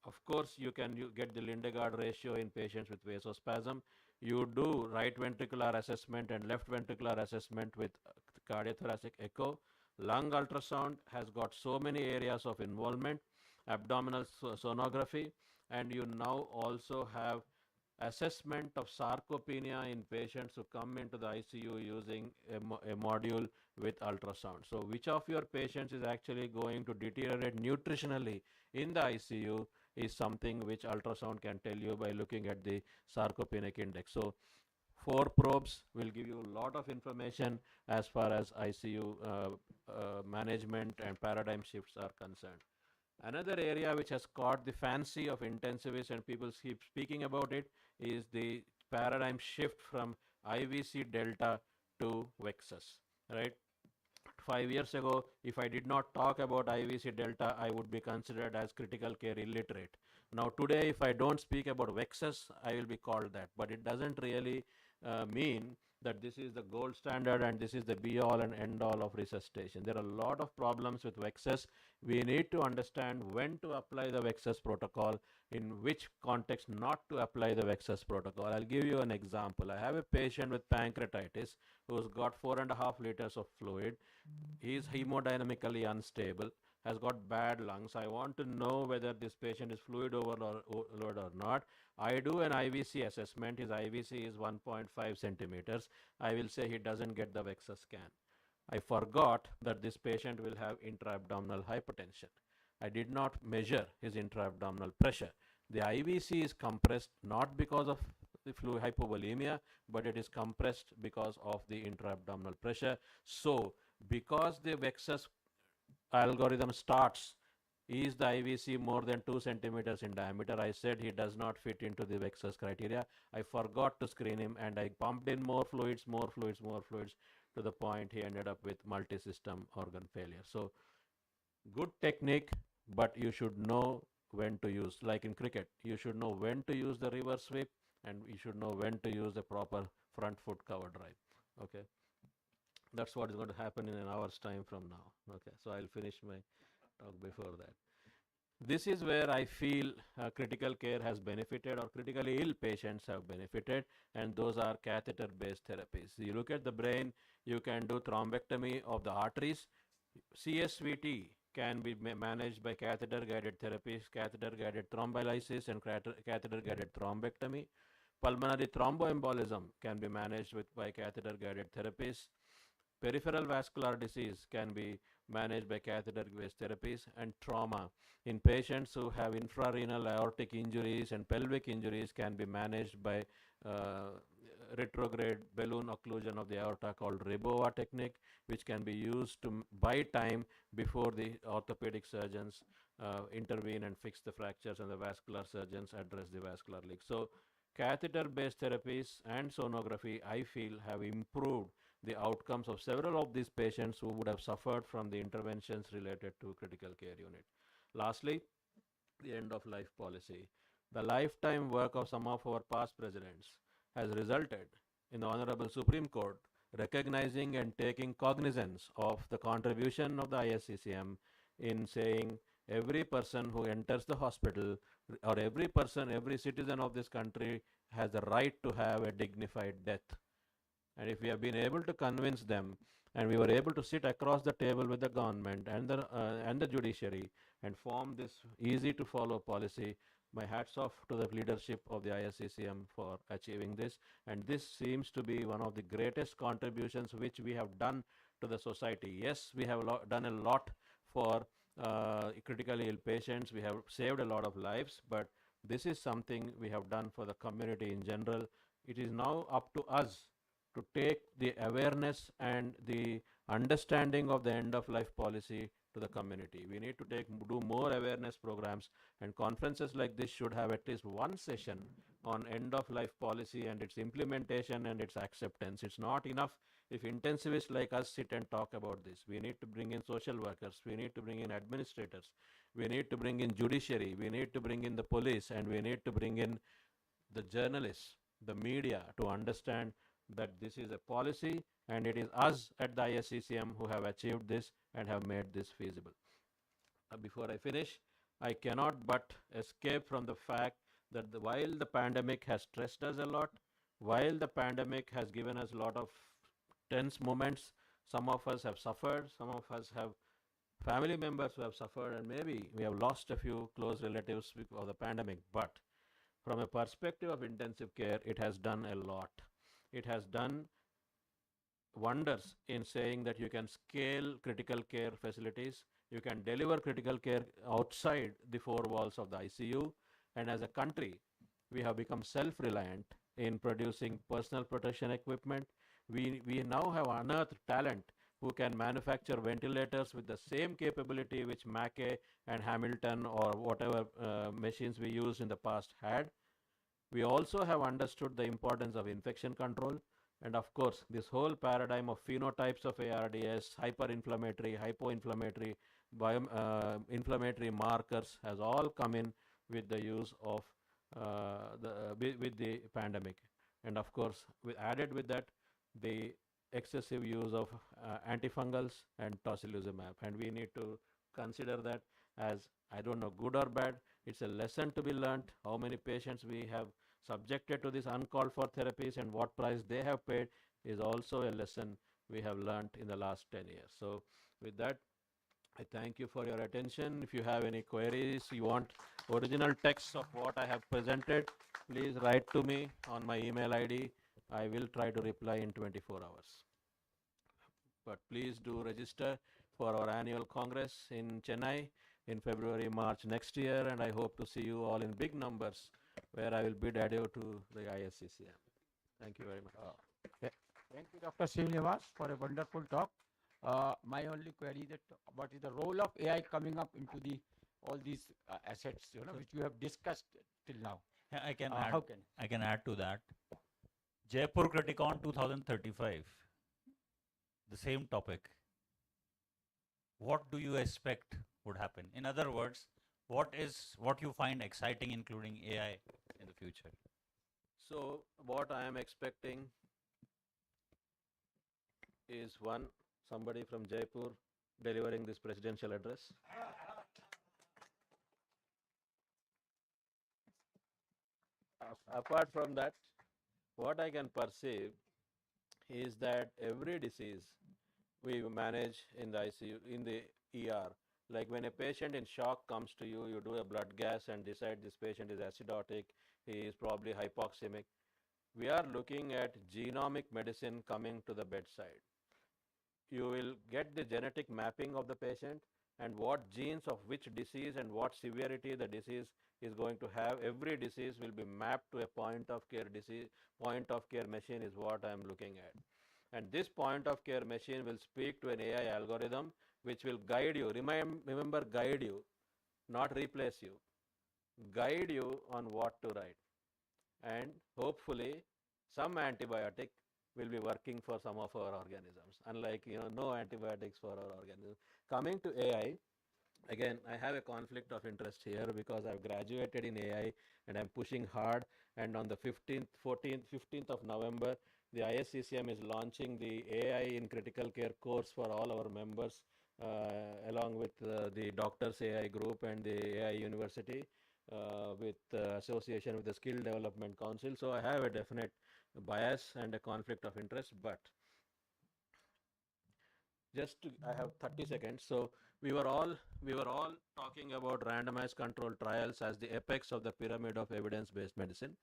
Of course, you can get the Lindegard ratio in patients with vasospasm. You do right ventricular assessment and left ventricular assessment with cardiothoracic echo. Lung ultrasound has got so many areas of involvement, abdominal sonography, and you now also have assessment of sarcopenia in patients who come into the ICU using a module with ultrasound. So which of your patients is actually going to deteriorate nutritionally in the ICU is something which ultrasound can tell you by looking at the sarcopenic index. So 4 probes will give you a lot of information as far as ICU management and paradigm shifts are concerned. Another area which has caught the fancy of intensivists and people keep speaking about it is the paradigm shift from IVC delta to VEXUS, right? 5 years ago, if I did not talk about IVC delta, I would be considered as critical care illiterate. Now today, if I don't speak about VEXUS, I will be called that, but it doesn't really mean that this is the gold standard and this is the be all and end all of resuscitation. There are a lot of problems with VEXAS. We need to understand when to apply the VEXAS protocol, in which context not to apply the VEXAS protocol. I'll give you an example. I have a patient with pancreatitis who's got 4.5 liters of fluid. He is hemodynamically unstable, has got bad lungs. I want to know whether this patient is fluid overload or not. I do an IVC assessment. His IVC is 1.5 centimeters. I will say he doesn't get the VEXA scan. I forgot that this patient will have intra-abdominal hypertension. I did not measure his intra-abdominal pressure. The IVC is compressed not because of the fluid hypovolemia, but it is compressed because of the intra-abdominal pressure. So, because the VEXAS algorithm starts, is the IVC more than 2 centimeters in diameter? I said he does not fit into the VEXAS criteria. I forgot to screen him and I pumped in more fluids to the point he ended up with multi-system organ failure. So, good technique, but you should know when to use. Like in cricket, you should know when to use the reverse sweep and you should know when to use the proper front foot cover drive. Okay. That's what is going to happen in an hour's time from now. Okay, so I'll finish my talk before that. This is where I feel critical care has benefited, or critically ill patients have benefited, and those are catheter-based therapies. You look at the brain, you can do thrombectomy of the arteries. CSVT can be managed by catheter-guided therapies, catheter-guided thrombolysis, and catheter-guided thrombectomy. Pulmonary thromboembolism can be managed by catheter-guided therapies. Peripheral vascular disease can be managed by catheter-based therapies, and trauma in patients who have infrarenal aortic injuries and pelvic injuries can be managed by retrograde balloon occlusion of the aorta called Reboa technique, which can be used to buy time before the orthopedic surgeons intervene and fix the fractures and the vascular surgeons address the vascular leak. So, catheter-based therapies and sonography, I feel, have improved the outcomes of several of these patients who would have suffered from the interventions related to critical care unit. Lastly, the end of life policy. The lifetime work of some of our past presidents has resulted in the Honorable Supreme Court recognizing and taking cognizance of the contribution of the ISCCM in saying every person who enters the hospital, or every person, every citizen of this country has the right to have a dignified death. And if we have been able to convince them, and we were able to sit across the table with the government and the judiciary and form this easy to follow policy, my hats off to the leadership of the ISCCM for achieving this. And this seems to be one of the greatest contributions which we have done to the society. Yes, we have done a lot for critically ill patients. We have saved a lot of lives, but this is something we have done for the community in general. It is now up to us to take the awareness and the understanding of the end of life policy to the community. We need to do more awareness programs, and conferences like this should have at least one session on end of life policy and its implementation and its acceptance. It's not enough if intensivists like us sit and talk about this. We need to bring in social workers, we need to bring in administrators, we need to bring in judiciary, we need to bring in the police, and we need to bring in the journalists, the media, to understand that this is a policy, and it is us at the ISCCM who have achieved this and have made this feasible. Before I finish, I cannot but escape from the fact that while the pandemic has stressed us a lot, while the pandemic has given us a lot of tense moments, some of us have suffered, some of us have family members who have suffered, and maybe we have lost a few close relatives because of the pandemic. But from a perspective of intensive care, it has done a lot. It has done wonders in saying that you can scale critical care facilities, you can deliver critical care outside the four walls of the ICU, and as a country, we have become self-reliant in producing personal protection equipment. We now have unearthed talent who can manufacture ventilators with the same capability which Mackay and Hamilton or whatever machines we used in the past had. We also have understood the importance of infection control, and of course this whole paradigm of phenotypes of ARDS, hyperinflammatory, hypoinflammatory, inflammatory markers has all come in with the use of with the pandemic. And of course, added with that, the excessive use of antifungals and tocilizumab, and we need to consider that as, I don't know, good or bad. It's a lesson to be learned. How many patients we have subjected to these uncalled for therapies and what price they have paid is also a lesson we have learned in the last 10 years. So with that, I thank you for your attention. If you have any queries, you want original text of what I have presented, please write to me on my email ID. I will try to reply in 24 hours. But please do register for our annual Congress in Chennai in February, March next year, and I hope to see you all in big numbers where I will bid adieu to the ISCCM. Thank you very much. Thank you, Dr. Srinivas, for a wonderful talk. My only query is that what is the role of AI coming up into the all these assets, which you have discussed till now? Yeah, I can How can I can add to that. Jaipur Criticon 2035, the same topic. What do you expect would happen? In other words, what you find exciting, including AI, in the future? So what I am expecting is somebody from Jaipur delivering this presidential address. Apart from that, what I can perceive is that every disease we manage in the ICU, in the ER, like when a patient in shock comes to you, you do a blood gas and decide this patient is acidotic, he is probably hypoxemic. We are looking at genomic medicine coming to the bedside. You will get the genetic mapping of the patient and what genes of which disease and what severity the disease is going to have. Every disease will be mapped to a point of care machine is what I am looking at. And this point of care machine will speak to an AI algorithm which will guide you. Remember, guide you, not replace you. Guide you on what to write. And hopefully some antibiotic will be working for some of our organisms, unlike no antibiotics for our organisms. Coming to AI, again, I have a conflict of interest here because I've graduated in AI and I'm pushing hard. And on the 15th of November, the ISCCM is launching the AI in critical care course for all our members, along with the Doctors AI group and the AI University, with association with the Skill Development Council. So I have a definite bias and a conflict of interest, but I have 30 seconds. So we were all talking about randomized controlled trials as the apex of the pyramid of evidence-based medicine.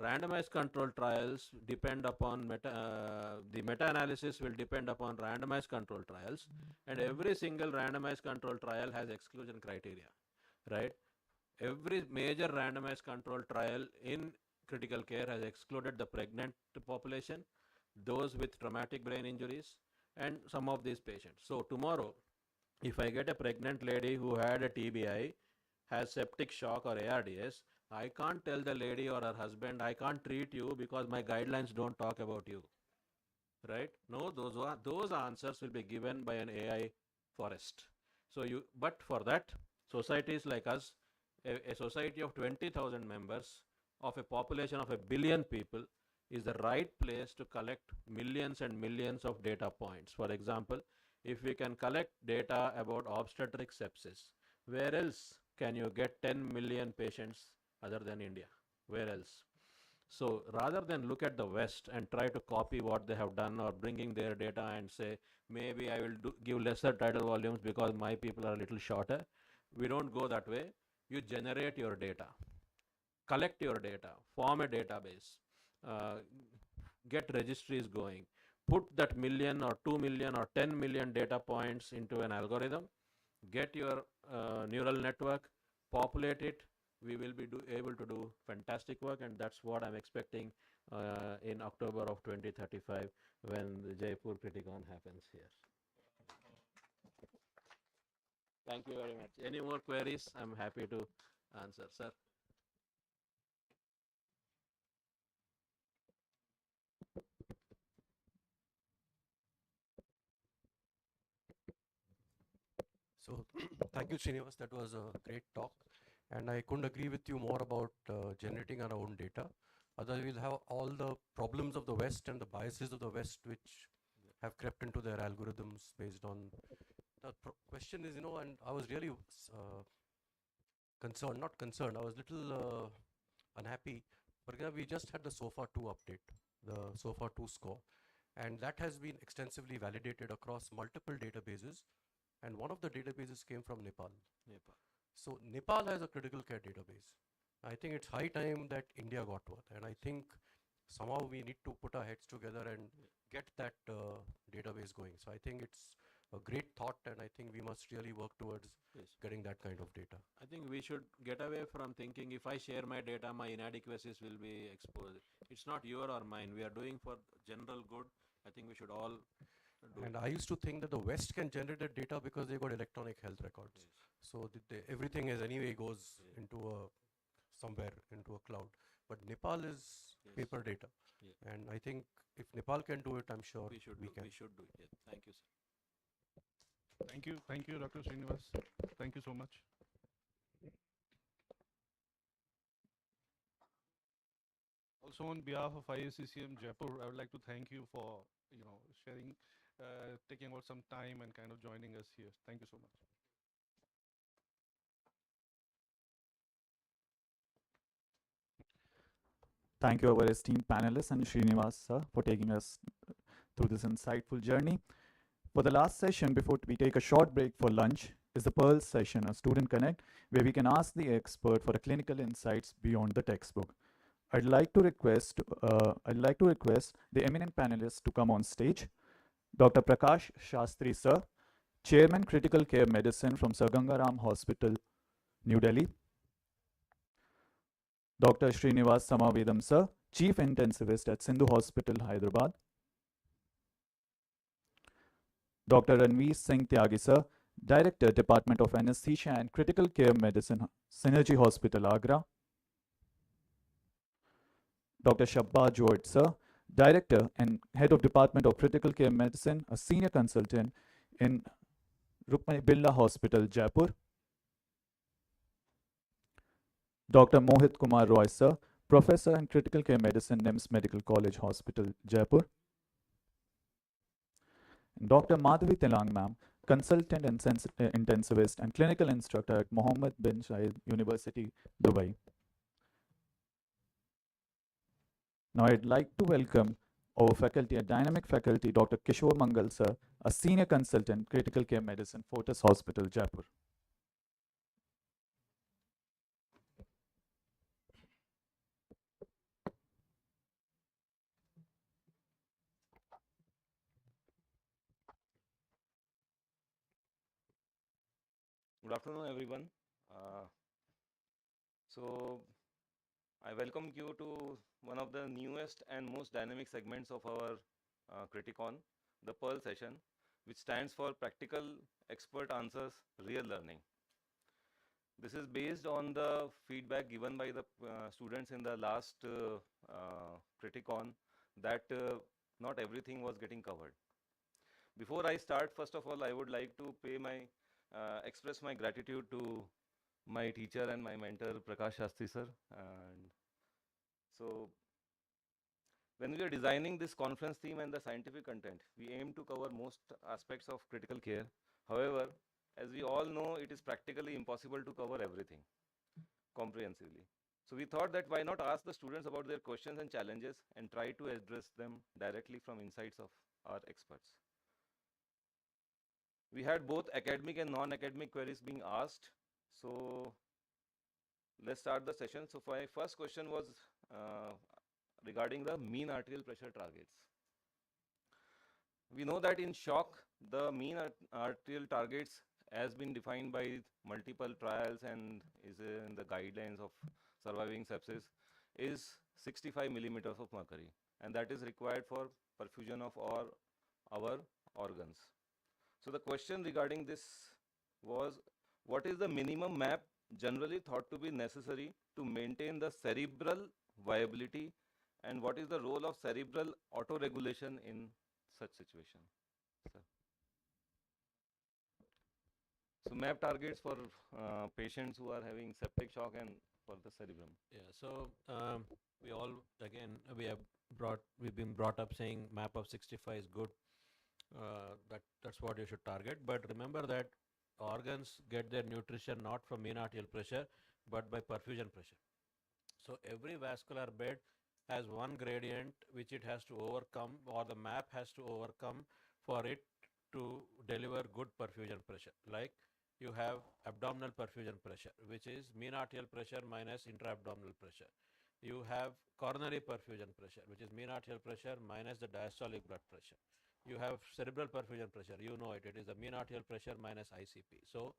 Randomized controlled trials depend upon the meta-analysis will depend upon randomized controlled trials, and every single randomized controlled trial has exclusion criteria, right? Every major randomized controlled trial in critical care has excluded the pregnant population, those with traumatic brain injuries, and some of these patients. So tomorrow, if I get a pregnant lady who had a TBI, has septic shock or ARDS, I can't tell the lady or her husband, I can't treat you because my guidelines don't talk about you, right? No, those answers will be given by an AI forest. But for that, societies like us, a society of 20,000 members of a population of 1 billion people is the right place to collect millions and millions of data points. For example, if we can collect data about obstetric sepsis, where else can you get 10 million patients other than India? Where else? So rather than look at the West and try to copy what they have done or bringing their data and say, maybe I will give lesser tidal volumes because my people are a little shorter, we don't go that way. You generate your data, collect your data, form a database, get registries going, put that million or 2 million or 10 million data points into an algorithm, get your neural network, populate it. We will be able to do fantastic work, and that's what I'm expecting in October of 2035 when the Jaipur Criticon happens here. Thank you very much. Any more queries? I'm happy to answer, sir. So thank you, Srinivas. That was a great talk. And I couldn't agree with you more about generating our own data. Otherwise, we'll have all the problems of the West and the biases of the West, which have crept into their algorithms based on. The question is, and I was really concerned, not concerned, I was little unhappy. For example, we just had the SOFA 2 update, the SOFA 2 score, and that has been extensively validated across multiple databases, and one of the databases came from Nepal. So Nepal has a critical care database. I think it's high time that India got one, and I think somehow we need to put our heads together and get that database going. So I think it's a great thought, and I think we must really work towards getting that kind of data. I think we should get away from thinking if I share my data, my inadequacies will be exposed. It's not your or mine. We are doing for general good. I think we should all do And it. I used to think that the West can generate that data because they got electronic health records. So everything is anyway goes into somewhere into a cloud. But Nepal is paper data. And I think if Nepal can do it, I'm sure we should we do, can. we should do it. Yeah. Thank you, sir. Thank you, Dr. Srinivas. Thank you so much. Also, on behalf of IACCM Jaipur, I would like to thank you for sharing, taking out some time and kind of joining us here. Thank you so much. Thank you, our esteemed panelists and Srinivas sir, for taking us through this insightful journey. For the last session, before we take a short break for lunch, is the Pearl session, a student connect, where we can ask the expert for the clinical insights beyond the textbook. I'd like to request the eminent panelists to come on stage. Dr. Prakash Shastri sir, Chairman Critical Care Medicine from Sir Gangaram Hospital, New Delhi. Dr. Srinivas Samavedam sir, Chief Intensivist at Sindhu Hospital, Hyderabad. Dr. Ranveer Singh Tyagi sir, Director, Department of Anesthesia and Critical Care Medicine, Synergy Hospital, Agra. Dr. Shabba George sir, Director and Head of Department of Critical Care Medicine, a Senior Consultant in Rukmani Birla Hospital, Jaipur. Dr. Mohit Kumar Roy sir, Professor in Critical Care Medicine, NIMS Medical College Hospital, Jaipur. Dr. Madhavi Telang ma'am, Consultant and Intensivist and Clinical Instructor at Mohammed bin Zayed University, Dubai. Now I'd like to welcome our faculty, a dynamic faculty, Dr. Kishore Mangal sir, a Senior Consultant, Critical Care Medicine, Fortis Hospital, Jaipur. Good afternoon, everyone. So I welcome you to one of the newest and most dynamic segments of our Criticon, the Pearl session, which stands for Practical Expert Answers, Real Learning. This is based on the feedback given by the students in the last Criticon that not everything was getting covered. Before I start, first of all, I would like to express my gratitude to my teacher and my mentor, Prakash Shastri sir. And so, when we are designing this conference theme and the scientific content, we aim to cover most aspects of critical care. However, as we all know, it is practically impossible to cover everything comprehensively. So we thought that why not ask the students about their questions and challenges and try to address them directly from insights of our experts. We had both academic and non-academic queries being asked. So let's start the session. So my first question was regarding the mean arterial pressure targets. We know that in shock, the mean arterial targets has been defined by multiple trials and is in the guidelines of surviving sepsis is 65 millimeters of mercury, and that is required for perfusion of all our organs. So the question regarding this was, what is the minimum MAP generally thought to be necessary to maintain the cerebral viability, and what is the role of cerebral autoregulation in such situation? Sir. So MAP targets for patients who are having septic shock and for the cerebrum. Yeah, so we all, again, we've been brought up saying map of 65 is good. That's what you should target. But remember that organs get their nutrition not from mean arterial pressure, but by perfusion pressure. So every vascular bed has one gradient which it has to overcome, or the map has to overcome for it to deliver good perfusion pressure. Like you have abdominal perfusion pressure, which is mean arterial pressure minus intra-abdominal pressure. You have coronary perfusion pressure, which is mean arterial pressure minus the diastolic blood pressure. You have cerebral perfusion pressure, you know it, it is the mean arterial pressure minus ICP. So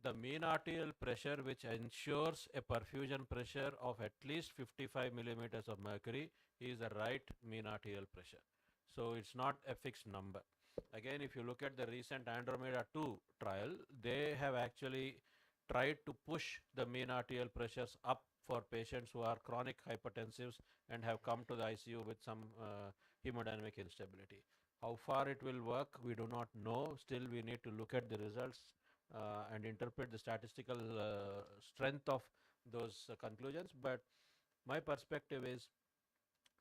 the mean arterial pressure, which ensures a perfusion pressure of at least 55 millimeters of mercury, is the right mean arterial pressure. So it's not a fixed number. Again, if you look at the recent Andromeda 2 trial, they have actually tried to push the mean arterial pressures up for patients who are chronic hypertensives and have come to the ICU with some hemodynamic instability. How far it will work, we do not know. Still, we need to look at the results and interpret the statistical strength of those conclusions. But my perspective is,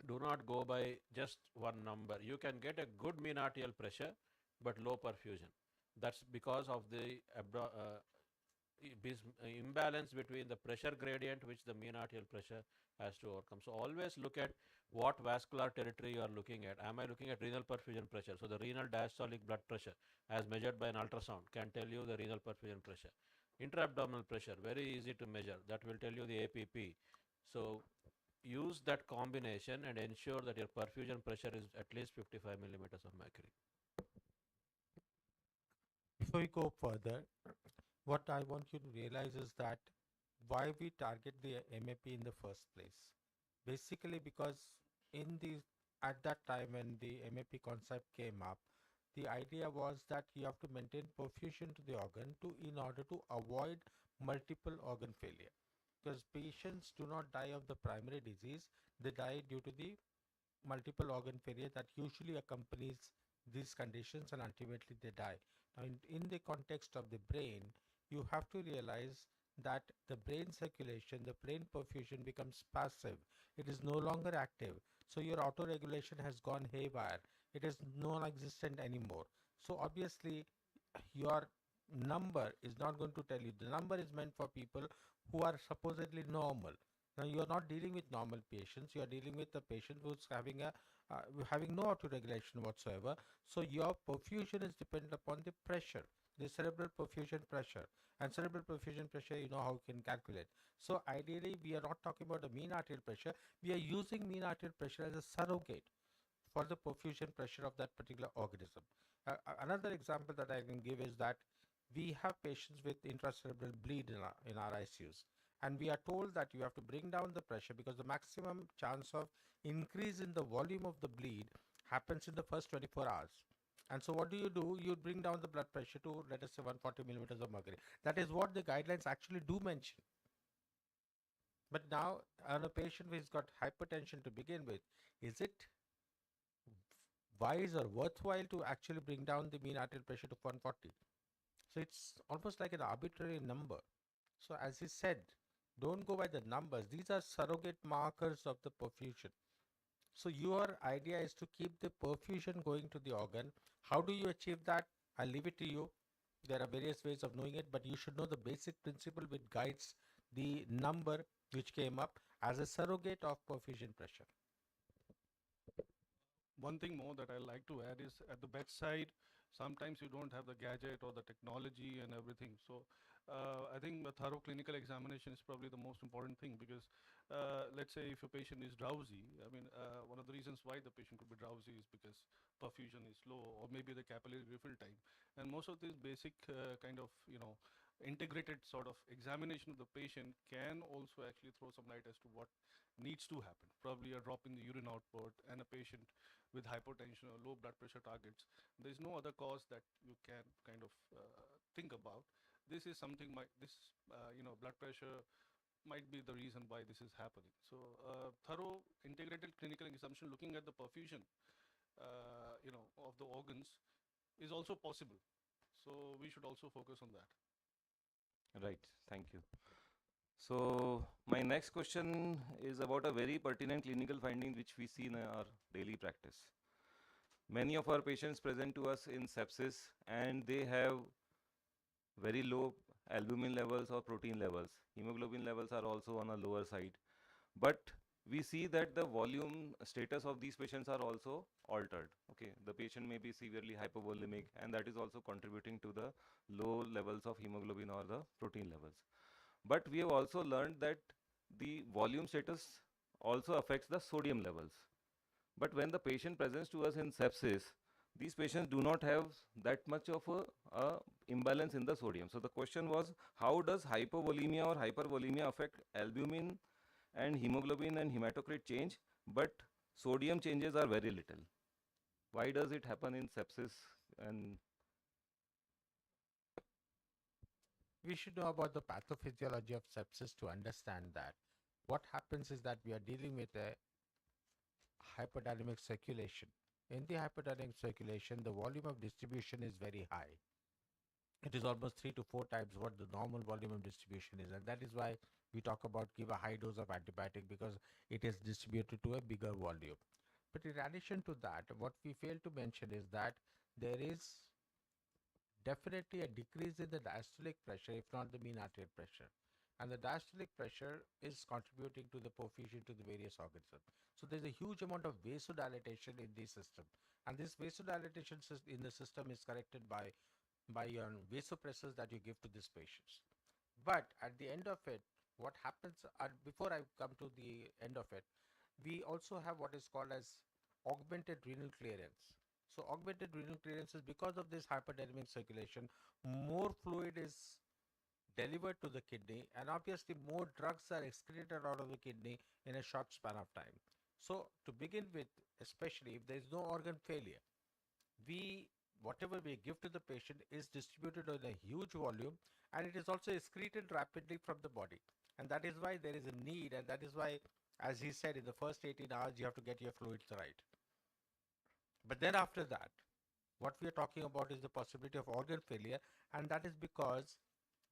do not go by just one number. You can get a good mean arterial pressure, but low perfusion. That's because of the imbalance between the pressure gradient which the mean arterial pressure has to overcome. So always look at what vascular territory you are looking at. Am I looking at renal perfusion pressure? So the renal diastolic blood pressure as measured by an ultrasound can tell you the renal perfusion pressure. Intra-abdominal pressure, very easy to measure. That will tell you the APP. So use that combination and ensure that your perfusion pressure is at least 55 millimeters of mercury. Before we go further, what I want you to realize is that why we target the MAP in the first place. Basically because at that time when the MAP concept came up, the idea was that you have to maintain perfusion to the organ in order to avoid multiple organ failure. Because patients do not die of the primary disease, they die due to the multiple organ failure that usually accompanies these conditions, and ultimately they die. Now, in the context of the brain, you have to realize that the brain circulation, the brain perfusion becomes passive. It is no longer active. So your autoregulation has gone haywire. It is non-existent anymore. So obviously your number is not going to tell you. The number is meant for people who are supposedly normal. Now you are not dealing with normal patients. You are dealing with a patient who's having no autoregulation whatsoever. So your perfusion is dependent upon the pressure, the cerebral perfusion pressure. And cerebral perfusion pressure, you know how you can calculate. So ideally, we are not talking about the mean arterial pressure. We are using mean arterial pressure as a surrogate for the perfusion pressure of that particular organism. Another example that I can give is that we have patients with intracerebral bleed in our ICUs. And we are told that you have to bring down the pressure because the maximum chance of increase in the volume of the bleed happens in the first 24 hours. And so what do? You bring down the blood pressure to, let us say, 140 millimeters of mercury. That is what the guidelines actually do mention. But now, on a patient who's got hypertension to begin with, is it wise or worthwhile to actually bring down the mean arterial pressure to 140? So it's almost like an arbitrary number. So as he said, don't go by the numbers. These are surrogate markers of the perfusion. So your idea is to keep the perfusion going to the organ. How do you achieve that? I'll leave it to you. There are various ways of knowing it, but you should know the basic principle which guides the number which came up as a surrogate of perfusion pressure. One thing more that I like to add is at the bedside, sometimes you don't have the gadget or the technology and everything. So I think a thorough clinical examination is probably the most important thing because let's say if a patient is drowsy, I mean, one of the reasons why the patient could be drowsy is because perfusion is low or maybe the capillary refill time. And most of these basic kind of, integrated sort of examination of the patient can also actually throw some light as to what needs to happen. Probably a drop in the urine output and a patient with hypertension or low blood pressure targets. There's no other cause that you can kind of think about. This is something blood pressure might be the reason why this is happening. So thorough integrated clinical examination looking at the perfusion of the organs is also possible. So we should also focus on that. Right. Thank you. So my next question is about a very pertinent clinical finding which we see in our daily practice. Many of our patients present to us in sepsis and they have very low albumin levels or protein levels. Hemoglobin levels are also on a lower side. But we see that the volume status of these patients are also altered. Okay, the patient may be severely hypovolemic and that is also contributing to the low levels of hemoglobin or the protein levels. But we have also learned that the volume status also affects the sodium levels. But when the patient presents to us in sepsis, these patients do not have that much of a imbalance in the sodium. So the question was, how does hypovolemia or hypervolemia affect albumin and hemoglobin and hematocrit change, but sodium changes are very little? Why does it happen in sepsis? And We should know about the pathophysiology of sepsis to understand that. What happens is that we are dealing with a hyperdynamic circulation. In the hyperdynamic circulation, the volume of distribution is very high. It is almost 3 to 4 times what the normal volume of distribution is, and that is why we talk about give a high dose of antibiotic, because it is distributed to a bigger volume. But in addition to that, what we fail to mention is that there is definitely a decrease in the diastolic pressure, if not the mean arterial pressure. And the diastolic pressure is contributing to the perfusion to the various organs. So there's a huge amount of vasodilatation in the system. And this vasodilatation in the system is corrected by your vasopressors that you give to these patients. But at the end of it, what happens, before I come to the end of it, we also have what is called as augmented renal clearance. So augmented renal clearance is because of this hyperdynamic circulation, more fluid is delivered to the kidney, and obviously more drugs are excreted out of the kidney in a short span of time. So to begin with, especially if there is no organ failure, whatever we give to the patient is distributed in a huge volume, and it is also excreted rapidly from the body. And that is why there is a need, and that is why, as he said, in the first 18 hours you have to get your fluids right. But then after that, what we are talking about is the possibility of organ failure, and that is because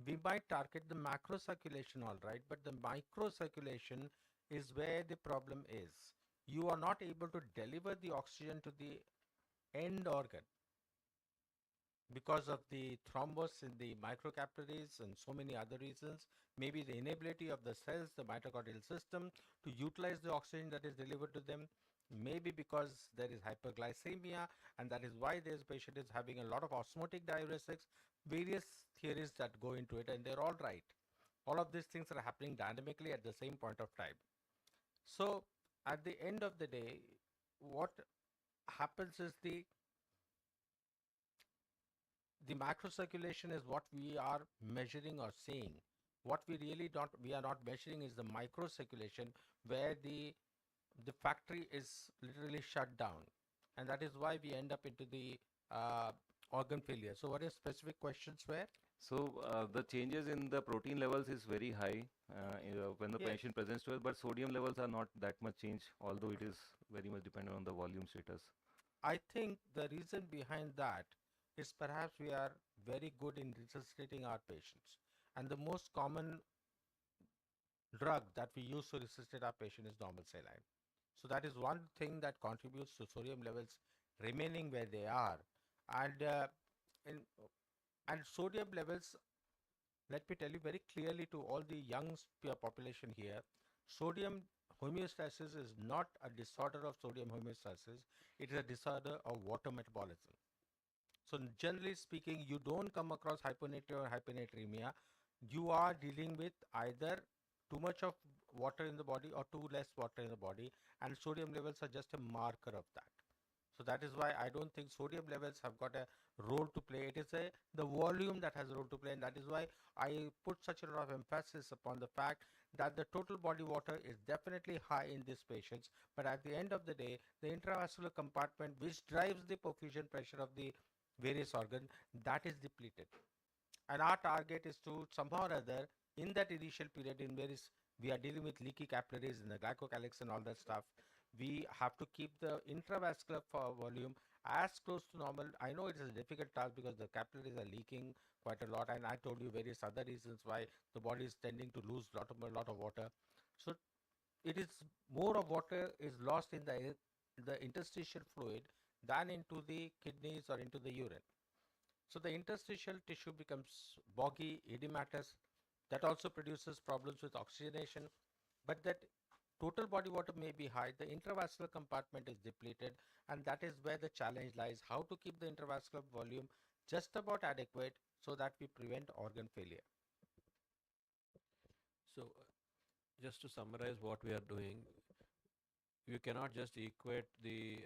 we might target the macro circulation all right, but the micro circulation is where the problem is. You are not able to deliver the oxygen to the end organ because of the thrombus in the microcapillaries and so many other reasons. Maybe the inability of the cells, the mitochondrial system, to utilize the oxygen that is delivered to them. Maybe because there is hyperglycemia, and that is why this patient is having a lot of osmotic diuretics. Various theories that go into it, and they're all right. All of these things are happening dynamically at the same point of time. So at the end of the day, what happens is the macro circulation is what we are measuring or seeing. What we are not measuring is the micro circulation, where the factory is literally shut down, and that is why we end up into the organ failure. So what are specific questions were? so the changes in the protein levels is very high when the Yes. patient presents to us, but sodium levels are not that much change, although it is very much dependent on the volume status. I think the reason behind that is perhaps we are very good in resuscitating our patients, and the most common drug that we use to resuscitate our patient is normal saline. So that is one thing that contributes to sodium levels remaining where they are. And in, and sodium levels, let me tell you very clearly to all the young population here, sodium homeostasis is not a disorder of sodium homeostasis, it is a disorder of water metabolism. So generally speaking, you don't come across hyponatremia or hyponatremia. You are dealing with either too much of water in the body or too less water in the body, and sodium levels are just a marker of that. So that is why I don't think sodium levels have got a role to play. It is the volume that has a role to play, and that is why I put such a lot of emphasis upon the fact that the total body water is definitely high in these patients, but at the end of the day, the intravascular compartment, which drives the perfusion pressure of the various organs, that is depleted. And our target is to somehow or other, in that initial period in where we are dealing with leaky capillaries and the glycocalyx and all that stuff, we have to keep the intravascular volume as close to normal. I know it is a difficult task because the capillaries are leaking quite a lot, and I told you various other reasons why the body is tending to lose lot of water. So it is more of water is lost in the interstitial fluid than into the kidneys or into the urine. So the interstitial tissue becomes boggy, edematous. That also produces problems with oxygenation. But that total body water may be high, the intravascular compartment is depleted, and that is where the challenge lies, how to keep the intravascular volume just about adequate so that we prevent organ failure. So, just to summarize what we are doing, you cannot just equate the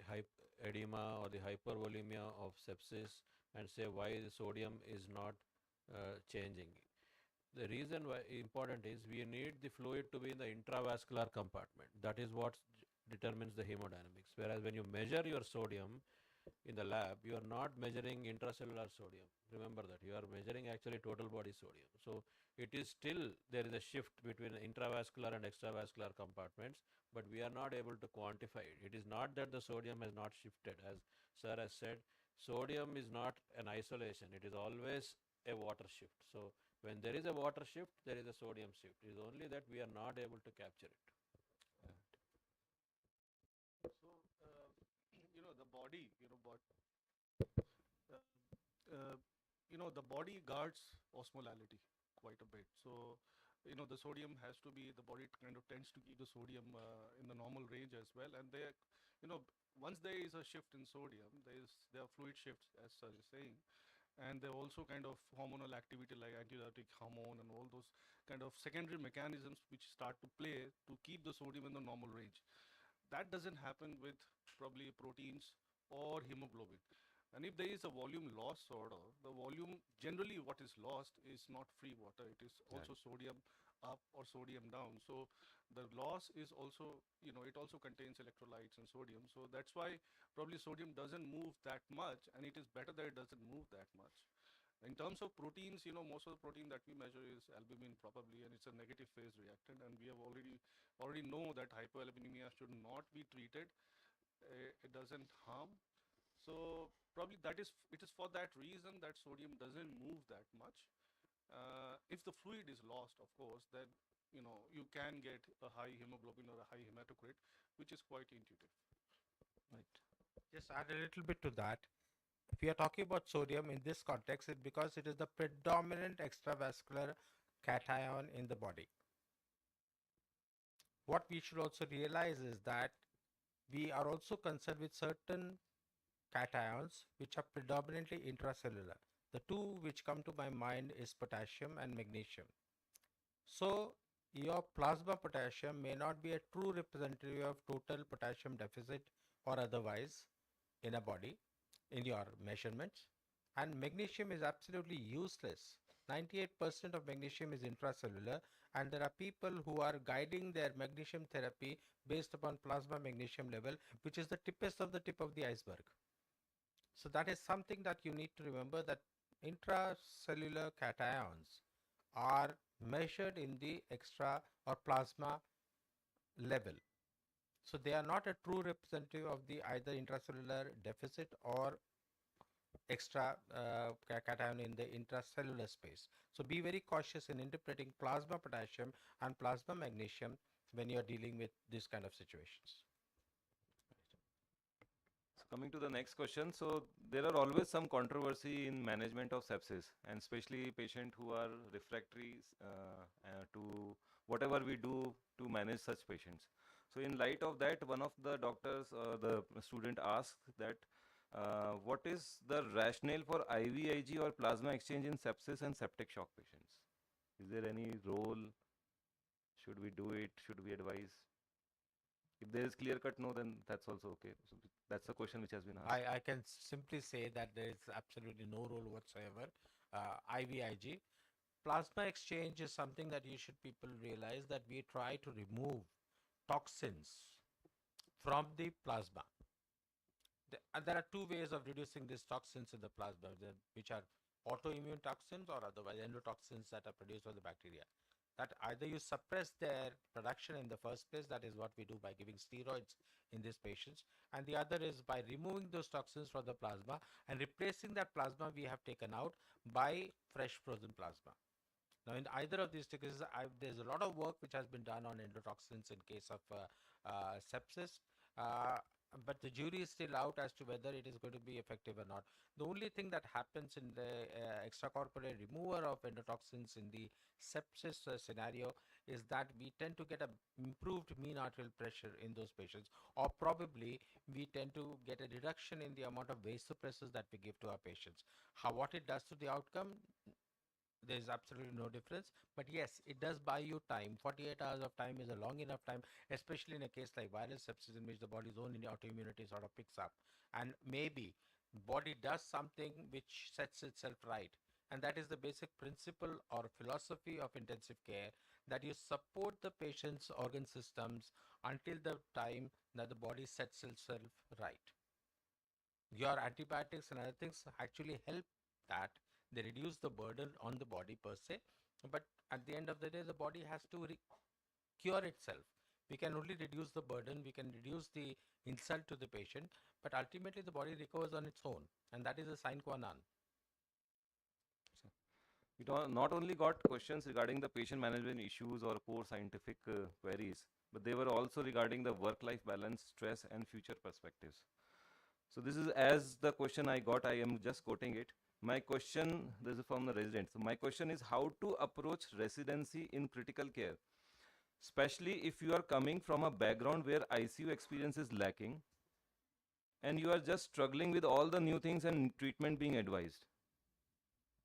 edema or the hypervolemia of sepsis and say why the sodium is not changing. The reason why important is we need the fluid to be in the intravascular compartment. That is what determines the hemodynamics. Whereas when you measure your sodium in the lab, you are not measuring intracellular sodium. Remember that. You are measuring actually total body sodium. So it is still, there is a shift between intravascular and extravascular compartments, but we are not able to quantify it. It is not that the sodium has not shifted. As sir has said, sodium is not an isolation. It is always a water shift. So when there is a water shift, there is a sodium shift. It is only that we are not able to capture it. So, the body, the body guards osmolality quite a bit. So, the sodium has to be, the body kind of tends to keep the sodium in the normal range as well. And there, once there is a shift in sodium, there are fluid shifts, as sir is saying. And there are also kind of hormonal activity like antidiuretic hormone and all those kind of secondary mechanisms which start to play to keep the sodium in the normal range. That doesn't happen with probably proteins or hemoglobin. And if there is a volume loss sort of, the volume generally what is lost is not free water. It is also sodium up or sodium down. So the loss is also, it also contains electrolytes and sodium. So that's why probably sodium doesn't move that much, and it is better that it doesn't move that much. In terms of proteins, most of the protein that we measure is albumin probably, and it's a negative phase reactant. And we have already know that hypoalbuminemia should not be treated. It doesn't harm. So probably it is for that reason that sodium doesn't move that much. If the fluid is lost, of course, then you can get a high hemoglobin or a high hematocrit, which is quite intuitive. Right. Just add a little bit to that. If we are talking about sodium in this context, it's because it is the predominant extravascular cation in the body. What we should also realize is that we are also concerned with certain cations which are predominantly intracellular. The two which come to my mind is potassium and magnesium. So your plasma potassium may not be a true representative of total potassium deficit or otherwise in a body in your measurements, and magnesium is absolutely useless. 98% of magnesium is intracellular, and there are people who are guiding their magnesium therapy based upon plasma magnesium level, which is the tippest of the tip of the iceberg. So that is something that you need to remember, that intracellular cations are measured in the extra or plasma level. So they are not a true representative of the either intracellular deficit or extra cation in the intracellular space. So be very cautious in interpreting plasma potassium and plasma magnesium when you are dealing with this kind of situations. So coming to the next question, so there are always some controversy in management of sepsis, and especially patients who are refractory to whatever we do to manage such patients. So in light of that, one of the doctors, the student asked that what is the rationale for IVIG or plasma exchange in sepsis and septic shock patients? Is there any role? Should we do it? Should we advise? If there is clear cut no, then that's also okay. So that's the question which has been asked. I can simply say that there is absolutely no role whatsoever. IVIG. Plasma exchange is something that people realize, that we try to remove toxins from the plasma. There are two ways of reducing these toxins in the plasma, which are autoimmune toxins or otherwise endotoxins that are produced by the bacteria. that either you suppress their production in the first place, that is what we do by giving steroids in these patients, and the other is by removing those toxins from the plasma and replacing that plasma we have taken out by fresh frozen plasma. Now, in either of these cases, there's a lot of work which has been done on endotoxins in case of sepsis. But the jury is still out as to whether it is going to be effective or not. The only thing that happens in the extracorporeal remover of endotoxins in the sepsis scenario is that we tend to get a improved mean arterial pressure in those patients, or probably we tend to get a reduction in the amount of vasopressors that we give to our patients. What it does to the outcome, there is absolutely no difference, but yes, it does buy you time. 48 hours of time is a long enough time, especially in a case like viral sepsis, in which the body's own autoimmunity sort of picks up, and maybe body does something which sets itself right. And that is the basic principle or philosophy of intensive care, that you support the patient's organ systems until the time that the body sets itself right. Your antibiotics and other things actually help that. They reduce the burden on the body per se, but at the end of the day, the body has to cure itself. We can only reduce the burden, we can reduce the insult to the patient, but ultimately the body recovers on its own, and that is a sine qua non. We not only got questions regarding the patient management issues or core scientific queries, but they were also regarding the work-life balance, stress, and future perspectives. So this is as the question I got, I am just quoting it. My question, this is from the residents. So my question is how to approach residency in critical care, especially if you are coming from a background where ICU experience is lacking and you are just struggling with all the new things and treatment being advised.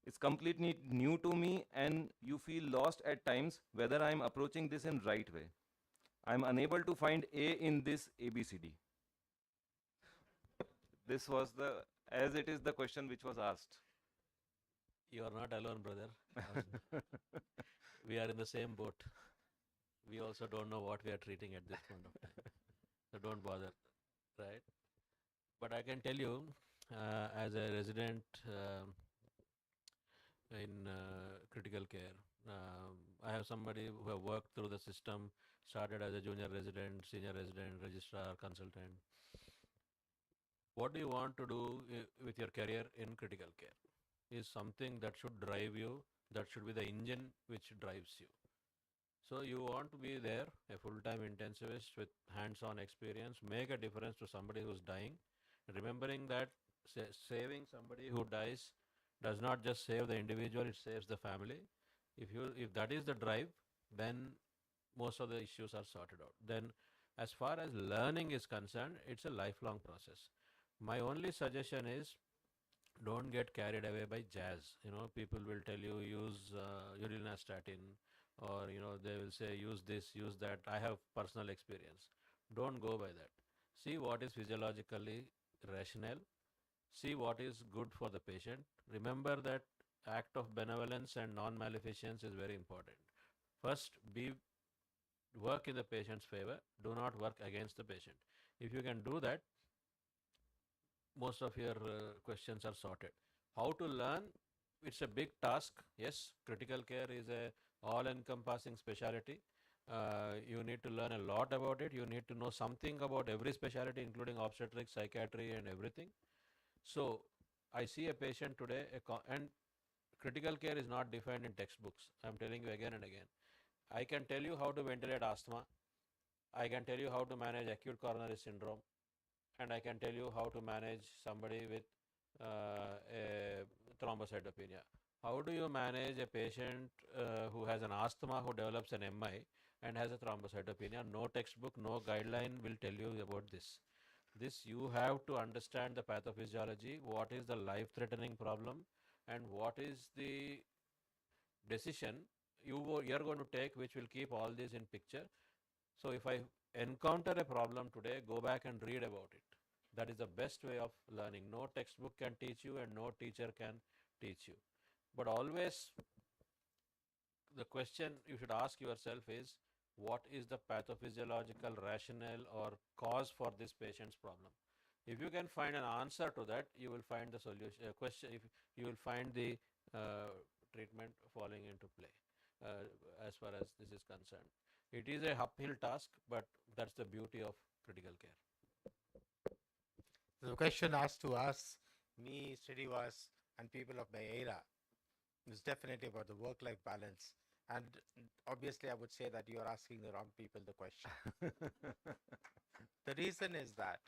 It's completely new to me and you feel lost at times whether I'm approaching this in right way. I'm unable to find A in this ABCD. This was as it is the question which was asked. You are not alone, brother. We are in the same boat. We also don't know what we are treating at this point of time. So don't bother, right? But I can tell you, as a resident in critical care, I have somebody who have worked through the system, started as a junior resident, senior resident, registrar, consultant. What do you want to do with your career in critical care is something that should drive you, that should be the engine which drives you. So you want to be there, a full-time intensivist with hands-on experience, make a difference to somebody who's dying, remembering that saving somebody who dies does not just save the individual, it saves the family. If that is the drive, then most of the issues are sorted out. Then as far as learning is concerned, it's a lifelong process. My only suggestion is don't get carried away by jazz. People will tell you use urinastatin, or they will say use this, use that. I have personal experience. Don't go by that. See what is physiologically rational. See what is good for the patient. Remember that act of benevolence and non-maleficence is very important. First, work in the patient's favor. Do not work against the patient. If you can do that, most of your questions are sorted. How to learn? It's a big task. Yes, critical care is a all-encompassing specialty. You need to learn a lot about it. You need to know something about every specialty, including obstetrics, psychiatry, and everything. So I see a patient today, and critical care is not defined in textbooks. I'm telling you again and again. I can tell you how to ventilate asthma. I can tell you how to manage acute coronary syndrome. And I can tell you how to manage somebody with a thrombocytopenia. How do you manage a patient who has an asthma, who develops an MI and has a thrombocytopenia? No textbook, no guideline will tell you about this. You have to understand the pathophysiology, what is the life-threatening problem, and what is the decision you are going to take, which will keep all this in picture. So if I encounter a problem today, go back and read about it. That is the best way of learning. No textbook can teach you and no teacher can teach you. But always the question you should ask yourself is, what is the pathophysiological rationale or cause for this patient's problem? If you can find an answer to that, you will find the solution. You will find the treatment falling into play. as far as this is concerned. It is a uphill task, but that's the beauty of critical care. The question asked to us, me, Srinivas, and people of my era, is definitely about the work-life balance. And obviously, I would say that you are asking the wrong people the question. The reason is that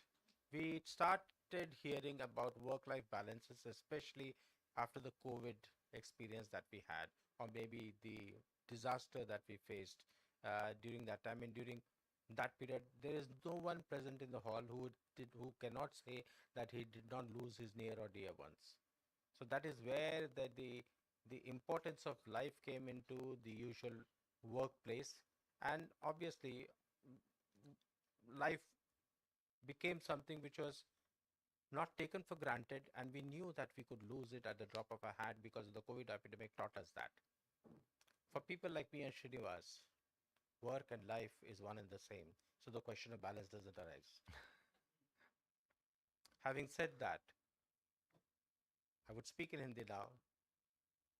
we started hearing about work-life balances, especially after the COVID experience that we had, or maybe the disaster that we faced during that time. And during that period, there is no one present in the hall who cannot say that he did not lose his near or dear ones. So that is where the importance of life came into the usual workplace, and obviously life became something which was not taken for granted, and we knew that we could lose it at the drop of a hat because the COVID epidemic taught us that. For people like me and Srinivas, work and life is one and the same, so the question of balance doesn't arise. Having said that, I would speak in Hindi now.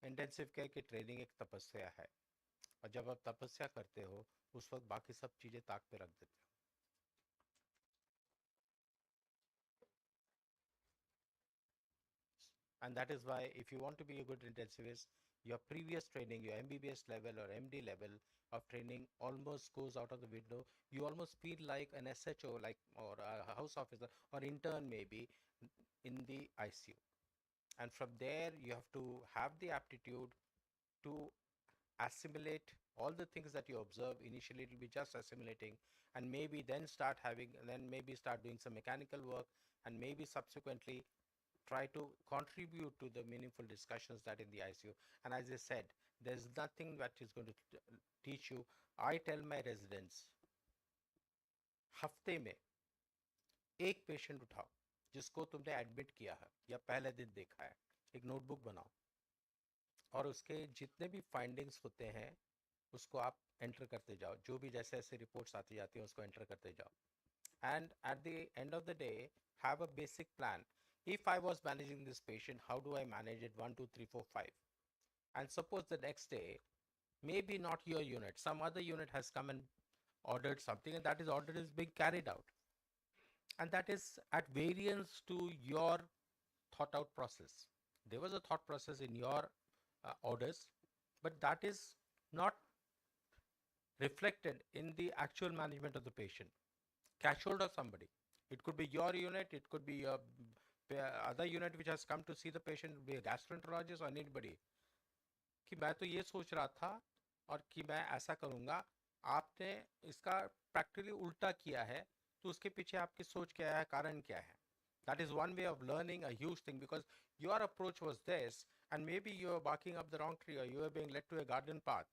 Intensive care की training एक तपस्या है, और जब आप तपस्या करते हो उस वक्त बाकी सब चीज़ें ताक पे रख देते हो. And that is why if you want to be a good intensivist, your previous training, your MBBS level or MD level of training almost goes out of the window. You almost feel like an SHO, or a house officer or intern maybe in the ICU. And from there, you have to have the aptitude to assimilate all the things that you observe. Initially, it will be just assimilating, and maybe then start doing some mechanical work, and maybe subsequently try to contribute to the meaningful discussions that in the ICU. And as I said, there's nothing that is going to teach you. I tell my residents, हफ्ते में एक patient उठाओ जिसको तुमने admit किया है या पहले दिन देखा है, एक नोटबुक बनाओ और उसके जितने भी फाइंडिंग्स होते हैं उसको आप एंटर करते जाओ. जो भी जैसे ऐसे रिपोर्ट्स आती जाती हैं उसको एंटर करते जाओ. And at the end of the day, have a basic plan. If I was managing this patient, how do I manage it? 1, 2, 3, 4, 5. And suppose the next day, maybe not your unit, some other unit has come and ordered something, and that is order is being carried out. And that is at variance to your thought out process. There was a thought process in your orders, but that is not reflected in the actual management of the patient. Catch hold of somebody. It could be your unit, it could be your other unit which has come to see the patient, be a gastroenterologist or anybody. कि मैं तो ये सोच रहा था और कि मैं ऐसा करूँगा, आपने इसका प्रैक्टिकली उल्टा किया है, तो उसके पीछे आपकी सोच क्या है, कारण क्या है. That is one way of learning a huge thing, because your approach was this, and maybe you are barking up the wrong tree, or you are being led to a garden path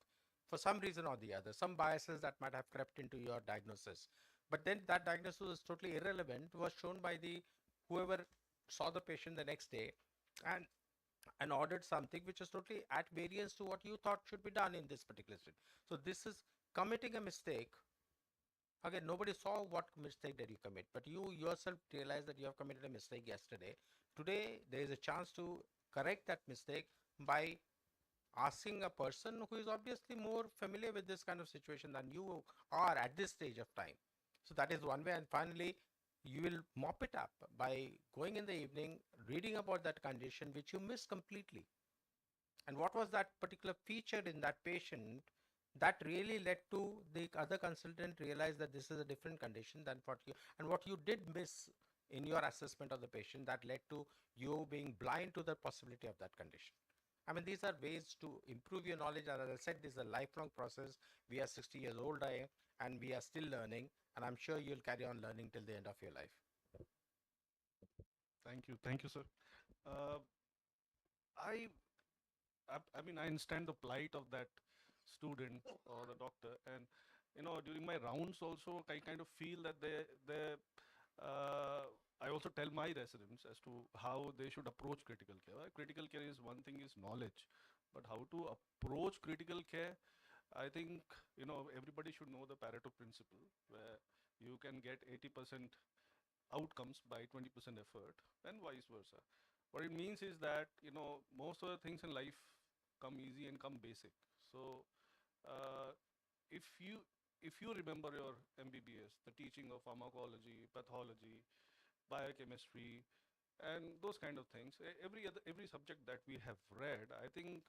for some reason or the other, some biases that might have crept into your diagnosis. But then that diagnosis was totally irrelevant, was shown by the whoever saw the patient the next day and ordered something which is totally at variance to what you thought should be done in this particular state. So this is committing a mistake. Again, nobody saw what mistake did you commit, but you yourself realize that you have committed a mistake yesterday. Today, there is a chance to correct that mistake by asking a person who is obviously more familiar with this kind of situation than you are at this stage of time. So that is one way. And finally, you will mop it up by going in the evening, reading about that condition which you missed completely. And what was that particular feature in that patient that really led to the other consultant realize that this is a different condition than what you did miss in your assessment of the patient that led to you being blind to the possibility of that condition. I mean, these are ways to improve your knowledge. And as I said, this is a lifelong process. We are 60 years old, and we are still learning. And I'm sure you'll carry on learning till the end of your life. Thank you, sir. I mean, I understand the plight of that student or the doctor, and during my rounds also, I kind of feel that I also tell my residents as to how they should approach critical care. Critical care is one thing, is knowledge, but how to approach critical care, I think everybody should know the Pareto principle, where you can get 80% outcomes by 20% effort, and vice versa. What it means is that most of the things in life come easy and come basic. So if you remember your MBBS, the teaching of pharmacology, pathology, biochemistry, and those kind of things, every subject that we have read, I think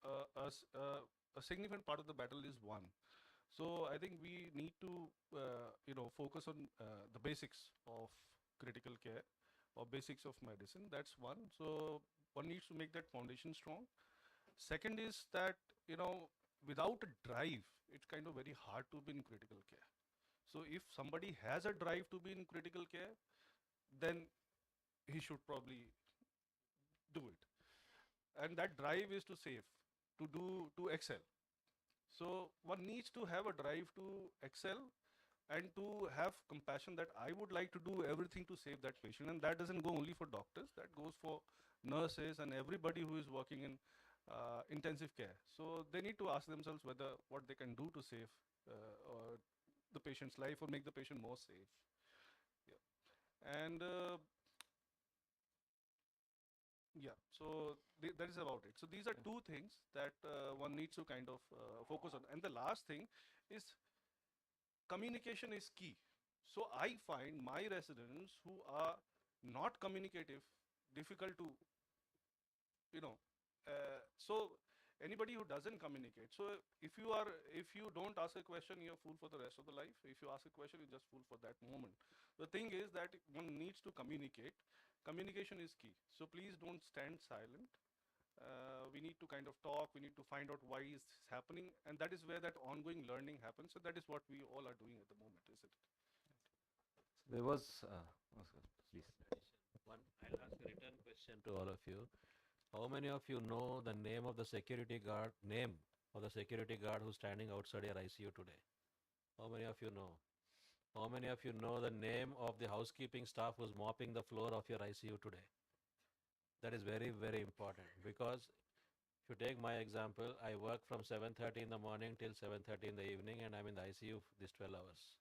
a significant part of the battle is won. So I think we need to focus on the basics of critical care or basics of medicine. That's one. So one needs to make that foundation strong. Second is that, without a drive, it's kind of very hard to be in critical care. So if somebody has a drive to be in critical care, then he should probably do it. And that drive is to save, to excel. So one needs to have a drive to excel and to have compassion that I would like to do everything to save that patient. And that doesn't go only for doctors, that goes for nurses and everybody who is working in intensive care. So they need to ask themselves whether what they can do to save or the patient's life or make the patient more safe. Yeah. And yeah, so that is about it. So these are two things that one needs to kind of focus on. And the last thing is communication is key. So I find my residents who are not communicative difficult to, so anybody who doesn't communicate. So if you don't ask a question, you're fool for the rest of the life. If you ask a question, you're just fool for that moment. The thing is that one needs to communicate. Communication is key. So please don't stand silent. We need to kind of talk. We need to find out why is this happening, and that is where that ongoing learning happens. So that is what we all are doing at the moment, isn't it? There was, please. One, I'll ask a return question to all of you. How many of you know the name of the security guard, who's standing outside your ICU today? How many of you know? How many of you know the name of the housekeeping staff who's mopping the floor of your ICU today? That is very, very important, because if you take my example, I work from 7:30 in the morning till 7:30 in the evening, and I'm in the ICU these 12 hours.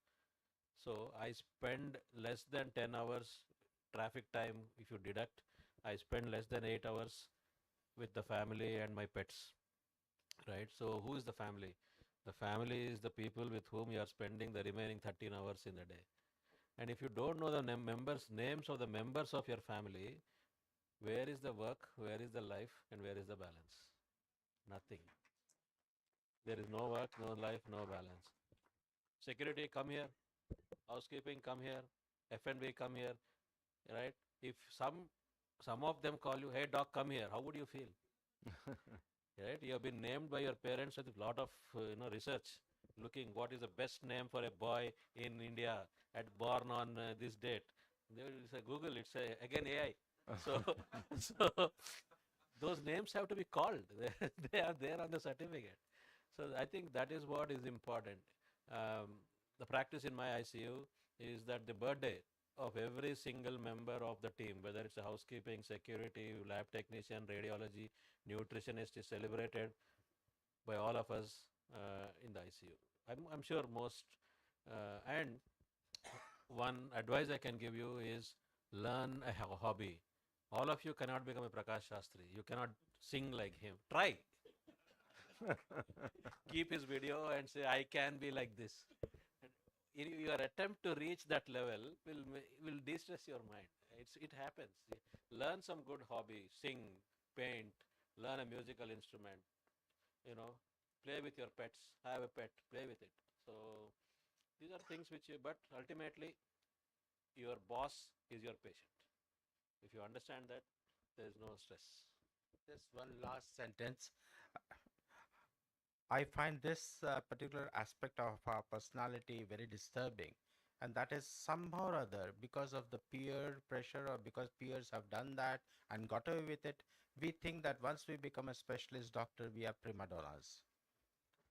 So I spend less than 10 hours traffic time. If you deduct, I spend less than 8 hours with the family and my pets, right? So who is the family? The family is the people with whom you are spending the remaining 13 hours in the day. And if you don't know the names of the members of your family, where is the work, where is the life, and where is the balance? Nothing. There is no work, no life, no balance. Security, come here. Housekeeping, come here. F&B, come here. Right? If some of them call you, hey doc, come here, how would you feel? Right? You have been named by your parents with a lot of research, looking what is the best name for a boy in India born on this date. They will say Google, it's again AI. So, so those names have to be called. They are there on the certificate. So I think that is what is important. The practice in my ICU is that the birthday of every single member of the team, whether it's a housekeeping, security, lab technician, radiology, nutritionist, is celebrated by all of us in the ICU. I'm sure most, and one advice I can give you is learn a hobby. All of you cannot become a Prakash Shastri. You cannot sing like him. Try. Keep his video and say, I can be like this. Your attempt to reach that level will de-stress your mind. It happens. Learn some good hobby, sing, paint, learn a musical instrument, play with your pets, have a pet, play with it. So these are things but ultimately your boss is your patient. If you understand that, there is no stress. Just one last sentence. I find this particular aspect of our personality very disturbing, and that is somehow or other because of the peer pressure or because peers have done that and got away with it. We think that once we become a specialist doctor, we are prima donnas.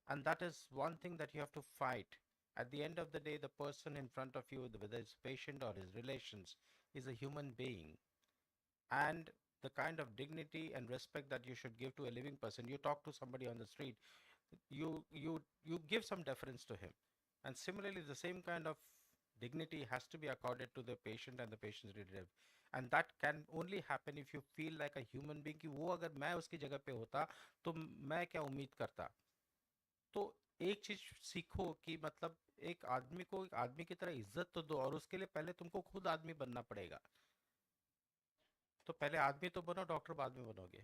And that is one thing that you have to fight. At the end of the day, the person in front of you, whether it's patient or his relations, is a human being. And the kind of dignity and respect that you should give to a living person. You talk to somebody on the street, you give some deference to him. And similarly, the same kind of dignity has to be accorded to the patient and the patient's relative. And that can only happen if you feel like a human being कि वो अगर मैं उसकी जगह पे होता तो मैं क्या उम्मीद करता. तो एक चीज सीखो कि मतलब एक आदमी को एक आदमी की तरह इज्जत तो दो, और उसके लिए पहले तुमको खुद आदमी बनना पड़ेगा। तो पहले आदमी तो बनो, डॉक्टर बाद में बनोगे।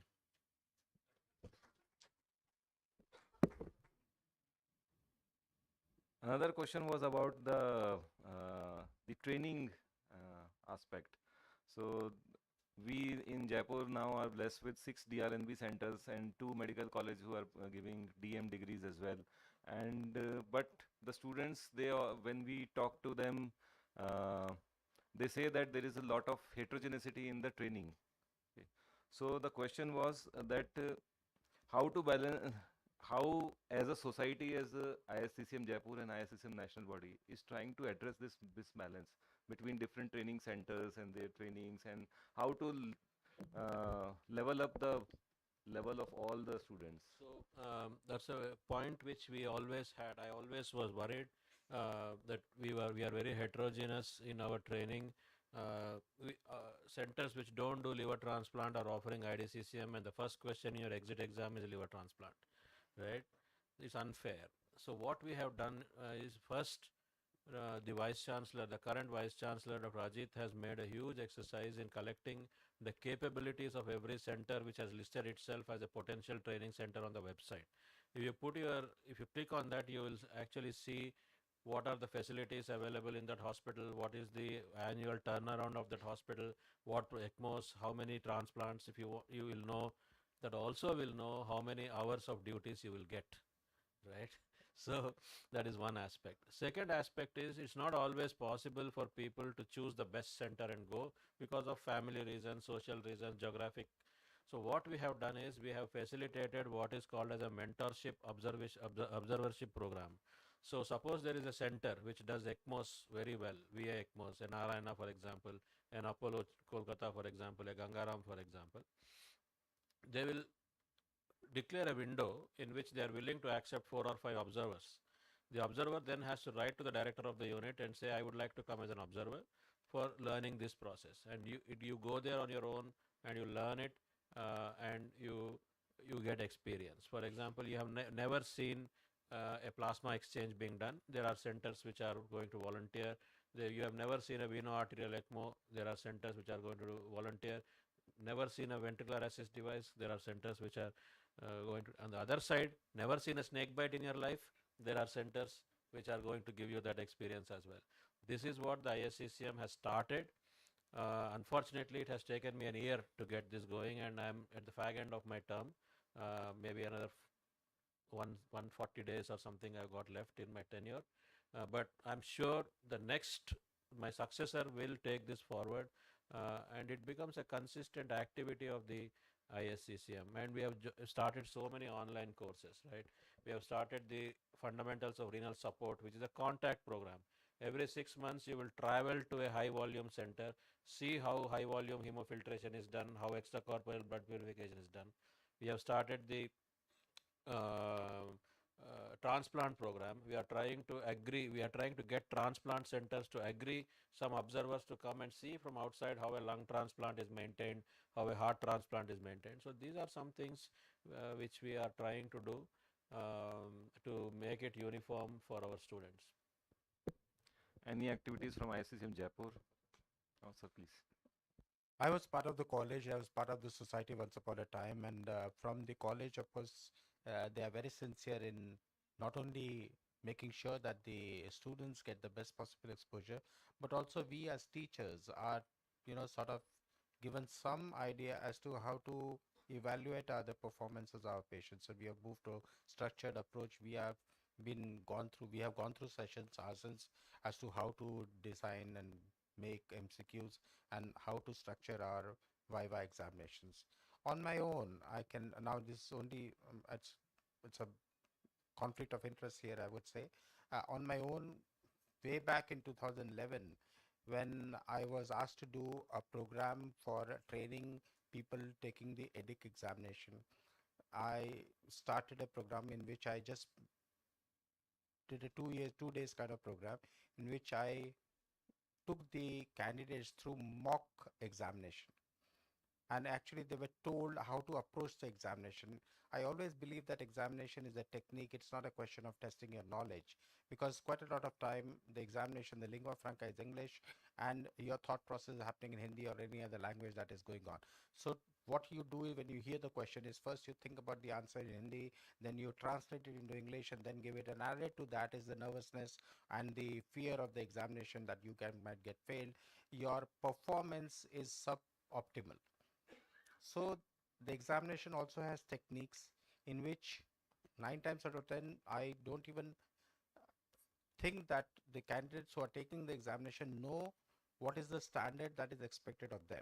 Another question was about the training aspect. So we in Jaipur now are blessed with 6 DRNB centers and 2 medical colleges who are giving DM degrees as well. And but the students, when we talk to them, they say that there is a lot of heterogeneity in the training. Okay. So the question was that how to balance, how as a society, as ISCCM Jaipur and ISCCM national body is trying to address this balance between different training centers and their trainings, and how to level up the level of all the students. So that's a point which we always had. I always was worried that we are very heterogeneous in our training. Centers which don't do liver transplant are offering IDCCM, and the first question in your exit exam is liver transplant, right? It's unfair. So what we have done is first, the Vice Chancellor, the current Vice Chancellor, Dr. Ajit, has made a huge exercise in collecting the capabilities of every center which has listed itself as a potential training center on the website. If you click on that, you will actually see what are the facilities available in that hospital, what is the annual turnaround of that hospital, what ECMOs, how many transplants. If you you will know that, also will know how many hours of duties you will get, right? So that is one aspect. Second aspect is it's not always possible for people to choose the best center and go because of family reasons, social reasons, geographic. So what we have done is we have facilitated what is called as a mentorship observership program. So suppose there is a center which does ECMOS very well, VA ECMOS, a Narayana for example, an Apollo Kolkata for example, a Gangaram for example. They will declare a window in which they are willing to accept 4 or 5 observers. The observer then has to write to the director of the unit and say, I would like to come as an observer for learning this process. And you go there on your own and you learn it, and you get experience. For example, you have never seen a plasma exchange being done. There are centers which are going to volunteer. You have never seen a veno-arterial ECMO. There are centers which are going to volunteer. Never seen a ventricular assist device. There are centers which are going to. On the other side, never seen a snake bite in your life. There are centers which are going to give you that experience as well. This is what the ISCCM has started. Unfortunately, it has taken me an year to get this going, and I'm at the fag end of my term. Maybe another 140 days or something I've got left in my tenure. But I'm sure my successor will take this forward, and it becomes a consistent activity of the ISCCM. And we have started so many online courses, right? We have started the fundamentals of renal support, which is a contact program. Every 6 months, you will travel to a high volume center, see how high volume hemofiltration is done, how extracorporeal blood purification is done. We have started the transplant program. We are trying to get transplant centers to agree, some observers to come and see from outside how a lung transplant is maintained, how a heart transplant is maintained. So these are some things which we are trying to do to make it uniform for our students. Any activities from ISCCM Jaipur? Oh, sir, please. I was part of the college. I was part of the society once upon a time, and from the college, of course, they are very sincere in not only making sure that the students get the best possible exposure, but also we as teachers are, sort of given some idea as to how to evaluate the performances of our patients. So we have moved to structured approach. We have gone through sessions ourselves as to how to design and make MCQs and how to structure our Viva examinations. On my own, I can now this is only it's a conflict of interest here, I would say. On my own, way back in 2011, when I was asked to do a program for training people taking the EDIC examination, I started a program in which I just did a 2 days kind of program in which I took the candidates through mock examination. and actually they were told how to approach the examination. I always believe that examination is a technique. It's not a question of testing your knowledge, because quite a lot of time the examination, the lingua franca is English, and your thought process is happening in Hindi or any other language that is going on. So what you do when you hear the question is first you think about the answer in Hindi, then you translate it into English and then give it. And added to that is the nervousness and the fear of the examination that you might get failed. Your performance is suboptimal. So the examination also has techniques in which 9 times out of 10 I don't even think that the candidates who are taking the examination know what is the standard that is expected of them.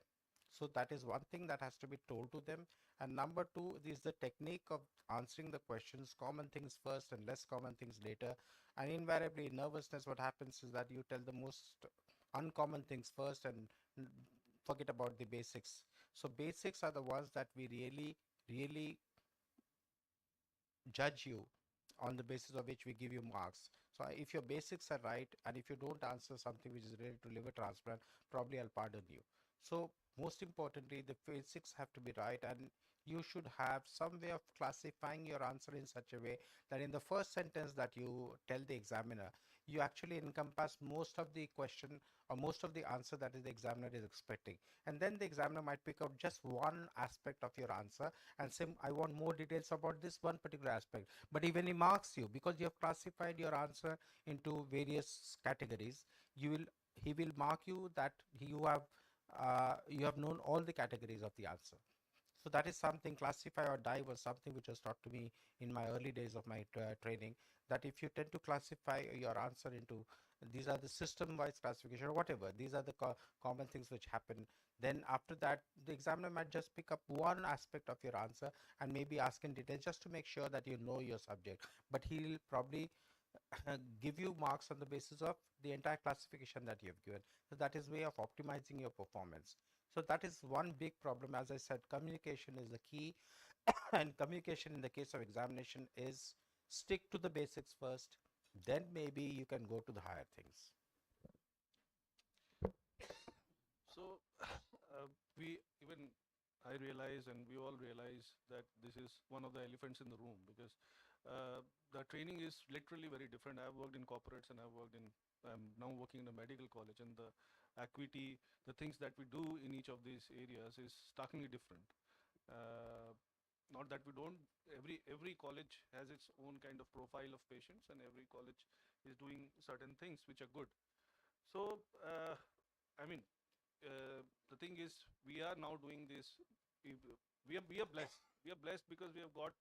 So that is one thing that has to be told to them. And number two is the technique of answering the questions, common things first and less common things later. And invariably in nervousness, what happens is that you tell the most uncommon things first and forget about the basics. So basics are the ones that we really judge you on the basis of which we give you marks. So if your basics are right and if you don't answer something which is related to liver transplant, probably I'll pardon you. So most importantly, the basics have to be right, and you should have some way of classifying your answer in such a way that in the first sentence that you tell the examiner, you actually encompass most of the question or most of the answer that the examiner is expecting. And then the examiner might pick up just one aspect of your answer and say, I want more details about this one particular aspect. But even he marks you because you have classified your answer into various categories, he will mark you that you have known all the categories of the answer. So that is something. Classify or die was something which was taught to me in my early days of my training, that if you tend to classify your answer into these are the system-wise classification or whatever, these are the common things which happen, then after that the examiner might just pick up one aspect of your answer and maybe ask in detail just to make sure that you know your subject, but he'll probably give you marks on the basis of the entire classification that you have given. So that is way of optimizing your performance. So that is one big problem. As I said, communication is the key and communication in the case of examination is stick to the basics first, then maybe you can go to the higher things. So we even I realize and we all realize that this is one of the elephants in the room, because the training is literally very different. I've worked in corporates and I've worked in, I'm now working in a medical college, and the acuity, the things that we do in each of these areas is starkly different. Not that we don't, every college has its own kind of profile of patients, and every college is doing certain things which are good. So I mean, the thing is, we are now doing this. We are blessed. We are blessed because we have got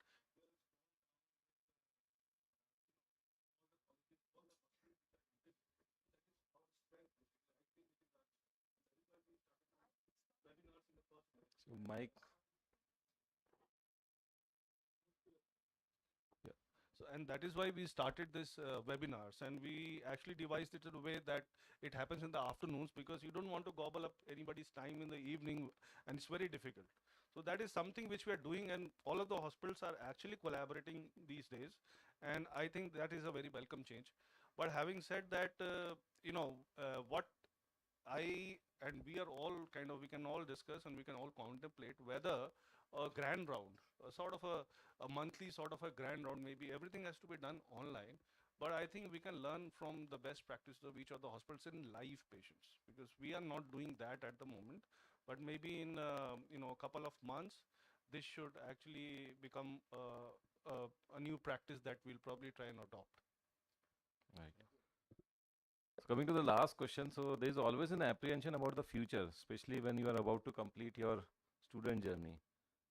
So Mike. Yeah. So, and that is why we started this webinars, and we actually devised it in a way that it happens in the afternoons, because you don't want to gobble up anybody's time in the evening, and it's very difficult. So that is something which we are doing, and all of the hospitals are actually collaborating these days, and I think that is a very welcome change. But having said that, what I and we are all kind of, we can all discuss and we can all contemplate whether a grand round, a sort of a monthly sort of a grand round, maybe everything has to be done online. But I think we can learn from the best practices of each of the hospitals in live patients, because we are not doing that at the moment. But maybe in a couple of months, this should actually become a new practice that we'll probably try and adopt. Right. So coming to the last question, so there is always an apprehension about the future, especially when you are about to complete your student journey.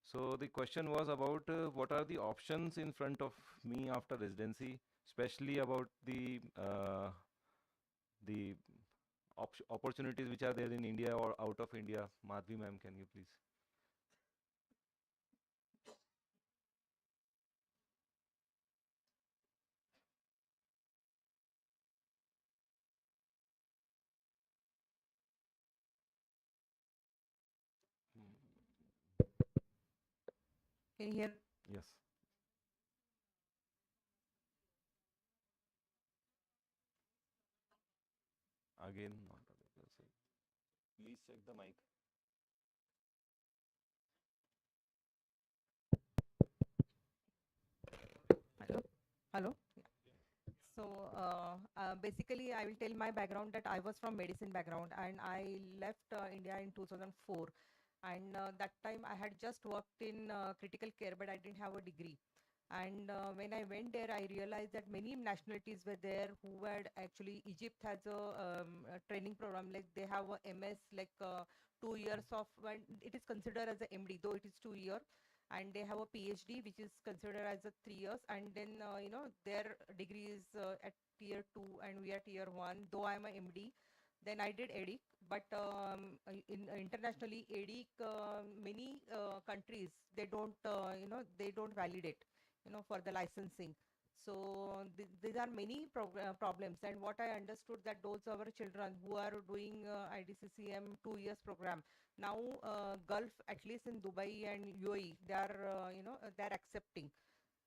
So the question was about what are the options in front of me after residency, especially about the opportunities which are there in India or out of India. Madhvi ma'am, can you please? Can you hear? Yes. Again, not audible. So please check the mic. Hello. So basically, I will tell my background that I was from medicine background and I left India in 2004. And that time I had just worked in critical care, but I didn't have a degree. And when I went there, I realized that many nationalities were there who had actually Egypt has a training program, like they have a MS, like 2 years of when it is considered as a MD, though it is 2 year, and they have a PhD, which is considered as a 3 years, and then their degree is at tier 2, and we are tier 1. Though I'm a MD, then I did EDIC, but in internationally EDIC, many countries they don't they don't validate for the licensing. So these are many problems, and what I understood that those our children who are doing IDCCM 2 years program now, Gulf, at least in Dubai and UAE, they are they're accepting,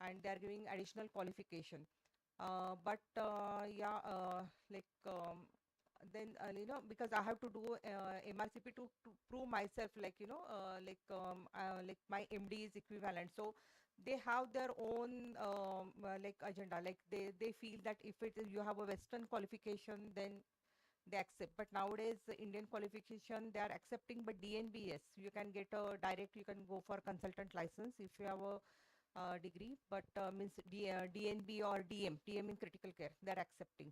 and they are giving additional qualification. But yeah, like then because I have to do MRCP to prove myself, like like my MD is equivalent. So they have their own like agenda. Like they feel that if it is you have a Western qualification, then they accept. But nowadays, the Indian qualification they are accepting, but DNBS you can get a direct. You can go for consultant license if you have a degree, but means DNB or DM in critical care they're accepting.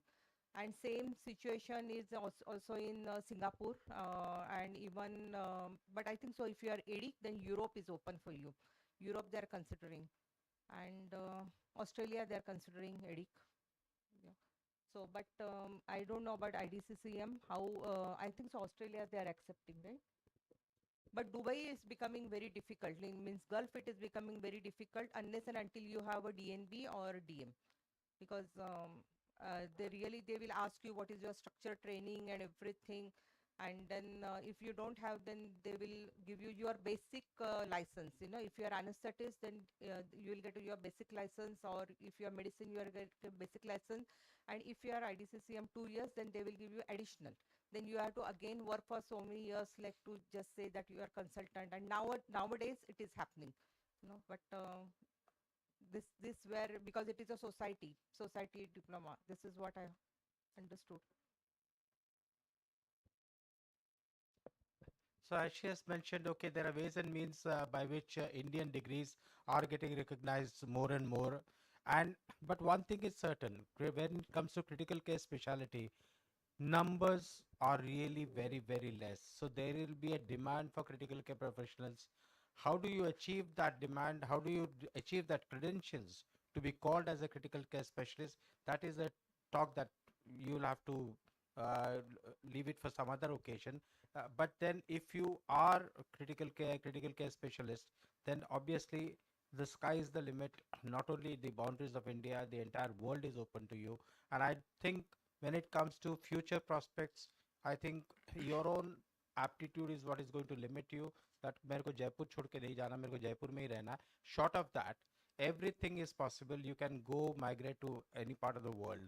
And same situation is also in Singapore, and even but I think so if you are EDIC, then Europe is open for you. Europe they're considering, and Australia they're considering EDIC. Yeah. So, but I don't know about IDCCM. How I think so Australia they are accepting, right? But Dubai is becoming very difficult. Means Gulf it is becoming very difficult unless and until you have a DNB or a DM, because they will ask you what is your structure training and everything, and then if you don't have, then they will give you your basic license. If you are anesthetist, then you will get your basic license, or if you are medicine, you are get a basic license, and if you are IDCCM 2 years, then they will give you additional. Then you have to again work for so many years, like to just say that you are consultant. And nowadays it is happening, but this where, because it is a society diploma, this is what I understood. So as she has mentioned, okay, there are ways and means by which Indian degrees are getting recognized more and more. And but one thing is certain, when it comes to critical care specialty, numbers are really very, very less. So there will be a demand for critical care professionals. How do you achieve that demand? How do you achieve that credentials to be called as a critical care specialist? That is a talk that you'll have to leave it for some other occasion. But then if you are a critical care specialist, then obviously the sky is the limit. Not only the boundaries of India, the entire world is open to you. And I think when it comes to future prospects, I think your own aptitude is what is going to limit you. That मेरे को जयपुर छोड़ के नहीं जाना, मेरे को जयपुर में ही रहना है. Short of that, everything is possible. You can go migrate to any part of the world,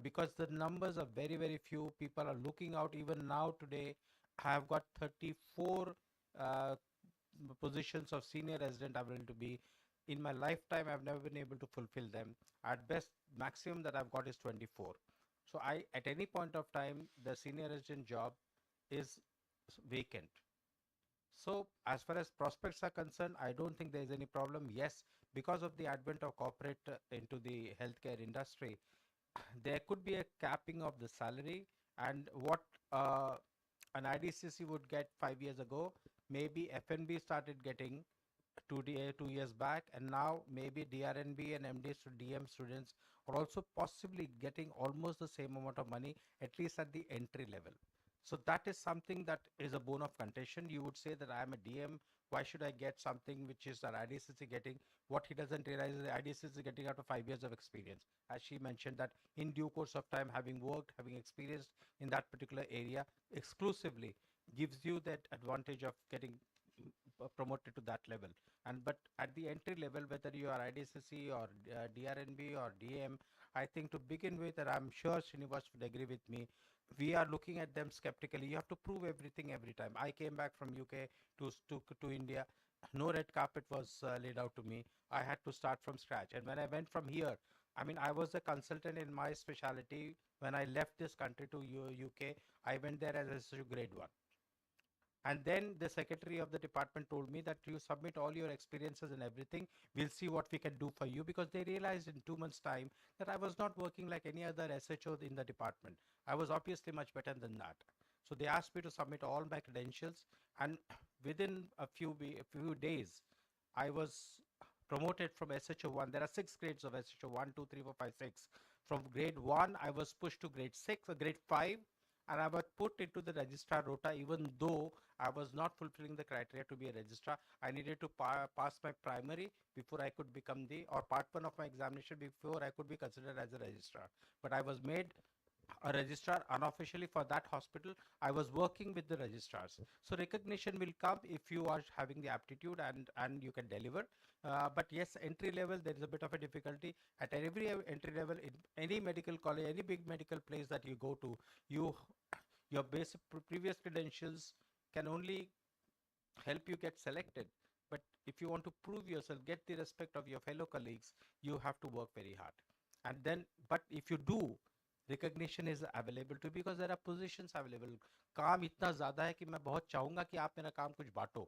because the numbers are very, very few. People are looking out. Even now today, I have got 34 uh, positions of senior resident available to be. In my lifetime, I've never been able to fulfill them. At best, maximum that I've got is 24. So at any point of time, the senior resident job is vacant. So as far as prospects are concerned, I don't think there is any problem. Yes, because of the advent of corporate into the healthcare industry, there could be a capping of the salary, and what an IDCC would get 5 years ago, maybe FNB started getting 2 years back, and now maybe DRNB and MD to DM students are also possibly getting almost the same amount of money, at least at the entry level. So that is something that is a bone of contention. You would say that I am a DM, why should I get something which is an IDCC getting? What he doesn't realize is the IDCC is getting out of 5 years of experience. As she mentioned that in due course of time, having worked, having experienced in that particular area exclusively, gives you that advantage of getting promoted to that level. And but at the entry level, whether you are IDCC or DRNB or DM, I think to begin with, and I'm sure Srinivas would agree with me, we are looking at them skeptically. You have to prove everything every time. I came back from UK to India. No red carpet was laid out to me. I had to start from scratch. And when I went from here, I mean, I was a consultant in my specialty. When I left this country to UK, I went there as a grade 1. And then the secretary of the department told me that you submit all your experiences and everything. We'll see what we can do for you, because they realized in 2 months' time that I was not working like any other SHO in the department. I was obviously much better than that. So they asked me to submit all my credentials, and within a few days, I was promoted from SHO 1. There are 6 grades of SHO 1, 2, 3, 4, 5, 6. From grade 1, I was pushed to grade 6 or grade 5, and I was put into the registrar rota, even though I was not fulfilling the criteria to be a registrar. I needed to pass my primary before I could become or part 1 of my examination before I could be considered as a registrar. But I was made a registrar unofficially for that hospital. I was working with the registrars. So recognition will come if you are having the aptitude and you can deliver. But yes, entry level, there is a bit of a difficulty. At every entry level, in any medical college, any big medical place that you go to, your basic previous credentials can only help you get selected. But if you want to prove yourself, get the respect of your fellow colleagues, you have to work very hard. And then, but if you do, recognition is available to, because there are positions available. काम इतना ज़्यादा है कि मैं बहुत चाहूँगा कि आप मेरा काम कुछ बांटो,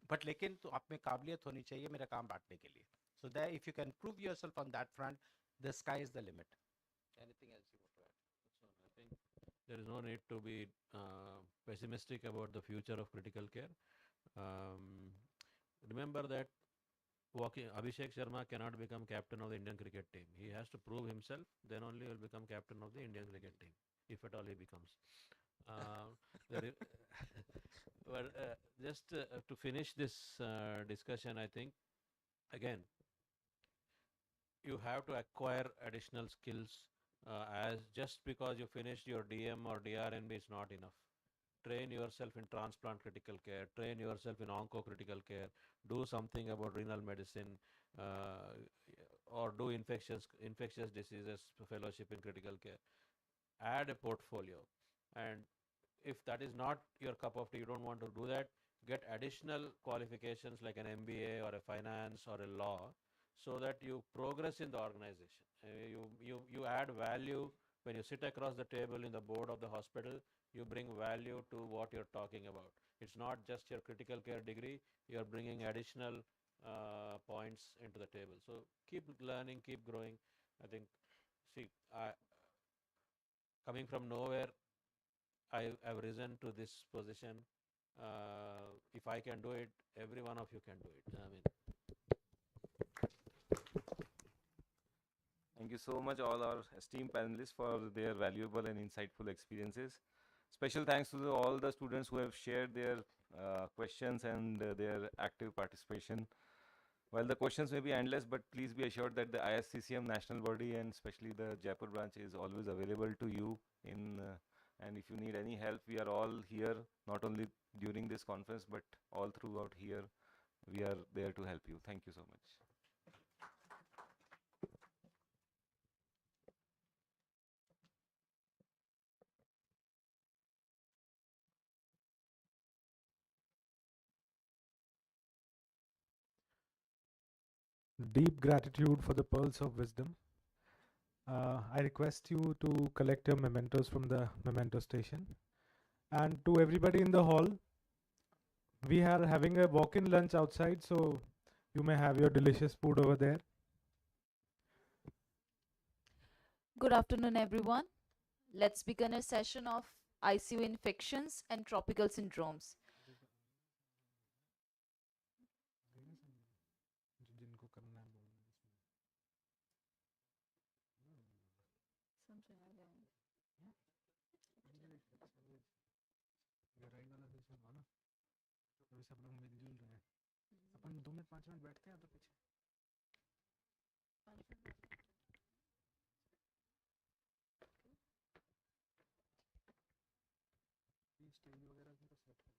but लेकिन तो आप में काबिलियत होनी चाहिए मेरा काम बांटने के लिए. So there, if you can prove yourself on that front, the sky is the limit. Anything else you want to add? I think there is no need to be pessimistic about the future of critical care. Remember that Abhishek Sharma cannot become captain of the Indian cricket team. He has to prove himself, then only he will become captain of the Indian cricket team, if at all he becomes. Well, just to finish this discussion, I think, again, you have to acquire additional skills. As just because you finished your DM or DRNB is not enough. Train yourself in transplant critical care, train yourself in onco critical care, do something about renal medicine, or do infectious diseases fellowship in critical care. Add a portfolio, and if that is not your cup of tea, you don't want to do that, get additional qualifications like an MBA or a finance or a law, so that you progress in the organization. You add value when you sit across the table in the board of the hospital. You bring value to what you're talking about. It's not just your critical care degree, you're bringing additional points into the table. So keep learning, keep growing. I think, see, coming from nowhere, I have risen to this position. If I can do it, every one of you can do it. I mean, thank you so much, all our esteemed panelists, for their valuable and insightful experiences. Special thanks to all the students who have shared their questions and their active participation. While the questions may be endless, but please be assured that the ISCCM national body and especially the Jaipur branch is always available to you and if you need any help, we are all here, not only during this conference, but all throughout here. We are there to help you. Thank you so much. Deep gratitude for the pearls of wisdom. I request you to collect your mementos from the memento station. And to everybody in the hall, we are having a walk-in lunch outside, so you may have your delicious food over there. Good afternoon, everyone. Let's begin a session of ICU infections and tropical syndromes. सब लोग मिलजुल रहे हैं, अपन 2 minute 5 minute बैठते हैं तो पीछे stage वगैरह भी तो सेट कर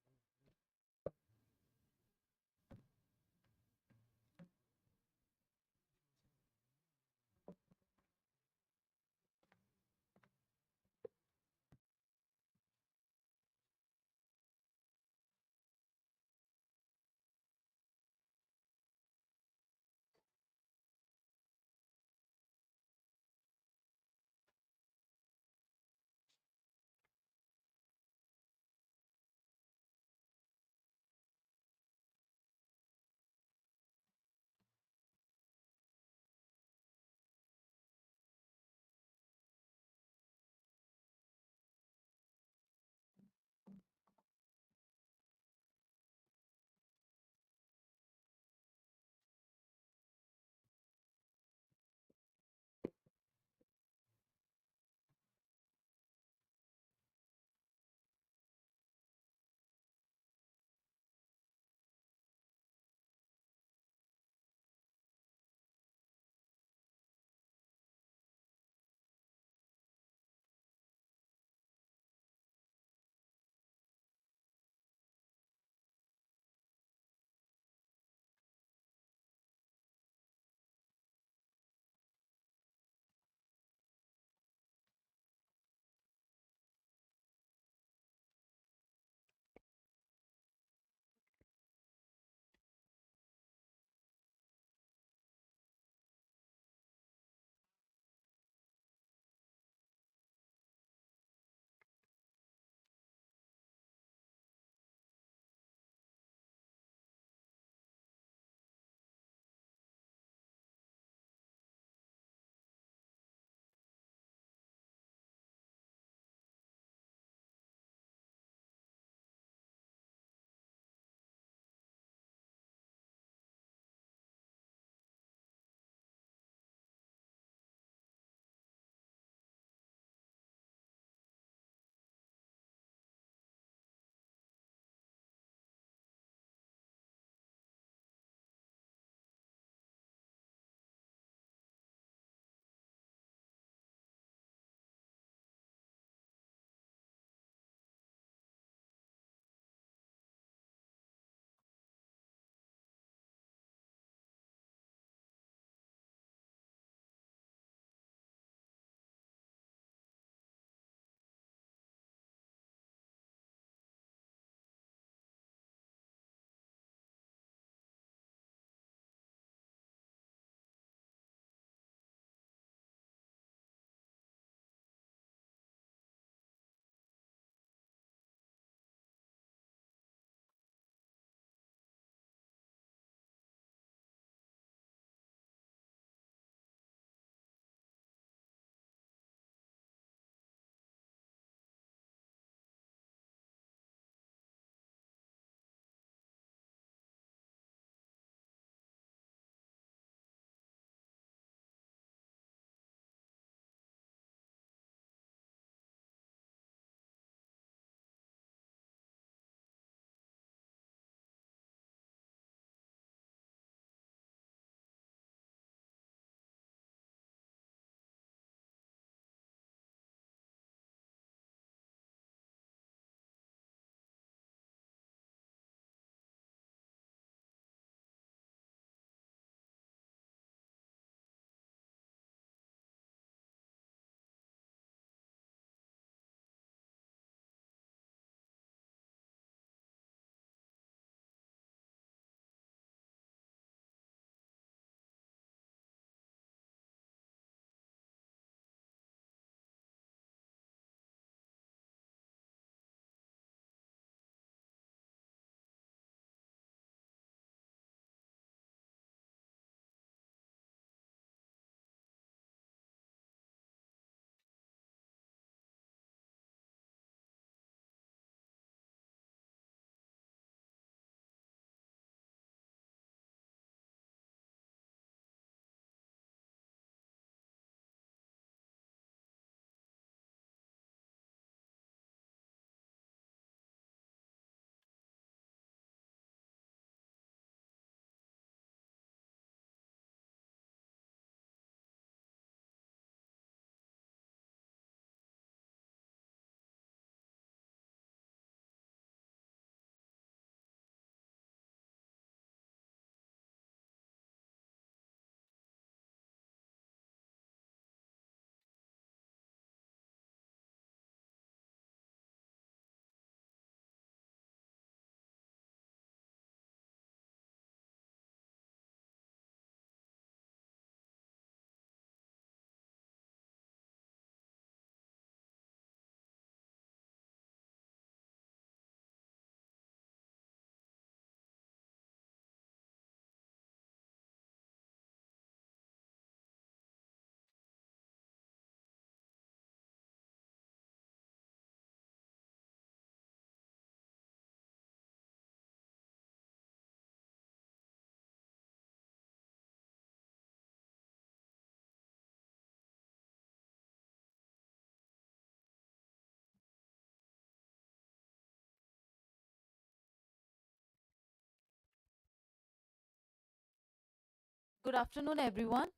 Good afternoon, everyone.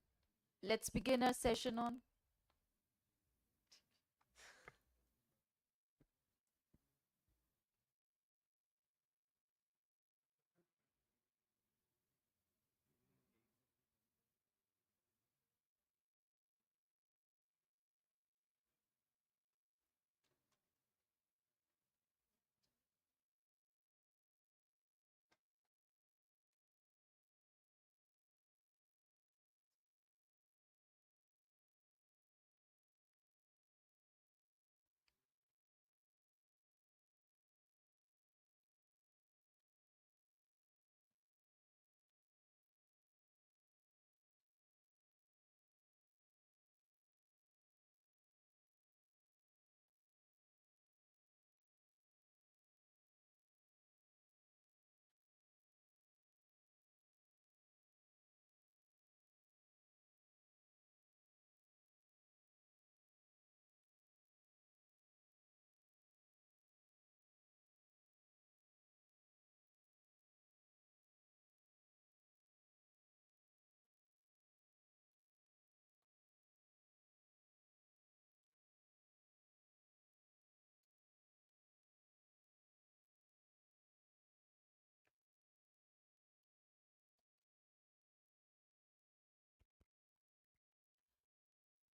Let's begin our session on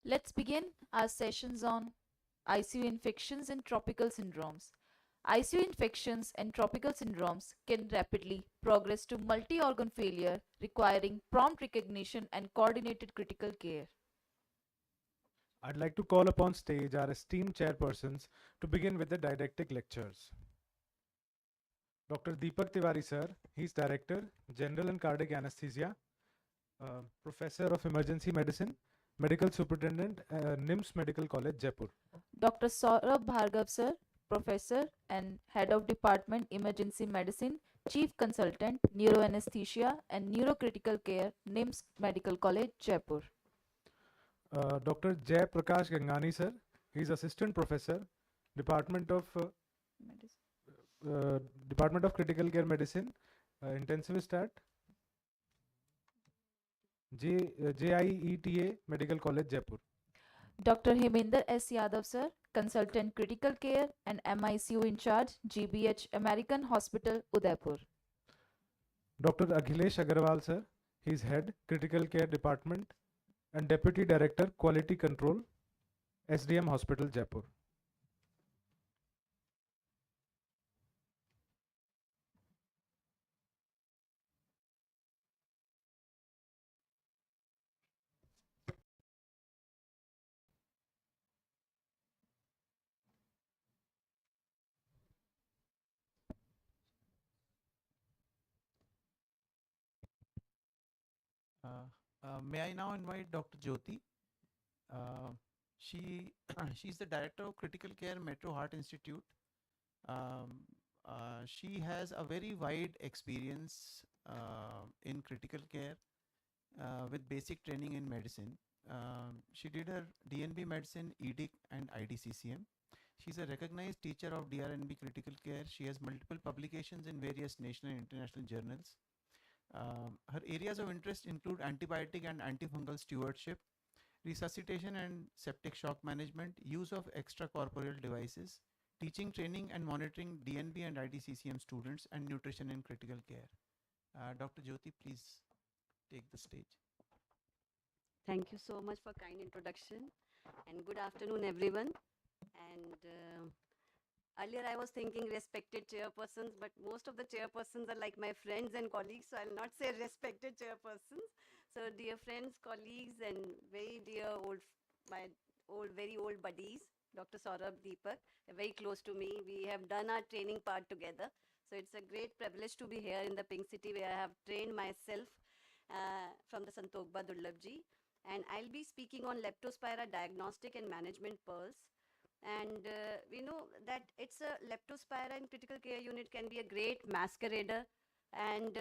Let's begin our sessions on ICU infections and tropical syndromes. ICU infections and tropical syndromes can rapidly progress to multi-organ failure requiring prompt recognition and coordinated critical care. I'd like to call upon stage our esteemed chairpersons to begin with the didactic lectures. Dr. Deepak Tiwari sir, he's Director, General and Cardiac Anesthesia, Professor of Emergency Medicine, Medical Superintendent, NIMS Medical College, Jaipur. Dr. Saurabh Bhargav sir, Professor and Head of Department Emergency Medicine, Chief Consultant, Neuroanesthesia and Neurocritical Care, NIMS Medical College, Jaipur. Dr. Jay Prakash Gangani sir, he's Assistant Professor, Department of Critical Care Medicine, intensivist at JIETA Medical College, Jaipur. Dr. Heminder S. Yadav sir, Consultant Critical Care and MICU in charge, GBH American Hospital, Udaipur. Dr. Akhilesh Agarwal sir, he's Head Critical Care Department and Deputy Director Quality Control, SDM Hospital, Jaipur. May I now invite Dr. Jyoti? She's the director of Critical Care Metro Heart Institute. She has a very wide experience in critical care with basic training in medicine. She did her DNB medicine, EDIC, and IDCCM. She's a recognized teacher of DRNB critical care. She has multiple publications in various national and international journals. Her areas of interest include antibiotic and antifungal stewardship, resuscitation and septic shock management, use of extracorporeal devices, teaching, training, and monitoring DNB and IDCCM students, and nutrition in critical care. Dr. Jyoti, please take the stage. Thank you so much for kind introduction, and good afternoon, everyone. And earlier I was thinking respected chairpersons, but most of the chairpersons are like my friends and colleagues, so I'll not say respected chairpersons. So dear friends, colleagues, and very dear very old buddies, Dr. Saurabh, Deepak, they're very close to me. We have done our training part together. So it's a great privilege to be here in the Pink City where I have trained myself from the Santokba Dullabji. And I'll be speaking on leptospira diagnostic and management pearls. And we know that it's a leptospira in critical care unit can be a great masquerader. And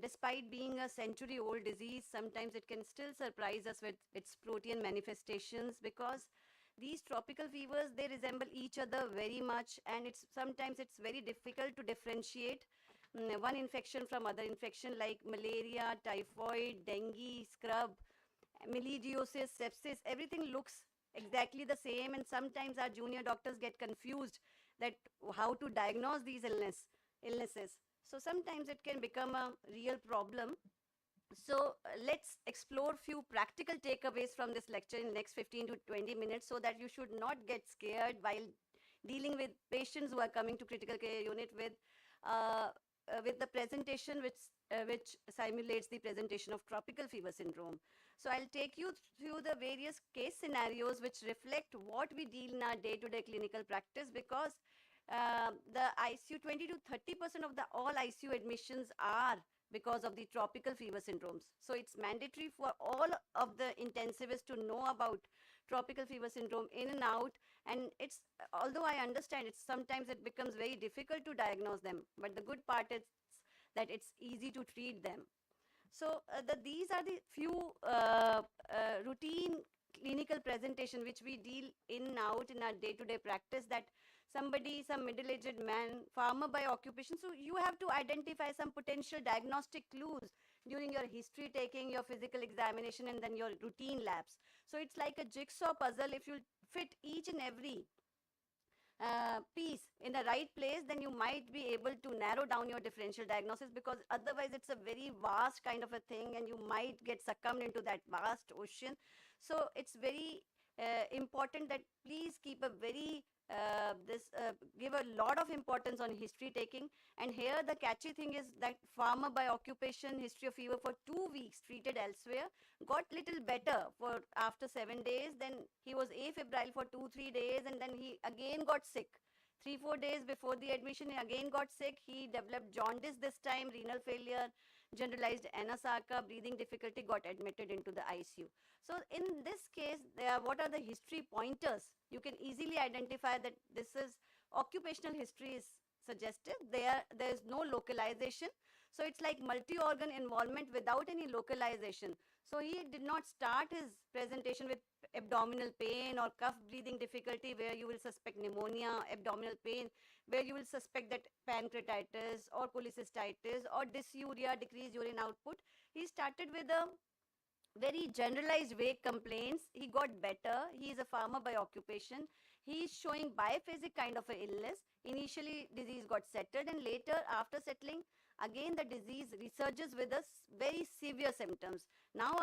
despite being a century-old disease, sometimes it can still surprise us with its protein manifestations, because these tropical fevers, they resemble each other very much, and sometimes it's very difficult to differentiate one infection from other infection like malaria, typhoid, dengue, scrub, melidiosis, sepsis, everything looks exactly the same, and sometimes our junior doctors get confused that how to diagnose these illnesses. So sometimes it can become a real problem. So let's explore few practical takeaways from this lecture in next 15 to 20 minutes, so that you should not get scared while dealing with patients who are coming to critical care unit with the presentation which simulates the presentation of tropical fever syndrome. So I'll take you through the various case scenarios which reflect what we deal in our day-to-day clinical practice, because the ICU, 20 to 30% of the all ICU admissions are because of the tropical fever syndromes. So it's mandatory for all of the intensivists to know about tropical fever syndrome in and out. And it's, although I understand it's sometimes it becomes very difficult to diagnose them, but the good part is that it's easy to treat them. So these are the few routine clinical presentation which we deal in and out in our day-to-day practice, that somebody, some middle-aged man, farmer by occupation. So you have to identify some potential diagnostic clues during your history taking, your physical examination, and then your routine labs. So it's like a jigsaw puzzle. If you fit each and every piece in the right place, then you might be able to narrow down your differential diagnosis, because otherwise it's a very vast kind of a thing and you might get succumbed into that vast ocean. So it's very important that please keep a very give a lot of importance on history taking. And here the catchy thing is that farmer by occupation, history of fever for 2 weeks, treated elsewhere, got little better for after 7 days. Then he was afebrile for 2-3 days, and then he again got sick. 3-4 days before the admission, he again got sick. He developed jaundice this time, renal failure, generalized anasarca, breathing difficulty, got admitted into the ICU. So in this case, what are the history pointers? You can easily identify that this is occupational history is suggested. There is no localization. So it's like multi-organ involvement without any localization. So he did not start his presentation with abdominal pain or cough breathing difficulty where you will suspect pneumonia, abdominal pain where you will suspect that pancreatitis or cholecystitis or dysuria, decreased urine output. He started with a very generalized vague complaints. He got better. He is a farmer by occupation. He is showing biphasic kind of a illness. Initially disease got settled, and later after settling, again the disease resurges with us very severe symptoms. Now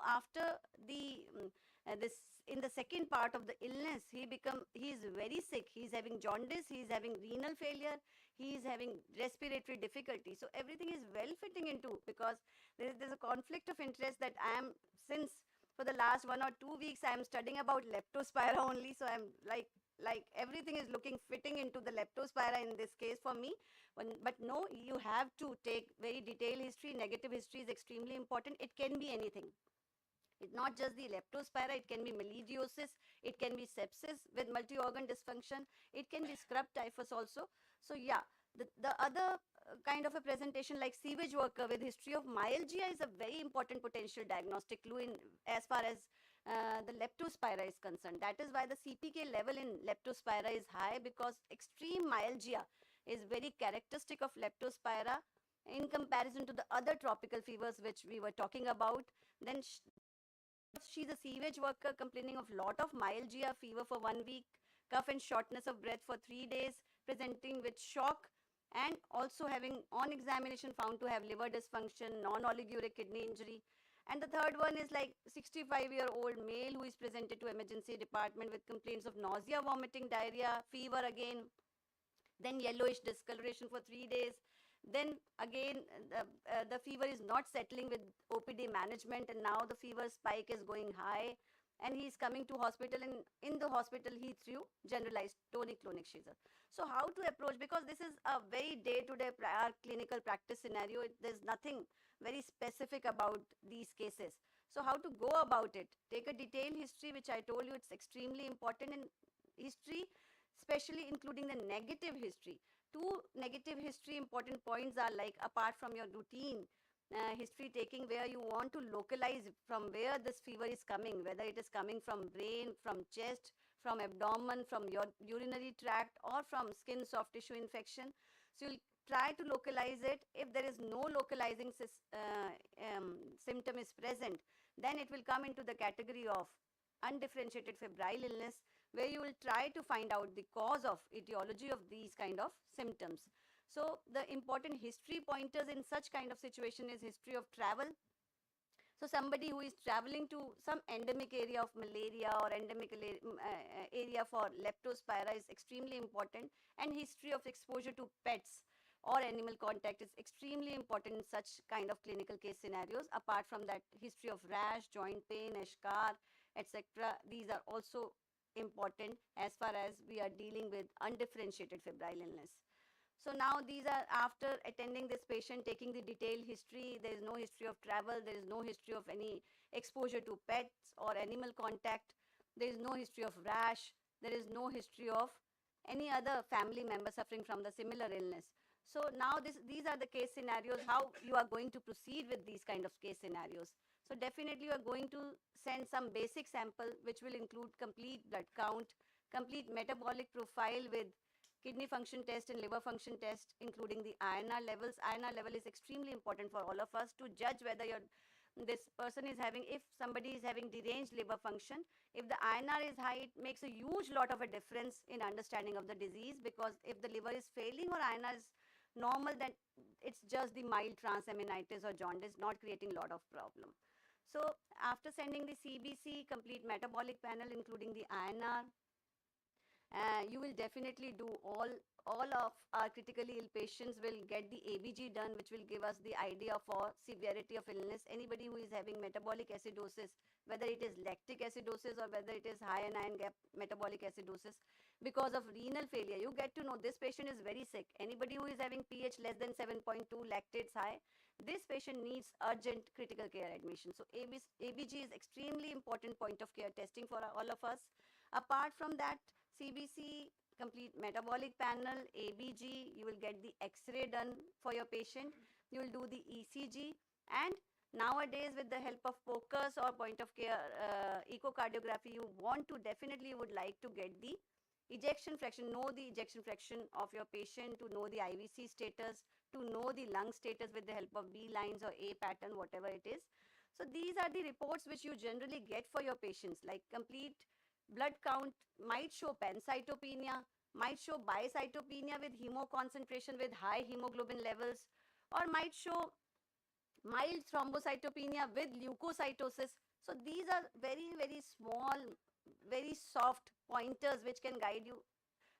after the this in the second part of the illness, he is very sick. He is having jaundice, he is having renal failure, he is having respiratory difficulty. So everything is well fitting into, because there's a conflict of interest that I am, since for the last 1 or 2 weeks I am studying about leptospira only. So I'm like everything is looking fitting into the leptospira in this case for me. But no, you have to take very detailed history. Negative history is extremely important. It can be anything. It's not just the leptospira, it can be melidiosis, it can be sepsis with multi-organ dysfunction, it can be scrub typhus also. So yeah, the other kind of a presentation like sewage worker with history of myalgia is a very important potential diagnostic clue in as far as the leptospira is concerned. That is why the CPK level in leptospira is high, because extreme myalgia is very characteristic of leptospira in comparison to the other tropical fevers which we were talking about. Then she's a sewage worker complaining of lot of myalgia, fever for 1 week, cough and shortness of breath for 3 days, presenting with shock, and also having on examination found to have liver dysfunction, non-oliguric kidney injury. And the third one is like 65-year-old male who is presented to emergency department with complaints of nausea, vomiting, diarrhea, fever again, then yellowish discoloration for 3 days. Then again, the fever is not settling with OPD management, and now the fever spike is going high, and he is coming to hospital, and in the hospital he threw generalized tonic-clonic seizure. So how to approach, because this is a very day-to-day clinical practice scenario. There's nothing very specific about these cases. So how to go about it? Take a detailed history, which I told you it's extremely important in history, especially including the negative history. 2 negative history important points are like, apart from your routine history taking, where you want to localize from where this fever is coming, whether it is coming from brain, from chest, from abdomen, from your urinary tract, or from skin soft tissue infection. So you'll try to localize it. If there is no localizing symptom is present, then it will come into the category of undifferentiated febrile illness, where you will try to find out the cause of etiology of these kind of symptoms. So the important history pointers in such kind of situation is history of travel. So somebody who is traveling to some endemic area of malaria or endemic area for leptospira is extremely important, and history of exposure to pets or animal contact is extremely important in such kind of clinical case scenarios. Apart from that, history of rash, joint pain, eschar, etc. These are also important as far as we are dealing with undifferentiated febrile illness. So now these are after attending this patient, taking the detailed history. There is no history of travel. There is no history of any exposure to pets or animal contact. There is no history of rash. There is no history of any other family member suffering from the similar illness. So now these are the case scenarios, how you are going to proceed with these kind of case scenarios. So definitely you are going to send some basic sample which will include complete blood count, complete metabolic profile with kidney function test and liver function test, including the INR levels. INR level is extremely important for all of us to judge whether this person is having, if somebody is having deranged liver function, if the INR is high, it makes a huge lot of a difference in understanding of the disease, because if the liver is failing or INR is normal, then it's just the mild transaminitis or jaundice, not creating a lot of problem. So after sending the CBC, complete metabolic panel, including the INR, you will definitely do all of our critically ill patients will get the ABG done, which will give us the idea for severity of illness. Anybody who is having metabolic acidosis, whether it is lactic acidosis or whether it is high anion gap metabolic acidosis because of renal failure, you get to know this patient is very sick. Anybody who is having pH less than 7.2, lactates high, this patient needs urgent critical care admission. So ABG is extremely important point of care testing for all of us. Apart from that, CBC, complete metabolic panel, ABG, you will get the X-ray done for your patient. You will do the ECG, and nowadays with the help of POCUS or point of care echocardiography, you would like to get the ejection fraction, know the ejection fraction of your patient, to know the IVC status, to know the lung status with the help of B lines or A pattern, whatever it is. So these are the reports which you generally get for your patients, like complete blood count might show pancytopenia, might show bicytopenia with hemoconcentration with high hemoglobin levels, or might show mild thrombocytopenia with leukocytosis. So these are very, very small, very soft pointers which can guide you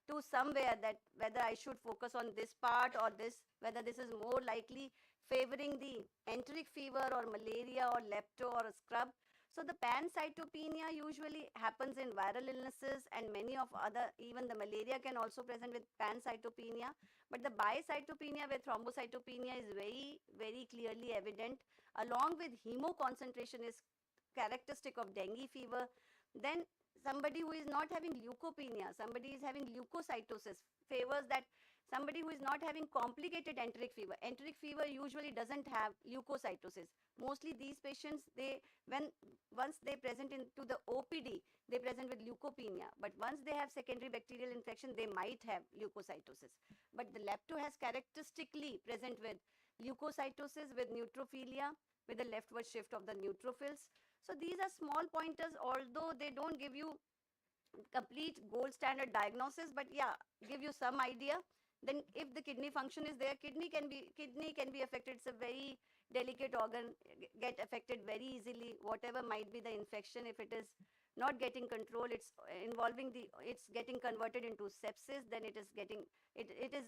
to somewhere, that whether I should focus on this part or this, whether this is more likely favoring the enteric fever or malaria or lepto or a scrub. So the pancytopenia usually happens in viral illnesses, and many of other, even the malaria can also present with pancytopenia. But the bicytopenia with thrombocytopenia is very, very clearly evident, along with hemoconcentration is characteristic of dengue fever. Then somebody who is not having leukopenia, somebody is having leukocytosis, favors that somebody who is not having complicated enteric fever. Enteric fever usually doesn't have leukocytosis. Mostly these patients, once they present into the OPD, they present with leukopenia. But once they have secondary bacterial infection, they might have leukocytosis. But the lepto has characteristically present with leukocytosis with neutrophilia, with the leftward shift of the neutrophils. So these are small pointers, although they don't give you complete gold standard diagnosis, but yeah, give you some idea. Then if the kidney function is there, kidney can be affected. It's a very delicate organ, get affected very easily. Whatever might be the infection, if it is not getting control, it's getting converted into sepsis, then it is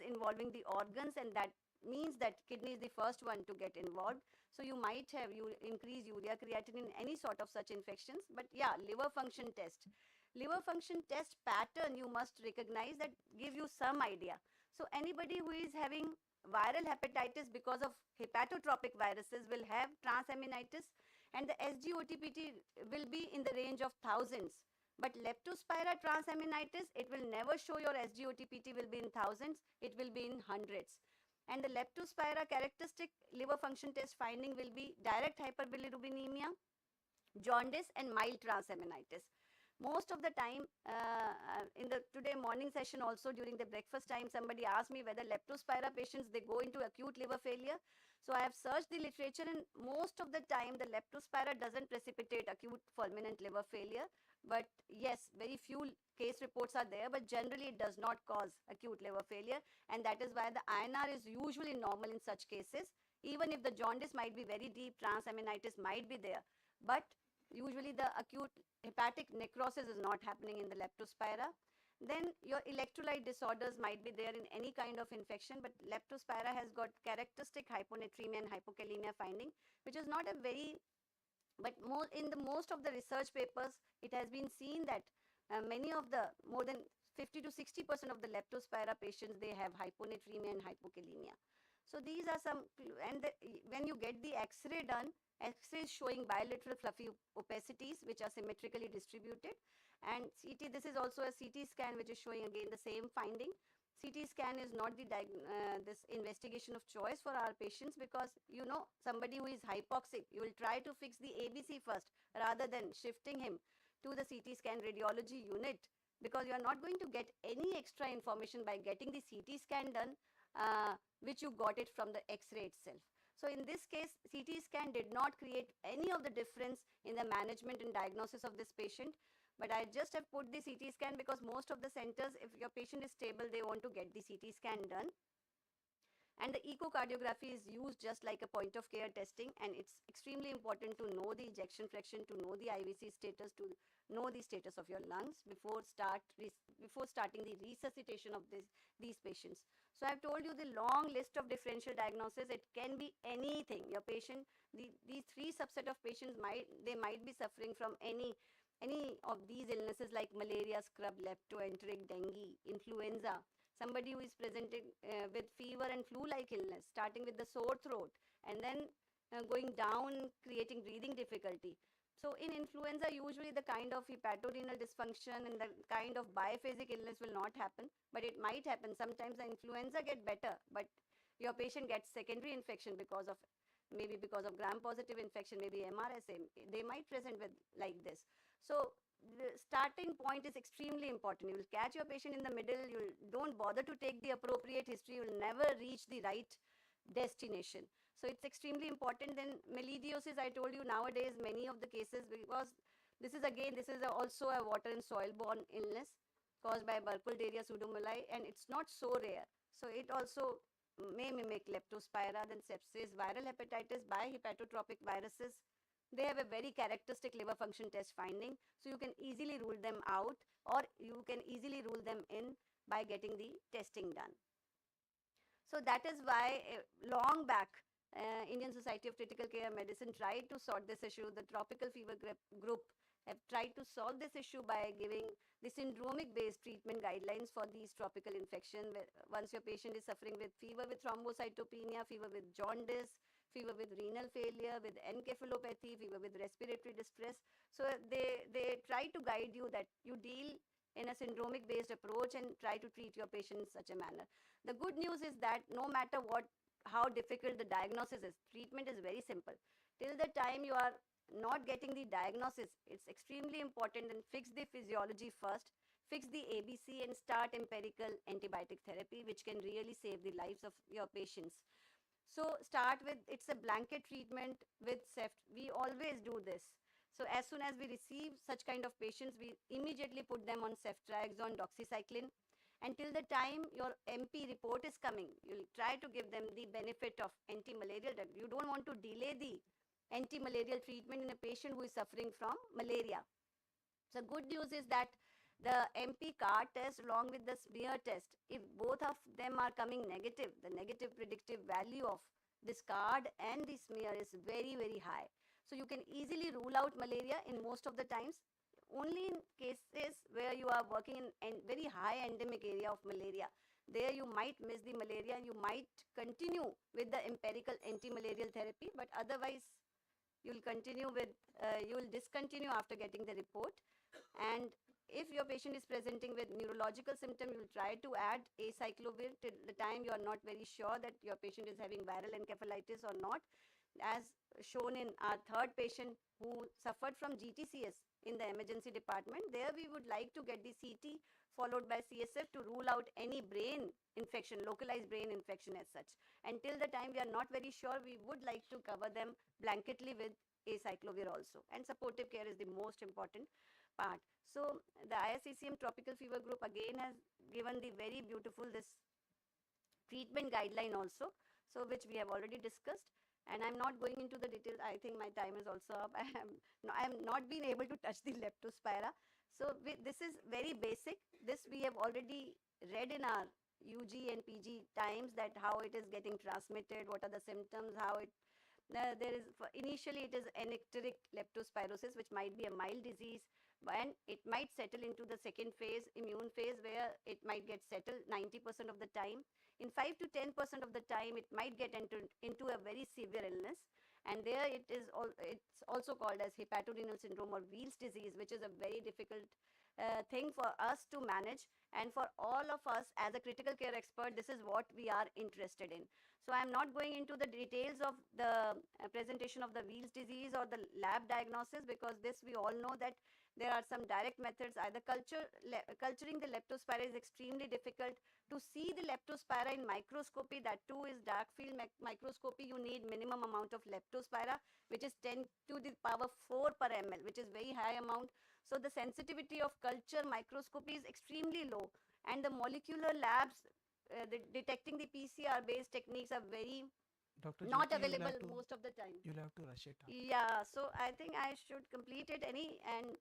involving the organs, and that means that kidney is the first one to get involved. So you might have increased urea creatinine, any sort of such infections. But yeah, liver function test pattern you must recognize, that give you some idea. So anybody who is having viral hepatitis because of hepatotropic viruses will have transaminitis, and the SGOTPT will be in the range of thousands. But leptospira transaminitis, it will never show your SGOTPT will be in thousands, it will be in hundreds. And the leptospira characteristic liver function test finding will be direct hyperbilirubinemia, jaundice, and mild transaminitis. Most of the time, in the today morning session also during the breakfast time, somebody asked me whether leptospira patients, they go into acute liver failure. So I have searched the literature, and most of the time the leptospira doesn't precipitate acute fulminant liver failure. But yes, very few case reports are there, but generally it does not cause acute liver failure, and that is why the INR is usually normal in such cases. Even if the jaundice might be very deep, transaminitis might be there, but usually the acute hepatic necrosis is not happening in the leptospira. Then your electrolyte disorders might be there in any kind of infection, but leptospira has got characteristic hyponatremia and hypokalemia finding, which is not a very, but more in the most of the research papers, it has been seen that many of the more than 50 to 60% of the leptospira patients, they have hyponatremia and hypokalemia. So these are some, and when you get the X-ray done, X-ray is showing bilateral fluffy opacities which are symmetrically distributed, and CT, this is also a CT scan which is showing again the same finding. CT scan is not the this investigation of choice for our patients, because you know somebody who is hypoxic, you will try to fix the ABC first rather than shifting him to the CT scan radiology unit, because you are not going to get any extra information by getting the CT scan done, which you got it from the X-ray itself. So in this case, CT scan did not create any of the difference in the management and diagnosis of this patient. But I just have put the CT scan because most of the centers, if your patient is stable, they want to get the CT scan done. And the echocardiography is used just like a point of care testing, and it's extremely important to know the ejection fraction, to know the IVC status, to know the status of your lungs before starting the resuscitation of these patients. So I've told you the long list of differential diagnosis. It can be anything. Your patient, these three subset of patients might be suffering from any of these illnesses like malaria, scrub, leptoenteric, dengue, influenza. Somebody who is presenting with fever and flu-like illness, starting with the sore throat, and then going down, creating breathing difficulty. So in influenza, usually the kind of hepatorenal dysfunction and the kind of biphasic illness will not happen, but it might happen. Sometimes the influenza get better, but your patient gets secondary infection because of gram-positive infection, maybe MRSA. They might present with like this. So the starting point is extremely important. You will catch your patient in the middle. You don't bother to take the appropriate history. You will never reach the right destination. So it's extremely important. Then melidiosis, I told you nowadays many of the cases, because this is also a water and soil borne illness caused by Burkholderia pseudomyeli, and it's not so rare. So it also may mimic leptospira, then sepsis, viral hepatitis by hepatotropic viruses. They have a very characteristic liver function test finding, so you can easily rule them out, or you can easily rule them in by getting the testing done. So that is why long back, Indian Society of Critical Care Medicine tried to sort this issue. The tropical fever group have tried to solve this issue by giving the syndromic based treatment guidelines for these tropical infections. Once your patient is suffering with fever with thrombocytopenia, fever with jaundice, fever with renal failure, with encephalopathy, fever with respiratory distress. So they try to guide you that you deal in a syndromic based approach and try to treat your patient in such a manner. The good news is that no matter how difficult the diagnosis is, treatment is very simple. Till the time you are not getting the diagnosis, it's extremely important, and fix the physiology first, fix the ABC, and start empirical antibiotic therapy, which can really save the lives of your patients. So start with, it's a blanket treatment with CEFT. We always do this. So as soon as we receive such kind of patients, we immediately put them on ceftriaxone, doxycycline. Until the time your MP report is coming, you'll try to give them the benefit of anti-malarial drug. You don't want to delay the anti-malarial treatment in a patient who is suffering from malaria. So good news is that the MP CAR test along with the smear test, if both of them are coming negative, the negative predictive value of this card and the smear is very, very high. So you can easily rule out malaria in most of the times. Only in cases where you are working in very high endemic area of malaria, there you might miss the malaria and you might continue with the empirical anti-malarial therapy, but otherwise you'll discontinue after getting the report. And if your patient is presenting with neurological symptom, you will try to add acyclovir till the time you are not very sure that your patient is having viral encephalitis or not, as shown in our third patient who suffered from GTCS in the emergency department. There we would like to get the CT followed by CSF to rule out any brain infection, localized brain infection as such. Until the time we are not very sure, we would like to cover them blanketly with acyclovir also. And supportive care is the most important part. So the ISCCM tropical fever group again has given the very beautiful this treatment guideline also, so which we have already discussed. And I'm not going into the details. I think my time is also up. I am not been able to touch the leptospira. So this is very basic. This we have already read in our UG and PG times, that how it is getting transmitted, what are the symptoms, how it there is initially it is anicteric leptospirosis, which might be a mild disease, and it might settle into the second phase, immune phase, where it might get settled 90% of the time. In 5 to 10% of the time, it might get into a very severe illness, and there it's also called as hepatorenal syndrome or Wheals disease, which is a very difficult thing for us to manage, and for all of us as a critical care expert, this is what we are interested in. So I'm not going into the details of the presentation of the Wheals disease or the lab diagnosis, because this we all know that there are some direct methods. Either culturing the leptospira is extremely difficult. To see the leptospira in microscopy, that too is dark field microscopy, you need minimum amount of leptospira, which is 10 to the power 4 per ml, which is very high amount. So the sensitivity of culture microscopy is extremely low, and the molecular labs detecting the PCR based techniques are very Dr. not Jyoti, available most of the time. You'll have to rush it up. Yeah, so I think I should complete it and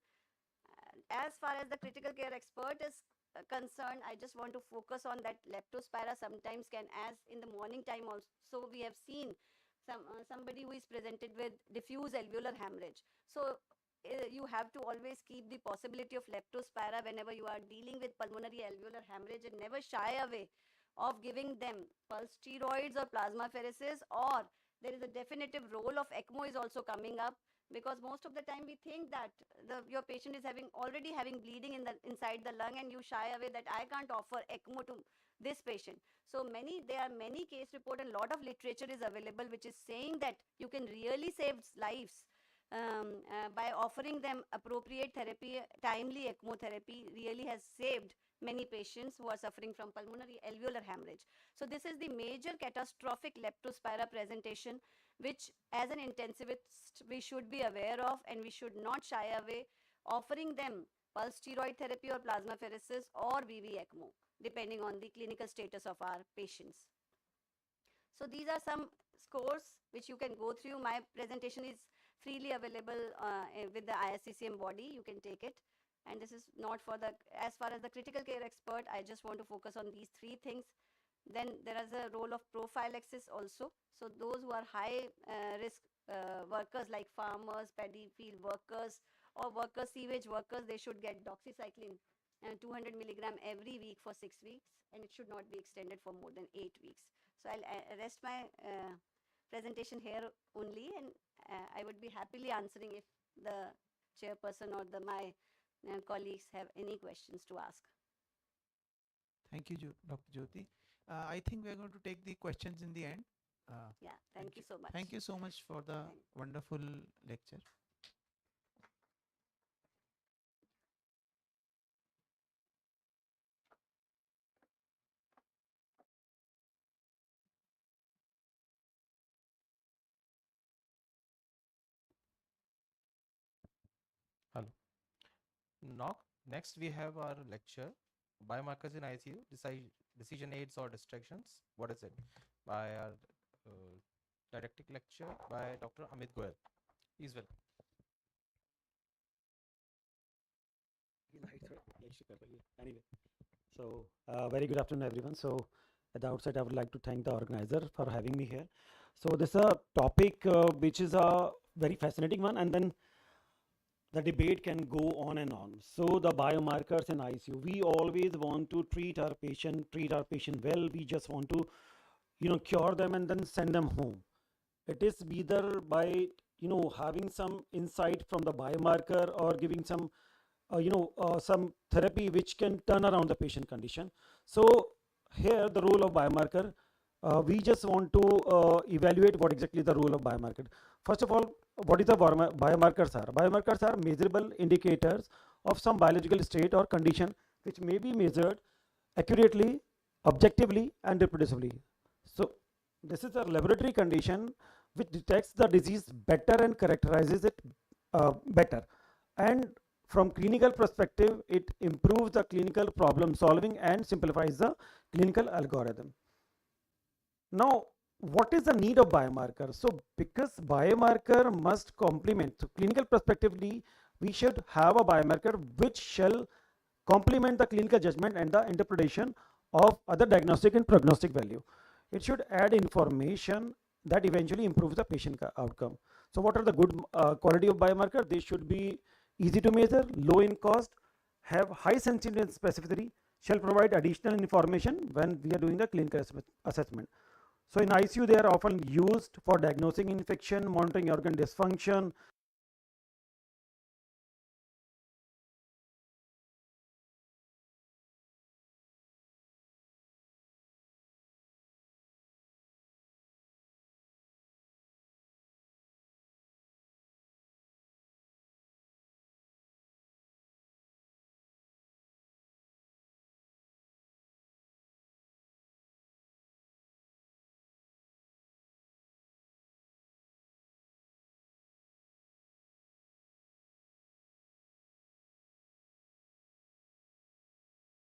as far as the critical care expert is concerned, I just want to focus on that leptospira sometimes can, as in the morning time also we have seen somebody who is presented with diffuse alveolar hemorrhage. So you have to always keep the possibility of leptospira whenever you are dealing with pulmonary alveolar hemorrhage, and never shy away of giving them pulse steroids or plasmapheresis, or there is a definitive role of ECMO is also coming up, because most of the time we think that your patient is already having bleeding inside the lung, and you shy away that I can't offer ECMO to this patient. So there are many case report and lot of literature is available which is saying that you can really save lives by offering them appropriate therapy. Timely ECMO therapy really has saved many patients who are suffering from pulmonary alveolar hemorrhage. So this is the major catastrophic leptospira presentation, which as an intensivist we should be aware of, and we should not shy away offering them pulse steroid therapy or plasmapheresis or VV ECMO, depending on the clinical status of our patients. So these are some scores which you can go through. My presentation is freely available with the ISCCM body. You can take it. And this is not for as far as the critical care expert, I just want to focus on these three things. Then there is a role of prophylaxis also. So those who are high risk workers like farmers, paddy field workers, or sewage workers, they should get doxycycline 200 milligram every week for 6 weeks, and it should not be extended for more than 8 weeks. So I'll rest my presentation here only, and I would be happily answering if the chairperson or my colleagues have any questions to ask. Thank you, Dr. Jyoti. I think we're going to take the questions in the end. Yeah, thank you so much. Thank you so much for the wonderful lecture. Hello. Next we have our lecture, Biomarkers in ICU, Decision Aids or Distractions. What is it? By our didactic lecture by Dr. Amit Goyal. Please welcome. Anyway, so very good afternoon, everyone. So at the outset, I would like to thank the organizer for having me here. So this is a topic which is a very fascinating one, and then the debate can go on and on. So the biomarkers in ICU, we always want to treat our patient well. We just want to, cure them and then send them home. It is either by, having some insight from the biomarker or giving some, some therapy which can turn around the patient condition. So here the role of biomarker, we just want to evaluate what exactly the role of biomarker. First of all, what is the biomarkers are? Biomarkers are measurable indicators of some biological state or condition which may be measured accurately, objectively, and reproducibly. So this is a laboratory condition which detects the disease better and characterizes it better. And from clinical perspective, it improves the clinical problem solving and simplifies the clinical algorithm. Now, what is the need of biomarker? So because biomarker must complement, so clinical perspectively, we should have a biomarker which shall complement the clinical judgment and the interpretation of other diagnostic and prognostic value. It should add information that eventually improves the patient outcome. So what are the good quality of biomarker? They should be easy to measure, low in cost, have high sensitivity and specificity, shall provide additional information when we are doing the clinical assessment. So in ICU, they are often used for diagnosing infection, monitoring organ dysfunction,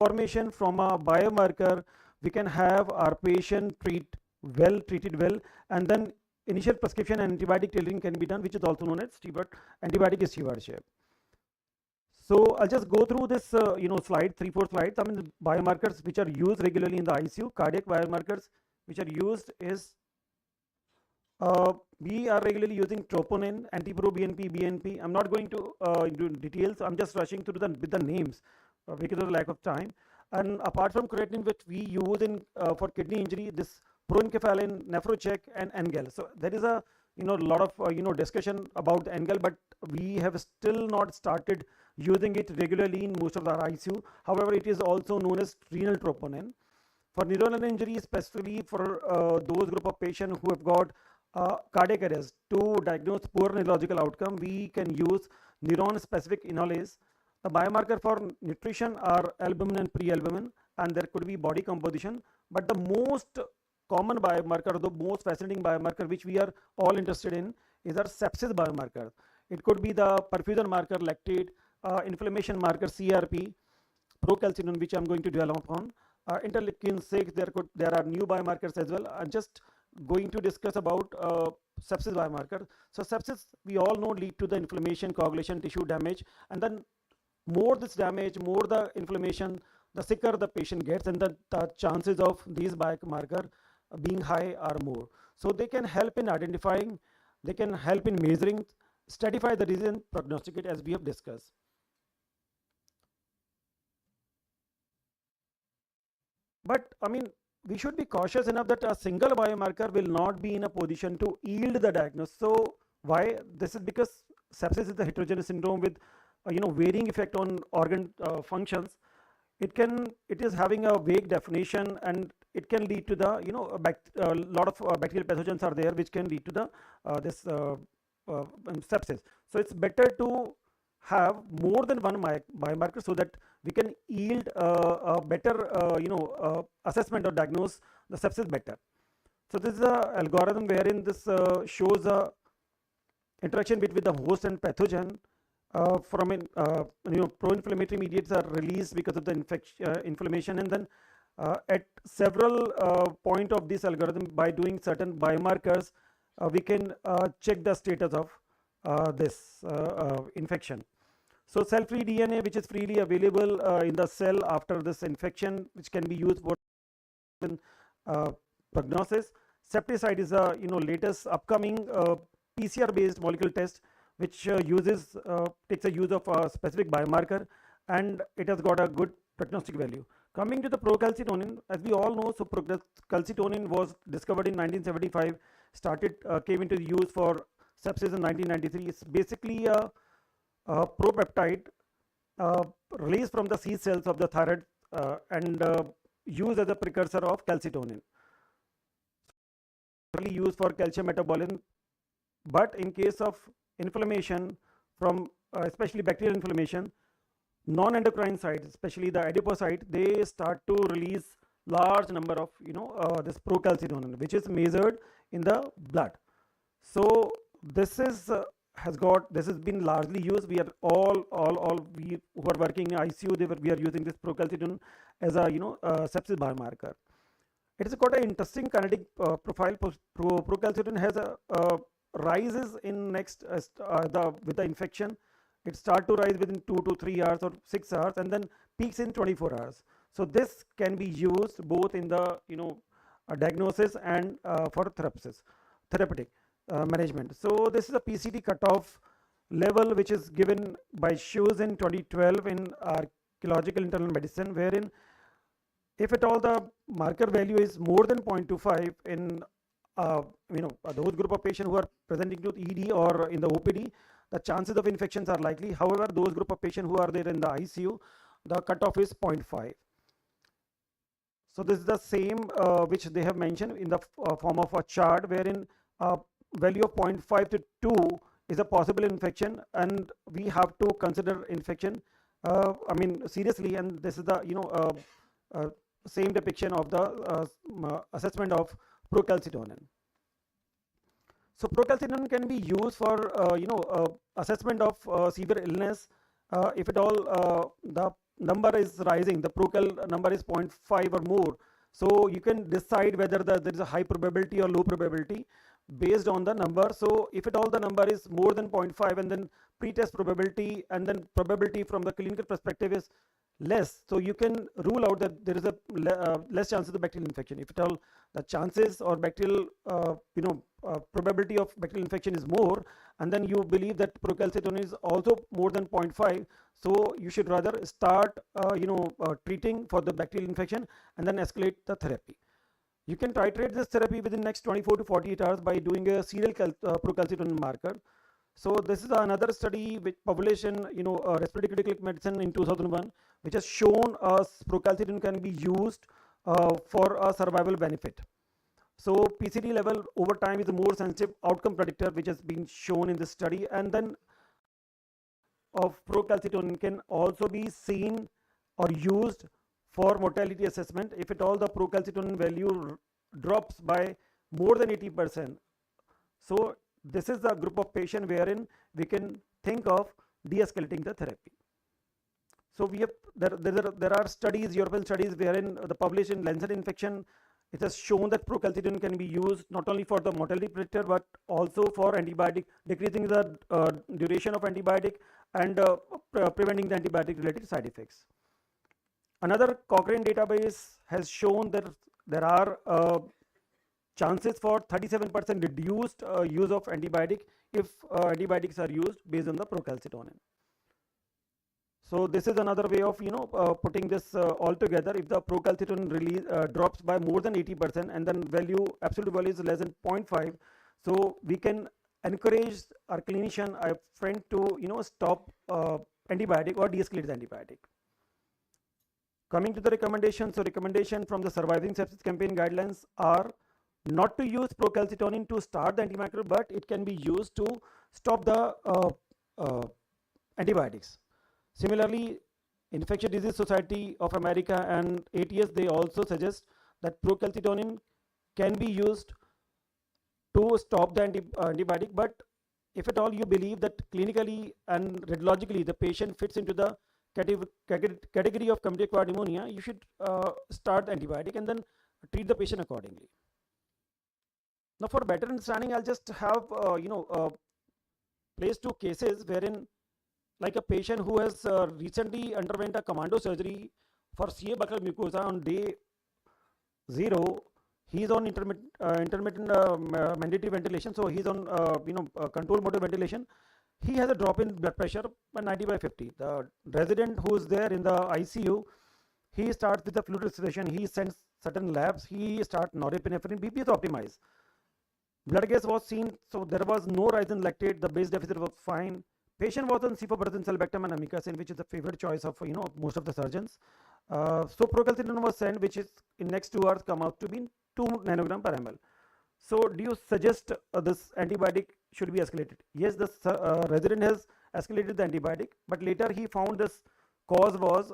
information from a biomarker. We can have our patient treated well, and then initial prescription and antibiotic tailoring can be done, which is also known as antibiotic stewardship. So I'll just go through this, slide, 3-4 slides. I mean, the biomarkers which are used regularly in the ICU, cardiac biomarkers which are used is we are regularly using troponin, anti-pro-BNP, BNP. I'm not going to into details. I'm just rushing through with the names because of the lack of time. And apart from creatinine, which we use in for kidney injury, this proencephalin, nephrocheck, and NGAL. So there is a lot of discussion about NGAL, but we have still not started using it regularly in most of our ICU. However, it is also known as renal troponin. For neuronal injury, specifically for those group of patients who have got cardiac arrest, to diagnose poor neurological outcome, we can use neuron-specific enolase. The biomarker for nutrition are albumin and pre-albumin, and there could be body composition. But the most common biomarker, the most fascinating biomarker which we are all interested in, is our sepsis biomarker. It could be the perfusion marker, lactate, inflammation marker, CRP, procalcitonin, which I'm going to dwell upon. Interleukin 6, there are new biomarkers as well. I'm just going to discuss about sepsis biomarker. So sepsis, we all know, lead to the inflammation, coagulation, tissue damage, and then more this damage, more the inflammation, the sicker the patient gets, and the chances of these biomarker being high are more. So they can help in identifying, they can help in measuring, stratify the disease and prognosticate, as we have discussed. But I mean, we should be cautious enough that a single biomarker will not be in a position to yield the diagnosis. So why? This is because sepsis is a heterogeneous syndrome with varying effect on organ functions. It is having a vague definition, and it can lead to the a lot of bacterial pathogens are there which can lead to the this sepsis. So it's better to have more than one biomarker so that we can yield a better assessment or diagnose the sepsis better. So this is a algorithm wherein this shows a interaction between the host and pathogen. From pro-inflammatory mediators are released because of the inflammation, and then at several point of this algorithm, by doing certain biomarkers, we can check the status of this infection. So cell-free DNA, which is freely available in the cell after this infection, which can be used for prognosis. Septicide is a latest upcoming PCR-based molecular test, which takes a use of a specific biomarker, and it has got a good prognostic value. Coming to the procalcitonin, as we all know, so procalcitonin was discovered in 1975, came into use for sepsis in 1993. It's basically a propeptide released from the C cells of the thyroid and used as a precursor of calcitonin. Used for calcium metabolism but in case of inflammation from especially bacterial inflammation, non-endocrine sites, especially the adipocyte, they start to release large number of this procalcitonin, which is measured in the blood. So this is this has been largely used. We are all we who are working in ICU, we are using this procalcitonin as a sepsis biomarker. It has got an interesting kinetic profile. Procalcitonin has a rises in next with the infection. It start to rise within 2 to 3 hours or 6 hours, and then peaks in 24 hours. So this can be used both in the diagnosis and for therapeutic management. So this is a PCT cutoff level which is given by Shoes in 2012 in archaeological internal medicine, wherein if at all the marker value is more than 0.25 in those group of patients who are presenting to ED or in the OPD, the chances of infections are likely. However, those group of patients who are there in the ICU, the cutoff is 0.5. So this is the same which they have mentioned in the form of a chart, wherein value of 0.5 to 2 is a possible infection, and we have to consider infection seriously. And this is the same depiction of the assessment of procalcitonin. So procalcitonin can be used for assessment of severe illness. If at all the number is rising, the procal number is 0.5 or more, so you can decide whether there is a high probability or low probability based on the number. So if at all the number is more than 0.5, and then pre-test probability and then probability from the clinical perspective is less, so you can rule out that there is a less chances of bacterial infection. If at all the chances or bacterial probability of bacterial infection is more, and then you believe that procalcitonin is also more than 0.5, so you should rather start treating for the bacterial infection and then escalate the therapy. You can titrate this therapy within next 24 to 48 hours by doing a serial procalcitonin marker. So this is another study which published in respiratory critical medicine in 2001, which has shown us procalcitonin can be used for a survival benefit. So PCT level over time is a more sensitive outcome predictor, which has been shown in this study. And then of procalcitonin can also be seen or used for mortality assessment if at all the procalcitonin value drops by more than 80%. So this is the group of patient wherein we can think of de-escalating the therapy. So we have there are studies, European studies, wherein the published in Lancet Infection, it has shown that procalcitonin can be used not only for the mortality predictor but also for antibiotic, decreasing the duration of antibiotic and preventing the antibiotic related side effects. Another Cochrane database has shown that there are chances for 37% reduced use of antibiotic if antibiotics are used based on the procalcitonin. So this is another way of putting this all together. If the procalcitonin release drops by more than 80% and then absolute value is less than 0.5, so we can encourage our clinician, our friend, to stop antibiotic or de-escalate the antibiotic. Coming to the recommendations, so recommendation from the Surviving Sepsis Campaign guidelines are not to use procalcitonin to start the antimicrobial, but it can be used to stop the antibiotics. Similarly, Infectious Disease Society of America and ATS, they also suggest that procalcitonin can be used to stop the antibiotic, but if at all you believe that clinically and radiologically the patient fits into the category of community acquired pneumonia, you should start the antibiotic and then treat the patient accordingly. Now, for better understanding, I'll just have place two cases wherein, like a patient who has recently underwent a commando surgery for CA buccal mucosa on day 0. He is on intermittent mandatory ventilation, so he is on controlled mode of ventilation. He has a drop in blood pressure by 90/50. The resident who is there in the ICU, he starts with the fluid resuscitation. He sends certain labs. He starts norepinephrine. BP is optimized. Blood gas was seen, so there was no rise in lactate. The base deficit was fine. Patient was on cefoperazine, sulbactam, and amikacin, which is the favorite choice of most of the surgeons. So procalcitonin was sent, which is in next 2 hours come out to be 2 nanogram per ml. So do you suggest this antibiotic should be escalated. Yes, the resident has escalated the antibiotic, but later he found this cause was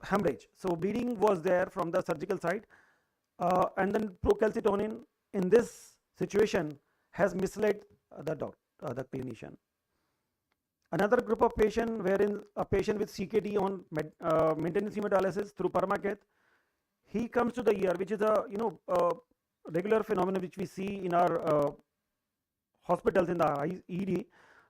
hemorrhage. So bleeding was there from the surgical side, and then procalcitonin in this situation has misled the clinician. Another group of patient wherein a patient with CKD on maintenance hemodialysis through permacath, he comes to the ER, which is a regular phenomenon which we see in our hospitals in the ED.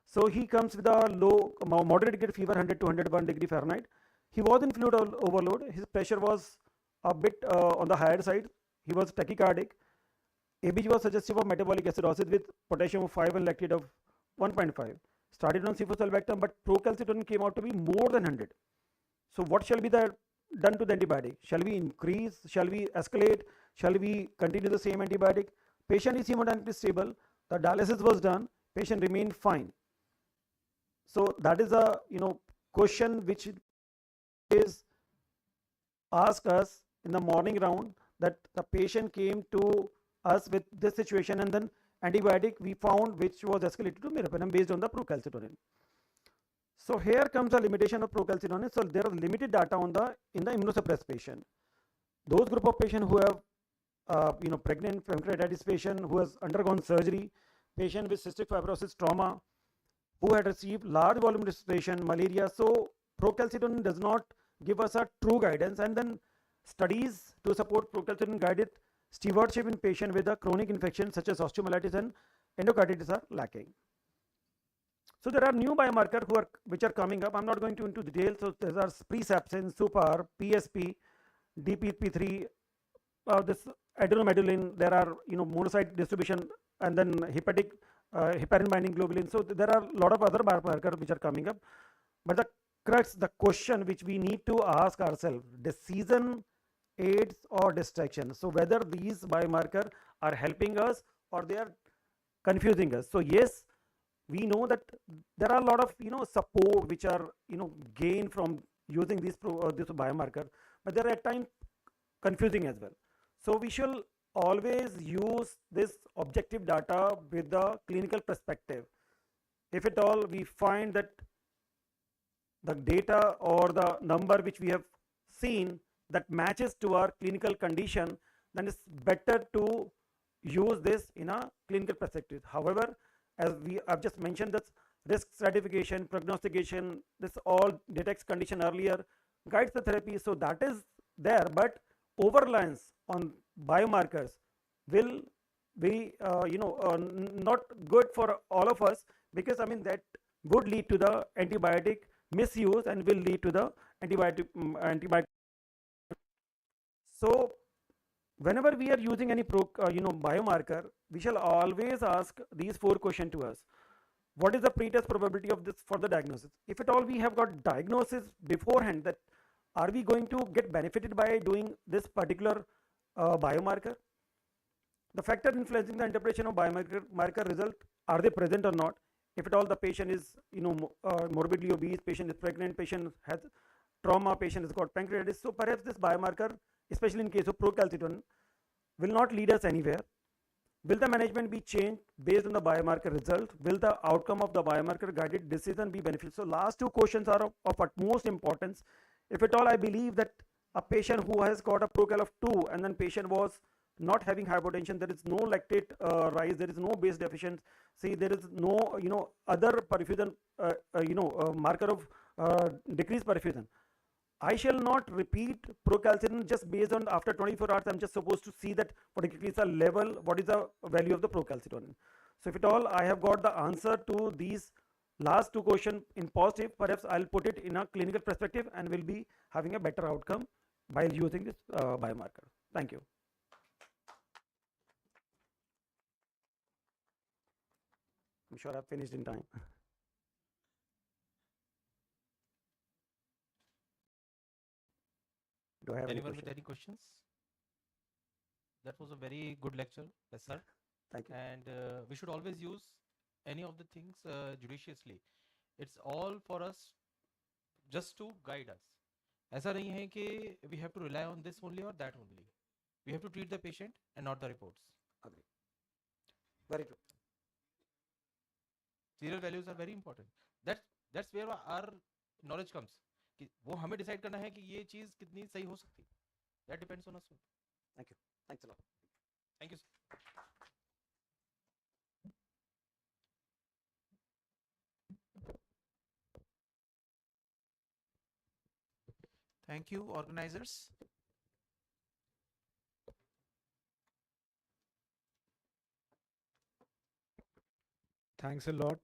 So he comes with a low, moderate degree fever, 100 to 101 degree Fahrenheit. He was in fluid overload. His pressure was a bit on the higher side. He was tachycardic. ABG was suggestive of metabolic acidosis with potassium of 5 and lactate of 1.5. Started on cefosulbactam, but procalcitonin came out to be more than 100. So what shall be done to the antibiotic? Shall we increase? Shall we escalate? Shall we continue the same antibiotic? Patient is hemodynamically stable. The dialysis was done. Patient remained fine. So that is a question which is asked us in the morning round, that the patient came to us with this situation, and then antibiotic we found which was escalated to meropenem based on the procalcitonin. So here comes the limitation of procalcitonin. So there are limited data in the immunosuppressed patient. Those group of patients who have pregnant pancreatitis patient who has undergone surgery, patient with cystic fibrosis trauma, who had received large volume respiration, malaria. So procalcitonin does not give us a true guidance, and then studies to support procalcitonin guided stewardship in patient with a chronic infection such as osteomyelitis and endocarditis are lacking. So there are new biomarkers which are coming up. I'm not going into details. So there are presapsin, SUPAR, PSP, DPP3, this adrenomedulin. There are monocyte distribution, and then hepatic heparin binding globulin. So there are a lot of other biomarkers which are coming up. But the crux, the question which we need to ask ourselves: decision aids or distraction. So whether these biomarkers are helping us or they are confusing us. So yes, we know that there are a lot of support which are gained from using this biomarker, but they are at times confusing as well. So we should always use this objective data with the clinical perspective. If at all we find that the data or the number which we have seen that matches to our clinical condition, then it's better to use this in a clinical perspective. However, as I've just mentioned, that risk stratification, prognostication, this all detects condition earlier, guides the therapy. So that is there, but over-reliance on biomarkers will be not good for all of us, because that would lead to the antibiotic misuse and will lead to the antibiotic. So whenever we are using any biomarker, we shall always ask these 4 questions to us. What is the pretest probability of this for the diagnosis? If at all we have got diagnosis beforehand, that are we going to get benefited by doing this particular biomarker? The factor influencing the interpretation of biomarker result, are they present or not? If at all the patient is morbidly obese, patient is pregnant, patient has trauma, patient has got pancreatitis, so perhaps this biomarker, especially in case of procalcitonin, will not lead us anywhere. Will the management be changed based on the biomarker result? Will the outcome of the biomarker guided decision be beneficial? So last 2 questions are of utmost importance. If at all I believe that a patient who has got a procal of 2 and then patient was not having hypotension, there is no lactate rise, there is no base deficiency, there is no other perfusion marker of decreased perfusion, I shall not repeat procalcitonin just based on after 24 hours. I'm just supposed to see that particularly is a level, what is the value of the procalcitonin. So if at all I have got the answer to these last 2 questions in positive, perhaps I'll put it in a clinical perspective and will be having a better outcome by using this biomarker. Thank you. I'm sure I've finished in time. Do I have anyone with any questions? That was a very good lecture, yes, sir. Thank you. And we should always use any of the things judiciously. It's all for us just to guide us. ऐसा नहीं है कि we have to rely on this only or that only. We have to treat the patient and not the reports. Agree. Very true. serial values are very important. That's where our knowledge comes. कि वो हमें decide करना है कि ये चीज़ कितनी सही हो सकती है. That depends on us. Thank you. Thanks a lot. Thank you, sir. Thank you, organizers. Thanks a lot,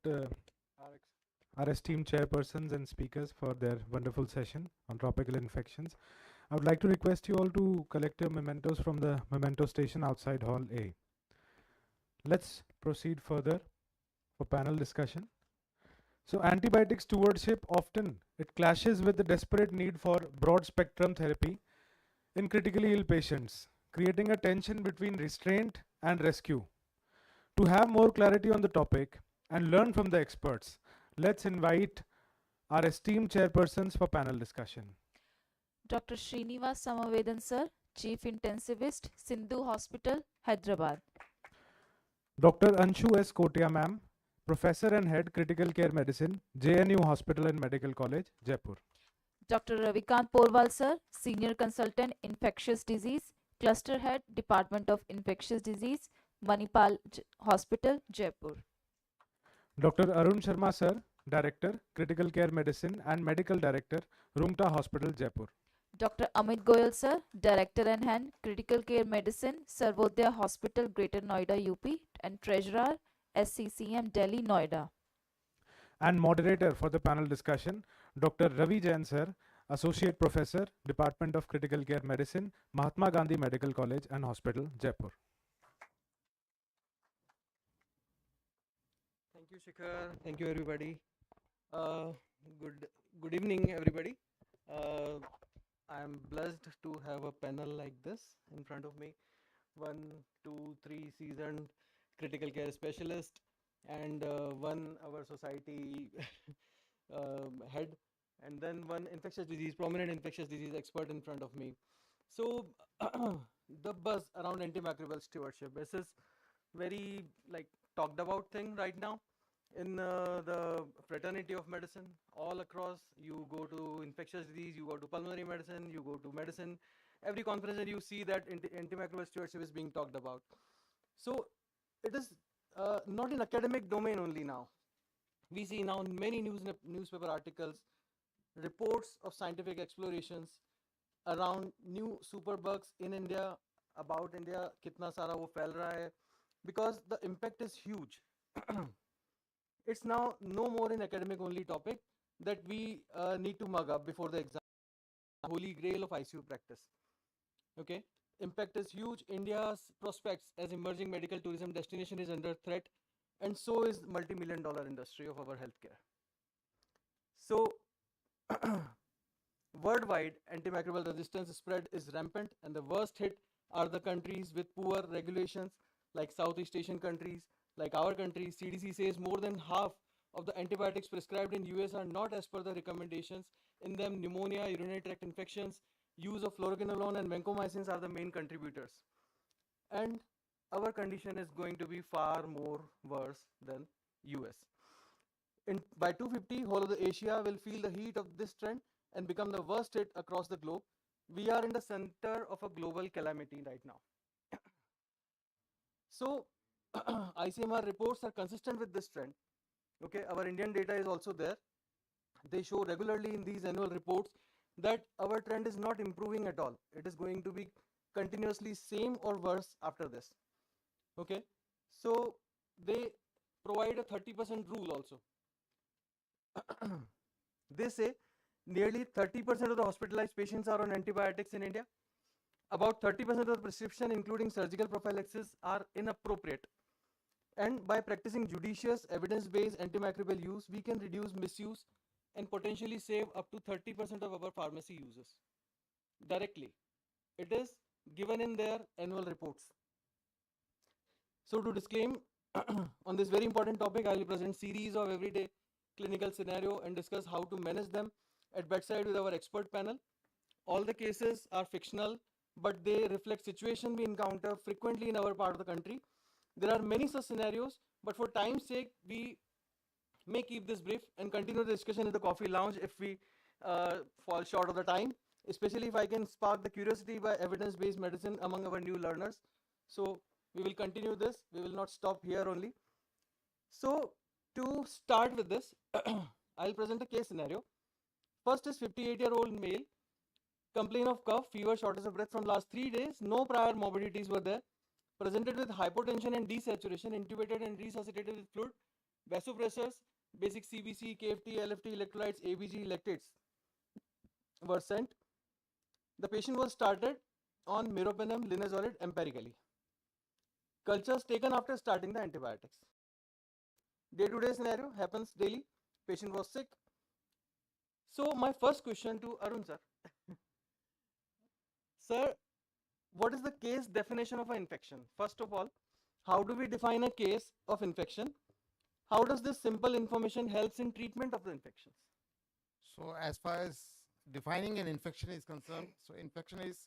our esteemed chairpersons and speakers for their wonderful session on tropical infections. I would like to request you all to collect your mementos from the memento station outside Hall A. Let's proceed further for panel discussion. So antibiotic stewardship often it clashes with the desperate need for broad spectrum therapy in critically ill patients, creating a tension between restraint and rescue. To have more clarity on the topic and learn from the experts, let's invite our esteemed chairpersons for panel discussion. Dr. Srinivas Samavedan sir, Chief Intensivist, Sindhu Hospital, Hyderabad. Dr. Anshu S. Kotia ma'am, Professor and Head Critical Care Medicine, JNU Hospital and Medical College, Jaipur. Dr. Ravikant Porwal sir, Senior Consultant, Infectious Disease, Cluster Head, Department of Infectious Disease, Manipal Hospital, Jaipur. Dr. Arun Sharma sir, Director, Critical Care Medicine and Medical Director, Rumta Hospital, Jaipur. Dr. Amit Goyal sir, Director and Head, Critical Care Medicine, Sarvodaya Hospital, Greater Noida, UP, and Treasurer, SCCM, Delhi, Noida. And moderator for the panel discussion, Dr. Ravi Jain sir, Associate Professor, Department of Critical Care Medicine, Mahatma Gandhi Medical College and Hospital, Jaipur. Thank you, Shikhar. Thank you, everybody. Good evening, everybody. I'm blessed to have a panel like this in front of me. 1, 2, 3 seasoned critical care specialists and one our society head, and then one prominent infectious disease expert in front of me. So the buzz around antimicrobial stewardship, this is very talked about thing right now in the fraternity of medicine all across. You go to infectious disease, you go to pulmonary medicine, you go to medicine, every conference and you see that antimicrobial stewardship is being talked about. So it is not in academic domain only now. We see now many newspaper articles, reports of scientific explorations around new superbugs in India, about India, kitna sara wo phail raha hai, because the impact is huge. It's now no more an academic only topic that we need to mug up before the exam. Holy grail of ICU practice. Okay, impact is huge. India's prospects as emerging medical tourism destination is under threat, and so is multi-million-dollar industry of our healthcare. So worldwide, antimicrobial resistance spread is rampant, and the worst hit are the countries with poor regulations like Southeast Asian countries, like our country. CDC says more than half of the antibiotics prescribed in US are not as per the recommendations. In them, pneumonia, urinary tract infections, use of fluoroquinolone and vancomycins are the main contributors. And our condition is going to be far more worse than US. By 250, whole of the Asia will feel the heat of this trend and become the worst hit across the globe. We are in the center of a global calamity right now. So ICMR reports are consistent with this trend. Okay, our Indian data is also there. They show regularly in these annual reports that our trend is not improving at all. It is going to be continuously same or worse after this. Okay, so they provide a 30% rule also. They say nearly 30% of the hospitalized patients are on antibiotics in India. About 30% of the prescription, including surgical prophylaxis, are inappropriate. And by practicing judicious, evidence-based antimicrobial use, we can reduce misuse and potentially save up to 30% of our pharmacy users directly. It is given in their annual reports. So to disclaim on this very important topic, I will present series of everyday clinical scenario and discuss how to manage them at bedside with our expert panel. All the cases are fictional, but they reflect situation we encounter frequently in our part of the country. There are many such scenarios, but for time's sake, we may keep this brief and continue the discussion in the coffee lounge if we fall short of the time, especially if I can spark the curiosity by evidence-based medicine among our new learners. So we will continue this. We will not stop here only. So to start with this, I'll present a case scenario. First is 58-year-old male, complain of cough, fever, shortness of breath from last 3 days, no prior morbidities were there, presented with hypotension and desaturation, intubated and resuscitated with fluid, vasopressors, basic CBC, KFT, LFT, electrolytes, ABG, lactates were sent. The patient was started on meropenem, linezolid empirically. Cultures taken after starting the antibiotics. Day-to-day scenario happens daily. Patient was sick. So my first question to Arun sir. Sir, what is the case definition of an infection? First of all, how do we define a case of infection? How does this simple information helps in treatment of the infections? So as far as defining an infection is concerned, so infection is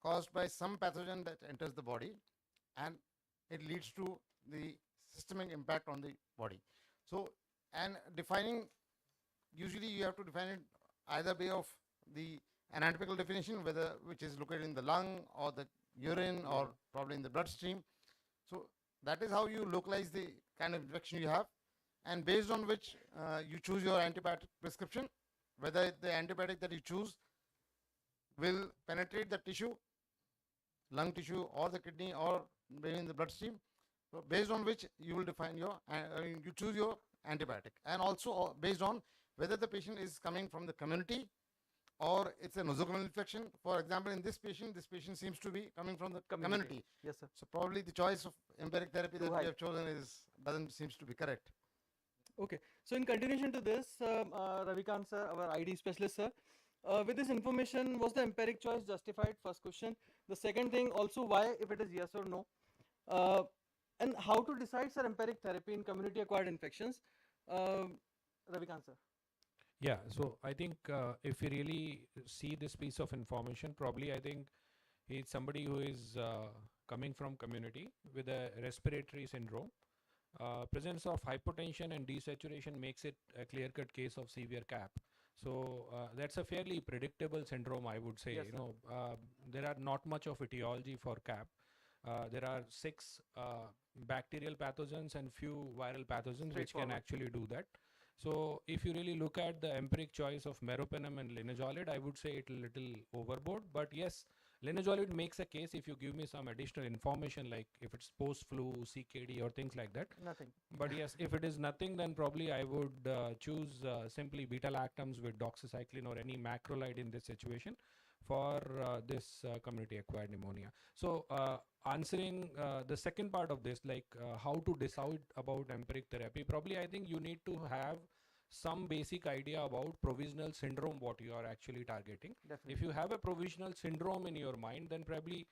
caused by some pathogen that enters the body and it leads to the systemic impact on the body. So, and defining, usually you have to define it either way of the anatomical definition, whether which is located in the lung or the urine or probably in the bloodstream. So that is how you localize the kind of infection you have, and based on which you choose your antibiotic prescription, whether the antibiotic that you choose will penetrate the tissue, lung tissue or the kidney or maybe in the bloodstream. So based on which you will define your, you choose your antibiotic, and also based on whether the patient is coming from the community or it's a nosocomial infection. For example, in this patient seems to be coming from the community. Yes, sir. So probably the choice of empiric therapy Too that high. we have chosen seems to be correct. Okay, so in continuation to this, Ravikant sir, our ID specialist sir, with this information, was the empiric choice justified? First question. The second thing also, why, if it is yes or no, and how to decide sir empiric therapy in community acquired infections? Ravikant sir. Yeah, so I think if you really see this piece of information, probably I think he's somebody who is coming from community with a respiratory syndrome. Presence of hypotension and desaturation makes it a clear-cut case of severe CAP. So that's a fairly predictable syndrome, I would say. Yes, you know, there are not much of etiology for CAP. There are 6 bacterial pathogens and few viral pathogens which can Straightforward. actually do that. So if you really look at the empiric choice of meropenem and linezolid, I would say it's a little overboard. But yes, linezolid makes a case if you give me some additional information, like if it's post-flu, CKD or things like that. Nothing. But yes, if it is nothing, then probably I would choose simply beta-lactams with doxycycline or any macrolide in this situation for this community-acquired pneumonia. So answering the second part of this, like how to decide about empiric therapy, probably I think you need to have some basic idea about provisional syndrome, what you are actually targeting. Definitely. If you have a provisional syndrome in your mind, then probably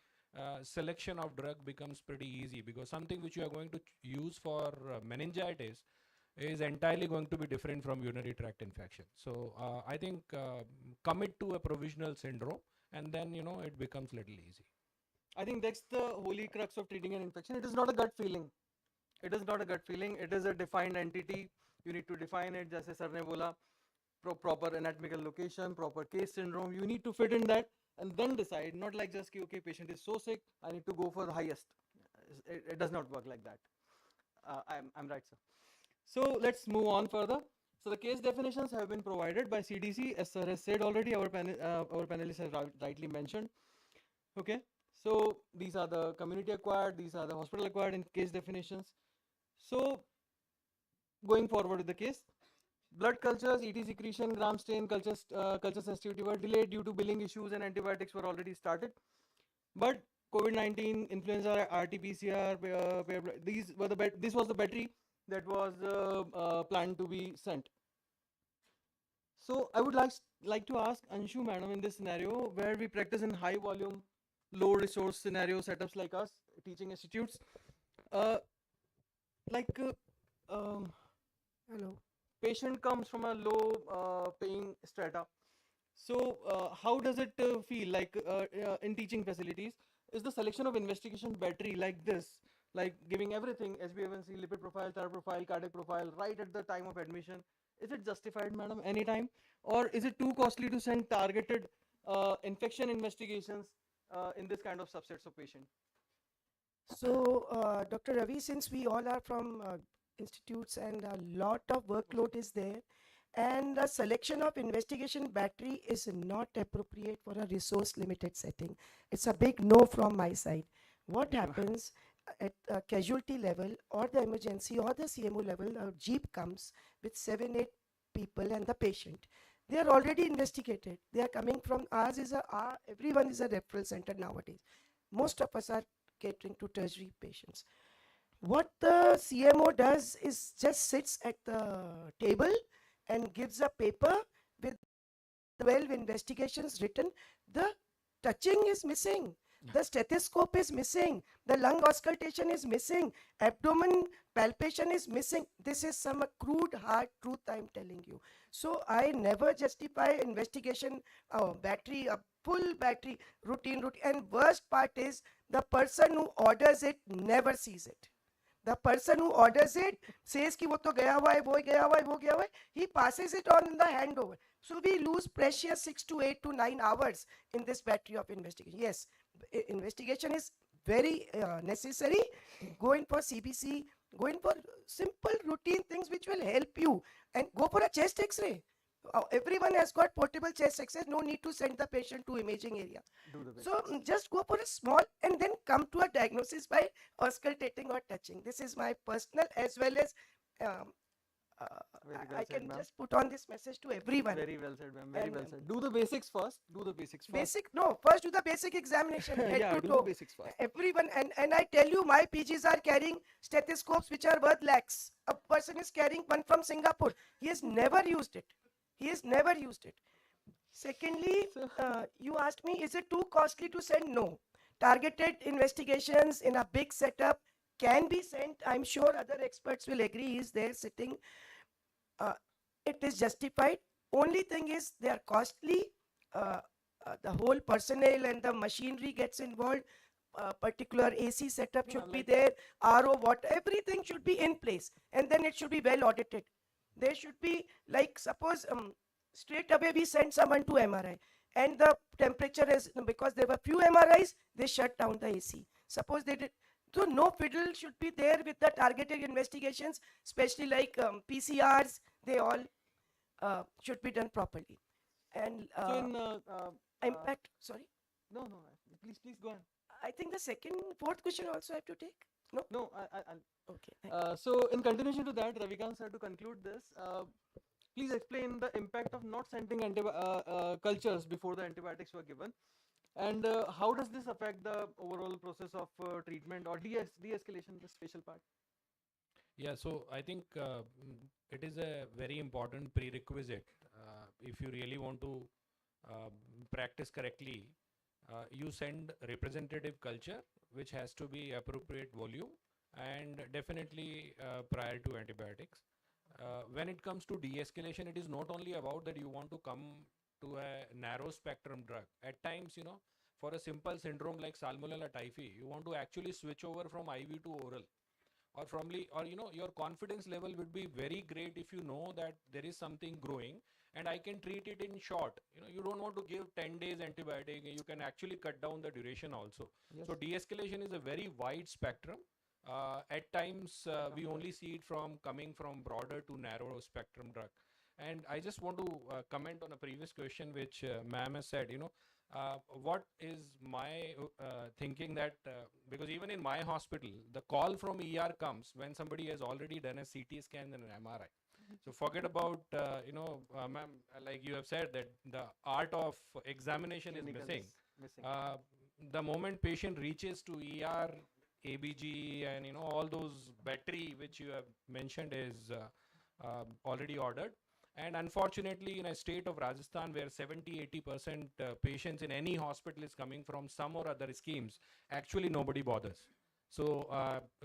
selection of drug becomes pretty easy, because something which you are going to use for meningitis is entirely going to be different from urinary tract infection. So I think commit to a provisional syndrome, and then it becomes little easy. I think that's the holy crux of treating an infection. It is not a gut feeling. It is not a gut feeling. It is a defined entity. You need to define it. Jaise sir ne bola, proper anatomical location, proper case syndrome. You need to fit in that and then decide. Not like just okay, patient is so sick, I need to go for the highest. It does not work like that. I'm right, sir. So let's move on further. So the case definitions have been provided by CDC, as sir has said already. Our panelists have rightly mentioned. Okay. So these are the community acquired, these are the hospital acquired in case definitions. So going forward with the case, blood cultures, ET secretion, gram stain, culture sensitivity were delayed due to billing issues, and antibiotics were already started. But COVID-19, influenza, RT-PCR, this was the battery that was planned to be sent. So I would like to ask Anshu madam, in this scenario where we practice in high volume, low resource scenario setups like us, teaching institutes, hello, patient comes from a low paying strata. So how does it feel like in teaching facilities? Is the selection of investigation battery like this like giving everything, HbA1c, lipid profile, thyroid profile, cardiac profile, right at the time of admission. Is it justified, madam, anytime? Or is it too costly to send targeted infection investigations in this kind of subsets of patient? So, Dr. Ravi, since we all are from institutes and a lot of workload is there, and the selection of investigation battery is not appropriate for a resource limited setting. It's a big no from my side. What happens at a casualty level or the emergency or the CMO level, a jeep comes with 7-8 people and the patient. They are already investigated. They are coming from ours is everyone is a referral center nowadays. Most of us are catering to tertiary patients. What the CMO does is just sits at the table and gives a paper with 12 investigations written. The touching is missing. The stethoscope is missing. The lung auscultation is missing. Abdomen palpation is missing. This is some crude, hard truth I'm telling you. So I never justify investigation battery, a full battery, routine. And worst part is the person who orders it never sees it. The person who orders it says कि वो तो गया हुआ है, वो गया हुआ है, वो गया हुआ है. He passes it on in the handover. So we lose precious 6 to 8 to 9 hours in this battery of investigation. Yes, investigation is very necessary. Go in for CBC, go in for simple routine things which will help you, and go for a chest X-ray. Everyone has got portable chest X-ray. No need to send the patient to imaging area. So just go for a small and then come to a diagnosis by auscultating or touching. This is my personal as well as I can just put on this message to everyone. Very well said, ma'am. Very well said. Do the basics first. Do the basics first. First do the basic examination. Head Yeah, to do toe. the basics first. Everyone, and I tell you, my PGs are carrying stethoscopes which are worth lakhs. A person is carrying one from Singapore. He has never used it. He has never used it. Secondly, you asked me, is it too costly to send? No. Targeted investigations in a big setup can be sent. I'm sure other experts will agree. Is there sitting? It is justified. Only thing is they are costly. The whole personnel and the machinery gets involved. Particular AC setup should be there. RO, water, everything should be in place, and then it should be well audited. There should be, like, suppose straight away we send someone to MRI and the temperature is, because there were few MRIs, they shut down the AC. Suppose they did. So no fiddle should be there with the targeted investigations, especially like PCRs. They all should be done properly. And So in impact. Sorry. No, please go on. I think the fourth question also I have to take. No. No, I'll. Okay. Thank you. So in continuation to that, Ravikant sir, to conclude this, please explain the impact of not sending cultures before the antibiotics were given, and how does this affect the overall process of treatment or de-escalation, the special part? Yeah, so I think it is a very important prerequisite. If you really want to practice correctly, you send representative culture, which has to be appropriate volume and definitely prior to antibiotics. When it comes to de-escalation, it is not only about that you want to come to a narrow spectrum drug. At times, for a simple syndrome like Salmonella typhi, you want to actually switch over from IV to oral. Or your confidence level would be very great if you know that there is something growing and I can treat it in short. You don't want to give 10 days antibiotic. You can actually cut down the duration also. Yes. So de-escalation is a very wide spectrum. At times, we only see it coming from broader to narrow spectrum drug. And I just want to comment on a previous question which ma'am has said, what is my thinking that, because even in my hospital, the call from ER comes when somebody has already done a CT scan and an MRI. So forget about, ma'am, like you have said that the art of examination is missing. The moment patient reaches to ER, ABG and all those battery which you have mentioned is already ordered. And unfortunately, in a state of Rajasthan where 70-80% patients in any hospital is coming from some or other schemes, actually nobody bothers. So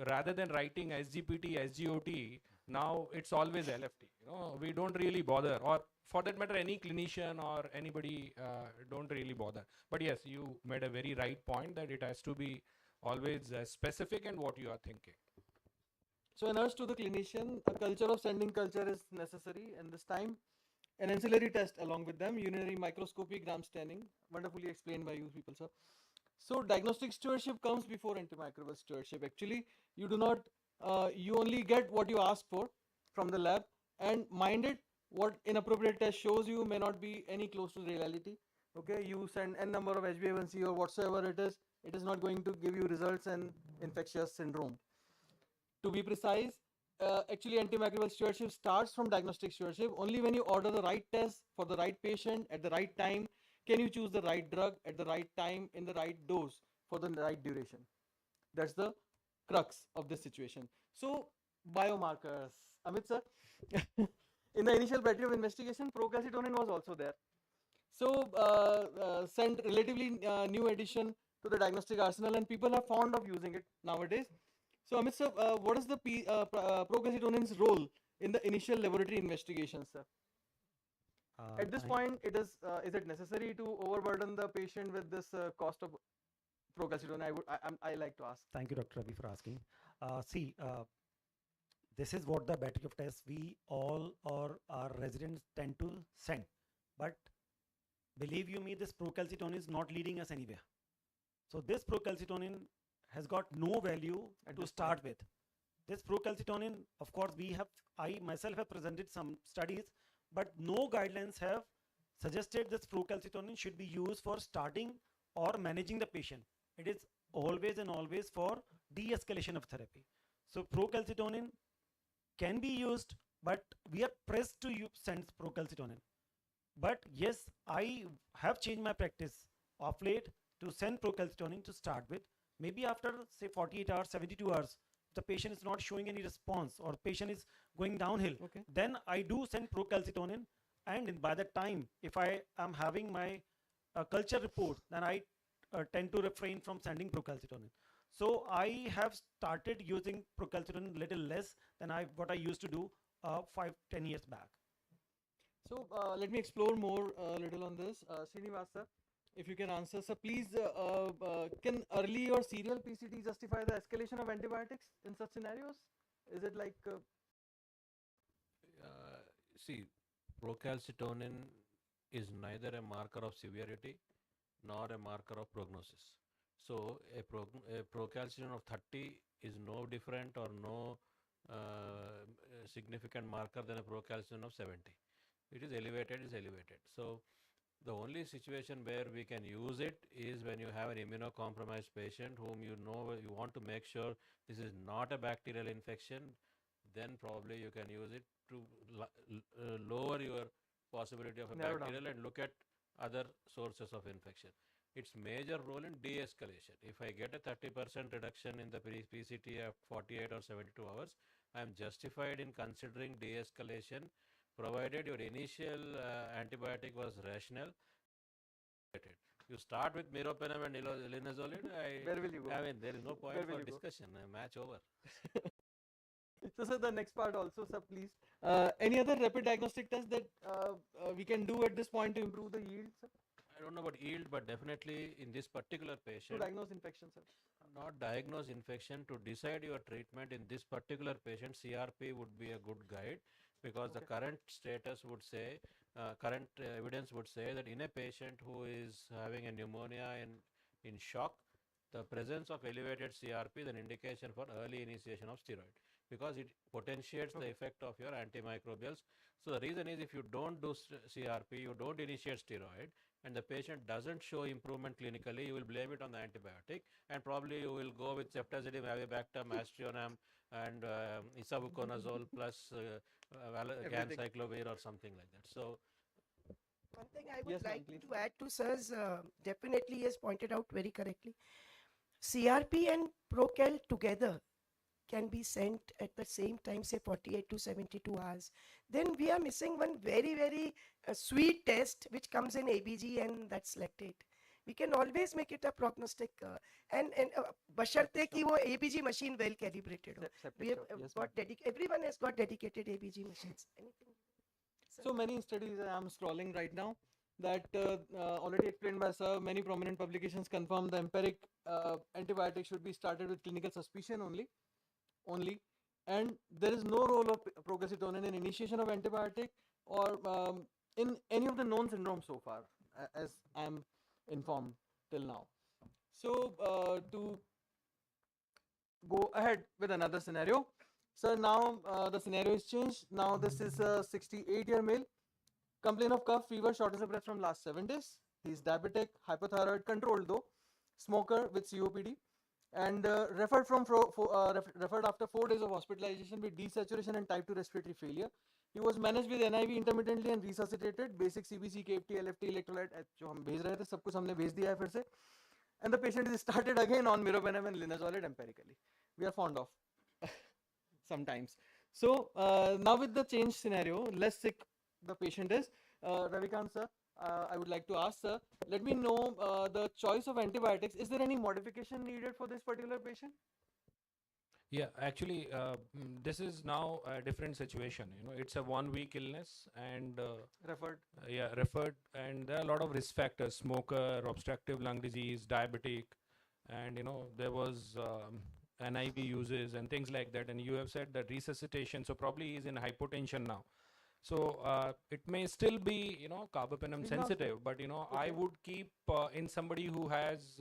rather than writing SGPT, SGOT, now it's always LFT. We don't really bother, or for that matter, any clinician or anybody don't really bother. But yes, you made a very right point that it has to be always specific and what you are thinking. So an urge to the clinician, a culture of sending culture is necessary, and this time an ancillary test along with them, urinary microscopy, gram staining, wonderfully explained by you people, sir. So diagnostic stewardship comes before antimicrobial stewardship. Actually, you do not, you only get what you ask for from the lab, and mind it, what inappropriate test shows you may not be any close to reality. Okay, you send n number of HbA1c or whatsoever it is not going to give you results and infectious syndrome. To be precise, actually antimicrobial stewardship starts from diagnostic stewardship. Only when you order the right test for the right patient at the right time can you choose the right drug at the right time in the right dose for the right duration. That's the crux of this situation. So biomarkers, Amit sir, in the initial battery of investigation, procalcitonin was also there. So sent relatively new addition to the diagnostic arsenal, and people are fond of using it nowadays. So Amit sir, what is the procalcitonin's role in the initial laboratory investigations, sir? At this point, is it necessary to overburden the patient with this cost of procalcitonin? I like to ask. Thank you, Dr. Ravi, for asking. See, this is what the battery of tests we all or our residents tend to send. But believe you me, this procalcitonin is not leading us anywhere. So this procalcitonin has got no value to start with. This procalcitonin, of course, I myself have presented some studies, but no guidelines have suggested this procalcitonin should be used for starting or managing the patient. It is always and always for de-escalation of therapy. So procalcitonin can be used, but we are pressed to send procalcitonin. But yes, I have changed my practice of late to send procalcitonin to start with. Maybe after say 48 hours, 72 hours, the patient is not showing any response or patient is going downhill, then I do send procalcitonin, and by the time if I am having my culture report, then I tend to refrain from sending procalcitonin. So I have started using procalcitonin little less than what I used to do 5-10 years back. So let me explore more a little on this. Srinivasa, if you can answer, sir, please, can early or serial PCT justify the escalation of antibiotics in such scenarios? Is it like... See, procalcitonin is neither a marker of severity nor a marker of prognosis. So a procalcitonin of 30 is no different or no significant marker than a procalcitonin of 70. It is elevated, So the only situation where we can use it is when you have an immunocompromised patient whom you want to make sure this is not a bacterial infection, then probably you can use it to lower your possibility of a bacterial and look at other sources of infection. Its major role in de-escalation. If I get a 30% reduction in the PCT of 48 or 72 hours, I am justified in considering de-escalation provided your initial antibiotic was rational. You start with meropenem and linezolid. Where will you go? I mean, there is no point for discussion. Match over. So, sir, the next part also, sir, please. Any other rapid diagnostic test that we can do at this point to improve the yield, sir? I don't know about yield, but definitely in this particular patient. To diagnose infection, sir. Not diagnose infection, to decide your treatment in this particular patient, CRP would be a good guide, because the current status would say, current evidence would say that in a patient who is having a pneumonia in shock, the presence of elevated CRP is an indication for early initiation of steroid, because it potentiates the effect of your antimicrobials. So the reason is, if you don't do CRP, you don't initiate steroid, and the patient doesn't show improvement clinically, you will blame it on the antibiotic, and probably you will go with ceftazidime, avibactam, aztreonam, and isavuconazole plus ganciclovir or something like that. So one thing I would like to add to sir's, definitely he has pointed out very correctly. CRP and Procal together can be sent at the same time, say 48 to 72 hours. Then we are missing one very, very sweet test which comes in ABG, and that's lactate. We can always make it a prognostic and basharte ki wo ABG machine well calibrated. We have got everyone has got dedicated ABG machines. Anything? So many studies I am scrolling right now. that already explained by sir, many prominent publications confirm the empiric antibiotic should be started with clinical suspicion only, and there is no role of procalcitonin in initiation of antibiotic or in any of the known syndromes so far, as I am informed till now. So to go ahead with another scenario. So now the scenario is changed. Now this is a 68-year male, complain of cough, fever, shortness of breath from last 7 days. He is diabetic, hypothyroid, controlled though, smoker with COPD, and referred after 4 days of hospitalization with desaturation and type 2 respiratory failure. He was managed with NIV intermittently and resuscitated. Basic CBC, KFT, LFT, electrolyte जो हम भेज रहे थे सब कुछ हमने भेज दिया है फिर से. And the patient is started again on meropenem and linezolid empirically. We are fond of sometimes. So now with the change scenario, less sick the patient is. Ravikant sir, I would like to ask sir, let me know the choice of antibiotics. Is there any modification needed for this particular patient? Yeah, actually, this is now a different situation. You know, it's a 1 week illness and referred. Yeah, referred, and there are a lot of risk factors: smoker, obstructive lung disease, diabetic, and you know there was NIV uses and things like that. And you have said that resuscitation, so probably he's in hypotension now. So it may still be carbapenem He's not- sensitive, but I would keep in somebody who has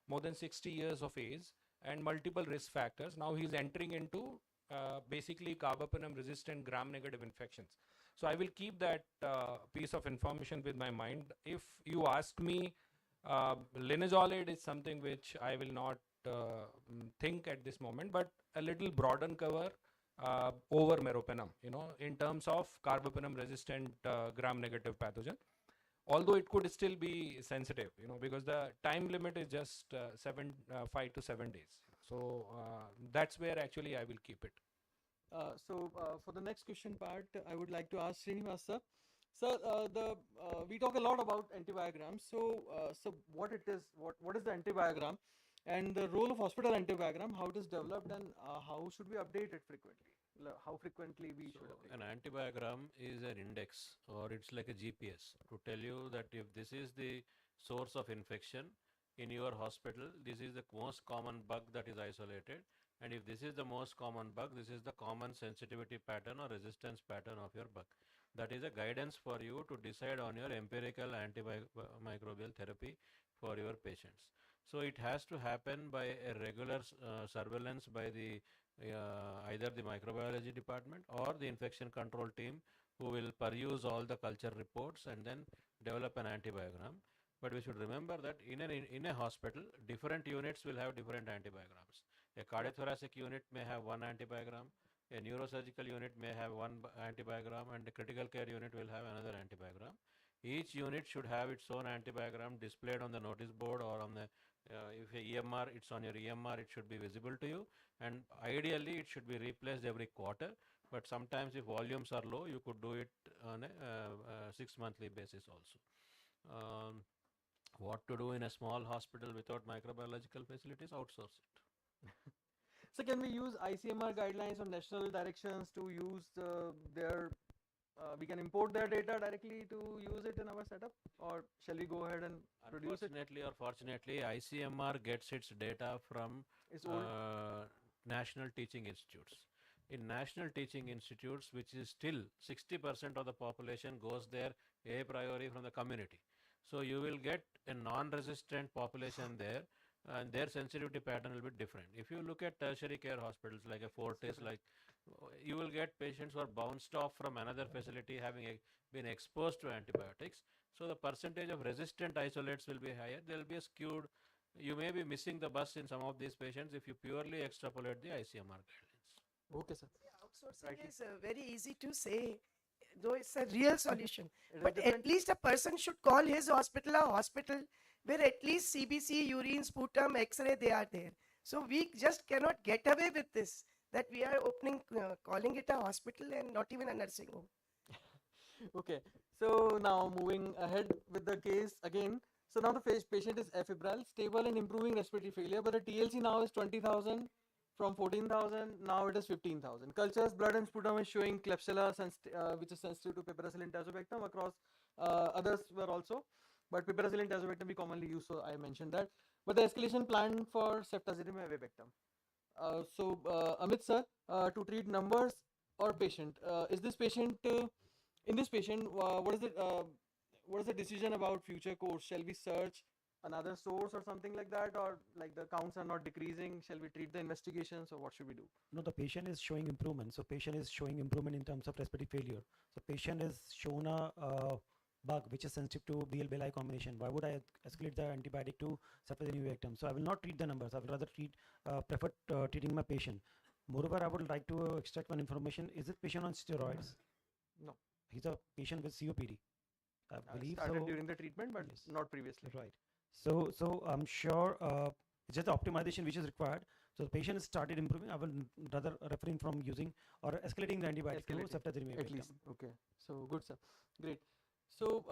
more than 60 years of age and multiple risk factors. Now he's entering into basically carbapenem resistant gram negative infections. So I will keep that piece of information with my mind. If you ask me, linezolid is something which I will not think at this moment, but a little broaden cover over meropenem, in terms of carbapenem resistant gram negative pathogen. Although it could still be sensitive, because the time limit is just 5 to 7 days. So that's where actually I will keep it. For the next question part, I would like to ask Srinivas sir. Sir, we talk a lot about antibiograms. So what it is, what is the antibiogram, and the role of hospital antibiogram, how it is developed, and how should we update it frequently? How frequently we should update? An antibiogram is an index, or it's like a GPS to tell you that if this is the source of infection in your hospital, this is the most common bug that is isolated, and if this is the most common bug, this is the common sensitivity pattern or resistance pattern of your bug. That is a guidance for you to decide on your empirical antimicrobial therapy for your patients. So it has to happen by a regular surveillance by the either the microbiology department or the infection control team, who will peruse all the culture reports and then develop an antibiogram. But we should remember that in a hospital, different units will have different antibiograms. A cardiothoracic unit may have one antibiogram, a neurosurgical unit may have one antibiogram, and a critical care unit will have another antibiogram. Each unit should have its own antibiogram displayed on the notice board, or on the if a EMR, it's on your EMR, it should be visible to you, and ideally it should be replaced every quarter. But sometimes if volumes are low, you could do it on a 6-monthly basis also. What to do in a small hospital without microbiological facilities? Outsource it. So can we use ICMR guidelines or national directions to use their we can import their data directly to use it in our setup, or shall we go ahead and produce it? Unfortunately or fortunately, ICMR gets its data from It's old. national teaching institutes. In national teaching institutes, which is still 60% of the population goes there a priori from the community. So you will get a non-resistant population there, and their sensitivity pattern will be different. If you look at tertiary care hospitals like a Fortis, like you will get patients who are bounced off from another facility having been exposed to antibiotics. So the percentage of resistant isolates will be higher. There will be a skewed, you may be missing the bus in some of these patients if you purely extrapolate the ICMR guidelines. Okay, sir. Outsourcing is very easy to say, though it's a real solution. It But is at least a person should call his hospital a hospital where at least CBC, urine, sputum, X-ray, they are there. So we just cannot get away with this, that we are calling it a hospital and not even a nursing home. Okay, so now moving ahead with the case again. So now the patient is afebrile, stable and improving respiratory failure, but the TLC now is 20,000 from 14,000, now it is 15,000. Cultures, blood and sputum is showing Klebsiella, which is sensitive to piperacillin tazobactam across Others were also, but piperacillin tazobactam we commonly use, so I mentioned that. But the escalation plan for ceftazidime avibactam. Amit sir, to treat numbers or patient, is this patient in this patient? What is the decision about future course? Shall we search another source or something like that, or like the counts are not decreasing? Shall we treat the investigations, or what should we do? No, the patient is showing improvement. So patient is showing improvement in terms of respiratory failure. So patient is shown a bug which is sensitive to BL-BLI combination. Why would I escalate the antibiotic to ceftazidime avibactam? So I will not treat the numbers. I will rather prefer treating my patient. Moreover, I would like to extract one information. Is this patient on steroids? No. He's a patient with COPD. I believe Started so. during the treatment, but not previously. Right. So I'm sure it's just the optimization which is required. So the patient has started improving. I will rather refrain from using or escalating the antibiotic to ceftazidime At avibactam. least. Okay. So good, sir. Great. So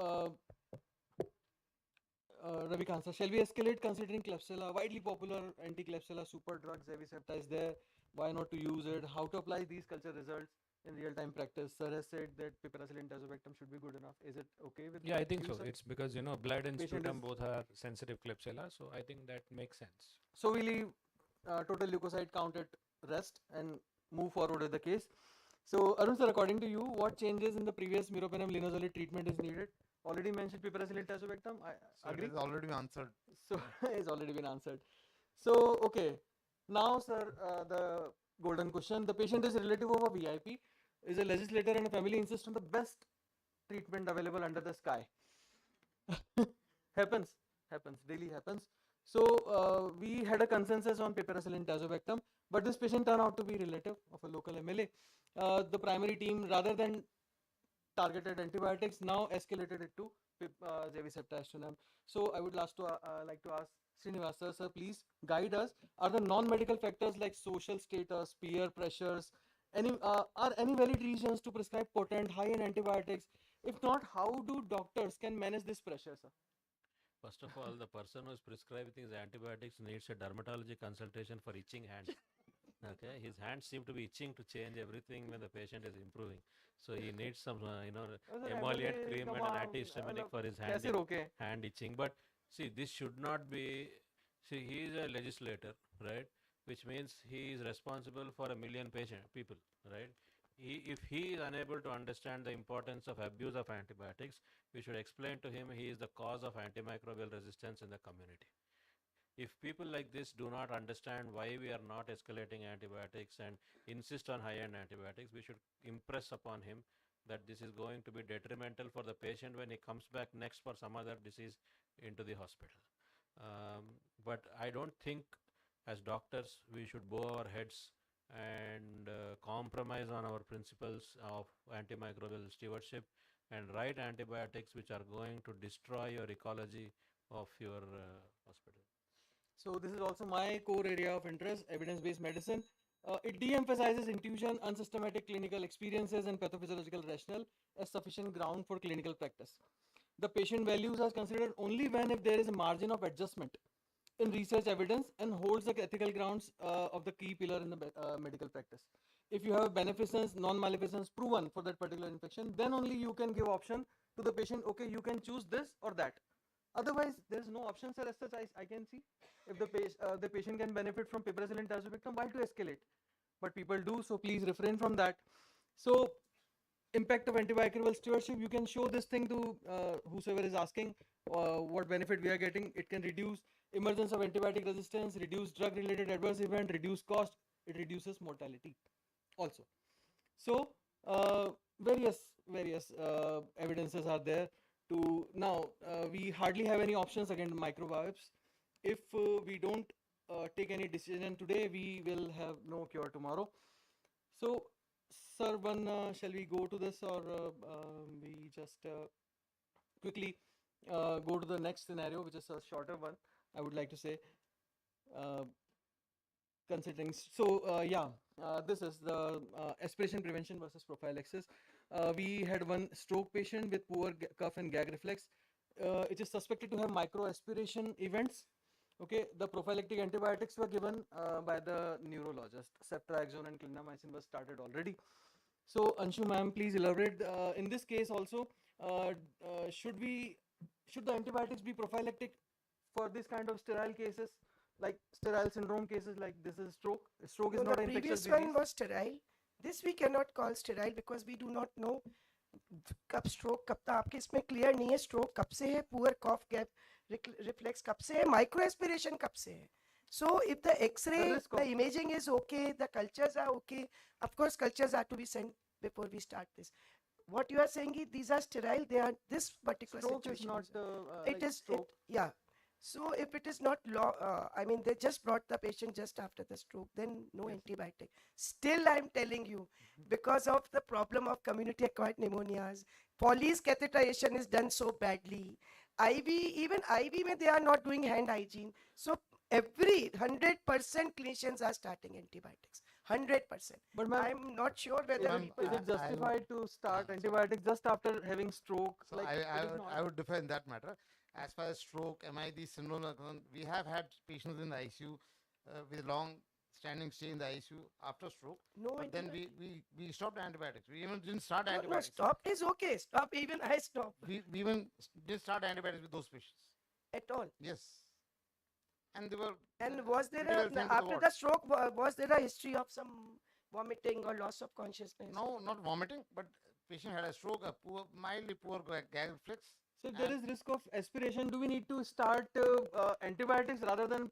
Ravikant sir, shall we escalate considering Klebsiella, widely popular anti-Klebsiella super drug Zevicepta is there? Why not to use it? How to apply these culture results in real-time practice? Sir has said that piperacillin tazobactam should be good enough. Is it okay with Yeah, I think you, so. sir? It's because blood and Patient sputum is- both are sensitive Klebsiella, so I think that makes sense. So we leave total leukocyte count at rest and move forward with the case. So Arun sir, according to you, what changes in the previous meropenem linezolid treatment is needed? Already mentioned piperacillin tazobactam. I So agree. it has already been answered. So it's already been answered. So okay, now sir, the golden question: the patient is a relative of a VIP, is a legislator, and a family insists on the best treatment available under the sky. happens, daily happens. So we had a consensus on piperacillin tazobactam, but this patient turned out to be relative of a local MLA. The primary team, rather than targeted antibiotics, now escalated it to Zevicepta. So I would like to ask Srinivas sir, please guide us. Are the non-medical factors like social status, peer pressures, are any valid reasons to prescribe potent high-end antibiotics? If not, how do doctors can manage this pressure, sir? First of all, the person who is prescribing these antibiotics needs a dermatology consultation for itching hands. Okay, his hands seem to be itching to change everything when the patient is improving. So he needs some, emollient MLA, cream come and an on, antihistaminic for his कैसे रोके? hand itching. But see, this should not be. See, he is a legislator, right? Which means he is responsible for a million people, right? If he is unable to understand the importance of abuse of antibiotics, we should explain to him he is the cause of antimicrobial resistance in the community. If people like this do not understand why we are not escalating antibiotics and insist on high-end antibiotics, we should impress upon him that this is going to be detrimental for the patient when he comes back next for some other disease into the hospital. But I don't think as doctors we should bow our heads and compromise on our principles of antimicrobial stewardship and write antibiotics which are going to destroy your ecology of your hospital. So this is also my core area of interest, evidence-based medicine. It de-emphasizes intuition, unsystematic clinical experiences, and pathophysiological rationale as sufficient ground for clinical practice. The patient values are considered only when if there is a margin of adjustment in research evidence and holds the ethical grounds of the key pillar in the medical practice. If you have beneficence, non-maleficence proven for that particular infection, then only you can give option to the patient, okay, you can choose this or that. Otherwise, there is no option, sir, as such I can see. If the patient can benefit from piperacillin tazobactam, why to escalate? But people do, so please refrain from that. So, impact of antimicrobial stewardship, you can show this thing to whosoever is asking what benefit we are getting. It can reduce emergence of antibiotic resistance, reduce drug-related adverse event, reduce cost, it reduces mortality also. So, various evidences are there. Now we hardly have any options against microbiota. If we don't take any decision today, we will have no cure tomorrow. So sir, shall we go to this, or we just quickly go to the next scenario, which is a shorter one, I would like to say, considering. So this is the aspiration prevention versus prophylaxis. We had one stroke patient with poor cough and gag reflex. It is suspected to have microaspiration events. Okay, the prophylactic antibiotics were given by the neurologist. Ceftriaxone and clindamycin was started already. So Anshu ma'am, please elaborate. In this case also, should the antibiotics be prophylactic for this kind of sterile cases, like sterile syndrome cases, like this is stroke? Stroke is No, not the an infectious previous one disease. was sterile. This we cannot call sterile because we do not know कब stroke कब था आपके इसमें clear नहीं है stroke कब से है poor cough gap reflex कब से है micro aspiration कब से है. So if the X-ray, the imaging is okay, the cultures are okay, of course cultures are to be sent before we start this. What you are saying is these are sterile, they are this particular Stroke is situation. not It like is, stroke. yeah. So if it is not I mean they just brought the patient just after the stroke, then no antibiotic. Still I'm telling you, because of the problem of community acquired pneumonias, Foley's catheterization is done so badly. IV, even IV mein they are not doing hand hygiene. So every 100% clinicians are starting antibiotics. 100%. But ma'am, I'm not sure whether people is it justified to start antibiotics just after having stroke? So Like, it is I would differ in that matter. As far as stroke, MID syndrome are concerned, we have had patients in the ICU with long standing stay in the ICU after stroke. No but then we stopped antibiotics. We even didn't start No, antibiotics. stop is okay. Stop, even I stop. We even didn't start antibiotics with those patients. At all? Yes. And they were. And was there pretty well sent to after ward. the stroke, was there a history of some vomiting or loss of consciousness? No, not vomiting, but patient had a stroke, a mildly poor gag reflex. So if there is risk of aspiration, do we need to start antibiotics rather than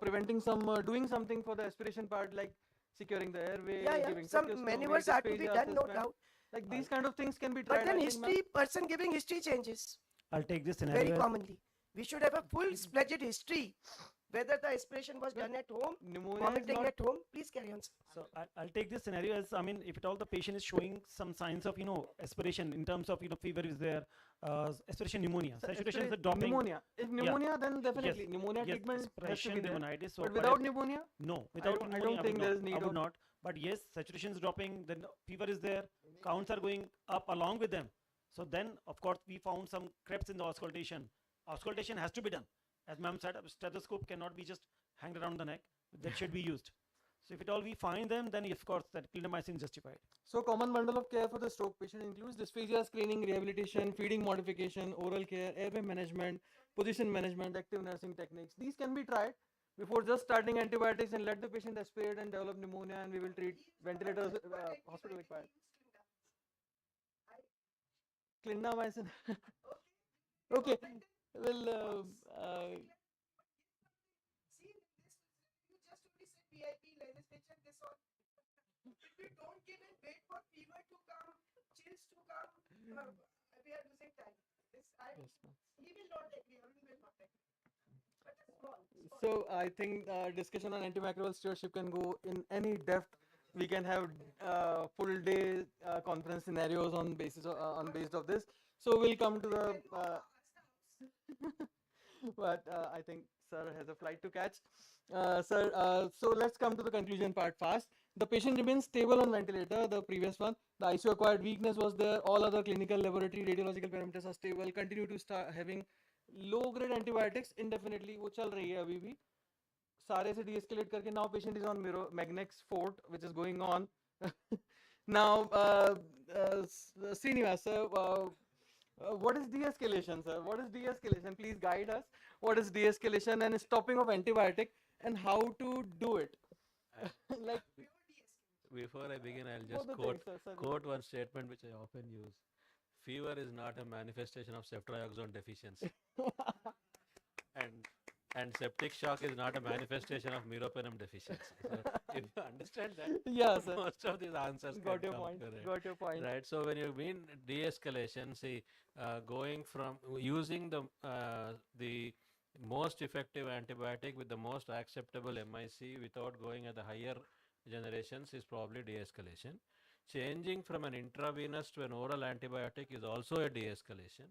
preventing doing something for the aspiration part, like securing the airway, giving Some tracheostomy, maneuvers are to be dysphagia done, no assessment? doubt. Like these kind of things can be tried. But then I think, ma'am. history, person giving history changes I'll take this very scenario. commonly. We should have a full-fledged history, whether the aspiration was done at home, Pneumonia is vomiting not- at home. Please carry on, sir. So I'll take this scenario as, I mean, if at all the patient is showing some signs of, aspiration in terms of, fever is there, aspiration pneumonia, saturation is dropping. Pneumonia. If Yeah. pneumonia, then definitely Yes, pneumonia yes, treatment has to be aspiration, there. pneumonitis. So But for without that- pneumonia? No, I without don't pneumonia, think there's need I would of- not. But yes, saturation is dropping, then fever is there, counts are going up along with them. So then, of course, we found some creps in the auscultation. Auscultation has to be done. As ma'am said, a stethoscope cannot be just hanged around the neck. That should be used. So if at all we find them, then of course that clindamycin is justified. So common bundle of care for the stroke patient includes dysphagia screening, rehabilitation, feeding modification, oral care, airway management, position management, active nursing techniques. These can be tried before just starting antibiotics and let the patient aspirate and develop pneumonia, and we will treat ventilators, hospital required. Clindamycin. Okay. Well, If we don't give and wait for fever to come, chills to come, we are losing time. He will not agree, or we will not agree. But it's small. so I think discussion on antimicrobial stewardship can go in any depth. We can have full day conference scenarios on basis of this. So we'll come to the. But I think sir has a flight to catch. Sir, so let's come to the conclusion part fast. The patient remains stable on ventilator. The previous one, the ICU acquired weakness was there. All other clinical, laboratory, radiological parameters are stable. Continue to start having low grade antibiotics indefinitely. वो चल रही है अभी भी. सारे से de-escalate करके now patient is on Magnex Fort, which is going on. Now, Srinivas, sir, what is de-escalation, sir? What is de-escalation? Please guide us. What is de-escalation and stopping of antibiotic and how to do it? Like. Before I begin, I'll Both just the quote, things, sir. quote one statement which I often use. Fever is not a manifestation of ceftriaxone deficiency. and septic shock is not a manifestation of meropenem deficiency. So if you understand that, Yeah, sir. most of these answers Got can your come point. correct. Got your point. Right. So when you mean de-escalation, see, going from using the most effective antibiotic with the most acceptable MIC without going at the higher generations is probably de-escalation. Changing from an intravenous to an oral antibiotic is also a de-escalation.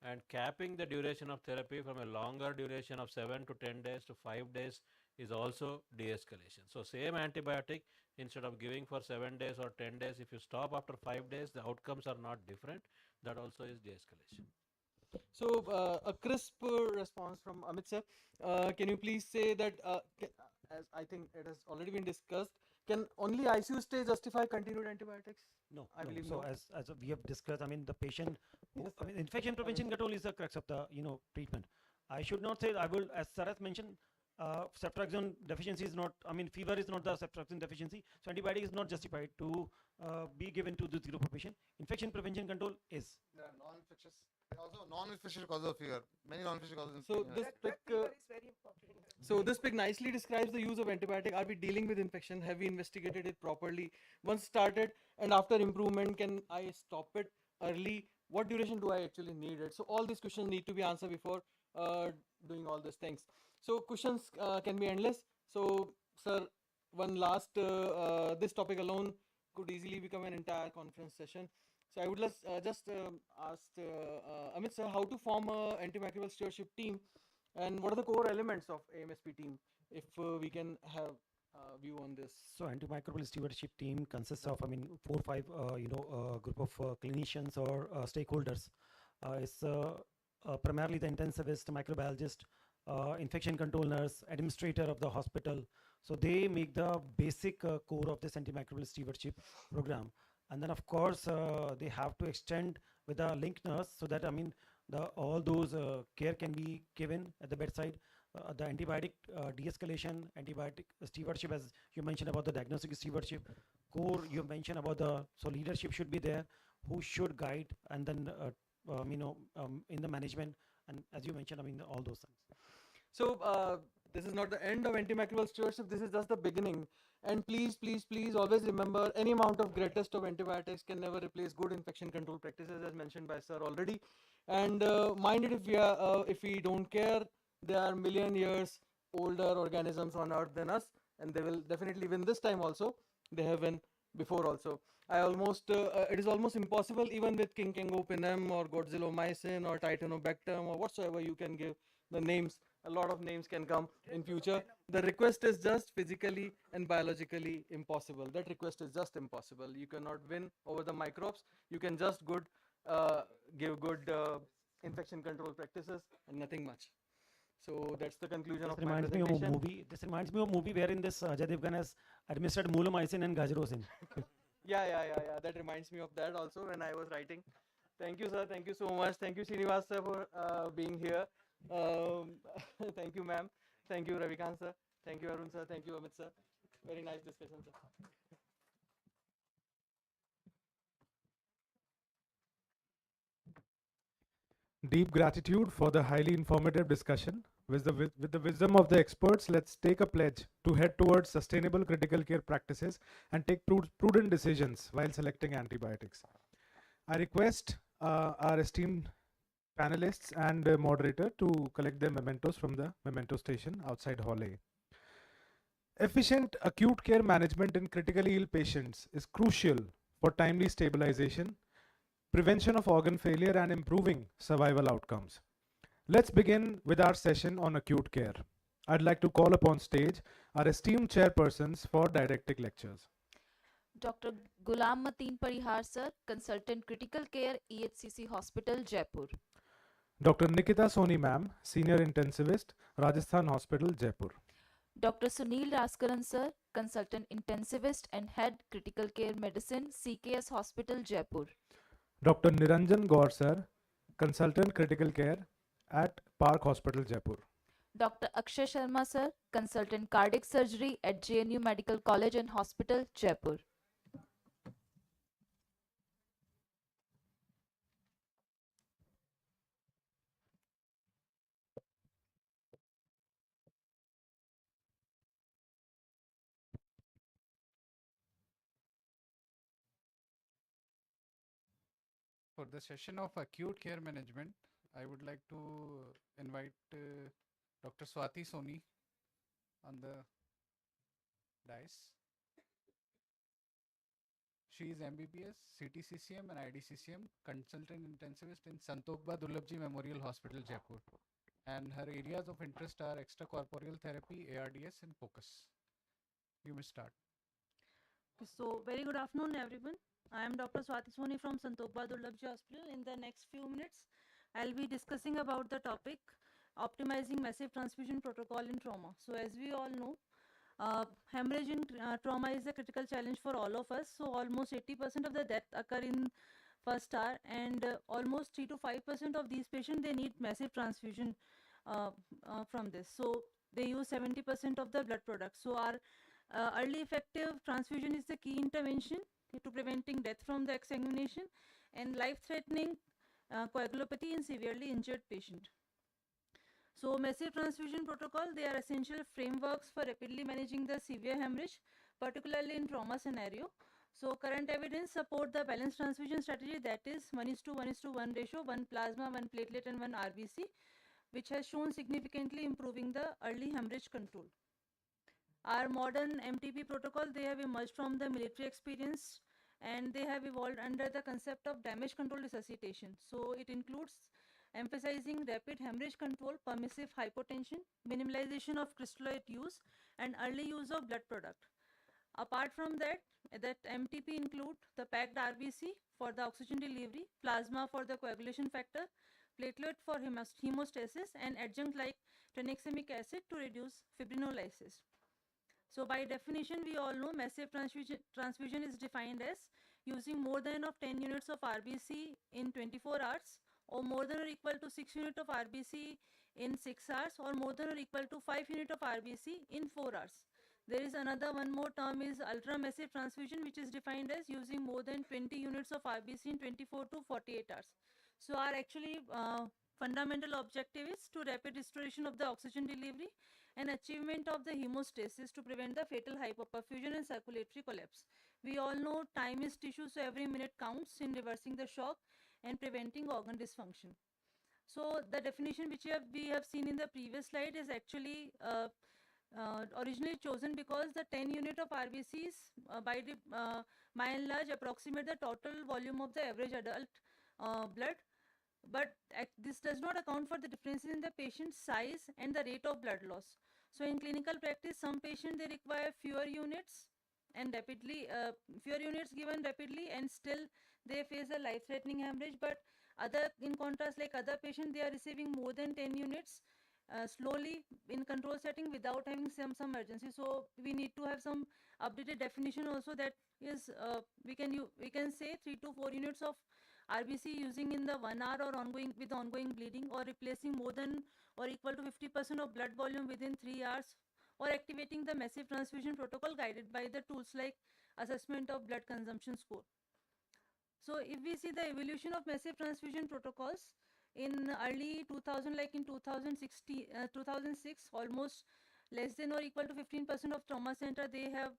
And capping the duration of therapy from a longer duration of 7 to 10 days to 5 days is also de-escalation. So same antibiotic, instead of giving for 7 days or 10 days, if you stop after 5 days, the outcomes are not different. That also is de-escalation. So a crisp response from Amit sir. Can you please say that, as I think it has already been discussed, Can only ICU stay justify continued antibiotics? No, I no. believe So no. as we have discussed, I mean the patient, who, Yes, I sir. mean infection prevention control is the crux of the treatment. I should not say I will, as Sarath mentioned, ceftriaxone deficiency is not. I mean fever is not the ceftriaxone deficiency. So antibiotic is not justified to be given to this group of patient. Infection prevention control is. There are non-infectious. There are also non-infectious causes of fever. Many non-infectious causes. So this pic, so this pic nicely describes the use of antibiotic. Are we dealing with infection? Have we investigated it properly? Once started and after improvement, can I stop it early? What duration do I actually need it? So all these questions need to be answered before doing all these things. So questions can be endless. So sir, one last this topic alone could easily become an entire conference session. So I would just ask Amit sir how to form a antimicrobial stewardship team, and what are the core elements of AMSP team, if we can have view on this. So antimicrobial stewardship team consists of, I mean, 4 or 5, group of clinicians or stakeholders. It's primarily the intensivist, microbiologist, infection control nurse, administrator of the hospital. So they make the basic core of this antimicrobial stewardship program. And then of course they have to extend with a link nurse, so that, I mean, all those care can be given at the bedside. The antibiotic de-escalation, antibiotic stewardship, as you mentioned about the diagnostic stewardship, core you mentioned about so leadership should be there, who should guide, and then in the management, and as you mentioned, I mean, all those things. So this is not the end of antimicrobial stewardship. This is just the beginning. And please, please, please always remember, any amount of greatest of antibiotics can never replace good infection control practices, as mentioned by sir already. And mind it, if we don't care, there are million years older organisms on earth than us, and they will definitely win this time also. They have won before also. It is almost impossible, even with Kinkangopinum or Godzillomycin or Titanobacterium or whatsoever you can give the names. A lot of names can come in future. The request is just physically and biologically impossible. That request is just impossible. You cannot win over the microbes. You can just give good infection control practices and nothing much. So that's the conclusion of my presentation. This reminds me of a movie wherein this Ajay Devgan has administered mulomycin and gajarocin. Yeah. That reminds me of that also when I was writing. Thank you, sir. Thank you so much. Thank you, Srinivas sir, for being here. Thank you, ma'am. Thank you, Ravikant sir. Thank you, Arun sir. Thank you, Amit sir. Very nice discussion, sir. Deep gratitude for the highly informative discussion. With the wisdom of the experts, let's take a pledge to head towards sustainable critical care practices and take prudent decisions while selecting antibiotics. I request our esteemed panelists and moderator to collect their mementos from the memento station outside Hall A. Efficient acute care management in critically ill patients is crucial for timely stabilization, prevention of organ failure, and improving survival outcomes. Let's begin with our session on acute care. I'd like to call upon stage our esteemed chairpersons for didactic lectures. Dr. Gulam Mateen Parihar sir, Consultant Critical Care, EHCC Hospital, Jaipur. Dr. Nikita Soni ma'am, Senior Intensivist, Rajasthan Hospital, Jaipur. Dr. Sunil Raskaran sir, Consultant Intensivist and Head Critical Care Medicine, CKS Hospital, Jaipur. Dr. Niranjan Gaur sir, Consultant Critical Care at Park Hospital, Jaipur. Dr. Akshay Sharma sir, Consultant Cardiac Surgery at JNU Medical College and Hospital, Jaipur. For the session of acute care management, I would like to invite Dr. Swati Soni on the dais. She is MBBS, CTCCM and IDCCM, consultant intensivist in Santokba Dullabji Memorial Hospital, Jaipur. And her areas of interest are extracorporeal therapy, ARDS and POCUS. You may start. So, very good afternoon, everyone. I am Dr. Swati Soni from Santokba Dullabji Hospital. In the next few minutes, I'll be discussing about the topic optimizing massive transfusion protocol in trauma. So, as we all know, Hemorrhage in trauma is a critical challenge for all of us. So almost 80% of the death occur in first hour, and almost 3 to 5% of these patients, they need massive transfusion from this. So they use 70% of the blood products. So our early effective transfusion is the key intervention to preventing death from the exsanguination and life-threatening coagulopathy in severely injured patient. So massive transfusion protocol, they are essential frameworks for rapidly managing the severe hemorrhage, particularly in trauma scenario. So current evidence support the balanced transfusion strategy, that is 1:1:1 ratio, 1 plasma, 1 platelet and 1 RBC, which has shown significantly improving the early hemorrhage control. Our modern MTP protocol, they have emerged from the military experience, and they have evolved under the concept of damage control resuscitation. So it includes emphasizing rapid hemorrhage control, permissive hypotension, minimalization of crystalloid use, and early use of blood product. Apart from that, MTP include the packed RBC for the oxygen delivery, plasma for the coagulation factor, platelet for hemostasis, and adjunct like tranexamic acid to reduce fibrinolysis. So by definition, we all know massive transfusion is defined as using more than of 10 units of RBC in 24 hours, or more than or equal to 6 units of RBC in 6 hours, or more than or equal to 5 units of RBC in 4 hours. There is another one more term is ultra massive transfusion, which is defined as using more than 20 units of RBC in 24 to 48 hours. So our actually fundamental objective is to rapid restoration of the oxygen delivery and achievement of the hemostasis to prevent the fatal hypoperfusion and circulatory collapse. We all know time is tissue, so every minute counts in reversing the shock and preventing organ dysfunction. So the definition which we have seen in the previous slide is actually originally chosen because the 10 unit of RBCs by and large approximate the total volume of the average adult blood, but this does not account for the differences in the patient's size and the rate of blood loss. So in clinical practice, some patients, they require fewer units and fewer units given rapidly, and still they face a life-threatening hemorrhage. But in contrast, like other patients, they are receiving more than 10 units slowly in control setting without having some urgency. So we need to have some updated definition also, that is we can say 3 to 4 units of RBC using in the 1 hour or ongoing bleeding, or replacing more than or equal to 50% of blood volume within 3 hours, or activating the massive transfusion protocol guided by the tools like assessment of blood consumption score. So if we see the evolution of massive transfusion protocols in early 2000, like in 2006, almost less than or equal to 15% of trauma center, they have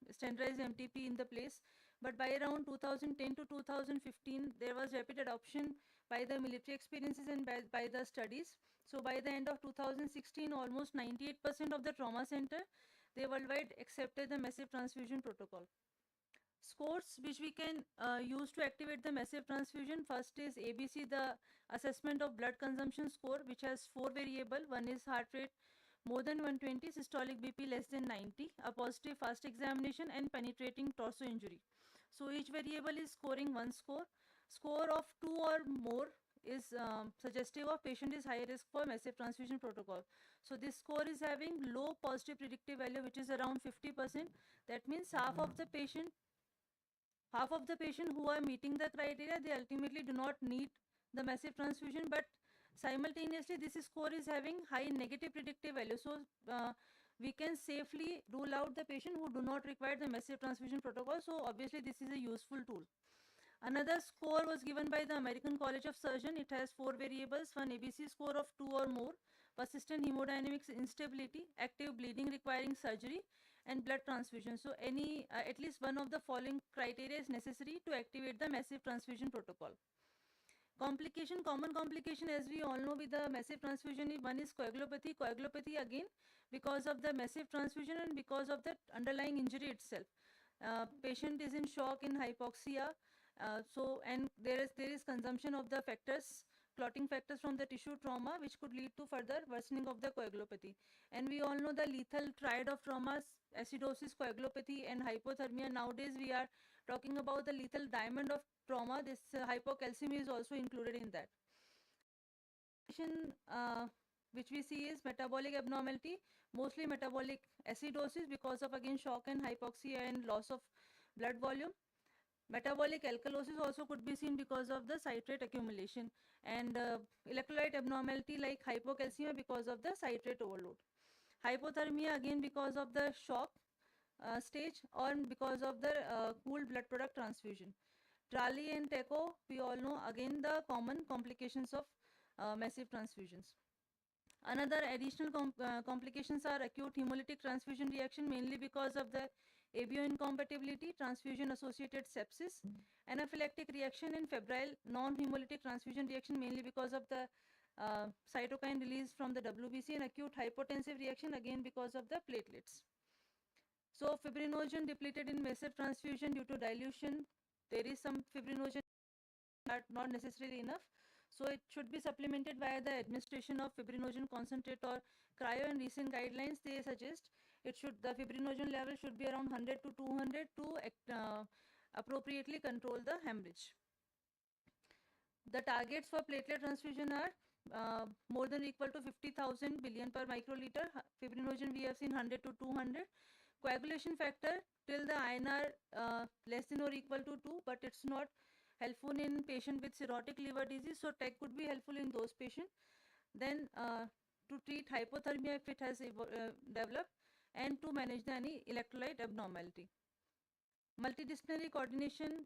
standardized MTP in the place. But by around 2010 to 2015, there was rapid adoption by the military experiences and by the studies. So by the end of 2016, almost 98% of the trauma center, they worldwide accepted the massive transfusion protocol. Scores which we can use to activate the massive transfusion. First is ABC, the assessment of blood consumption score, which has 4 variables. One is heart rate more than 120, systolic BP less than 90, a positive fast examination, and penetrating torso injury. So each variable is scoring one score. Score of 2 or more is suggestive of patient is high risk for massive transfusion protocol. So this score is having low positive predictive value, which is around 50%. That means half of the patient who are meeting the criteria, they ultimately do not need the massive transfusion, but simultaneously this score is having high negative predictive value. So we can safely rule out the patient who do not require the massive transfusion protocol. So obviously this is a useful tool. Another score was given by the American College of Surgeons. It has 4 variables, one ABC score of 2 or more, persistent hemodynamics instability, active bleeding requiring surgery, and blood transfusion. So any at least one of the following criteria is necessary to activate the massive transfusion protocol. Common complication, as we all know, with the massive transfusion, one is coagulopathy. Coagulopathy again because of the massive transfusion and because of the underlying injury itself. Patient is in shock, in hypoxia, and there is consumption of the factors, clotting factors from the tissue trauma, which could lead to further worsening of the coagulopathy. And we all know the lethal triad of traumas, acidosis, coagulopathy, and hypothermia. Nowadays we are talking about the lethal diamond of trauma. This hypocalcemia is also included in that. which we see is metabolic abnormality, mostly metabolic acidosis because of again shock and hypoxia and loss of blood volume. Metabolic alkalosis also could be seen because of the citrate accumulation, and electrolyte abnormality like hypocalcemia because of the citrate overload. Hypothermia again because of the shock stage or because of the cooled blood product transfusion. Trali and TECO, we all know again the common complications of massive transfusions. Another additional complications are acute hemolytic transfusion reaction, mainly because of the ABO incompatibility, transfusion associated sepsis, anaphylactic reaction, and febrile non-hemolytic transfusion reaction, mainly because of the cytokine release from the WBC, and acute hypotensive reaction again because of the platelets. So fibrinogen depleted in massive transfusion due to dilution. There is some fibrinogen, but not necessarily enough. So it should be supplemented via the administration of fibrinogen concentrate or cryo. And recent guidelines, they suggest the fibrinogen level should be around 100 to 200 to appropriately control the hemorrhage. The targets for platelet transfusion are more than or equal to 50,000 billion per microliter. Fibrinogen we have seen 100 to 200. Coagulation factor till the INR less than or equal to 2, but it's not helpful in patient with cirrhotic liver disease, so TEC could be helpful in those patients. Then to treat hypothermia if it has developed, and to manage any electrolyte abnormality. Multidisciplinary coordination,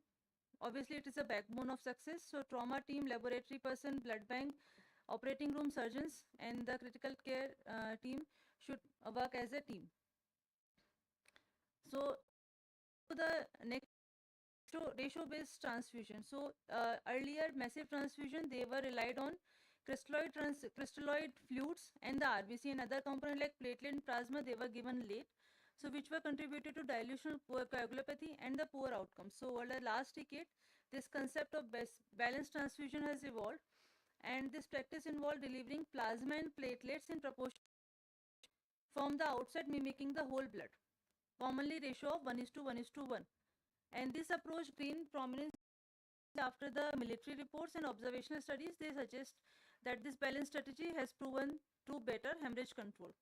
obviously it is a backbone of success. So trauma team, laboratory person, blood bank, operating room surgeons, and the critical care team should work as a team. So the next ratio based transfusion. So earlier massive transfusion, they were relied on crystalloid fluids and the RBC, and other component like platelet and plasma, they were given late, so which were contributed to dilution, poor coagulopathy, and the poor outcomes. So over the last decade, this concept of balanced transfusion has evolved, and this practice involved delivering plasma and platelets in proportion from the outside, mimicking the whole blood, commonly ratio of 1:1:1. And this approach gained prominence after the military reports and observational studies. They suggest that this balanced strategy has proven to better hemorrhage control.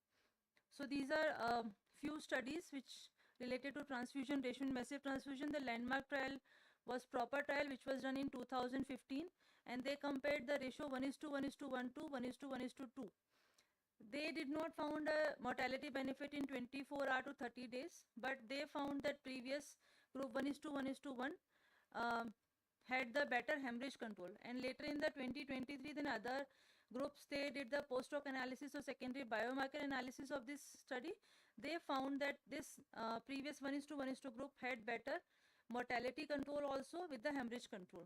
So these are few studies which related to transfusion ratio in massive transfusion. The landmark trial was proper trial, which was done in 2015, and they compared the ratio 1:1:1 to 1:1:2. They did not found a mortality benefit in 24 hours to 30 days, but they found that previous group 1:1:1 had the better hemorrhage control. And later in the 2023, then other groups, they did the post-hoc analysis or secondary biomarker analysis of this study. They found that this previous 1:1:2 group had better mortality control also with the hemorrhage control.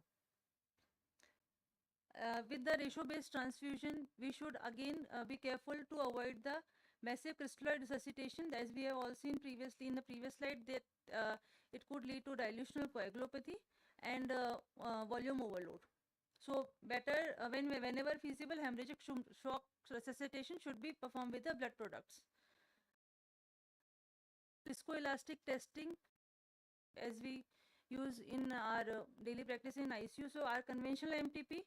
With the ratio-based transfusion, we should again be careful to avoid the massive crystalloid resuscitation, as we have all seen previously in the previous slide, that it could lead to dilutional coagulopathy and volume overload. So better whenever feasible, hemorrhagic shock resuscitation should be performed with the blood products. Viscoelastic testing, as we use in our daily practice in ICU. So our conventional MTP,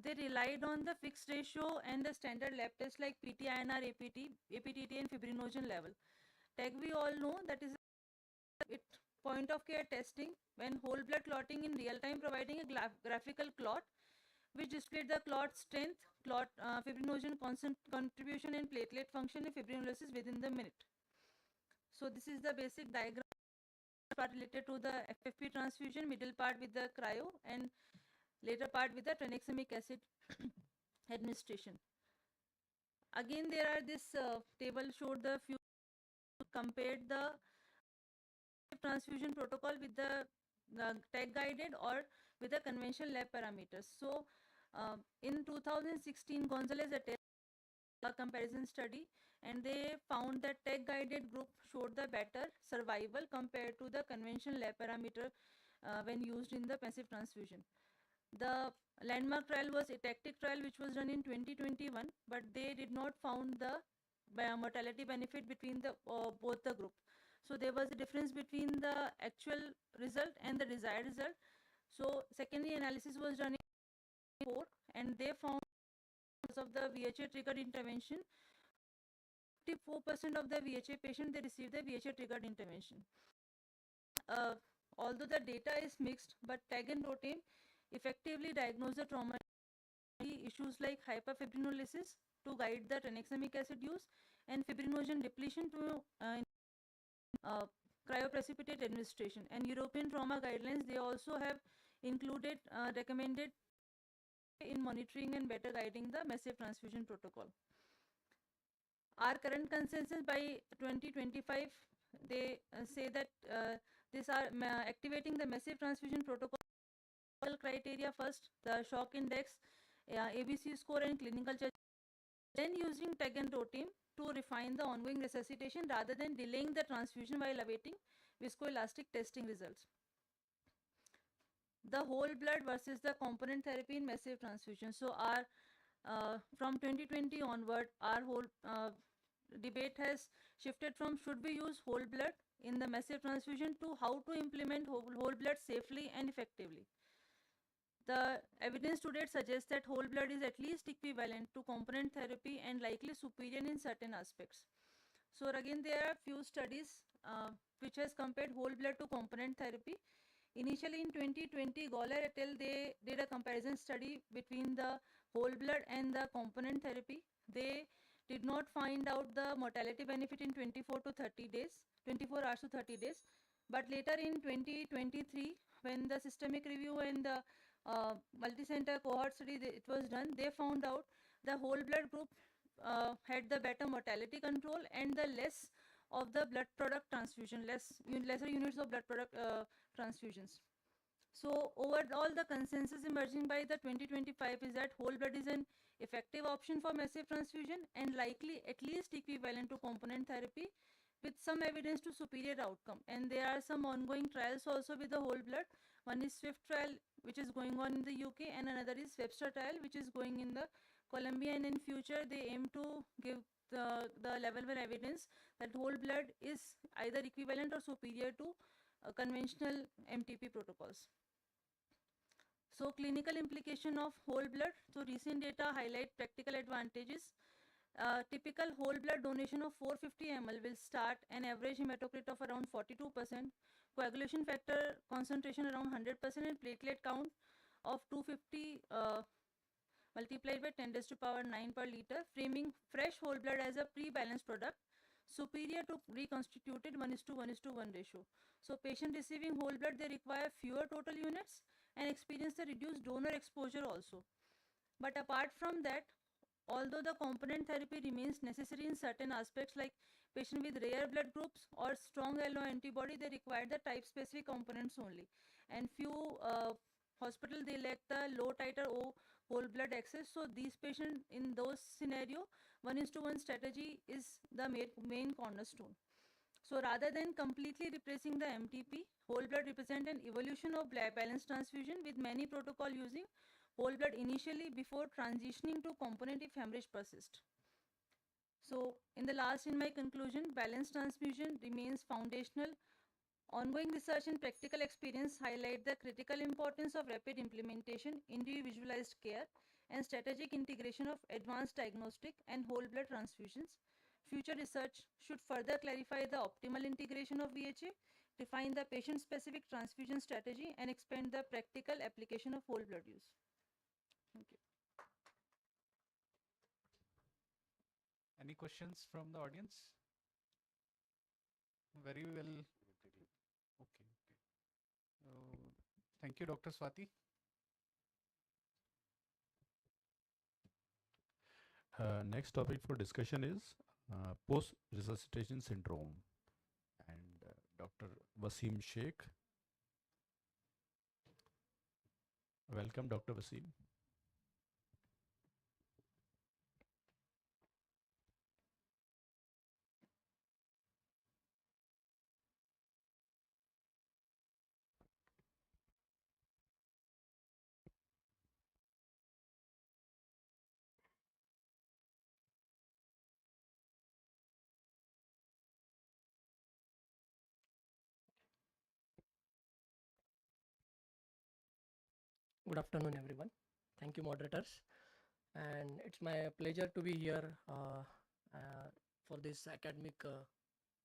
they relied on the fixed ratio and the standard lab tests like PT-INR, APTT, and fibrinogen level. TEG, we all know that is it point of care testing when whole blood clotting in real time, providing a graphical clot which displayed the clot strength, fibrinogen contribution, and platelet function and fibrinolysis within the minute. So this is the basic diagram part related to the FFP transfusion, middle part with the cryo, and later part with the tranexamic acid administration. Again, there are this table showed the few compared the transfusion protocol with the TEG guided or with the conventional lab parameters. So in 2016, Gonzalez et al. A comparison study, and they found that TEG guided group showed the better survival compared to the conventional lab parameter when used in the passive transfusion. The landmark trial was ETACTIC trial, which was done in 2021, but they did not found the mortality benefit between the both the group. So there was a difference between the actual result and the desired result. So secondary analysis was done in 4, and they found because of the VHA triggered intervention. 54% of the VHA patient they receive the VHA triggered intervention. Although the data is mixed, but tag and rotem effectively diagnose the trauma issues like hyperfibrinolysis to guide the tranexamic acid use and fibrinogen depletion to cryoprecipitate administration. And European trauma guidelines, they also have included recommended in monitoring and better guiding the massive transfusion protocol. Our current consensus by 2025, they say that these are activating the massive transfusion protocol criteria first, the shock index, ABC score and clinical judgment, then using tag and rotem to refine the ongoing resuscitation rather than delaying the transfusion while awaiting viscoelastic testing results. The whole blood versus the component therapy in massive transfusion. So our from 2020 onward, our whole debate has shifted from should we use whole blood in the massive transfusion to how to implement whole blood safely and effectively. The evidence to date suggests that whole blood is at least equivalent to component therapy and likely superior in certain aspects. So again, there are few studies which has compared whole blood to component therapy. Initially in 2020, Goller et al. They did a comparison study between the whole blood and the component therapy. They did not find out the mortality benefit in 24 to 30 days, 24 hours to 30 days. But later in 2023, when the systemic review and the multi-center cohort study it was done, they found out the whole blood group had the better mortality control and the less of the blood product transfusion, lesser units of blood product transfusions. So overall, the consensus emerging by the 2025 is that whole blood is an effective option for massive transfusion and likely at least equivalent to component therapy with some evidence to superior outcome. And there are some ongoing trials also with the whole blood. One is SWIFT trial, which is going on in the UK, and another is Webster trial, which is going in the Colombia. And in future, they aim to give the level of evidence that whole blood is either equivalent or superior to conventional MTP protocols. So clinical implication of whole blood. So recent data highlight practical advantages. Typical whole blood donation of 450 ml will start an average hematocrit of around 42%, coagulation factor concentration around 100%, and platelet count of 250 multiplied by 10 raised to power 9 per liter, framing fresh whole blood as a pre-balanced product superior to reconstituted 1:1:1 ratio. So patient receiving whole blood, they require fewer total units and experience the reduced donor exposure also. But apart from that, although the component therapy remains necessary in certain aspects like patient with rare blood groups or strong allo antibody, they require the type specific components only. And few hospital, they lack the low titer O whole blood access. So these patients in those scenario, 1:1 strategy is the main cornerstone. So rather than completely replacing the MTP, whole blood represent an evolution of balanced transfusion with many protocol using whole blood initially before transitioning to component if hemorrhage persists. So in my conclusion, balanced transfusion remains foundational. Ongoing research and practical experience highlight the critical importance of rapid implementation, individualized care, and strategic integration of advanced diagnostic and whole blood transfusions. Future research should further clarify the optimal integration of VHA, define the patient-specific transfusion strategy, and expand the practical application of whole blood use. Thank you. Any questions from the audience? Very well. Okay. Thank you, Dr. Swati. Next topic for discussion is post-resuscitation syndrome, and Dr. Wasim Sheikh. Welcome, Dr. Wasim. Good afternoon, everyone. Thank you, moderators. and it's my pleasure to be here for this academic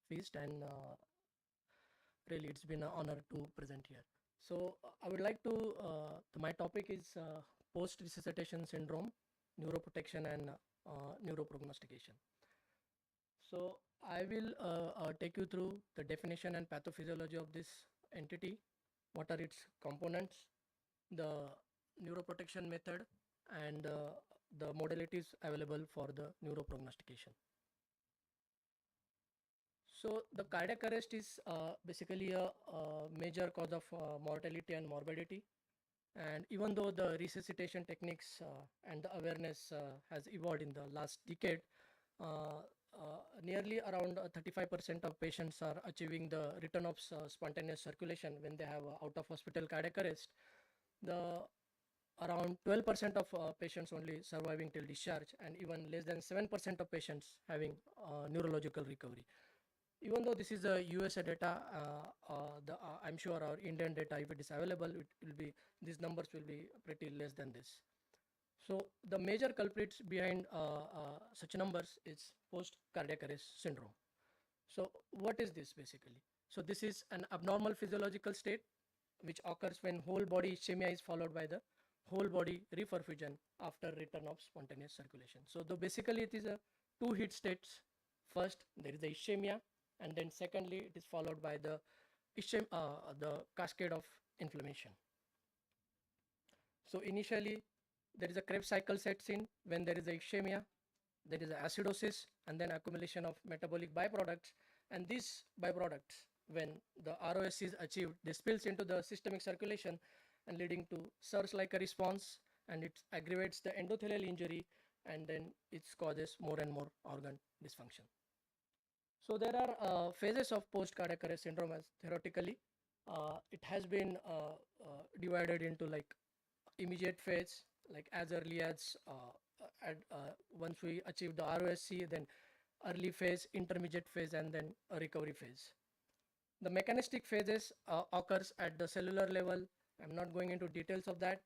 feast, and really it's been an honor to present here. So I would like to, my topic is post-resuscitation syndrome, neuroprotection and neuroprognostication. So I will take you through the definition and pathophysiology of this entity, what are its components, the neuroprotection method, and the modalities available for the neuroprognostication. So the cardiac arrest is basically a major cause of mortality and morbidity. And even though the resuscitation techniques and the awareness has evolved in the last decade, nearly around 35% of patients are achieving the return of spontaneous circulation when they have out of hospital cardiac arrest. The around 12% of patients only surviving till discharge, and even less than 7% of patients having neurological recovery. Even though this is a USA data, I'm sure our Indian data, if it is available, it will be, these numbers will be pretty less than this. So the major culprits behind such numbers is post-cardiac arrest syndrome. So what is this basically? So this is an abnormal physiological state which occurs when whole body ischemia is followed by the whole body reperfusion after return of spontaneous circulation. So basically it is a two hit states. First there is the ischemia, and then secondly it is followed by the cascade of inflammation. So initially there is a Krebs cycle sets in when there is a ischemia, there is a acidosis, and then accumulation of metabolic byproducts, and these byproducts, when the ROS is achieved, they spills into the systemic circulation and leading to SARS like a response, and it aggravates the endothelial injury, and then it causes more and more organ dysfunction. So there are phases of post-cardiac arrest syndrome. As theoretically, it has been divided into like immediate phase, like as early as once we achieve the ROSC, then early phase, intermediate phase, and then a recovery phase. The mechanistic phases occurs at the cellular level. I'm not going into details of that.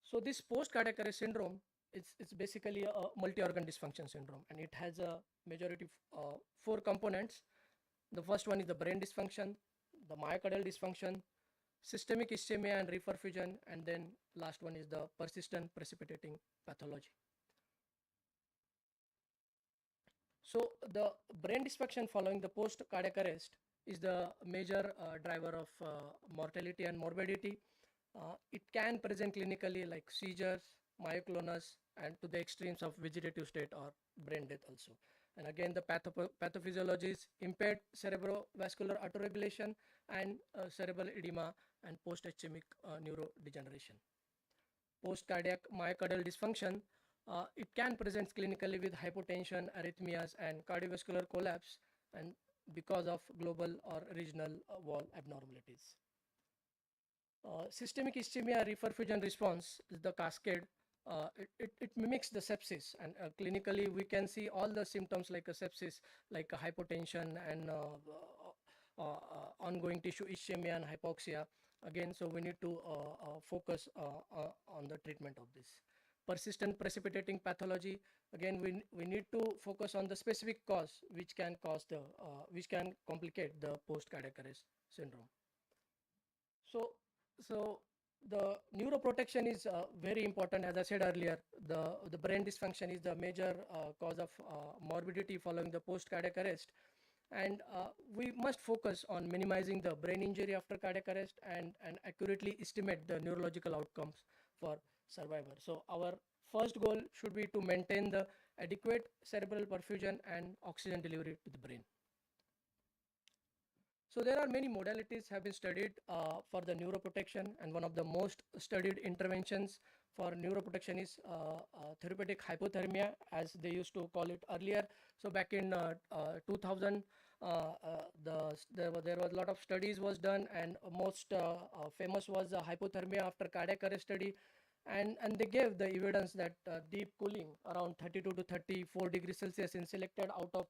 So this post-cardiac arrest syndrome, it's basically a multi-organ dysfunction syndrome, and it has a majority of 4 components. The first one is the brain dysfunction, the myocardial dysfunction, systemic ischemia and reperfusion, and then last one is the persistent precipitating pathology. So the brain dysfunction following the post-cardiac arrest is the major driver of mortality and morbidity. It can present clinically like seizures, myoclonus, and to the extremes of vegetative state or brain death also. And again, the pathophysiology is impaired cerebrovascular autoregulation and cerebral edema and post-ischemic neurodegeneration. Post-cardiac myocardial dysfunction, it can present clinically with hypotension, arrhythmias, and cardiovascular collapse, and because of global or regional wall abnormalities. Systemic ischemia reperfusion response is the cascade. It mimics the sepsis, and clinically we can see all the symptoms like a sepsis, like a hypotension and ongoing tissue ischemia and hypoxia. Again, so we need to focus on the treatment of this. Persistent precipitating pathology, again we need to focus on the specific cause which can cause the which can complicate the post-cardiac arrest syndrome. So the neuroprotection is very important. As I said earlier, the brain dysfunction is the major cause of morbidity following the post-cardiac arrest. And we must focus on minimizing the brain injury after cardiac arrest and accurately estimate the neurological outcomes for survivor. So our first goal should be to maintain the adequate cerebral perfusion and oxygen delivery to the brain. So there are many modalities have been studied for the neuroprotection, and one of the most studied interventions for neuroprotection is therapeutic hypothermia, as they used to call it earlier. So back in 2000, there was a lot of studies was done, and most famous was hypothermia after cardiac arrest study, and they gave the evidence that deep cooling around 32 to 34 degrees Celsius in selected out of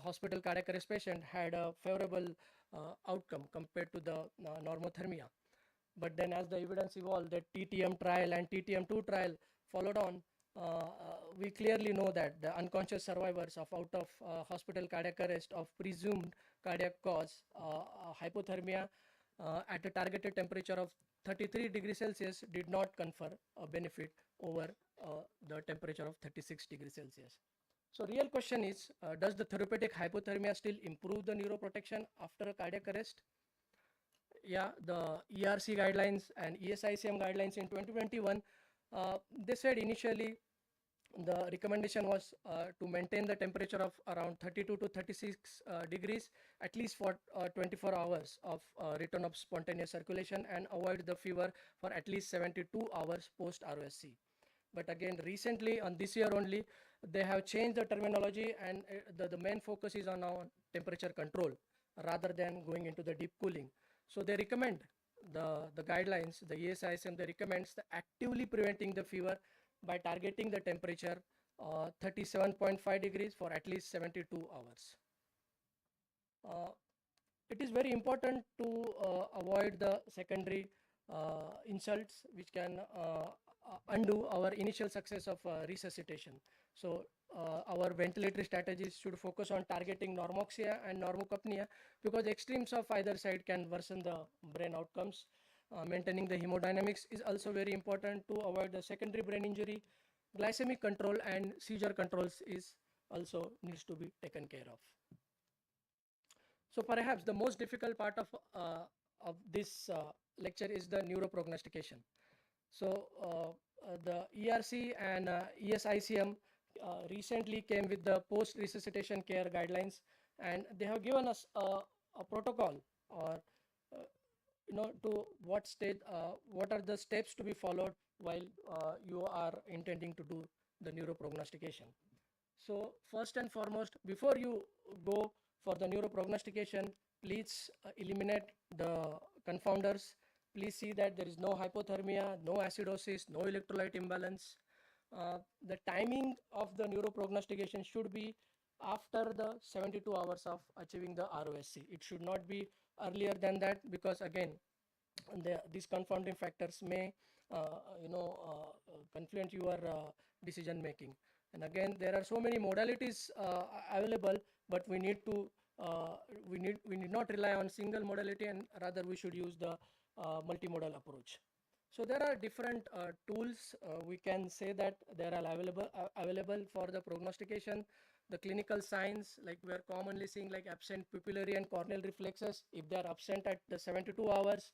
hospital cardiac arrest patient had a favorable outcome compared to the normothermia. But then as the evidence evolved, the TTM trial and TTM2 trial followed on, we clearly know that the unconscious survivors of out of hospital cardiac arrest of presumed cardiac cause, hypothermia, at a targeted temperature of 33 degrees Celsius did not confer a benefit over the temperature of 36 degrees Celsius. So real question is, does the therapeutic hypothermia still improve the neuroprotection after a cardiac arrest? Yeah, the ERC guidelines and ESICM guidelines in 2021, they said initially the recommendation was to maintain the temperature of around 32 to 36 degrees at least for 24 hours of return of spontaneous circulation and avoid the fever for at least 72 hours post ROSC. But again, recently on this year only, they have changed the terminology, and the main focus is on now temperature control rather than going into the deep cooling. So they recommend the guidelines, the ESISM, they recommends the actively preventing the fever by targeting the temperature 37.5 degrees for at least 72 hours. It is very important to avoid the secondary insults which can undo our initial success of resuscitation. So our ventilatory strategies should focus on targeting normoxia and normocapnia because extremes of either side can worsen the brain outcomes. Maintaining the hemodynamics is also very important to avoid the secondary brain injury. Glycemic control and seizure controls is also needs to be taken care of. So perhaps the most difficult part of this lecture is the neuroprognostication. So the ERC and ESICM recently came with the post-resuscitation care guidelines, and they have given us a protocol or to what stage, what are the steps to be followed while you are intending to do the neuroprognostication. So first and foremost, before you go for the neuroprognostication, please eliminate the confounders. Please see that there is no hypothermia, no acidosis, no electrolyte imbalance. The timing of the neuroprognostication should be after the 72 hours of achieving the ROSC. It should not be earlier than that because again, these confounding factors may confluence your decision making. And again, there are so many modalities available, but we need to we need not rely on single modality, and rather we should use the multimodal approach. So there are different tools we can say that they are available for the prognostication. The clinical signs, like we are commonly seeing like absent pupillary and corneal reflexes, if they are absent at the 72 hours,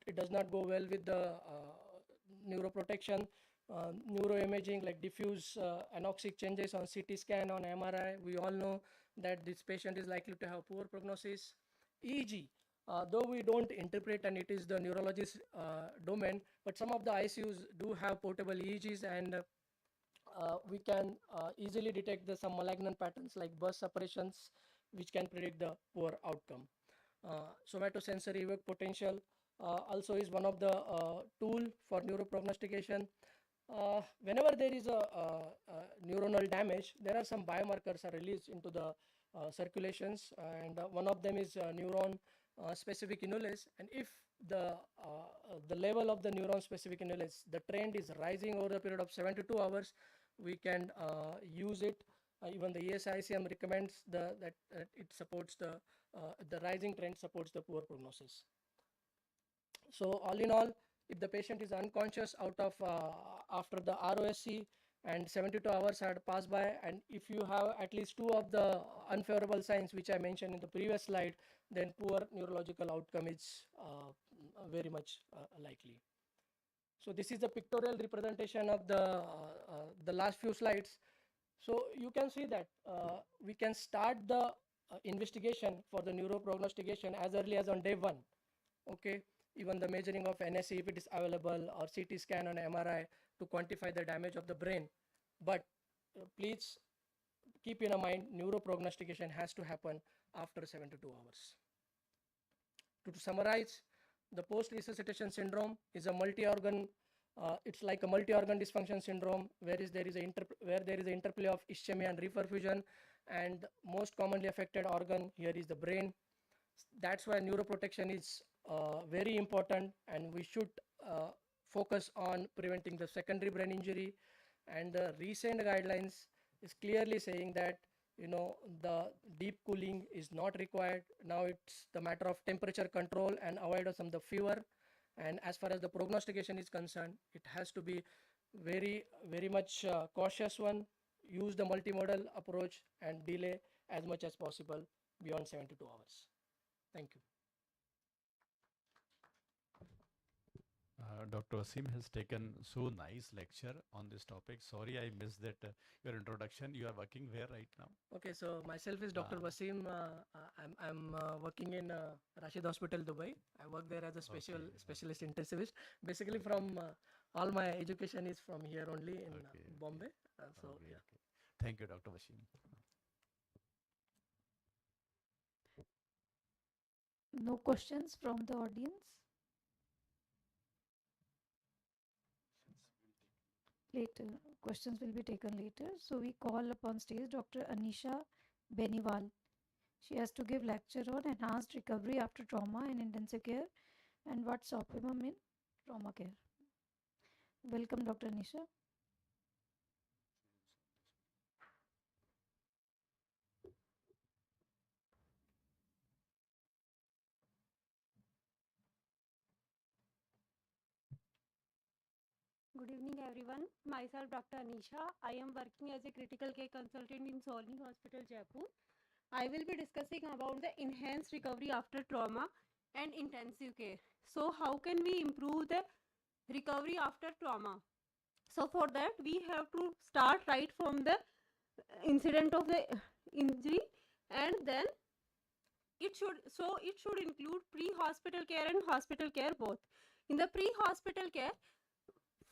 it does not go well with the neuroprotection. Neuroimaging like diffuse anoxic changes on CT scan, on MRI, we all know that this patient is likely to have poor prognosis. EEG, though we don't interpret and it is the neurologist domain, but some of the ICUs do have portable EEGs, and we can easily detect some malignant patterns like burst separations which can predict the poor outcome. Somatosensory evoked potential also is one of the tool for neuroprognostication. Whenever there is a neuronal damage, there are some biomarkers are released into the circulations, and one of them is neuron specific innolase. And if the level of the neuron specific innolase, the trend is rising over the period of 72 hours, we can use it. Even the ESICM recommends that it supports the rising trend supports the poor prognosis. So all in all, if the patient is unconscious out of after the ROSC and 72 hours had passed by, and if you have at least two of the unfavorable signs which I mentioned in the previous slide, then poor neurological outcome is very much likely. So this is the pictorial representation of the last few slides. So you can see that we can start the investigation for the neuroprognostication as early as on day 1. Okay, even the measuring of NSE if it is available, or CT scan on MRI to quantify the damage of the brain. But please keep in mind, neuroprognostication has to happen after 72 hours. To summarize, the post-resuscitation syndrome is a multi-organ, it's like a multi-organ dysfunction syndrome where there is an interplay of ischemia and reperfusion, and most commonly affected organ here is the brain. That's why neuroprotection is very important, and we should focus on preventing the secondary brain injury. And the recent guidelines is clearly saying that, you know, the deep cooling is not required. Now it's the matter of temperature control and avoid some of the fever. And as far as the prognostication is concerned, it has to be very much cautious one. Use the multimodal approach and delay as much as possible beyond 72 hours. Thank you. Dr. Wasim has taken so nice lecture on this topic. Sorry, I missed that your introduction. You are working where right now? Okay, so myself is Dr. Wasim. I'm working in Rashid Hospital, Dubai. I work there as a specialist intensivist. Basically, from all my education is from here only in Bombay. Yeah. Thank you, Dr. Wasim. No questions from the audience? Later, questions will be taken later. So we call upon stage Dr. Anisha Beniwal. She has to give lecture on enhanced recovery after trauma in intensive care and what's optimum in trauma care. Welcome, Dr. Anisha. Good evening, everyone. Myself, Dr. Anisha. I am working as a critical care consultant in Solni Hospital, Jaipur. I will be discussing about the enhanced recovery after trauma and intensive care. So, how can we improve the recovery after trauma? So, for that, we have to start right from the incident of the injury, and then it should include pre-hospital care and hospital care both. In the pre-hospital care,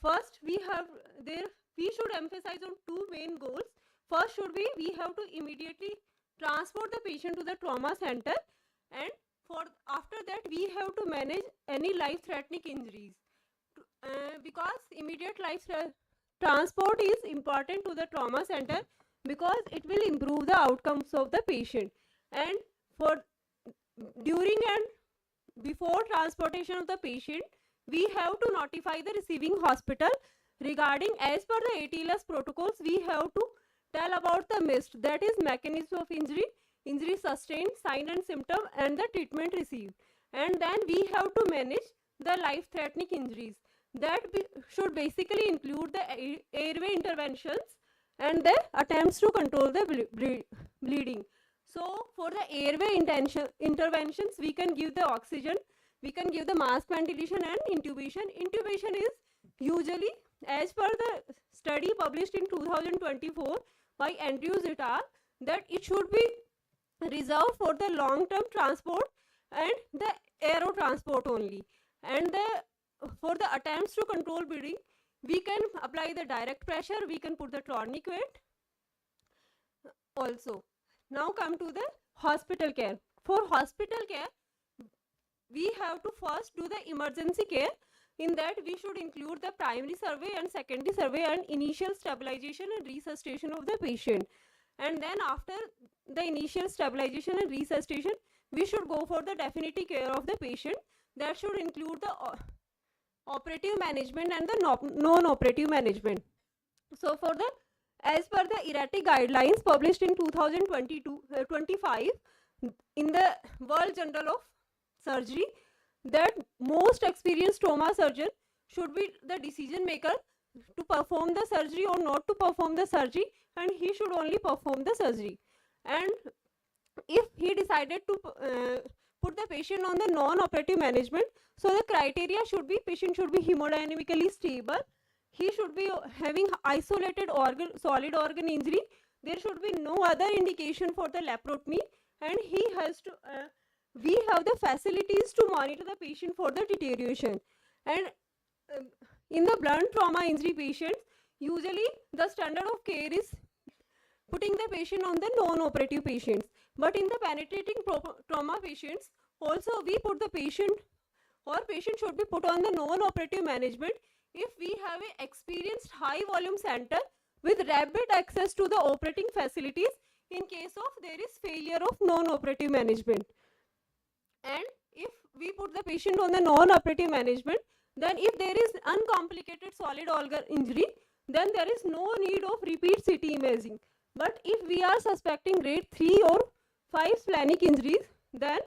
first we should emphasize on two main goals. First should be we have to immediately transport the patient to the trauma center, and after that we have to manage any life-threatening injuries, because immediate transport is important to the trauma center because it will improve the outcomes of the patient. And for during and before transportation of the patient, we have to notify the receiving hospital regarding, as per the ATLS protocols, we have to tell about the MIST, that is mechanism of injury, injury sustained, sign and symptom, and the treatment received. And then we have to manage the life-threatening injuries. That should basically include the airway interventions and the attempts to control the bleeding. So for the airway interventions, we can give the oxygen, we can give the mask ventilation and intubation. Intubation is usually, as per the study published in 2024 by Andrews et al., that it should be reserved for the long-term transport and the aero transport only. And for the attempts to control bleeding, we can apply the direct pressure, we can put the tourniquet also. Now come to the hospital care. For hospital care, we have to first do the emergency care. In that, we should include the primary survey and secondary survey and initial stabilization and resuscitation of the patient. And then after the initial stabilization and resuscitation, we should go for the definitive care of the patient. That should include the operative management and the non-operative management. So for the, as per the erratic guidelines published in 2025 in the World Journal of Surgery, that most experienced trauma surgeon should be the decision maker to perform the surgery or not to perform the surgery, and he should only perform the surgery. And if he decided to put the patient on the non-operative management, so the criteria should be patient should be hemodynamically stable, he should be having isolated solid organ injury, there should be no other indication for the laparotomy, and he has to we have the facilities to monitor the patient for the deterioration. And in the blunt trauma injury patients, usually the standard of care is putting the patient on the non-operative patients. But in the penetrating trauma patients, also we put the patient, or patient should be put on the non-operative management if we have an experienced high volume center with rapid access to the operating facilities in case of there is failure of non-operative management. And if we put the patient on the non-operative management, Then if there is uncomplicated solid organ injury, then there is no need of repeat CT imaging. But if we are suspecting grade 3 or 5 splenic injuries, then,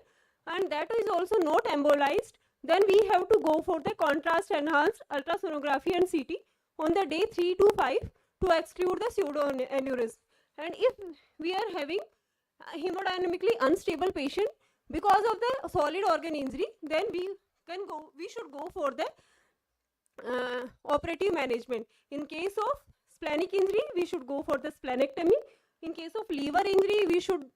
and that is also not embolized, then we have to go for the contrast enhanced ultrasonography and CT on the day 3 to 5 to exclude the pseudo aneurysm. And if we are having a hemodynamically unstable patient because of the solid organ injury, then we should go for the operative management. In case of splenic injury, we should go for the splenectomy. In case of liver injury, we should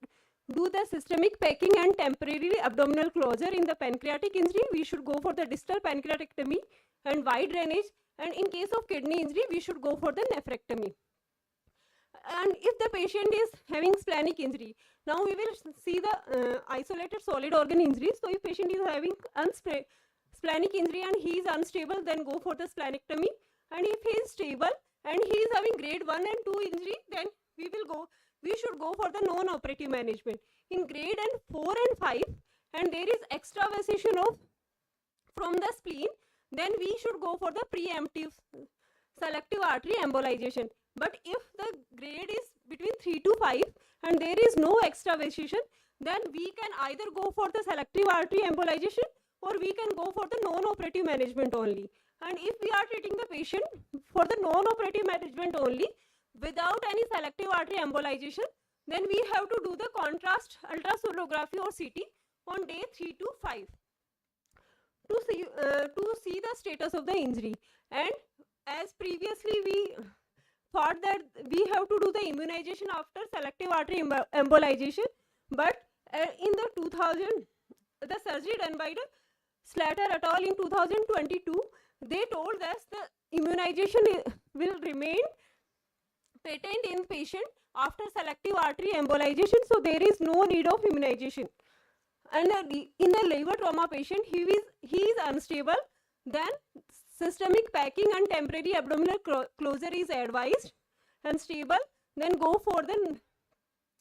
do the systemic packing and temporary abdominal closure. In the pancreatic injury, we should go for the distal pancreatectomy and wide drainage. And in case of kidney injury, we should go for the nephrectomy. And if the patient is having splenic injury, now we will see the isolated solid organ injury. So if patient is having splenic injury and he is unstable, then go for the splenectomy. And if he is stable and he is having grade 1 and 2 injury, then we should go for the non-operative management. In grade 4 and 5, and there is extravasation from the spleen, then we should go for the preemptive selective artery embolization. But if the grade is between 3 to 5 and there is no extravasation, then we can either go for the selective artery embolization or we can go for the non-operative management only. And if we are treating the patient for the non-operative management only without any selective artery embolization, then we have to do the contrast ultrasonography or CT on day 3 to 5 to see the status of the injury. And as previously we thought that we have to do the immunization after selective artery embolization, but in the 2000, the surgery done by the Slater et al. In 2022, they told us the immunization will remain patent in patient after selective artery embolization, so there is no need of immunization. And in the liver trauma patient, he is unstable, then systemic packing and temporary abdominal closure is advised. And stable, then go for the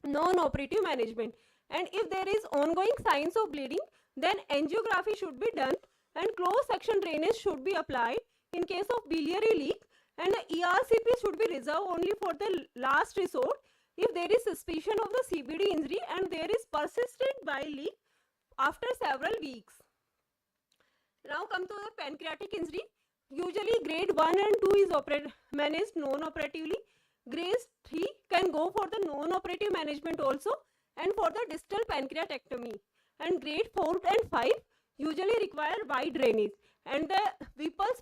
non-operative management. And if there is ongoing signs of bleeding, then angiography should be done and closed section drainage should be applied in case of biliary leak, and the ERCP should be reserved only for the last resort if there is suspicion of the CBD injury and there is persistent bile leak after several weeks. Now come to the pancreatic injury. Usually grade 1 and 2 is managed non-operatively. Grade 3 can go for the non-operative management also and for the distal pancreatectomy. And grade 4 and 5 usually require wide drainage. And the Whipple's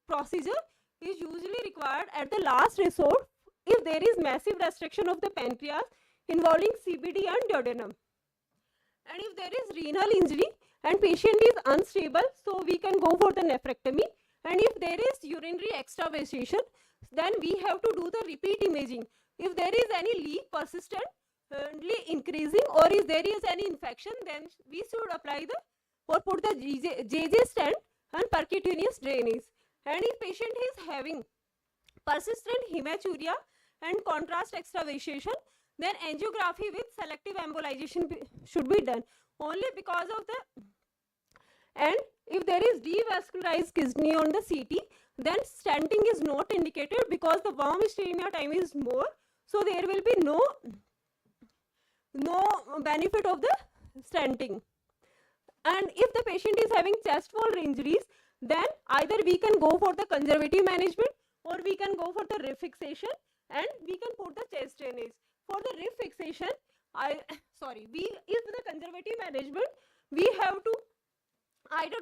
procedure is usually required at the last resort if there is massive restriction of the pancreas involving CBD and duodenum. And if there is renal injury and patient is unstable, so we can go for the nephrectomy. And if there is urinary extravasation, then we have to do the repeat imaging. If there is any leak persistently increasing or if there is any infection, then we should apply or put the JJ stent and percutaneous drainage. And if patient is having persistent hematuria and contrast extravasation, then angiography with selective embolization should be done only because of the. And if there is devascularized kidney on the CT, then stenting is not indicated because the warm ischemia time is more, so there will be no benefit of the stenting. And if the patient is having chest wall injuries, then either we can go for the conservative management or we can go for the rib fixation and we can put the chest drainage. For the rib fixation, if the conservative management, we have to either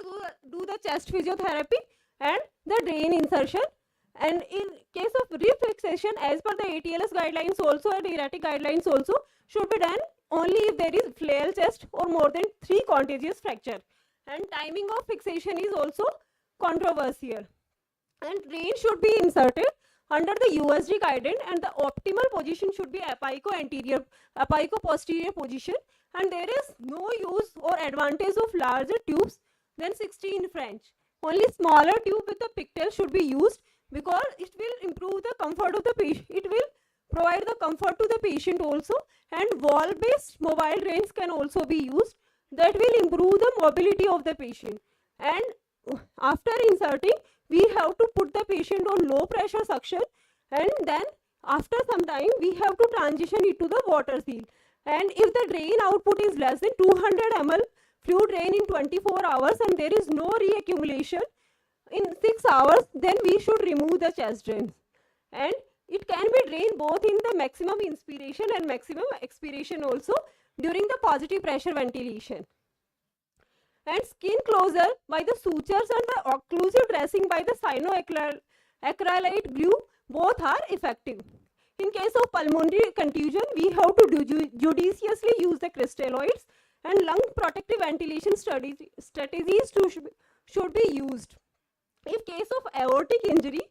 do the chest physiotherapy and the drain insertion. And in case of rib fixation, as per the ATLS guidelines also and erratic guidelines also, should be done only if there is flail chest or more than 3 contagious fracture. And timing of fixation is also controversial. And drain should be inserted under the USG guidance and the optimal position should be apico-posterior position, and there is no use or advantage of larger tubes than 16 French. Only smaller tube with the pigtail should be used because it will improve the comfort of the patient. It will provide the comfort to the patient also, and wall-based mobile drains can also be used that will improve the mobility of the patient. And after inserting, we have to put the patient on low pressure suction, and then after some time we have to transition it to the water seal. And if the drain output is less than 200 ml fluid drain in 24 hours and there is no reaccumulation in 6 hours, then we should remove the chest drains. And it can be drained both in the maximum inspiration and maximum expiration also during the positive pressure ventilation. And skin closure by the sutures and the occlusive dressing by the cyanoacrylate glue, both are effective. In case of pulmonary contusion, we have to judiciously use the crystalloids, and lung protective ventilation strategies should be used. In case of aortic injury,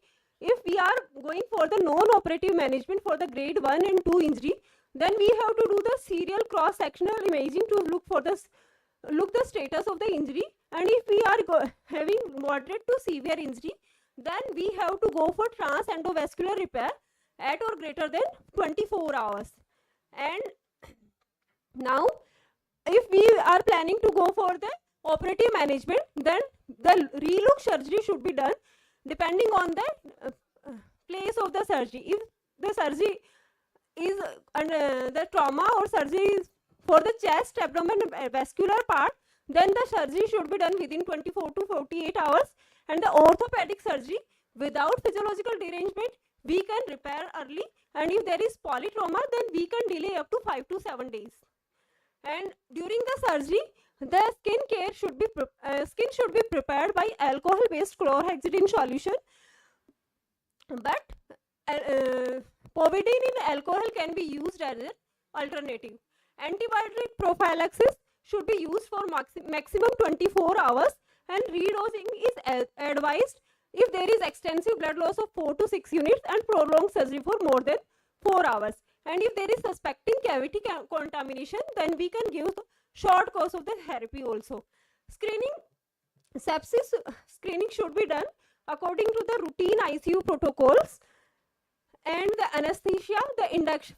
if we are going for the non-operative management for the grade 1 and 2 injury, then we have to do the serial cross-sectional imaging to look the status of the injury. And if we are having moderate to severe injury, then we have to go for transendovascular repair at or greater than 24 hours. And now, if we are planning to go for the operative management, then the relook surgery should be done depending on the place of the surgery. If the surgery is the trauma or surgery is for the chest, abdomen, vascular part, then the surgery should be done within 24 to 48 hours. And the orthopedic surgery without physiological derangement, we can repair early, and if there is polytrauma, then we can delay up to 5 to 7 days. And during the surgery, the skin should be prepared by alcohol-based chlorhexidine solution, but povidone in alcohol can be used as an alternative. Antibiotic prophylaxis should be used for maximum 24 hours, and redosing is advised if there is extensive blood loss of 4 to 6 units and prolonged surgery for more than 4 hours. And if there is suspecting cavity contamination, then we can give short course of the therapy also. Sepsis screening should be done according to the routine ICU protocols. And the anesthesia,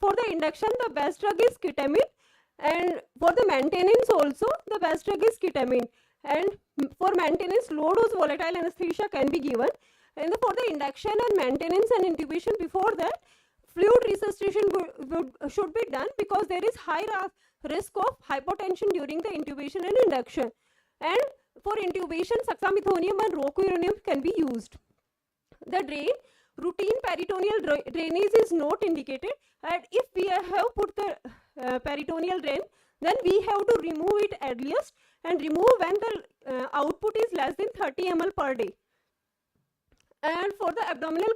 for the induction, the best drug is ketamine, and for the maintenance also, the best drug is ketamine. And for maintenance, low dose volatile anesthesia can be given. And for the induction and maintenance and intubation, before that, fluid resuscitation should be done, because there is high risk of hypotension during the intubation and induction. And for intubation, saxamethonium and rocuronium can be used. The drain, routine peritoneal drainage is not indicated, and if we have put the peritoneal drain, then we have to remove it earliest, and remove when the output is less than 30 ml per day. And for the abdominal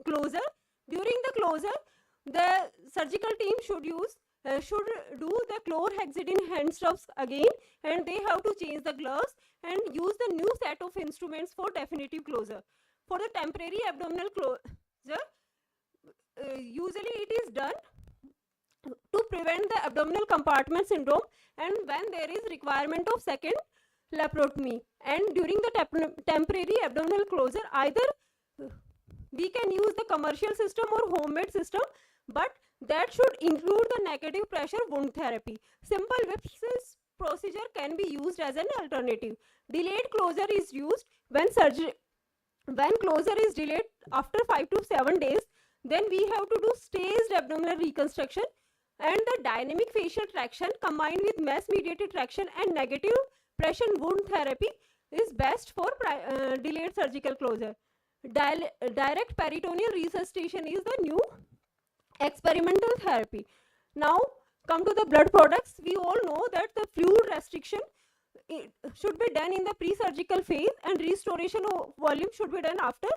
closure, during the closure, the surgical team should do the chlorhexidine hand stuffs again, and they have to change the gloves and use the new set of instruments for definitive closure. For the temporary abdominal closure, usually it is done to prevent the abdominal compartment syndrome, and when there is requirement of second laparotomy. And during the temporary abdominal closure, either we can use the commercial system or homemade system, but that should include the negative pressure wound therapy. Simple whips procedure can be used as an alternative. Delayed closure is used when closure is delayed after 5 to 7 days, then we have to do staged abdominal reconstruction, and the dynamic facial traction combined with mass mediated traction and negative pressure wound therapy is best for delayed surgical closure. Direct peritoneal resuscitation is the new experimental therapy. Now come to the blood products. We all know that the fluid restriction should be done in the pre-surgical phase, and restoration of volume should be done after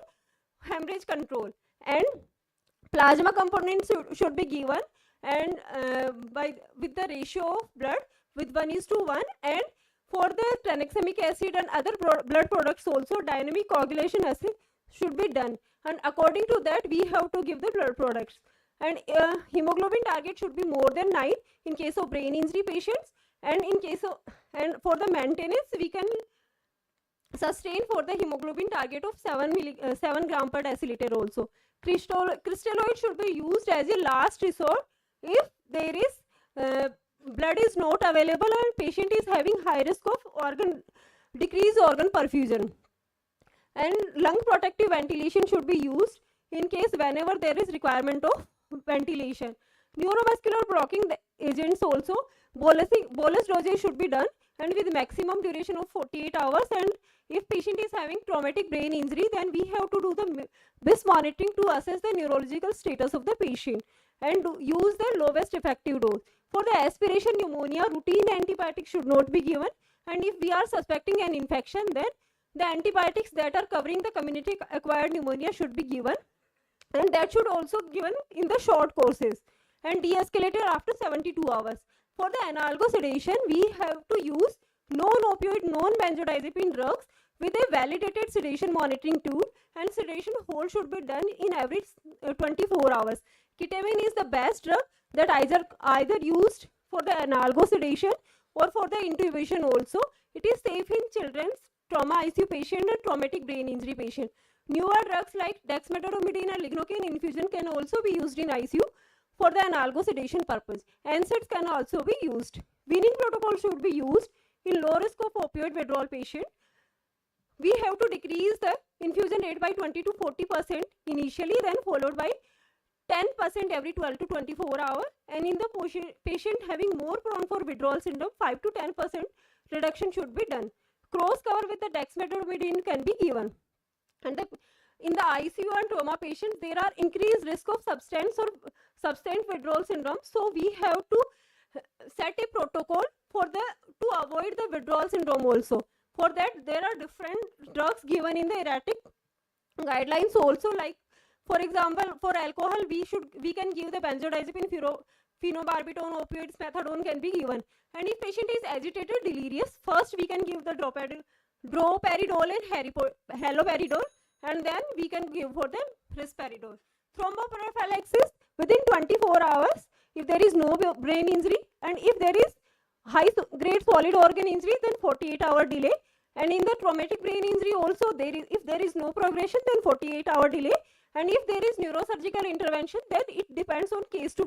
hemorrhage control. And plasma components should be given, and with the ratio of blood with 1:1, and for the tranexamic acid and other blood products also, dynamic coagulation acid should be done, and according to that we have to give the blood products. And hemoglobin target should be more than 9 in case of brain injury patients, and in case of, and for the maintenance we can sustain for the hemoglobin target of 7 gram per deciliter also. Crystalloid should be used as a last resort if there is blood is not available and patient is having high risk of organ decrease organ perfusion. And lung protective ventilation should be used in case whenever there is requirement of ventilation. Neurovascular blocking the agents also, bolus dosage should be done and with maximum duration of 48 hours. And if patient is having traumatic brain injury, then we have to do the BIS monitoring to assess the neurological status of the patient and use the lowest effective dose. For the aspiration pneumonia, routine antibiotics should not be given, and if we are suspecting an infection, then the antibiotics that are covering the community acquired pneumonia should be given, and that should also given in the short courses and de-escalated after 72 hours. For the analgo sedation, we have to use non-opioid, non-benzodiazepine drugs with a validated sedation monitoring tool, and sedation hold should be done in every 24 hours. Ketamine is the best drug that either used for the analgo sedation or for the intubation also. It is safe in children's trauma ICU patient and traumatic brain injury patient. Newer drugs like dexmedetomidine and lignocaine infusion can also be used in ICU for the analgo sedation purpose. NSAIDs can also be used. Weaning protocol should be used in low risk of opioid withdrawal patient. We have to decrease the infusion rate by 20 to 40% initially, then followed by 10% every 12 to 24 hours, and in the patient having more prone for withdrawal syndrome, 5 to 10% reduction should be done. Cross cover with the dexmedetomidine can be given. And in the ICU and trauma patients, there are increased risk of substance withdrawal syndrome. So we have to set a protocol for to avoid the withdrawal syndrome also. For that, there are different drugs given in the erratic guidelines also. Like for example, for alcohol, we can give the benzodiazepine, phenobarbital, opioids, methadone can be given. And if patient is agitated, delirious, first we can give the droperidol and haloperidol, and then we can give for them risperidol. Thromboprophylaxis within 24 hours if there is no brain injury, and if there is high grade solid organ injury, then 48-hour delay. And in the traumatic brain injury also, if there is no progression, then 48-hour delay. And if there is neurosurgical intervention, then it depends on case to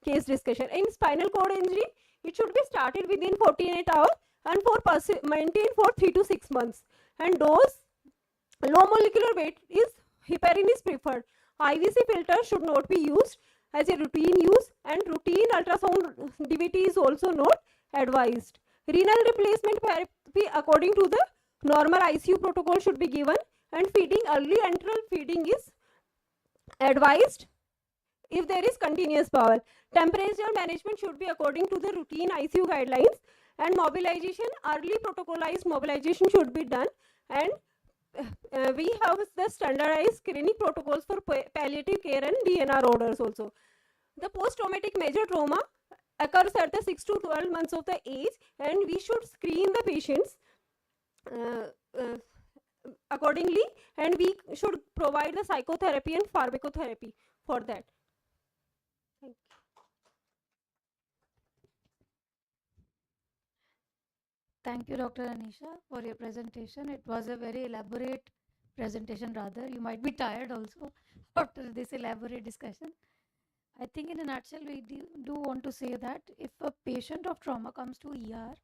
case discussion. In spinal cord injury, it should be started within 48 hours and maintained for 3 to 6 months. And dose, low molecular weight is heparin is preferred. IVC filter should not be used as a routine use, and routine ultrasound DVT is also not advised. Renal replacement therapy according to the normal ICU protocol should be given, and feeding, early enteral feeding is advised if there is continuous bowel. Temperature management should be according to the routine ICU guidelines, and mobilization, early protocolized mobilization should be done. And we have the standardized clinic protocols for palliative care and DNR orders also. The post-traumatic major trauma occurs at the 6 to 12 months of the age, and we should screen the patients accordingly, and we should provide the psychotherapy and pharmacotherapy for that. Thank you. Thank you, Dr. Anisha, for your presentation. It was a very elaborate presentation rather. You might be tired also after this elaborate discussion. I think in a nutshell, we do want to say that if a patient of trauma comes to ER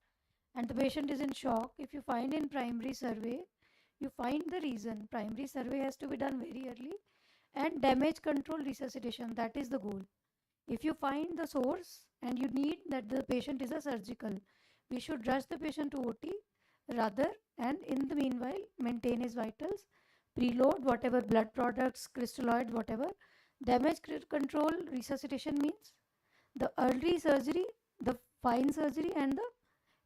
and the patient is in shock, if you find in primary survey, you find the reason. Primary survey has to be done very early, and damage control resuscitation, that is the goal. If you find the source and you need that the patient is a surgical, we should rush the patient to OT rather, and in the meanwhile maintain his vitals, preload whatever blood products, crystalloid, whatever. Damage control resuscitation means the early surgery, the fine surgery, and the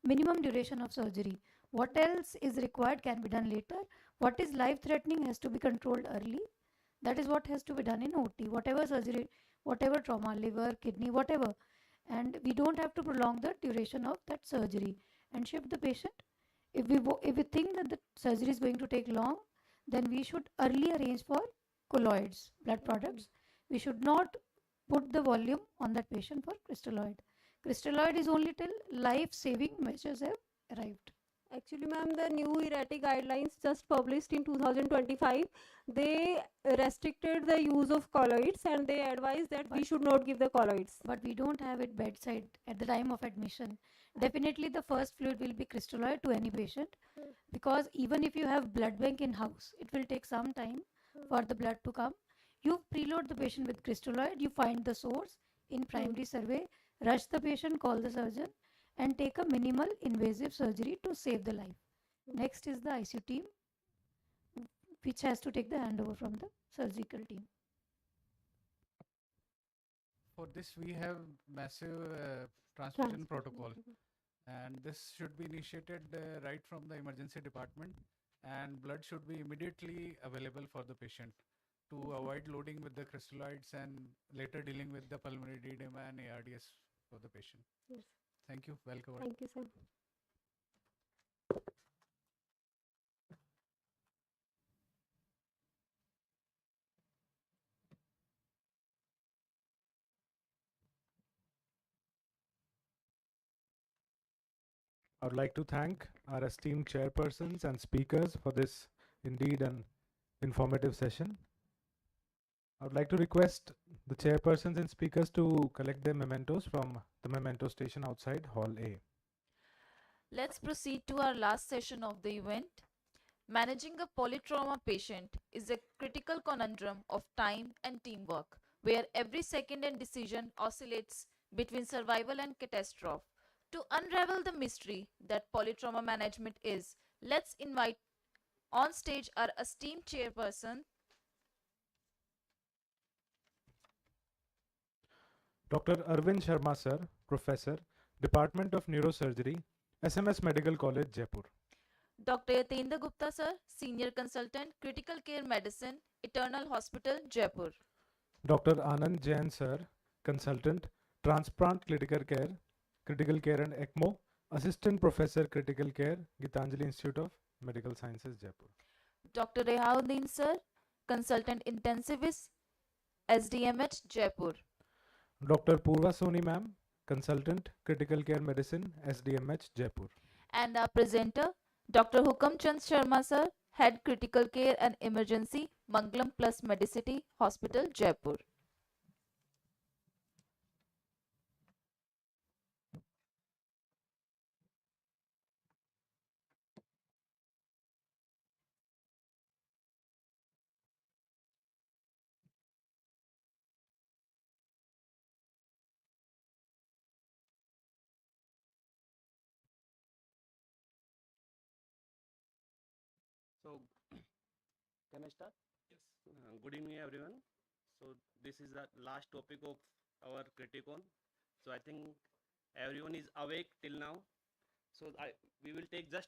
minimum duration of surgery. What else is required can be done later. What is life threatening has to be controlled early. That is what has to be done in OT, whatever surgery, whatever trauma, liver, kidney, whatever. And we don't have to prolong the duration of that surgery and shift the patient. If we think that the surgery is going to take long, then we should early arrange for colloids, blood products. We should not put the volume on that patient for crystalloid. Crystalloid is only till life-saving measures have arrived. Actually, ma'am, the new erratic guidelines just published in 2025, they restricted the use of colloids and they advise that we should not give the colloids. But we don't have it bedside at the time of admission. Definitely the first fluid will be crystalloid to any patient, because even if you have blood bank in house, it will take some time for the blood to come. You preload the patient with crystalloid, you find the source in primary survey, rush the patient, call the surgeon, and take a minimal invasive surgery to save the life. Next is the ICU team, which has to take the handover from the surgical team. For this, we have massive transfusion protocol, and this should be initiated right from the emergency department, and blood should be immediately available for the patient to avoid loading with the crystalloids and later dealing with the pulmonary edema and ARDS for the patient. Yes. Thank you. Well covered. Thank you, sir. I would like to thank our esteemed chairpersons and speakers for this indeed an informative session. I would like to request the chairpersons and speakers to collect their mementos from the memento station outside Hall A. Let's proceed to our last session of the event. Managing a polytrauma patient is a critical conundrum of time and teamwork, where every second and decision oscillates between survival and catastrophe. To unravel the mystery that polytrauma management is, let's invite on stage our esteemed chairperson, Dr. Arvind Sharma sir, Professor, Department of Neurosurgery, SMS Medical College, Jaipur. Dr. Yatendra Gupta sir, Senior Consultant, Critical Care Medicine, Eternal Hospital, Jaipur. Dr. Anand Jain sir, Consultant, Transplant Critical Care and ECMO, Assistant Professor Critical Care, Gitanjali Institute of Medical Sciences, Jaipur. Dr. Rehauddin sir, Consultant Intensivist, SDMH, Jaipur. Dr. Purva Soni ma'am, Consultant Critical Care Medicine, SDMH, Jaipur. And our presenter, Dr. Hukam Chand Sharma sir, Head Critical Care and Emergency, Mangalam Plus Medicity Hospital, Jaipur. So, can I start? Yes. Good evening, everyone. So, this is the last topic of our Criticon. So, I think everyone is awake till now. So, we will take just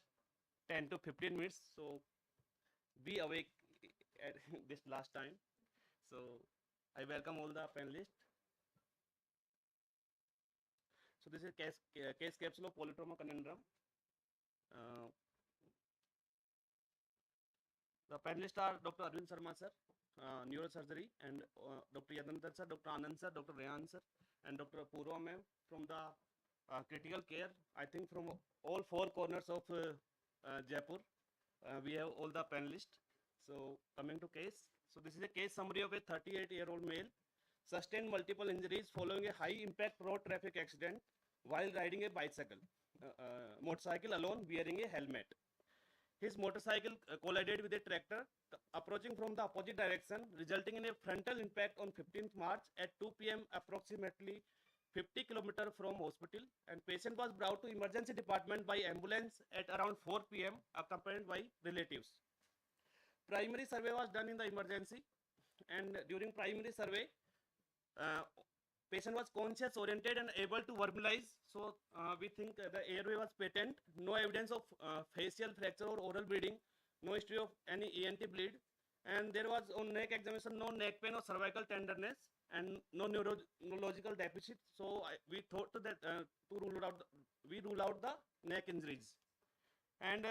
10 to 15 minutes. So, be awake at this last time. So, I welcome all the panelists. So, this is case capsule of polytrauma conundrum. The panelists are Dr. Arvind Sharma sir, neurosurgery, and Dr. Yadanthan sir, Dr. Anand sir, Dr. Rehan sir, and Dr. Purva ma'am from the critical care. I think from all four corners of Jaipur, we have all the panelists. So coming to case, so this is a case summary of a 38-year-old male sustained multiple injuries following a high-impact road traffic accident while riding a motorcycle alone wearing a helmet. His motorcycle collided with a tractor approaching from the opposite direction, resulting in a frontal impact on 15th March at 2 p.m. approximately 50 km from hospital, and patient was brought to emergency department by ambulance at around 4 p.m. accompanied by relatives. Primary survey was done in the emergency, and during primary survey, patient was conscious, oriented, and able to verbalize. So we think the airway was patent. No evidence of facial fracture or oral bleeding. No history of any ENT bleed. And there was on neck examination no neck pain or cervical tenderness and no neurological deficit. So we thought that we rule out the neck injuries. And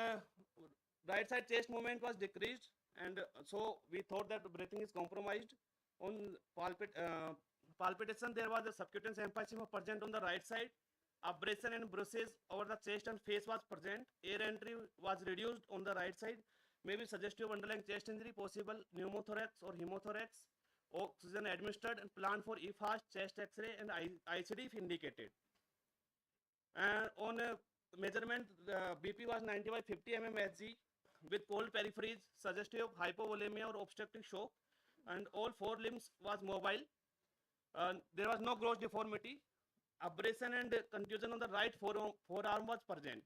right side chest movement was decreased, and so we thought that breathing is compromised. On palpitation, there was a subcutaneous emphysema present on the right side. abrasion and bruises over the chest and face was present. Air entry was reduced on the right side. Maybe suggestive underlying chest injury, possible pneumothorax or hemothorax. Oxygen administered and planned for EFAST, chest X-ray and ICD if indicated. And on a measurement, the BP was 90 by 50 mmHg with cold peripheries, suggestive of hypovolemia or obstructive shock, and all four limbs was mobile. There was no gross deformity. Abrasion and contusion on the right forearm was present.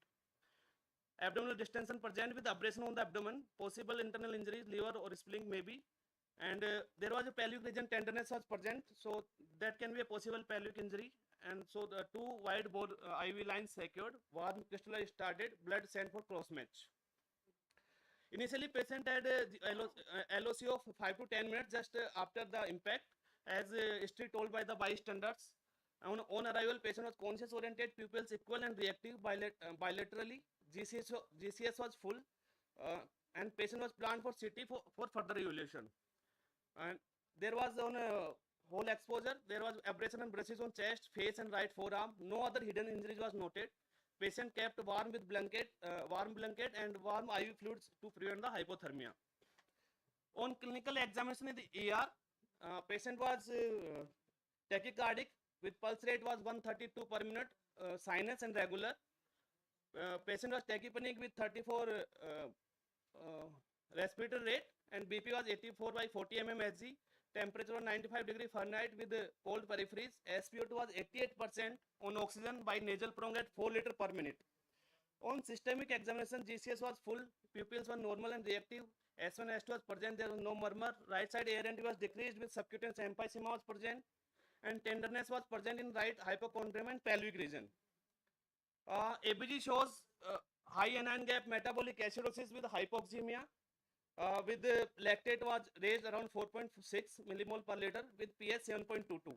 Abdominal distension present with abrasion on the abdomen. Possible internal injuries, liver or spleen maybe. And there was a pelvic region tenderness was present, so that can be a possible pelvic injury. And so the two wide bore IV lines secured, warm crystallized started, blood sent for cross match. Initially, patient had a LOC of 5 to 10 minutes just after the impact, as history told by the bystanders. On arrival, patient was conscious oriented, pupils equal and reactive bilaterally. GCS was full, and patient was planned for CT for further evaluation. And there was on a whole exposure, there was abrasion and bruises on chest, face and right forearm. No other hidden injuries was noted. Patient kept warm blanket and warm IV fluids to prevent the hypothermia. On clinical examination in the ER, patient was tachycardic with pulse rate was 132 per minute, sinus and regular. Patient was tachypneic with 34 respiratory rate, and BP was 84 by 40 mmHg. Temperature was 95 degree Fahrenheit with cold peripheries. SpO2 was 88% on oxygen by nasal prong at 4 liter per minute. On systemic examination, GCS was full, pupils were normal and reactive. S1, S2 was present, there was no murmur. Right side air entry was decreased with subcutaneous emphysema was present, and tenderness was present in right hypochondrium and pelvic region. ABG shows high anion gap metabolic acidosis with hypoxemia. With the lactate was raised around 4.6 millimole per liter with pH 7.22.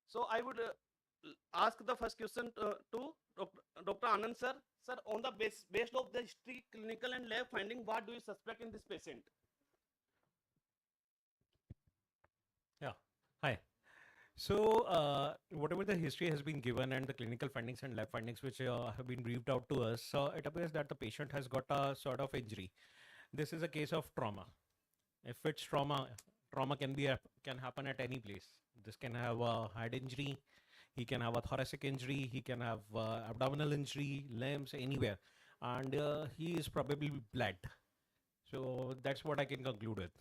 So I would ask the first question to Dr. Anand sir. Sir, on the based of the history, clinical and lab finding, what do you suspect in this patient? Yeah. Hi. So, whatever the history has been given and the clinical findings and lab findings which have been briefed out to us, it appears that the patient has got a sort of injury. This is a case of trauma. If it's trauma can happen at any place. This can have a head injury, he can have a thoracic injury, he can have abdominal injury, limbs, anywhere, and he is probably bled. So that's what I can conclude with.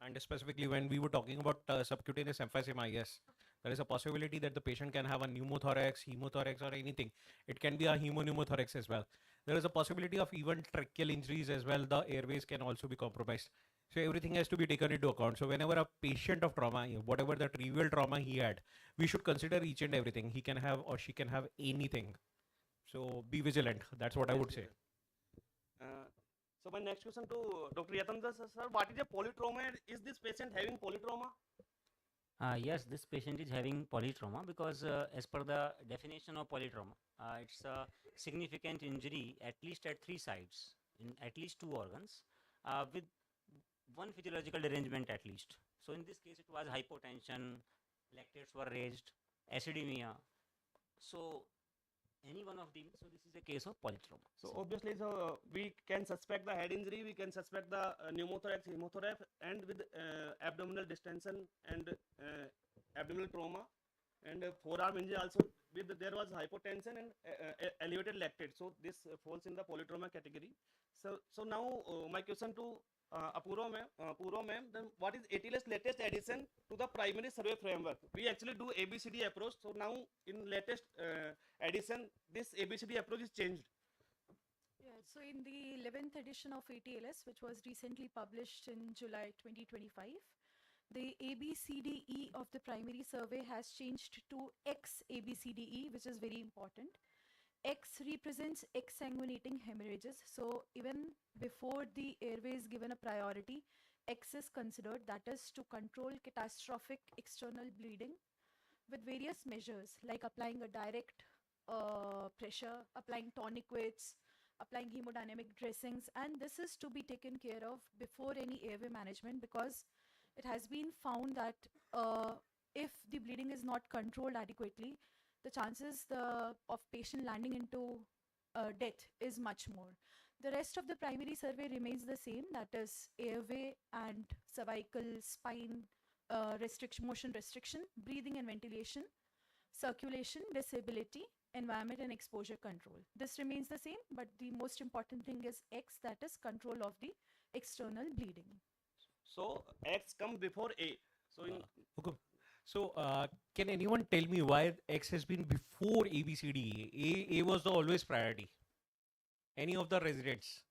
And specifically when we were talking about subcutaneous emphysema, yes, there is a possibility that the patient can have a pneumothorax, hemothorax or anything. It can be a pneumothorax as well. There is a possibility of even tracheal injuries as well. The airways can also be compromised. So everything has to be taken into account. So whenever a patient of trauma, whatever the trivial trauma he had, we should consider each and everything. He can have or she can have anything. So be vigilant. That's what I would say. So my next question to Dr. Yatandra sir, what is a polytrauma? Is this patient having polytrauma? Yes, this patient is having polytrauma because as per the definition of polytrauma, it's a significant injury at least at 3 sites in at least 2 organs with one physiological derangement at least. So in this case it was hypotension, lactates were raised, acidemia. So any one of them, so this is a case of polytrauma. So obviously, so we can suspect the head injury, we can suspect the pneumothorax, hemothorax, and with abdominal distension and abdominal trauma, and forearm injury also. With there was hypotension and elevated lactate. So this falls in the polytrauma category. So now my question to Apurva ma'am, then what is ATLS latest addition to the primary survey framework? We actually do ABCD approach. So now in latest addition, this ABCD approach is changed. Yeah, so in the 11th edition of ATLS, which was recently published in July 2025, the ABCDE of the primary survey has changed to XABCDE, which is very important. X represents exsanguinating hemorrhages. So even before the airway is given a priority, X is considered, that is to control catastrophic external bleeding with various measures like applying a direct pressure, applying tonic-weights, applying hemodynamic dressings, and this is to be taken care of before any airway management because it has been found that if the bleeding is not controlled adequately, the chances of patient landing into death is much more. The rest of the primary survey remains the same, that is airway and cervical spine motion restriction, breathing and ventilation, circulation, disability, environment and exposure control. This remains the same, but the most important thing is X, that is control of the external bleeding. So X come before A. So in Okay. So, can anyone tell me why X has been before A, B, C, D, E? A was the always priority. Any of the residents?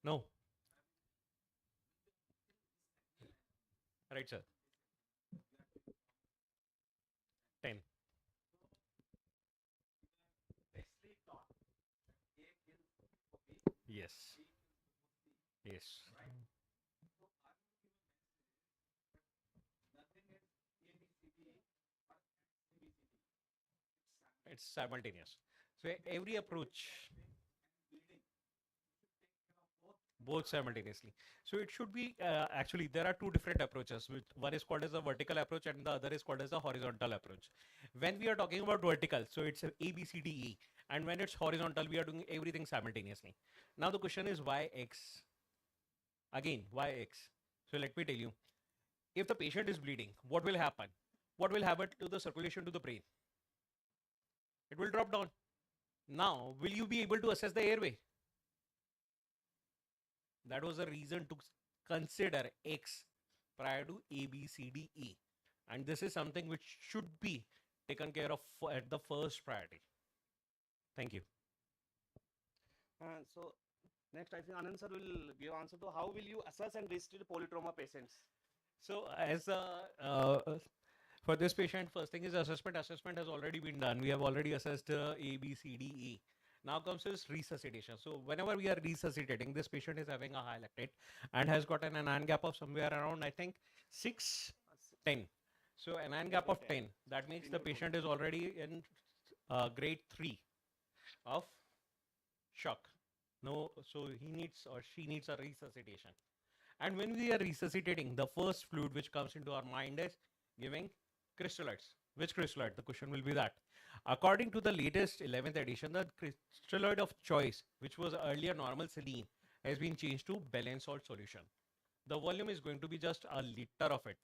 No. Right, sir. 10. Yes. Yes. It's simultaneous. So every approach, both simultaneously. So it should be actually there are two different approaches. One is called as a vertical approach and the other is called as a horizontal approach. When we are talking about vertical, so it's A, B, C, D, E, and when it's horizontal, we are doing everything simultaneously. Now the question is why X? Again, why X? So let me tell you. If the patient is bleeding, what will happen? What will happen to the circulation to the brain? It will drop down. Now, will you be able to assess the airway? That was the reason to consider X prior to A, B, C, D, E. And this is something which should be taken care of at the first priority. Thank you. So next, I think Anand sir will give answer to how will you assess and restrict polytrauma patients. So as for this patient, first thing is assessment. Assessment has already been done. We have already assessed A, B, C, D, E. Now comes his resuscitation. So whenever we are resuscitating, this patient is having a high lactate and has got an anion gap of somewhere around, I think, 6, 10. So anion gap of 10. That means the patient is already in grade 3 of shock. No, so he needs or she needs a resuscitation. And when we are resuscitating, the first fluid which comes into our mind is giving crystalloids. Which crystalloid? The question will be that. According to the latest 11th edition, the crystalloid of choice, which was earlier normal saline, has been changed to balanced salt solution. The volume is going to be just a liter of it.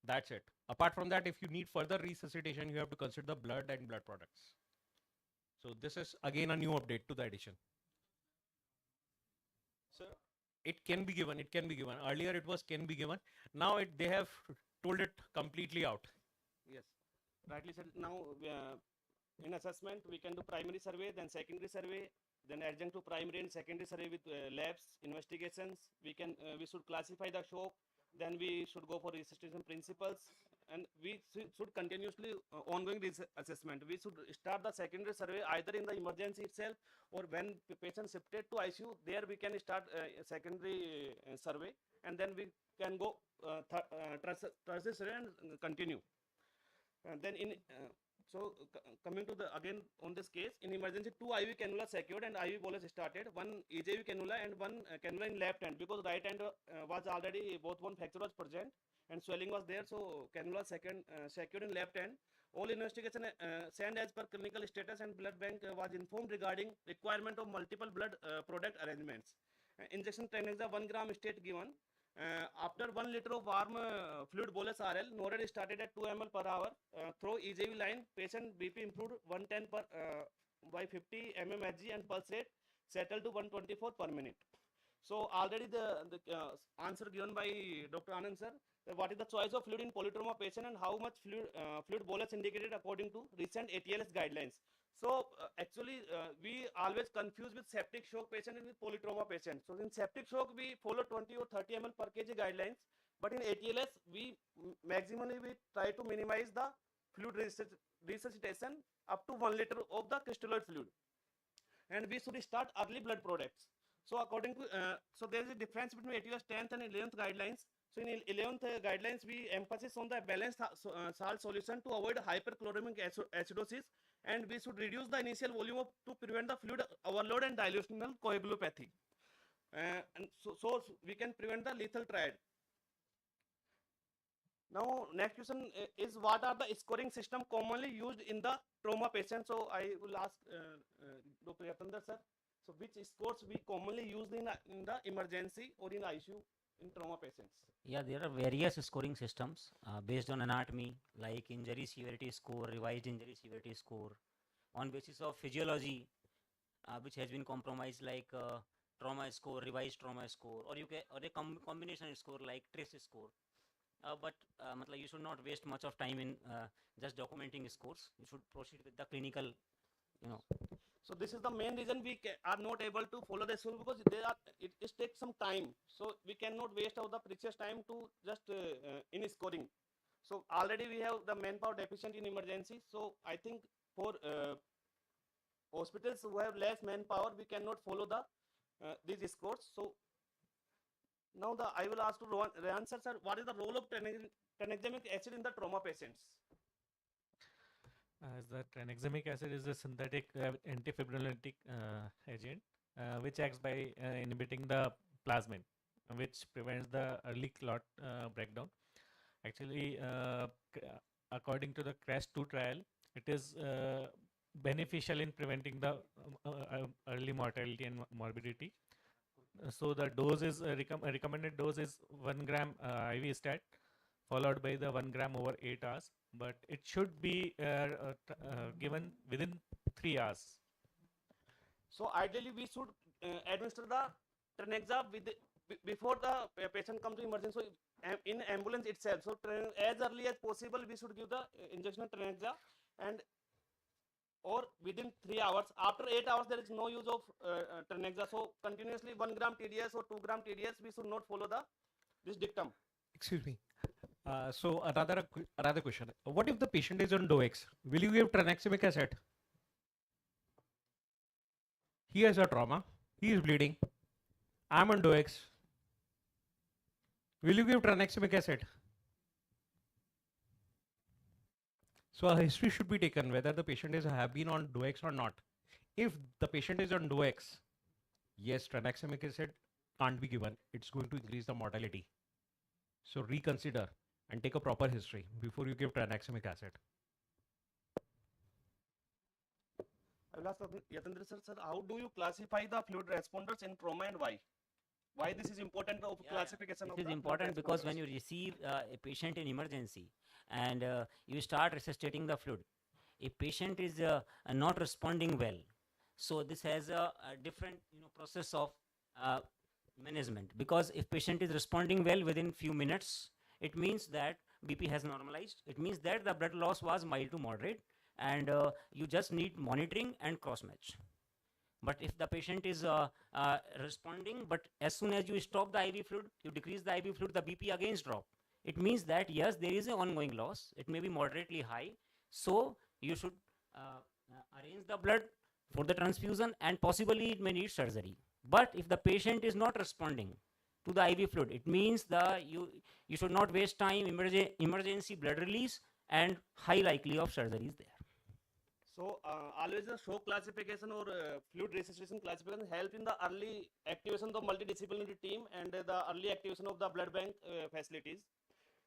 That's it. Apart from that, if you need further resuscitation, you have to consider the blood and blood products. So this is again a new update to the edition. So it can be given. It can be given. Earlier it was can be given. Now they have told it completely out. Yes, rightly said. Now in assessment we can do primary survey, then secondary survey, then adjunct to primary and secondary survey with labs, investigations. We should classify the shock. Then we should go for resuscitation principles, and we should continuously ongoing assessment. We should start the secondary survey either in the emergency itself or when the patient shifted to ICU. There we can start secondary survey, and then we can go tertiary survey and continue. Then coming to the again on this case, in emergency 2 IV cannula secured and IV bolus started, one EJV cannula and one cannula in left hand, because right hand was already both one fracture was present and swelling was there, so cannula secured in left hand. All investigation sent as per clinical status, and blood bank was informed regarding requirement of multiple blood product arrangements. Injection Trenexa 1 gram state given. After 1 liter of warm fluid bolus RL, NORAD started at 2 ml per hour through EJV line. Patient BP improved 110 by 50 mmHg and pulse rate settled to 124 per minute. So already the answer given by Dr. Anand sir. What is the choice of fluid in polytrauma patient and how much fluid bolus indicated according to recent ATLS guidelines. So actually we always confuse with septic shock patient and with polytrauma patient. So in septic shock we follow 20 or 30 ml per kg guidelines, but in ATLS we maximally we try to minimize the fluid resuscitation up to 1 liter of the crystalloid fluid, and we should start early blood products. So according to so there is a difference between ATLS 10th and 11th guidelines. So in 11th guidelines we emphasize on the balanced salt solution to avoid hyperchloremic acidosis, and we should reduce the initial volume to prevent the fluid overload and dilutional coagulopathy. and so we can prevent the lethal triad. Now, next question is what are the scoring system commonly used in the trauma patient? So I will ask Dr. Yatandar sir. So which scores we commonly use in the emergency or in ICU in trauma patients? Yeah, there are various scoring systems based on anatomy, like injury severity score, revised injury severity score, on basis of physiology, which has been compromised, like trauma score, revised trauma score, or you can or a combination score like trace score. But you should not waste much of time in just documenting scores. You should proceed with the clinical, So this is the main reason we are not able to follow the school, because it takes some time. So we cannot waste out the precious time to just in scoring. So already we have the manpower deficient in emergency. So I think for hospitals who have less manpower, we cannot follow these scores. So now I will ask to Rehan sir, what is the role of tranexamic acid in the trauma patients? As the tranexamic acid is a synthetic antifibrinolytic agent which acts by inhibiting the plasmin, which prevents the early clot breakdown. Actually, according to the CRASH-2 trial, it is beneficial in preventing the early mortality and morbidity. So the dose is recommended dose is 1 gram IV stat, followed by the 1 gram over 8 hours, but it should be given within 3 hours. So ideally we should administer the Trenexa before the patient comes to emergency. So in ambulance itself. So as early as possible we should give the injection of Trenexa, and or within 3 hours. After 8 hours there is no use of Trenexa. So continuously 1 gram TDS or 2 gram TDS we should not follow this dictum. Excuse me. So another question. What if the patient is on DOAX? Will you give tranexamic acid? He has a trauma. He is bleeding. I'm on DOAX. Will you give tranexamic acid? So a history should be taken whether the patient have been on DOAX or not. If the patient is on DOAX, yes, tranexamic acid can't be given. It's going to increase the mortality. So reconsider and take a proper history before you give tranexamic acid. I will ask Yatendra sir, how do you classify the fluid responders in trauma and why? Why this is important of classification? This is important because when you receive a patient in emergency and you start resuscitating the fluid, a patient is not responding well. So this has a different process of management, because if patient is responding well within few minutes, it means that BP has normalized. It means that the blood loss was mild to moderate, and you just need monitoring and cross match. But if the patient is responding, but as soon as you stop the IV fluid, you decrease the IV fluid, the BP again drop. It means that yes, there is an ongoing loss. It may be moderately high. So you should arrange the blood for the transfusion, and possibly it may need surgery. But if the patient is not responding to the IV fluid, it means that you should not waste time. Emergency blood release and high likely of surgery is there. So always the shock classification or fluid resuscitation classification help in the early activation of the multidisciplinary team and the early activation of the blood bank facilities.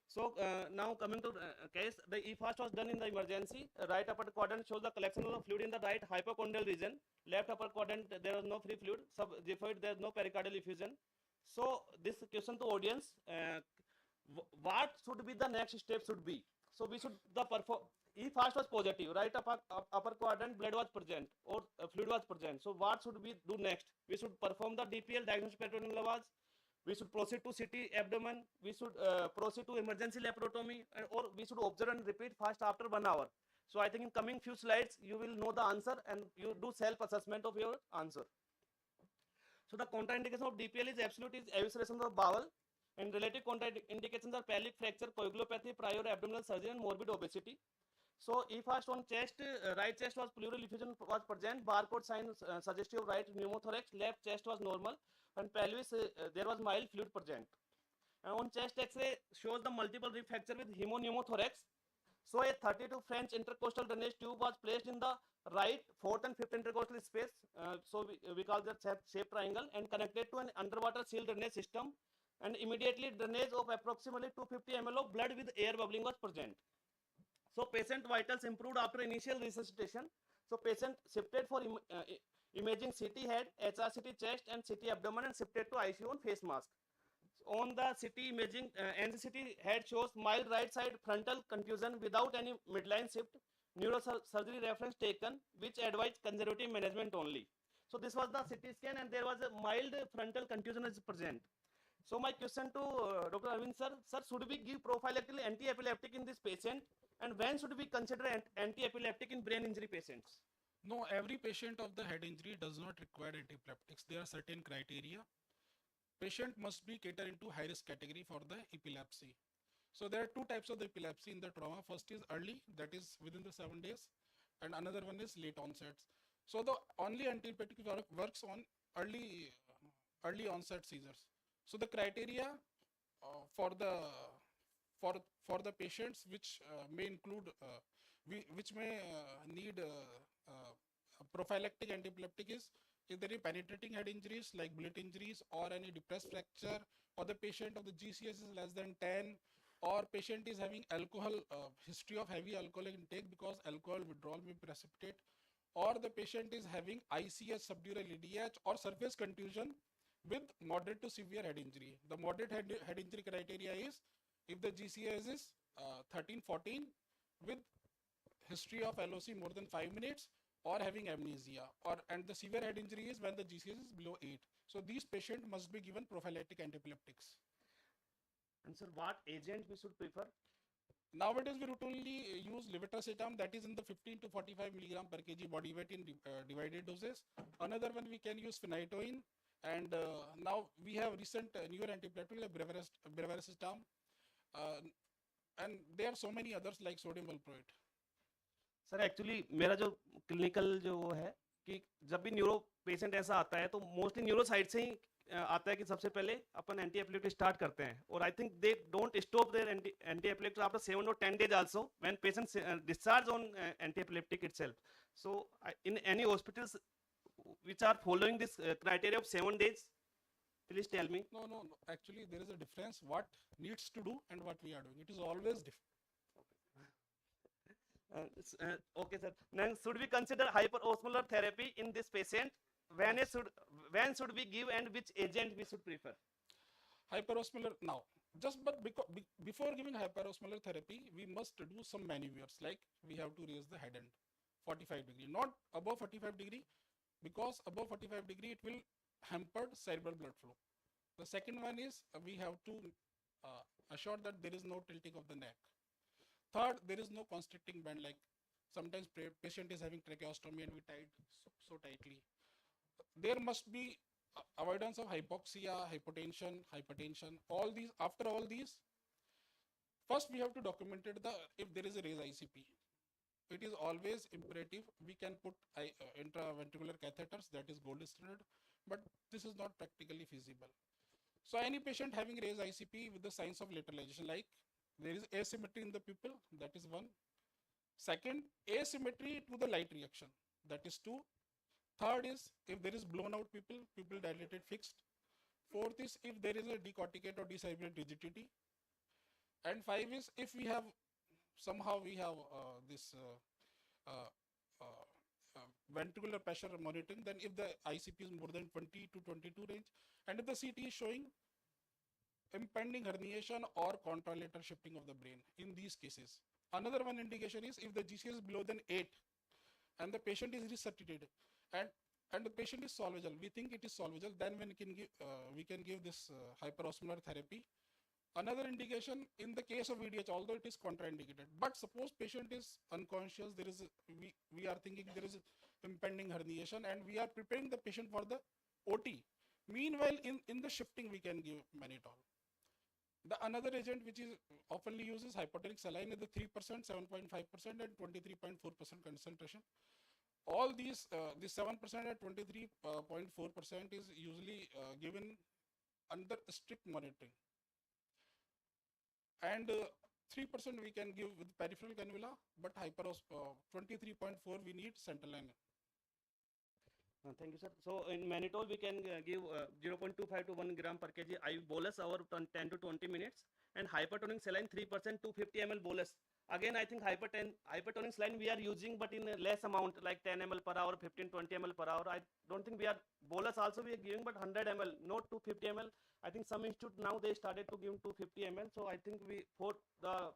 So now coming to case, the EFAST was done in the emergency. Right upper quadrant shows the collection of the fluid in the right hypochondrial region. Left upper quadrant there was no free fluid. Subxiphoid there is no pericardial effusion. So this question to audience, what should be the next step should be? So we should EFAST was positive, right upper quadrant blood was present or fluid was present. So what should we do next? We should perform the DPL, diagnostic peritoneal lavage. We should proceed to CT abdomen. We should proceed to emergency laparotomy, or we should observe and repeat fast after 1 hour. So I think in coming few slides you will know the answer and you do self-assessment of your answer. So the contraindication of DPL is absolute is evisceration of the bowel, and related contraindications are pelvic fracture, coagulopathy, prior abdominal surgery, and morbid obesity. So EFAST on chest, right chest was pleural effusion was present, barcode sign suggestive of right pneumothorax, left chest was normal, and pelvis there was mild fluid present. On chest X-ray shows the multiple rib fracture with hemopneumothorax, So a 32 French intercostal drainage tube was placed in the right, fourth and fifth intercostal space. So we call that shape triangle, and connected to an underwater seal drainage system. And immediately drainage of approximately 250 ml of blood with air bubbling was present. So patient vitals improved after initial resuscitation. So patient shifted for imaging CT head, HRCT chest, and CT abdomen, and shifted to ICU on face mask. On the CT imaging, NCT head shows mild right side frontal contusion without any midline shift. Neurosurgery reference taken, which advised conservative management only. So this was the CT scan, and there was a mild frontal contusion is present. So my question to Dr. Arvind sir, should we give prophylactically anti-epileptic in this patient, and when should we consider anti-epileptic in brain injury patients? No, every patient of the head injury does not require antiepileptics. There are certain criteria. Patient must be catered into high risk category for the epilepsy. So there are two types of the epilepsy in the trauma. First is early, that is within the 7 days, and another one is late onsets. So the only antiepileptic works on early onset seizures. So the criteria for the patients which may include which may need prophylactic antiepileptic is if there is penetrating head injuries like bullet injuries or any depressed fracture, or the patient of the GCS is less than 10, or patient is having alcohol history of heavy alcohol intake because alcohol withdrawal may precipitate, or the patient is having ICS, subdural EDH, or surface contusion with moderate to severe head injury. The moderate head injury criteria is if the GCS is 13-14 with history of LOC more than 5 minutes or having amnesia, and the severe head injury is when the GCS is below 8. So these patients must be given prophylactic antiepileptics. And sir, what agent we should prefer? Nowadays we routinely use levetiracetam, that is in the 15 to 45 milligram per kg body weight in divided doses. Another one we can use phenytoin, and now we have recent newer antiepileptic like brevaracetam, and there are so many others like sodium valproate. Sir actually मेरा जो clinical जो वो है कि जब भी neuro patient ऐसा आता है तो मोस्टली न्यूरो साइड से ही आता है कि सबसे पहले अपन एंटी एपिलेप्टिक स्टार्ट करते हैं, और I think they don't stop their anti epileptic after 7 or 10 days also when patient discharge on anti epileptic itself. So in any hospitals which are following this criteria of 7 days, please tell me. No, actually there is a difference what needs to do and what we are doing. It is always different. Okay sir, then should we consider hyperosmolar therapy in this patient? When should we give, and which agent we should prefer? Hyperosmolar, now but before giving hyperosmolar therapy we must do some maneuvers, like we have to raise the head end 45 degree, not above 45 degree, because above 45 degree it will hamper cerebral blood flow. The second one is we have to assure that there is no tilting of the neck. Third, there is no constricting band, like sometimes patient is having tracheostomy and we tied so tightly. There must be avoidance of hypoxia, hypertension, all these. After all these, first we have to document if there is a raised ICP. It is always imperative. We can put intraventricular catheters, that is gold standard, but this is not practically feasible. So any patient having raised ICP with the signs of lateralization, like there is asymmetry in the pupil, that is one. Second, asymmetry to the light reaction, that is 2. Third is if there is blown out pupil dilated fixed. Fourth is if there is a decorticate or defibrillate rigidity. And 5 is if we have somehow this ventricular pressure monitoring, then if the ICP is more than 20 to 22 range, and if the CT is showing impending herniation or contralateral shifting of the brain in these cases. Another one indication is if the GCS is below than 8 and the patient is resuscitated and the patient is salvageable, we think it is salvageable, then we can give this hyperosmolar therapy. Another indication in the case of VDH, although it is contraindicated, but suppose patient is unconscious, we are thinking there is impending herniation and we are preparing the patient for the OT. Meanwhile, in the shifting, we can give mannitol. The another agent which is often used is hypotonic saline at the 3%, 7.5% and 23.4% concentration. All these, the 7% and 23.4% is usually given under strict monitoring. And 3% we can give with peripheral cannula, but 23.4 we need central line. Thank you, sir. So in mannitol, we can give 0.25 to 1 gram per kg IV bolus over 10 to 20 minutes, and hypertonic saline 3% 250 ml bolus. Again, I think hypertonic saline we are using, but in a less amount, like 10 ml per hour, 15-20 ml per hour. I don't think we are bolus also we are giving, but 100 ml, not 250 ml. I think some institute now they started to give 250 ml. So I think we for the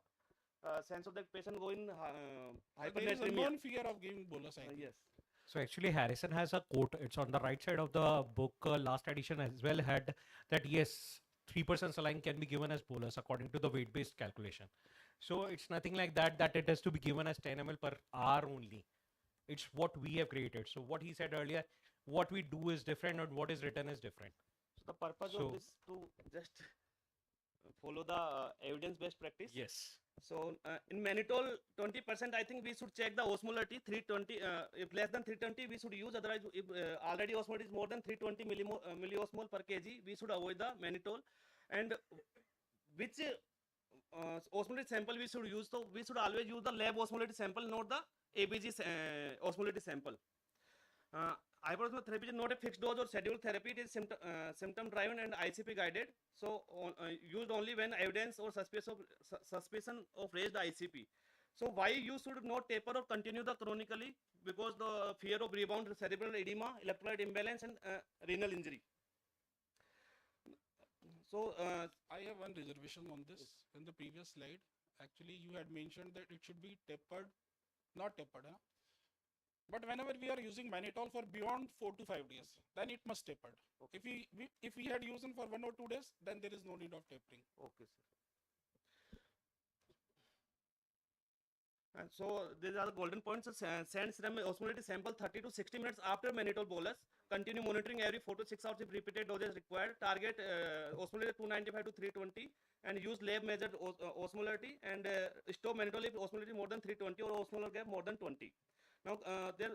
sense of the patient go in There is a hypernatremia. known fear of giving bolus. I think. Yes. So actually Harrison has a quote, it's on the right side of the book, last edition as well had that yes, 3% saline can be given as bolus according to the weight based calculation. So it's nothing like that, that it has to be given as 10 ml per hour only. It's what we have created. So what he said earlier, what we do is different and what is written is different. So the purpose of this to just follow the evidence-based practice. Yes. So in mannitol, 20% I think we should check the osmolarity. 320, if less than 320, we should use. Otherwise, if already osmolarity is more than 320 milliosmol per kg, we should avoid the mannitol. And which osmolarity sample we should use? So we should always use the lab osmolarity sample, not the ABG osmolarity sample. Hyperosmolar therapy is not a fixed dose or scheduled therapy. It is symptom driven and ICP guided. So used only when evidence or suspicion of raised ICP. So why you should not taper or continue the chronically? Because the fear of rebound cerebral edema, electrolyte imbalance, and renal injury. So I have one reservation on this. In the previous slide, actually you had mentioned that it should be tapered, not tapered. Huh? But whenever we are using mannitol for beyond 4 to 5 days, then it must tapered. Okay. If we had used it for 1 or 2 days, then there is no need of tapering. Okay, sir. And so these are the golden points. Send serum osmolarity sample 30 to 60 minutes after mannitol bolus. Continue monitoring every 4 to 6 hours if repeated doses required. Target osmolarity 295 to 320 and use lab measured osmolarity, and stop mannitol if osmolarity more than 320 or osmolar gap more than 20. Now there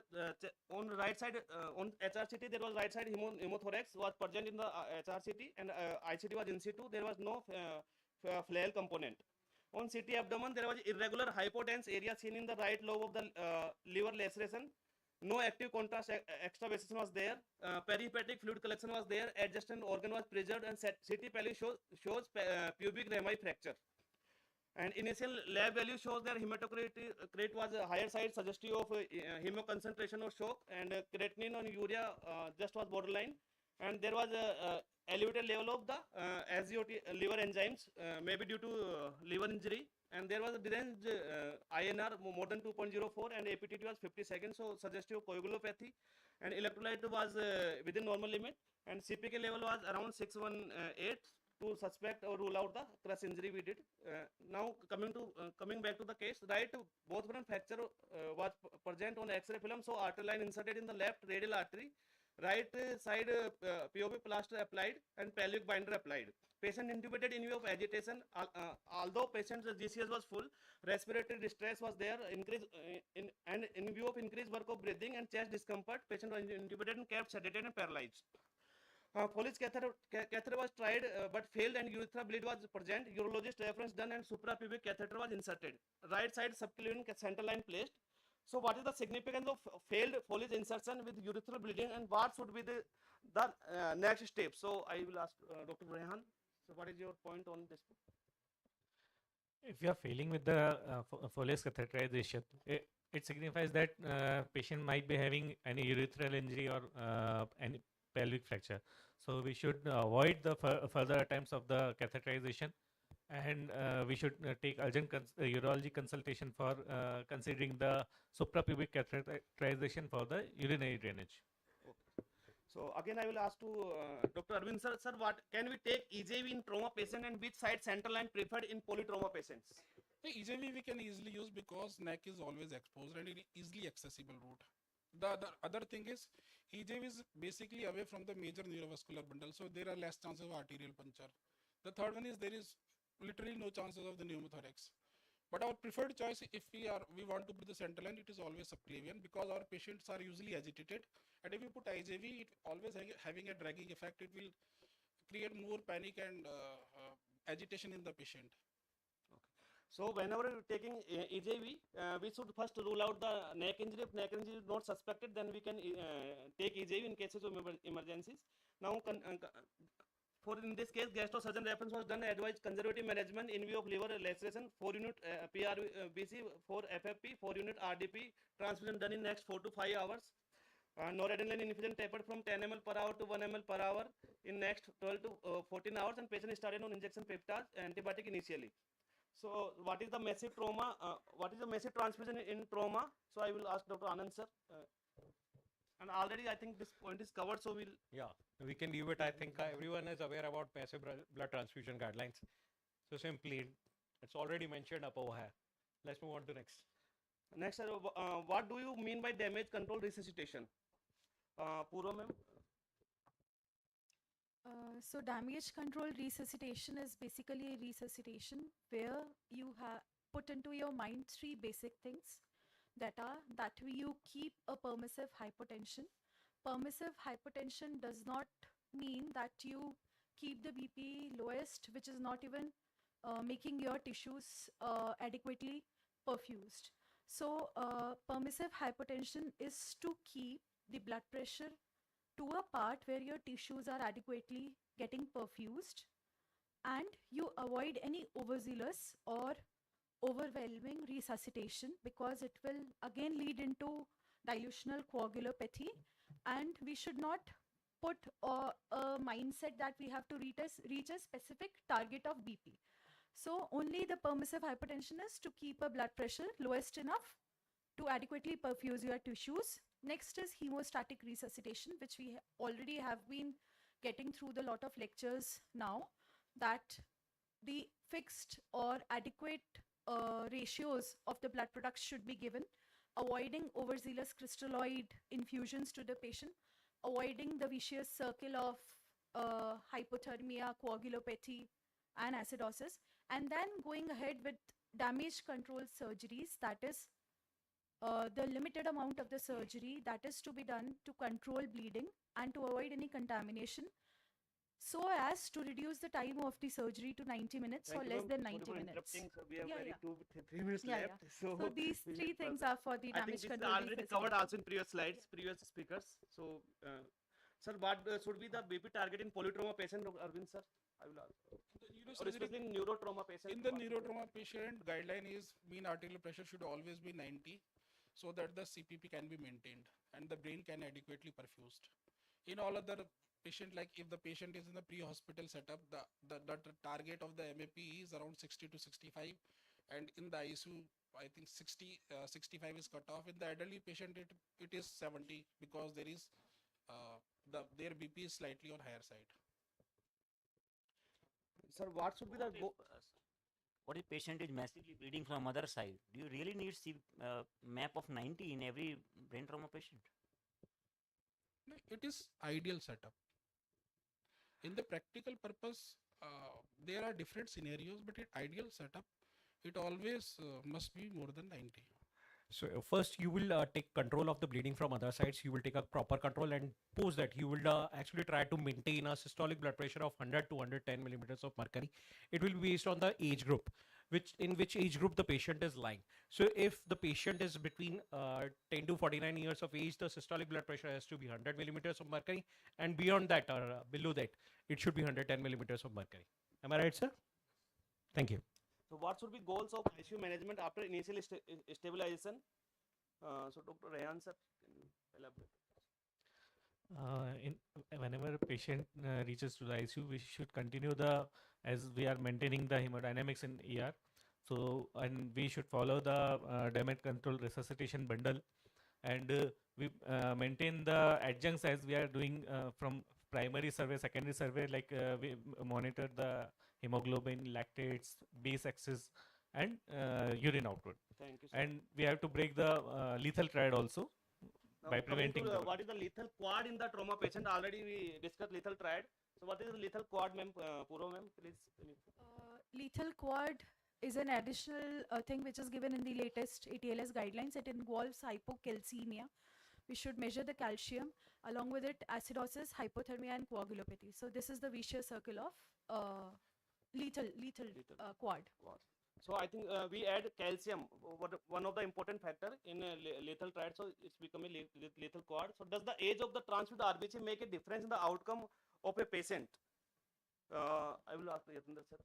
on the right side on HRCT there was right side hemothorax was present in the HRCT, and ICT was in situ. There was no flail component. On CT abdomen there was irregular hypotense area seen in the right lobe of the liver laceration. No active contrast extravasation was there. Perihepatic fluid collection was there. Adjacent organ was preserved, and CT value shows pubic rami fracture. And initial lab value shows that hematocrit was a higher side, suggestive of hemoconcentration or shock, and creatinine on urea just was borderline. And there was a elevated level of the SGOT liver enzymes, maybe due to liver injury. And there was a deranged INR more than 2.04, and APTT was 50 seconds, so suggestive of coagulopathy. And electrolyte was within normal limit, and CPK level was around 618. To suspect or rule out the crush injury we did. Now coming back to the case, right, both front fracture was present on X-ray film, so artery line inserted in the left radial artery, right side POP plaster applied, and pelvic binder applied. Patient intubated in view of agitation. Although patient's GCS was full, respiratory distress was there, and in view of increased work of breathing and chest discomfort, patient was intubated and kept sedated and paralyzed. Police catheter was tried but failed, and urethra bleed was present. Urologist reference done, and suprapubic catheter was inserted. Right side subclavian center line placed. So what is the significance of failed Foley's insertion with urethral bleeding, and what should be the next step? So I will ask Dr. Rehan. So what is your point on this? If you are failing with the Foley's catheterization, it signifies that patient might be having any urethral injury or any pelvic fracture. So we should avoid the further attempts of the catheterization, and we should take urgent urology consultation for considering the suprapubic catheterization for the urinary drainage. Okay. So again I will ask to Dr. Arvind sir. Sir, what can we take EJV in trauma patient, and which side central line preferred in polytrauma patients? The EJV we can easily use because neck is always exposed and it is easily accessible route. The other thing is EJV is basically away from the major neurovascular bundle, so there are less chances of arterial puncture. The third one is there is literally no chances of the pneumothorax. But our preferred choice, if we want to put the central line, it is always subclavian, because our patients are usually agitated, and if you put IJV, it always having a dragging effect. It will create more panic and agitation in the patient. So whenever you're taking EJV, we should first rule out the neck injury. If neck injury is not suspected, then we can take EJV in cases of emergencies. Now, for in this case, gastrosurgeon reference was done, advised conservative management in view of liver laceration, 4 unit PRBC, 4 FFP, 4 unit RDP, transfusion done in next 4 to 5 hours. Noradrenaline infusion tapered from 10 ml per hour to 1 ml per hour in next 12 to 14 hours, and patient started on injection peptides antibiotic initially. So what is the massive trauma? What is the massive transfusion in trauma? So I will ask Dr. Anand sir. And already I think this point is covered, so we'll. Yeah, we can leave it. I think everyone is aware about massive blood transfusion guidelines. So simply, it's already mentioned above here. Let's move on to next. Next, sir, what do you mean by damage control resuscitation? Purva ma'am. So damage control resuscitation is basically a resuscitation where you have put into your mind 3 basic things that are that you keep a permissive hypotension. Permissive hypotension does not mean that you keep the BP lowest, which is not even making your tissues adequately perfused. So permissive hypotension is to keep the blood pressure to a part where your tissues are adequately getting perfused, and you avoid any overzealous or overwhelming resuscitation, because it will again lead into dilutional coagulopathy, and we should not put a mindset that we have to reach a specific target of BP. So only the permissive hypertension is to keep a blood pressure lowest enough to adequately perfuse your tissues. Next is hemostatic resuscitation, which we already have been getting through the lot of lectures now, that the fixed or adequate ratios of the blood products should be given, avoiding overzealous crystalloid infusions to the patient, avoiding the vicious circle of hypothermia, coagulopathy, and acidosis, and then going ahead with damage control surgeries, that is the limited amount of the surgery that is to be done to control bleeding and to avoid any contamination, so as to reduce the time of the surgery to 90 minutes Thank or you, less ma'am. than Sorry 90 for minutes. interrupting, sir. We have Yeah, very yeah. 3 minutes Yeah, left. yeah. So, So these we 3 will things further. are for the I think damage this is control already covered resuscitation. also in previous slides, previous speakers. So, sir, what should be the BP target in polytrauma patient, Dr. Arvind sir? I will ask. Or especially in neurotrauma patient. In the neurotrauma patient, guideline is mean arterial pressure should always be 90, so that the CPP can be maintained and the brain can adequately perfused. In all other patient, like if the patient is in the pre-hospital setup, the target of the MAP is around 60 to 65, and in the ICU, I think 65 is cut off. In the elderly patient, it is 70, because there is their BP is slightly on higher side. Sir, what should be the what if patient is massively bleeding from other side? Do you really need map of 90 in every brain trauma patient? It is ideal setup. In the practical purpose, there are different scenarios, but in ideal setup, it always must be more than 90. So first you will take control of the bleeding from other sides. You will take a proper control, and post that you will actually try to maintain a systolic blood pressure of 100 to 110 millimeters of mercury. It will be based on the age group, which age group the patient is lying. So if the patient is between 10 to 49 years of age, the systolic blood pressure has to be 100 millimeters of mercury, and beyond that or below that, it should be 110 millimeters of mercury. Am I right, sir? Thank you. So what should be goals of ICU management after initial stabilization? So Dr. Rayan sir, can you elaborate? Whenever a patient reaches to the ICU, we should continue as we are maintaining the hemodynamics in ER. So, and we should follow the damage control resuscitation bundle, and we maintain the adjuncts as we are doing from primary survey, secondary survey, like we monitor the hemoglobin, lactates, base axis, and urine output. Thank you, sir. And we have to break the lethal triad also Now by coming to preventing the what is the lethal quad in the trauma patient? Already we discussed lethal triad. So what is the lethal quad, ma'am? Purva ma'am, please. Lethal quad is an additional thing which is given in the latest ATLS guidelines. It involves hypocalcemia. We should measure the calcium, along with it acidosis, hypothermia, and coagulopathy. So this is the vicious circle of lethal quad. So I think we add calcium, one of the important factor in lethal triad. So it's become a lethal quad. So does the age of the transfused RBC make a difference in the outcome of a patient? I will ask Yatindra sir.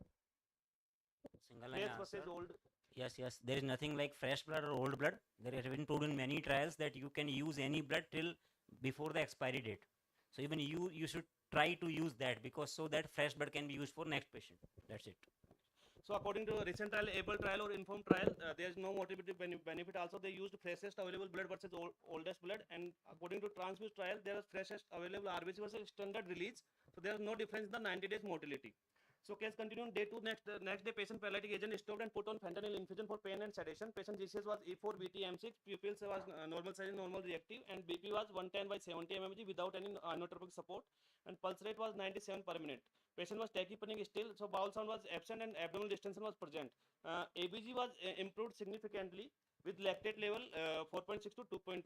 Single line Fresh answer. versus old. Yes, yes. There is nothing like fresh blood or old blood. There has been proven in many trials that you can use any blood till before the expiry date. So even you should try to use that, because so that fresh blood can be used for next patient. That's it. So according to recent trial, able trial or informed trial, there is no morbidity benefit. Also, they used freshest available blood versus oldest blood. And according to transfused trial, there is freshest available RBC versus standard release. So there is no difference in the 90 days mortality. So case continued. Day 2, next day, patient paralytic agent stopped and put on fentanyl infusion for pain and sedation. Patient GCS was E4 BT M6. Pupils was normal size, normal reactive, and BP was 110 by 70 mmHg without any inotropic support, and pulse rate was 97 per minute. Patient was tachypneic still, so bowel sound was absent and abdominal distension was present. ABG was improved significantly with lactate level 4.6 to 2.8.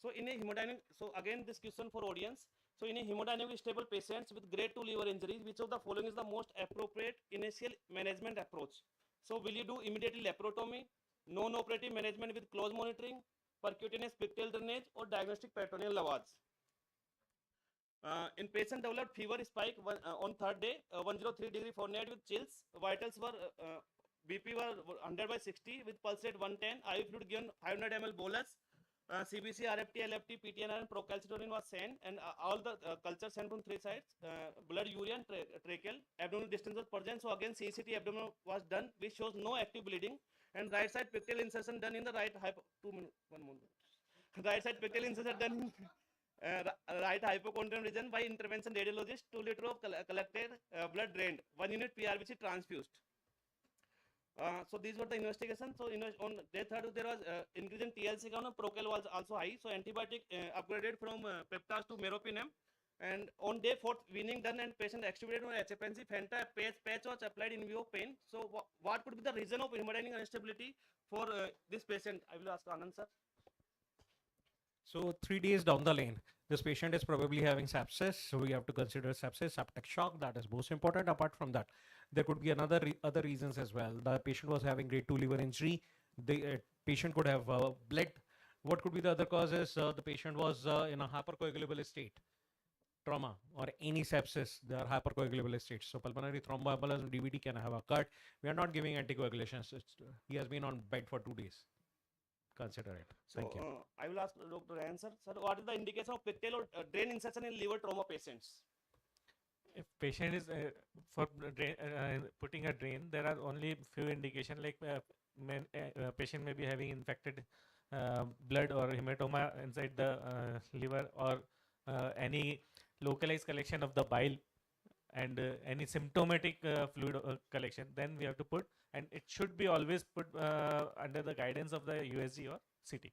So in a hemodynamic, so again this question for audience. So in a hemodynamically stable patients with grade 2 liver injuries, which of the following is the most appropriate initial management approach? So will you do immediately laparotomy, non-operative management with close monitoring, percutaneous pictal drainage, or diagnostic peritoneal lavage? In patient developed fever spike on third day, 103 degree Fahrenheit with chills. Vitals were BP were 100 by 60 with pulse rate 110. IV fluid given 500 ml bolus. CBC, RFT, LFT, PTNR, and procalcitonin was sent, and all the culture sent from 3 sides. Blood, urea, and tracheal. Abdominal distance was present. So again, CCT abdominal was done, which shows no active bleeding. And right side pectoral insertion done in the right hypo. 2 minutes. 1 minute. Right side pectoral insertion done in right hypochondrial region by intervention radiologist. 2 liter of collected blood drained. 1 unit PRBC transfused. So these were the investigations. So on day 3rd there was increase in TLC count, and procal was also high. So antibiotic upgraded from peptaz to meropenem. And on day 4th, weaning done and patient extubated on HFNC, Fenta patch was applied in view of pain. So what could be the reason of hemodynamic instability for this patient? I will ask Anand sir. So 3 days down the lane, this patient is probably having sepsis. So we have to consider sepsis, septic shock. That is most important. Apart from that, there could be other reasons as well. The patient was having grade 2 liver injury. The patient could have bled. What could be the other causes? The patient was in a hypercoagulable state. Trauma or any sepsis, they are hypercoagulable states. So pulmonary thromboembolism DVT can have occurred. We are not giving anticoagulations. He has been on bed for 2 days. Consider it. So, Thank you. I will ask Dr. Ryan sir. Sir, what is the indication of pectoral or drain insertion in liver trauma patients? If patient is for putting a drain, there are only few indication, like patient may be having infected blood or hematoma inside the liver, or any localized collection of the bile, and any symptomatic fluid collection, then we have to put, and it should be always put under the guidance of the USG or CT.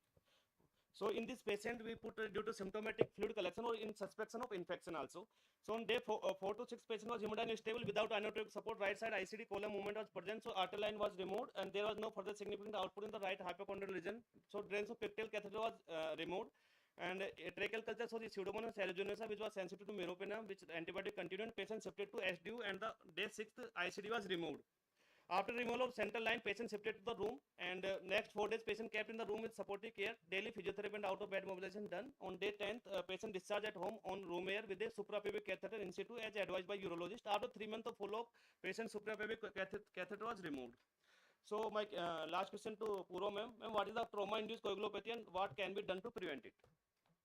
So in this patient, we put due to symptomatic fluid collection or in suspicion of infection also. So on day 4 to 6, patient was hemodynamic stable without inotropic support. Right side ICD column movement was present. So arterial line was removed, and there was no further significant output in the right hypochondrial region. So drains of pectoral catheter was removed. And tracheal culture, so the pseudomonas aeruginosa, which was sensitive to meropenem, which antibiotic continued, patient shifted to SDU, and the day 6th ICD was removed. After removal of central line, patient shifted to the room, and next 4 days, patient kept in the room with supportive care, daily physiotherapy and out of bed mobilization done. On day 10th, patient discharged at home on room air with a suprapubic catheter in situ as advised by urologist. After 3 months of follow-up, patient suprapubic catheter was removed. So my last question to Puro ma'am, what is the trauma-induced coagulopathy and what can be done to prevent it?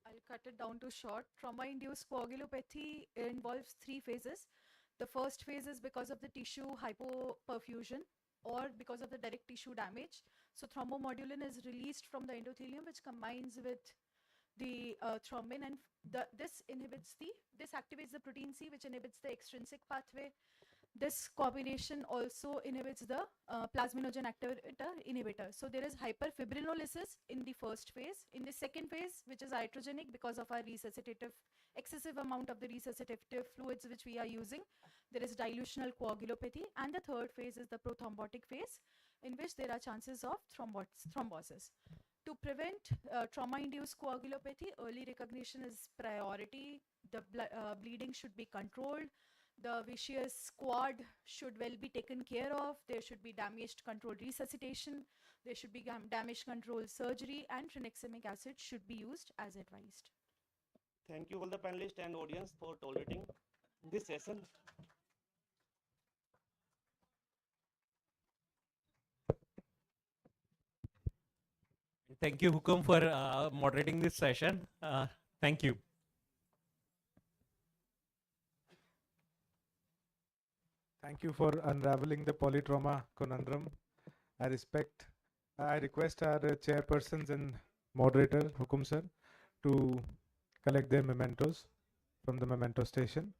I'll cut it down to short. Trauma-induced coagulopathy involves 3 phases. The first phase is because of the tissue hypoperfusion or because of the direct tissue damage. So thrombomodulin is released from the endothelium, which combines with the thrombin, and this activates the protein C, which inhibits the extrinsic pathway. This combination also inhibits the plasminogen activator inhibitor. So there is hyperfibrinolysis in the first phase. In the second phase, which is iatrogenic because of our excessive amount of the resuscitative fluids which we are using, there is dilutional coagulopathy. And the third phase is the prothrombotic phase, in which there are chances of thrombosis. To prevent trauma-induced coagulopathy, early recognition is priority. The bleeding should be controlled. The vicious quad should well be taken care of. There should be damaged controlled resuscitation. There should be damage control surgery, and tranexamic acid should be used as advised. Thank you all the panelists and audience for tolerating this session. Thank you, Hukum, for moderating this session. Thank you. Thank you for unraveling the polytrauma conundrum. I request our chairpersons and moderator, Hukum sir, to collect their mementos from the memento station.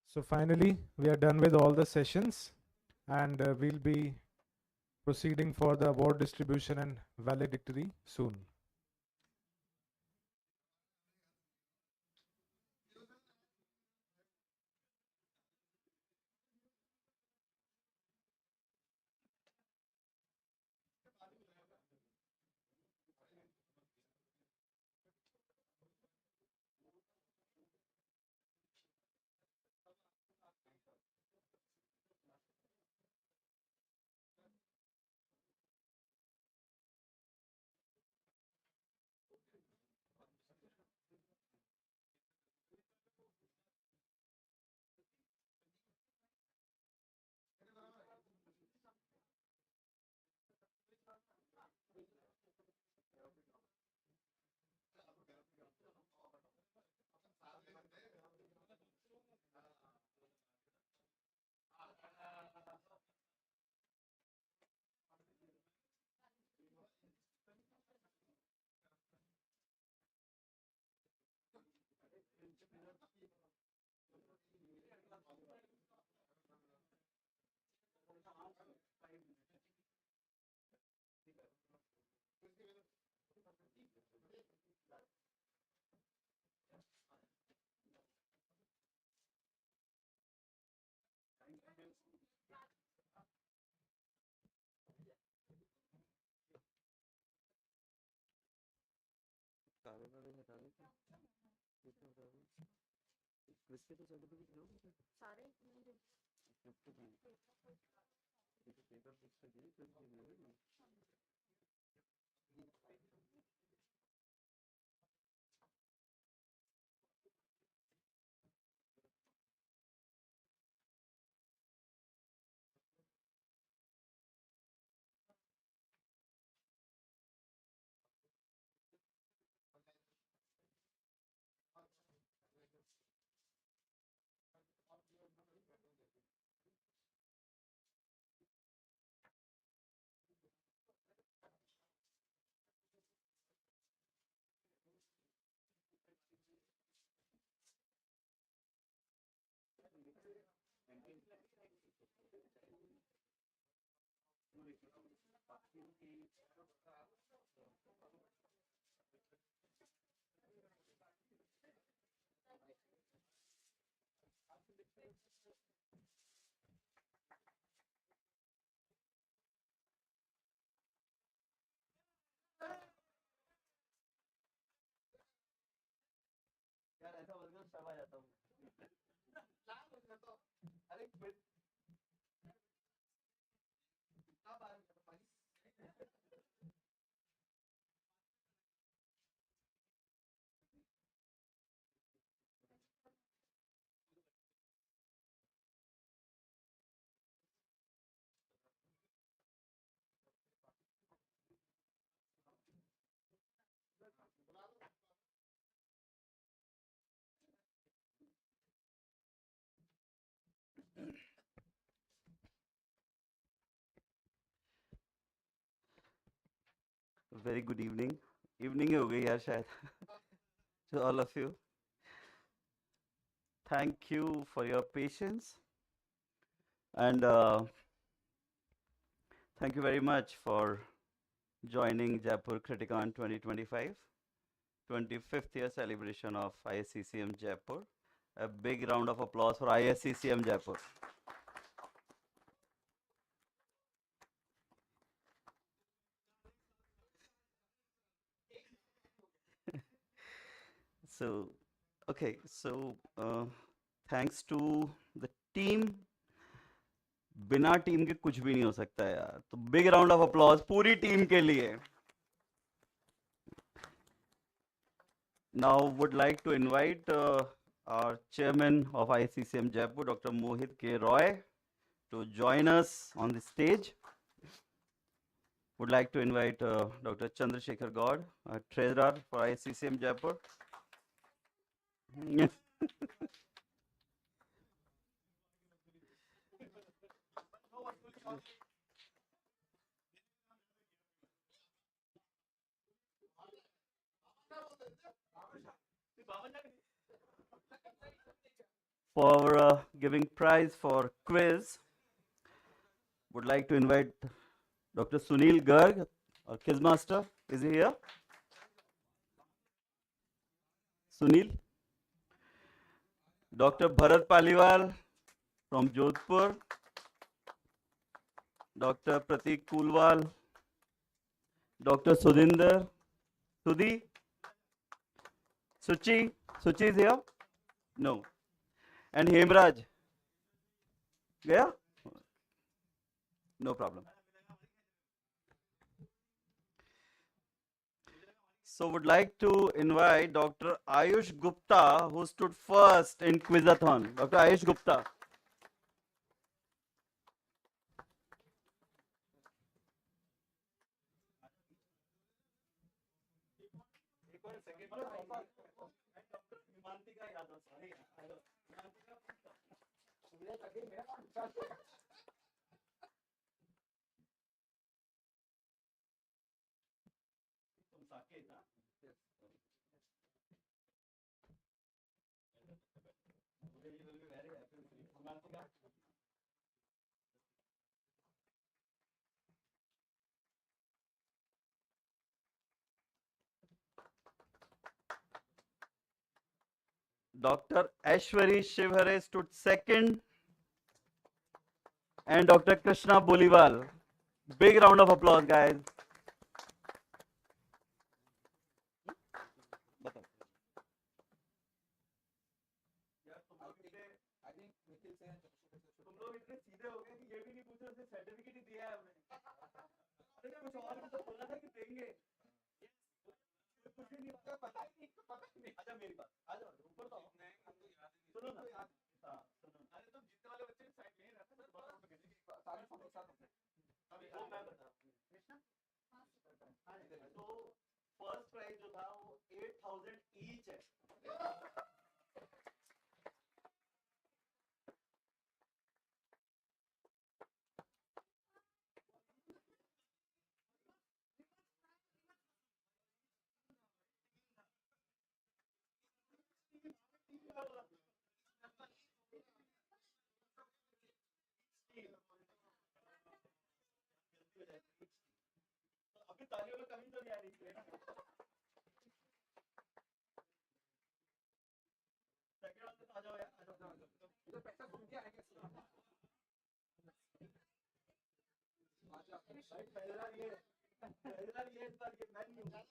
So finally, we are done with all the sessions, and we'll be proceeding for the award distribution and valedictory soon. Very good evening. Evening ही हो गई यार शायद to all of you. Thank you for your patience and thank you very much for joining Jaipur Criticon 2025, 25th year celebration of ISCCM Jaipur. A big round of applause for ISCCM Jaipur. So, okay, so thanks to the team. बिना team के कुछ भी नहीं हो सकता है यार, तो बिग राउंड ऑफ अप्लॉज पूरी टीम के लिए. Now would like to invite our chairman of ICCM Jaipur, Dr. Mohit K. Roy, to join us on the stage. Would like to invite Dr. Chandrasekhar God, treasurer for ICCM Jaipur. For giving prize for quiz, would like to invite Dr. Sunil Garg, our quiz master. Is he here? Sunil. Dr. Bharat Paliwal from Jodhpur. Dr. Pratik Kulwal. Dr. Sudhinder. Sudhi. Suchi. Suchi is here? No. And Hemraj. Yeah? No problem. So would like to invite Dr. Ayush Gupta, who stood first in Quizathon. Dr. Ayush Gupta. Dr. Ashwari Shivhare stood second, and Dr. Krishna Boliwal. Big round of applause, guys. First prize जो था वो 8,000 each है. अभी तालियों में कमी तो नहीं आ रही है ना. सेकंड वाले आ जाओ यार, आ जाओ. इधर पैसा घूम के आएंगे. पहला ये इस बार ये मैं नहीं हूँ.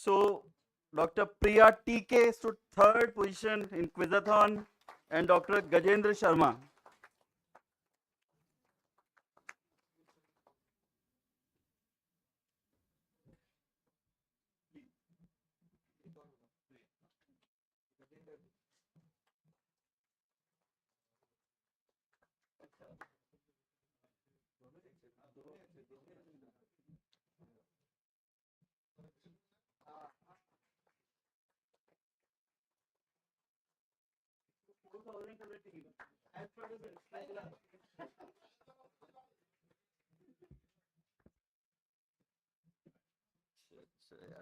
So, Dr. Priya TK stood third position in Quizathon, and Dr. Gajendra Sharma.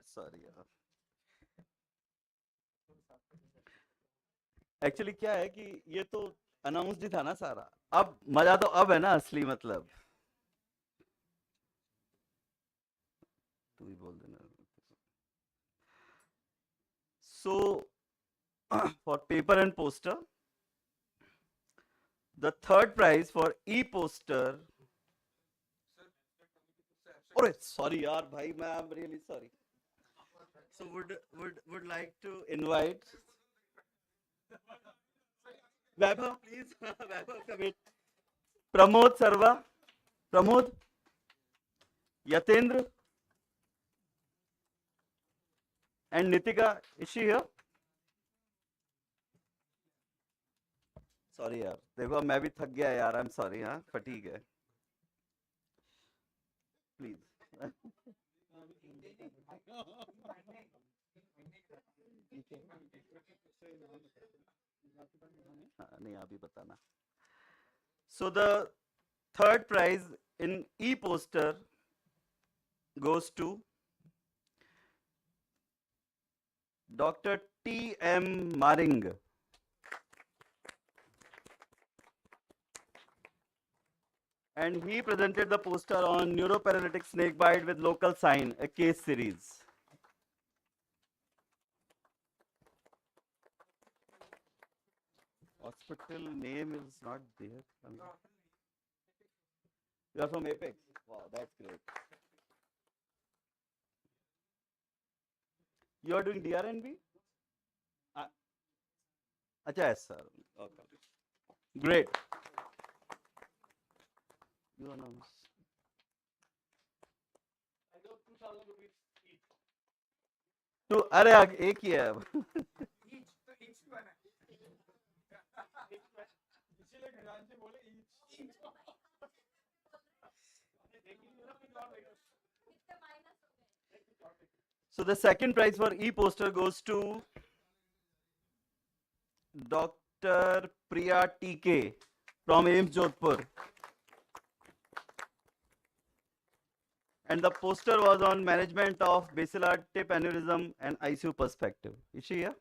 Sorry यार. एक्चुअली क्या है कि ये तो अनाउंस ही था ना सारा. अब मजा तो अब है ना असली मतलब. So for paper and poster, the third prize for e-poster. Oh, sorry, yaar, bhai, I'm really sorry. So would like to invite Vaibhav, please. Vaibhav, come in. Pramod Sarva, Pramod, Yatendra, and Nitika. Is she here? Sorry यार, देखो मैं भी थक गया यार, I am sorry, हाँ fatigue है, please. हाँ नहीं, आप ही बताना। So the third prize in e poster goes to Dr. T.M. Maring. And he presented the poster on neuroparalytic snake bite with local sign, a case series. Hospital name is not there. You are from Apex? Wow, that's great. You are doing DRNB? Acha, yes, sir. Okay. Great. You announce. तो अरे एक ही है अब। So the second prize for e-poster goes to Dr. Priya TK from AIMS Jodhpur. And the poster was on management of basilar tip aneurysm and ICU perspective. Is she here?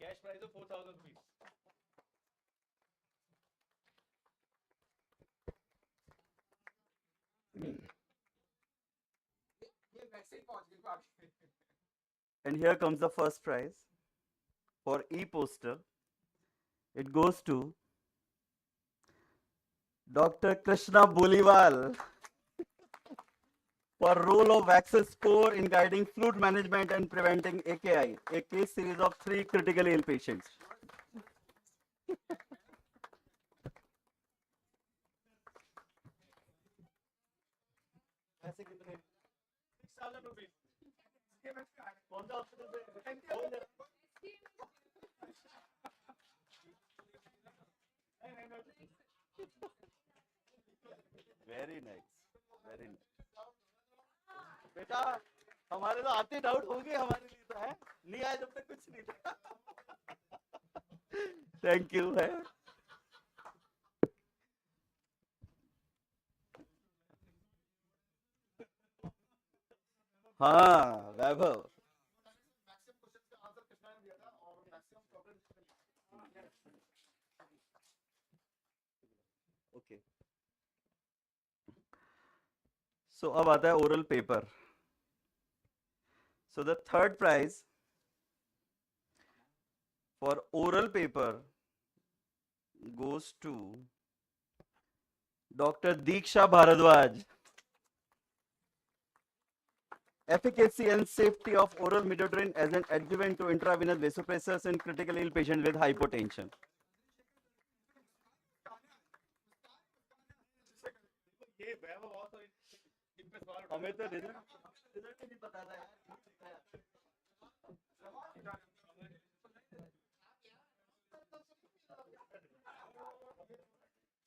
Cash prize of 4,000 rupees. And here comes the first prize for e-poster. It goes to Dr. Krishna Boliwal for role of access score in guiding fluid management and preventing AKI, a case series of 3 critically ill patients. Very nice, very nice. बेटा हमारे तो आते doubt हो गए, हमारे लिए तो है, नहीं आया जब तक कुछ नहीं था। थैंक यू है। हाँ वैभव, ओके। सो अब आता है oral paper. So the third prize for oral paper goes to Dr. Diksha Bharadwaj. Efficacy and safety of oral midodrine as an adjuvant to intravenous vasopressors in critically ill patients with hypotension. हमें तो result नहीं पता था यार।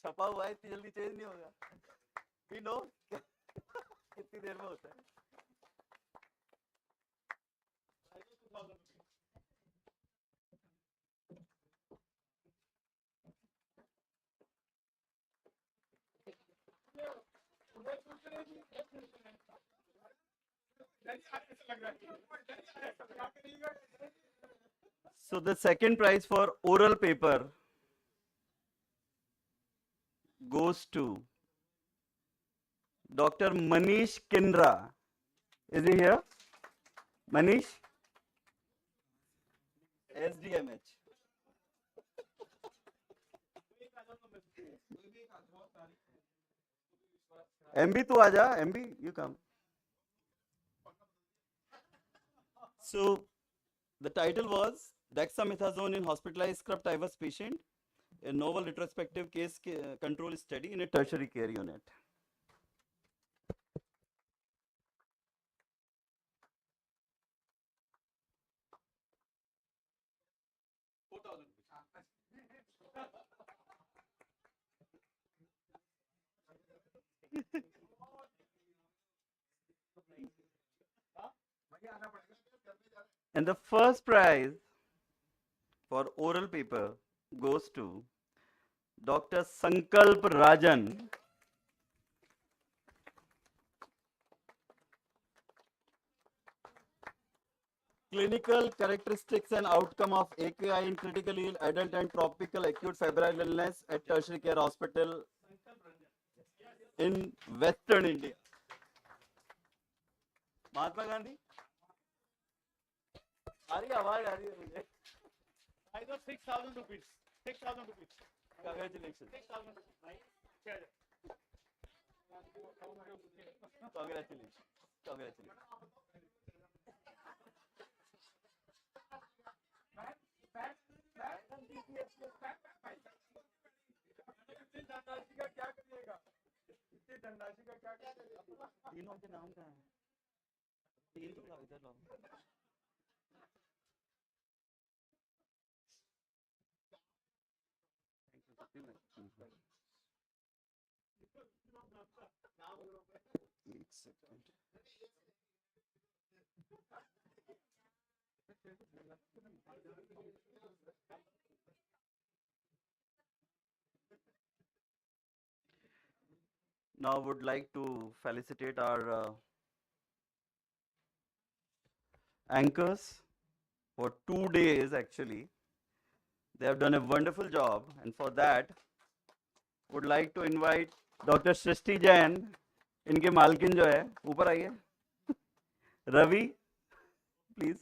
छपा हुआ है, इतनी जल्दी चेंज नहीं होगा. We know कितनी देर में होता है. So the second prize for oral paper goes to Dr. Manish Kindra. Is he here? Manish? SDMH. MB तू आजा, MB you come. So the title was dexamethasone in hospitalized scrub typhus patient, a novel retrospective case control study in a tertiary care unit. And the first prize for oral paper goes to Dr. Sankalp Rajan. Clinical characteristics and outcome of AKI in critically ill adult and tropical acute febrile illness at tertiary care hospital in Western India. Mahatma Gandhi? आ रही है मुझे. I got 6,000 rupees. 6,000 rupees. Congratulations. 6,000 rupees. Congratulations. Congratulations. तीनों के नाम कहाँ हैं? तीन तो लाओ, इधर लाओ. एक second. Now would like to felicitate our anchors for 2 days actually. They have done a wonderful job, and for that would like to invite Dr. Srishti Jain. इनके मालकिन जो है ऊपर आइए. रवि प्लीज.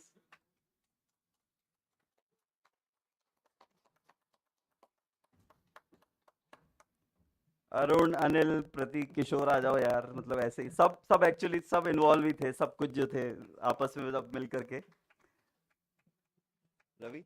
अरुण, अनिल, प्रतीक, किशोर आ जाओ यार. मतलब ऐसे ही सब एक्चुअली सब इन्वॉल्व ही थे, सब कुछ जो थे आपस में सब मिल करके. रवि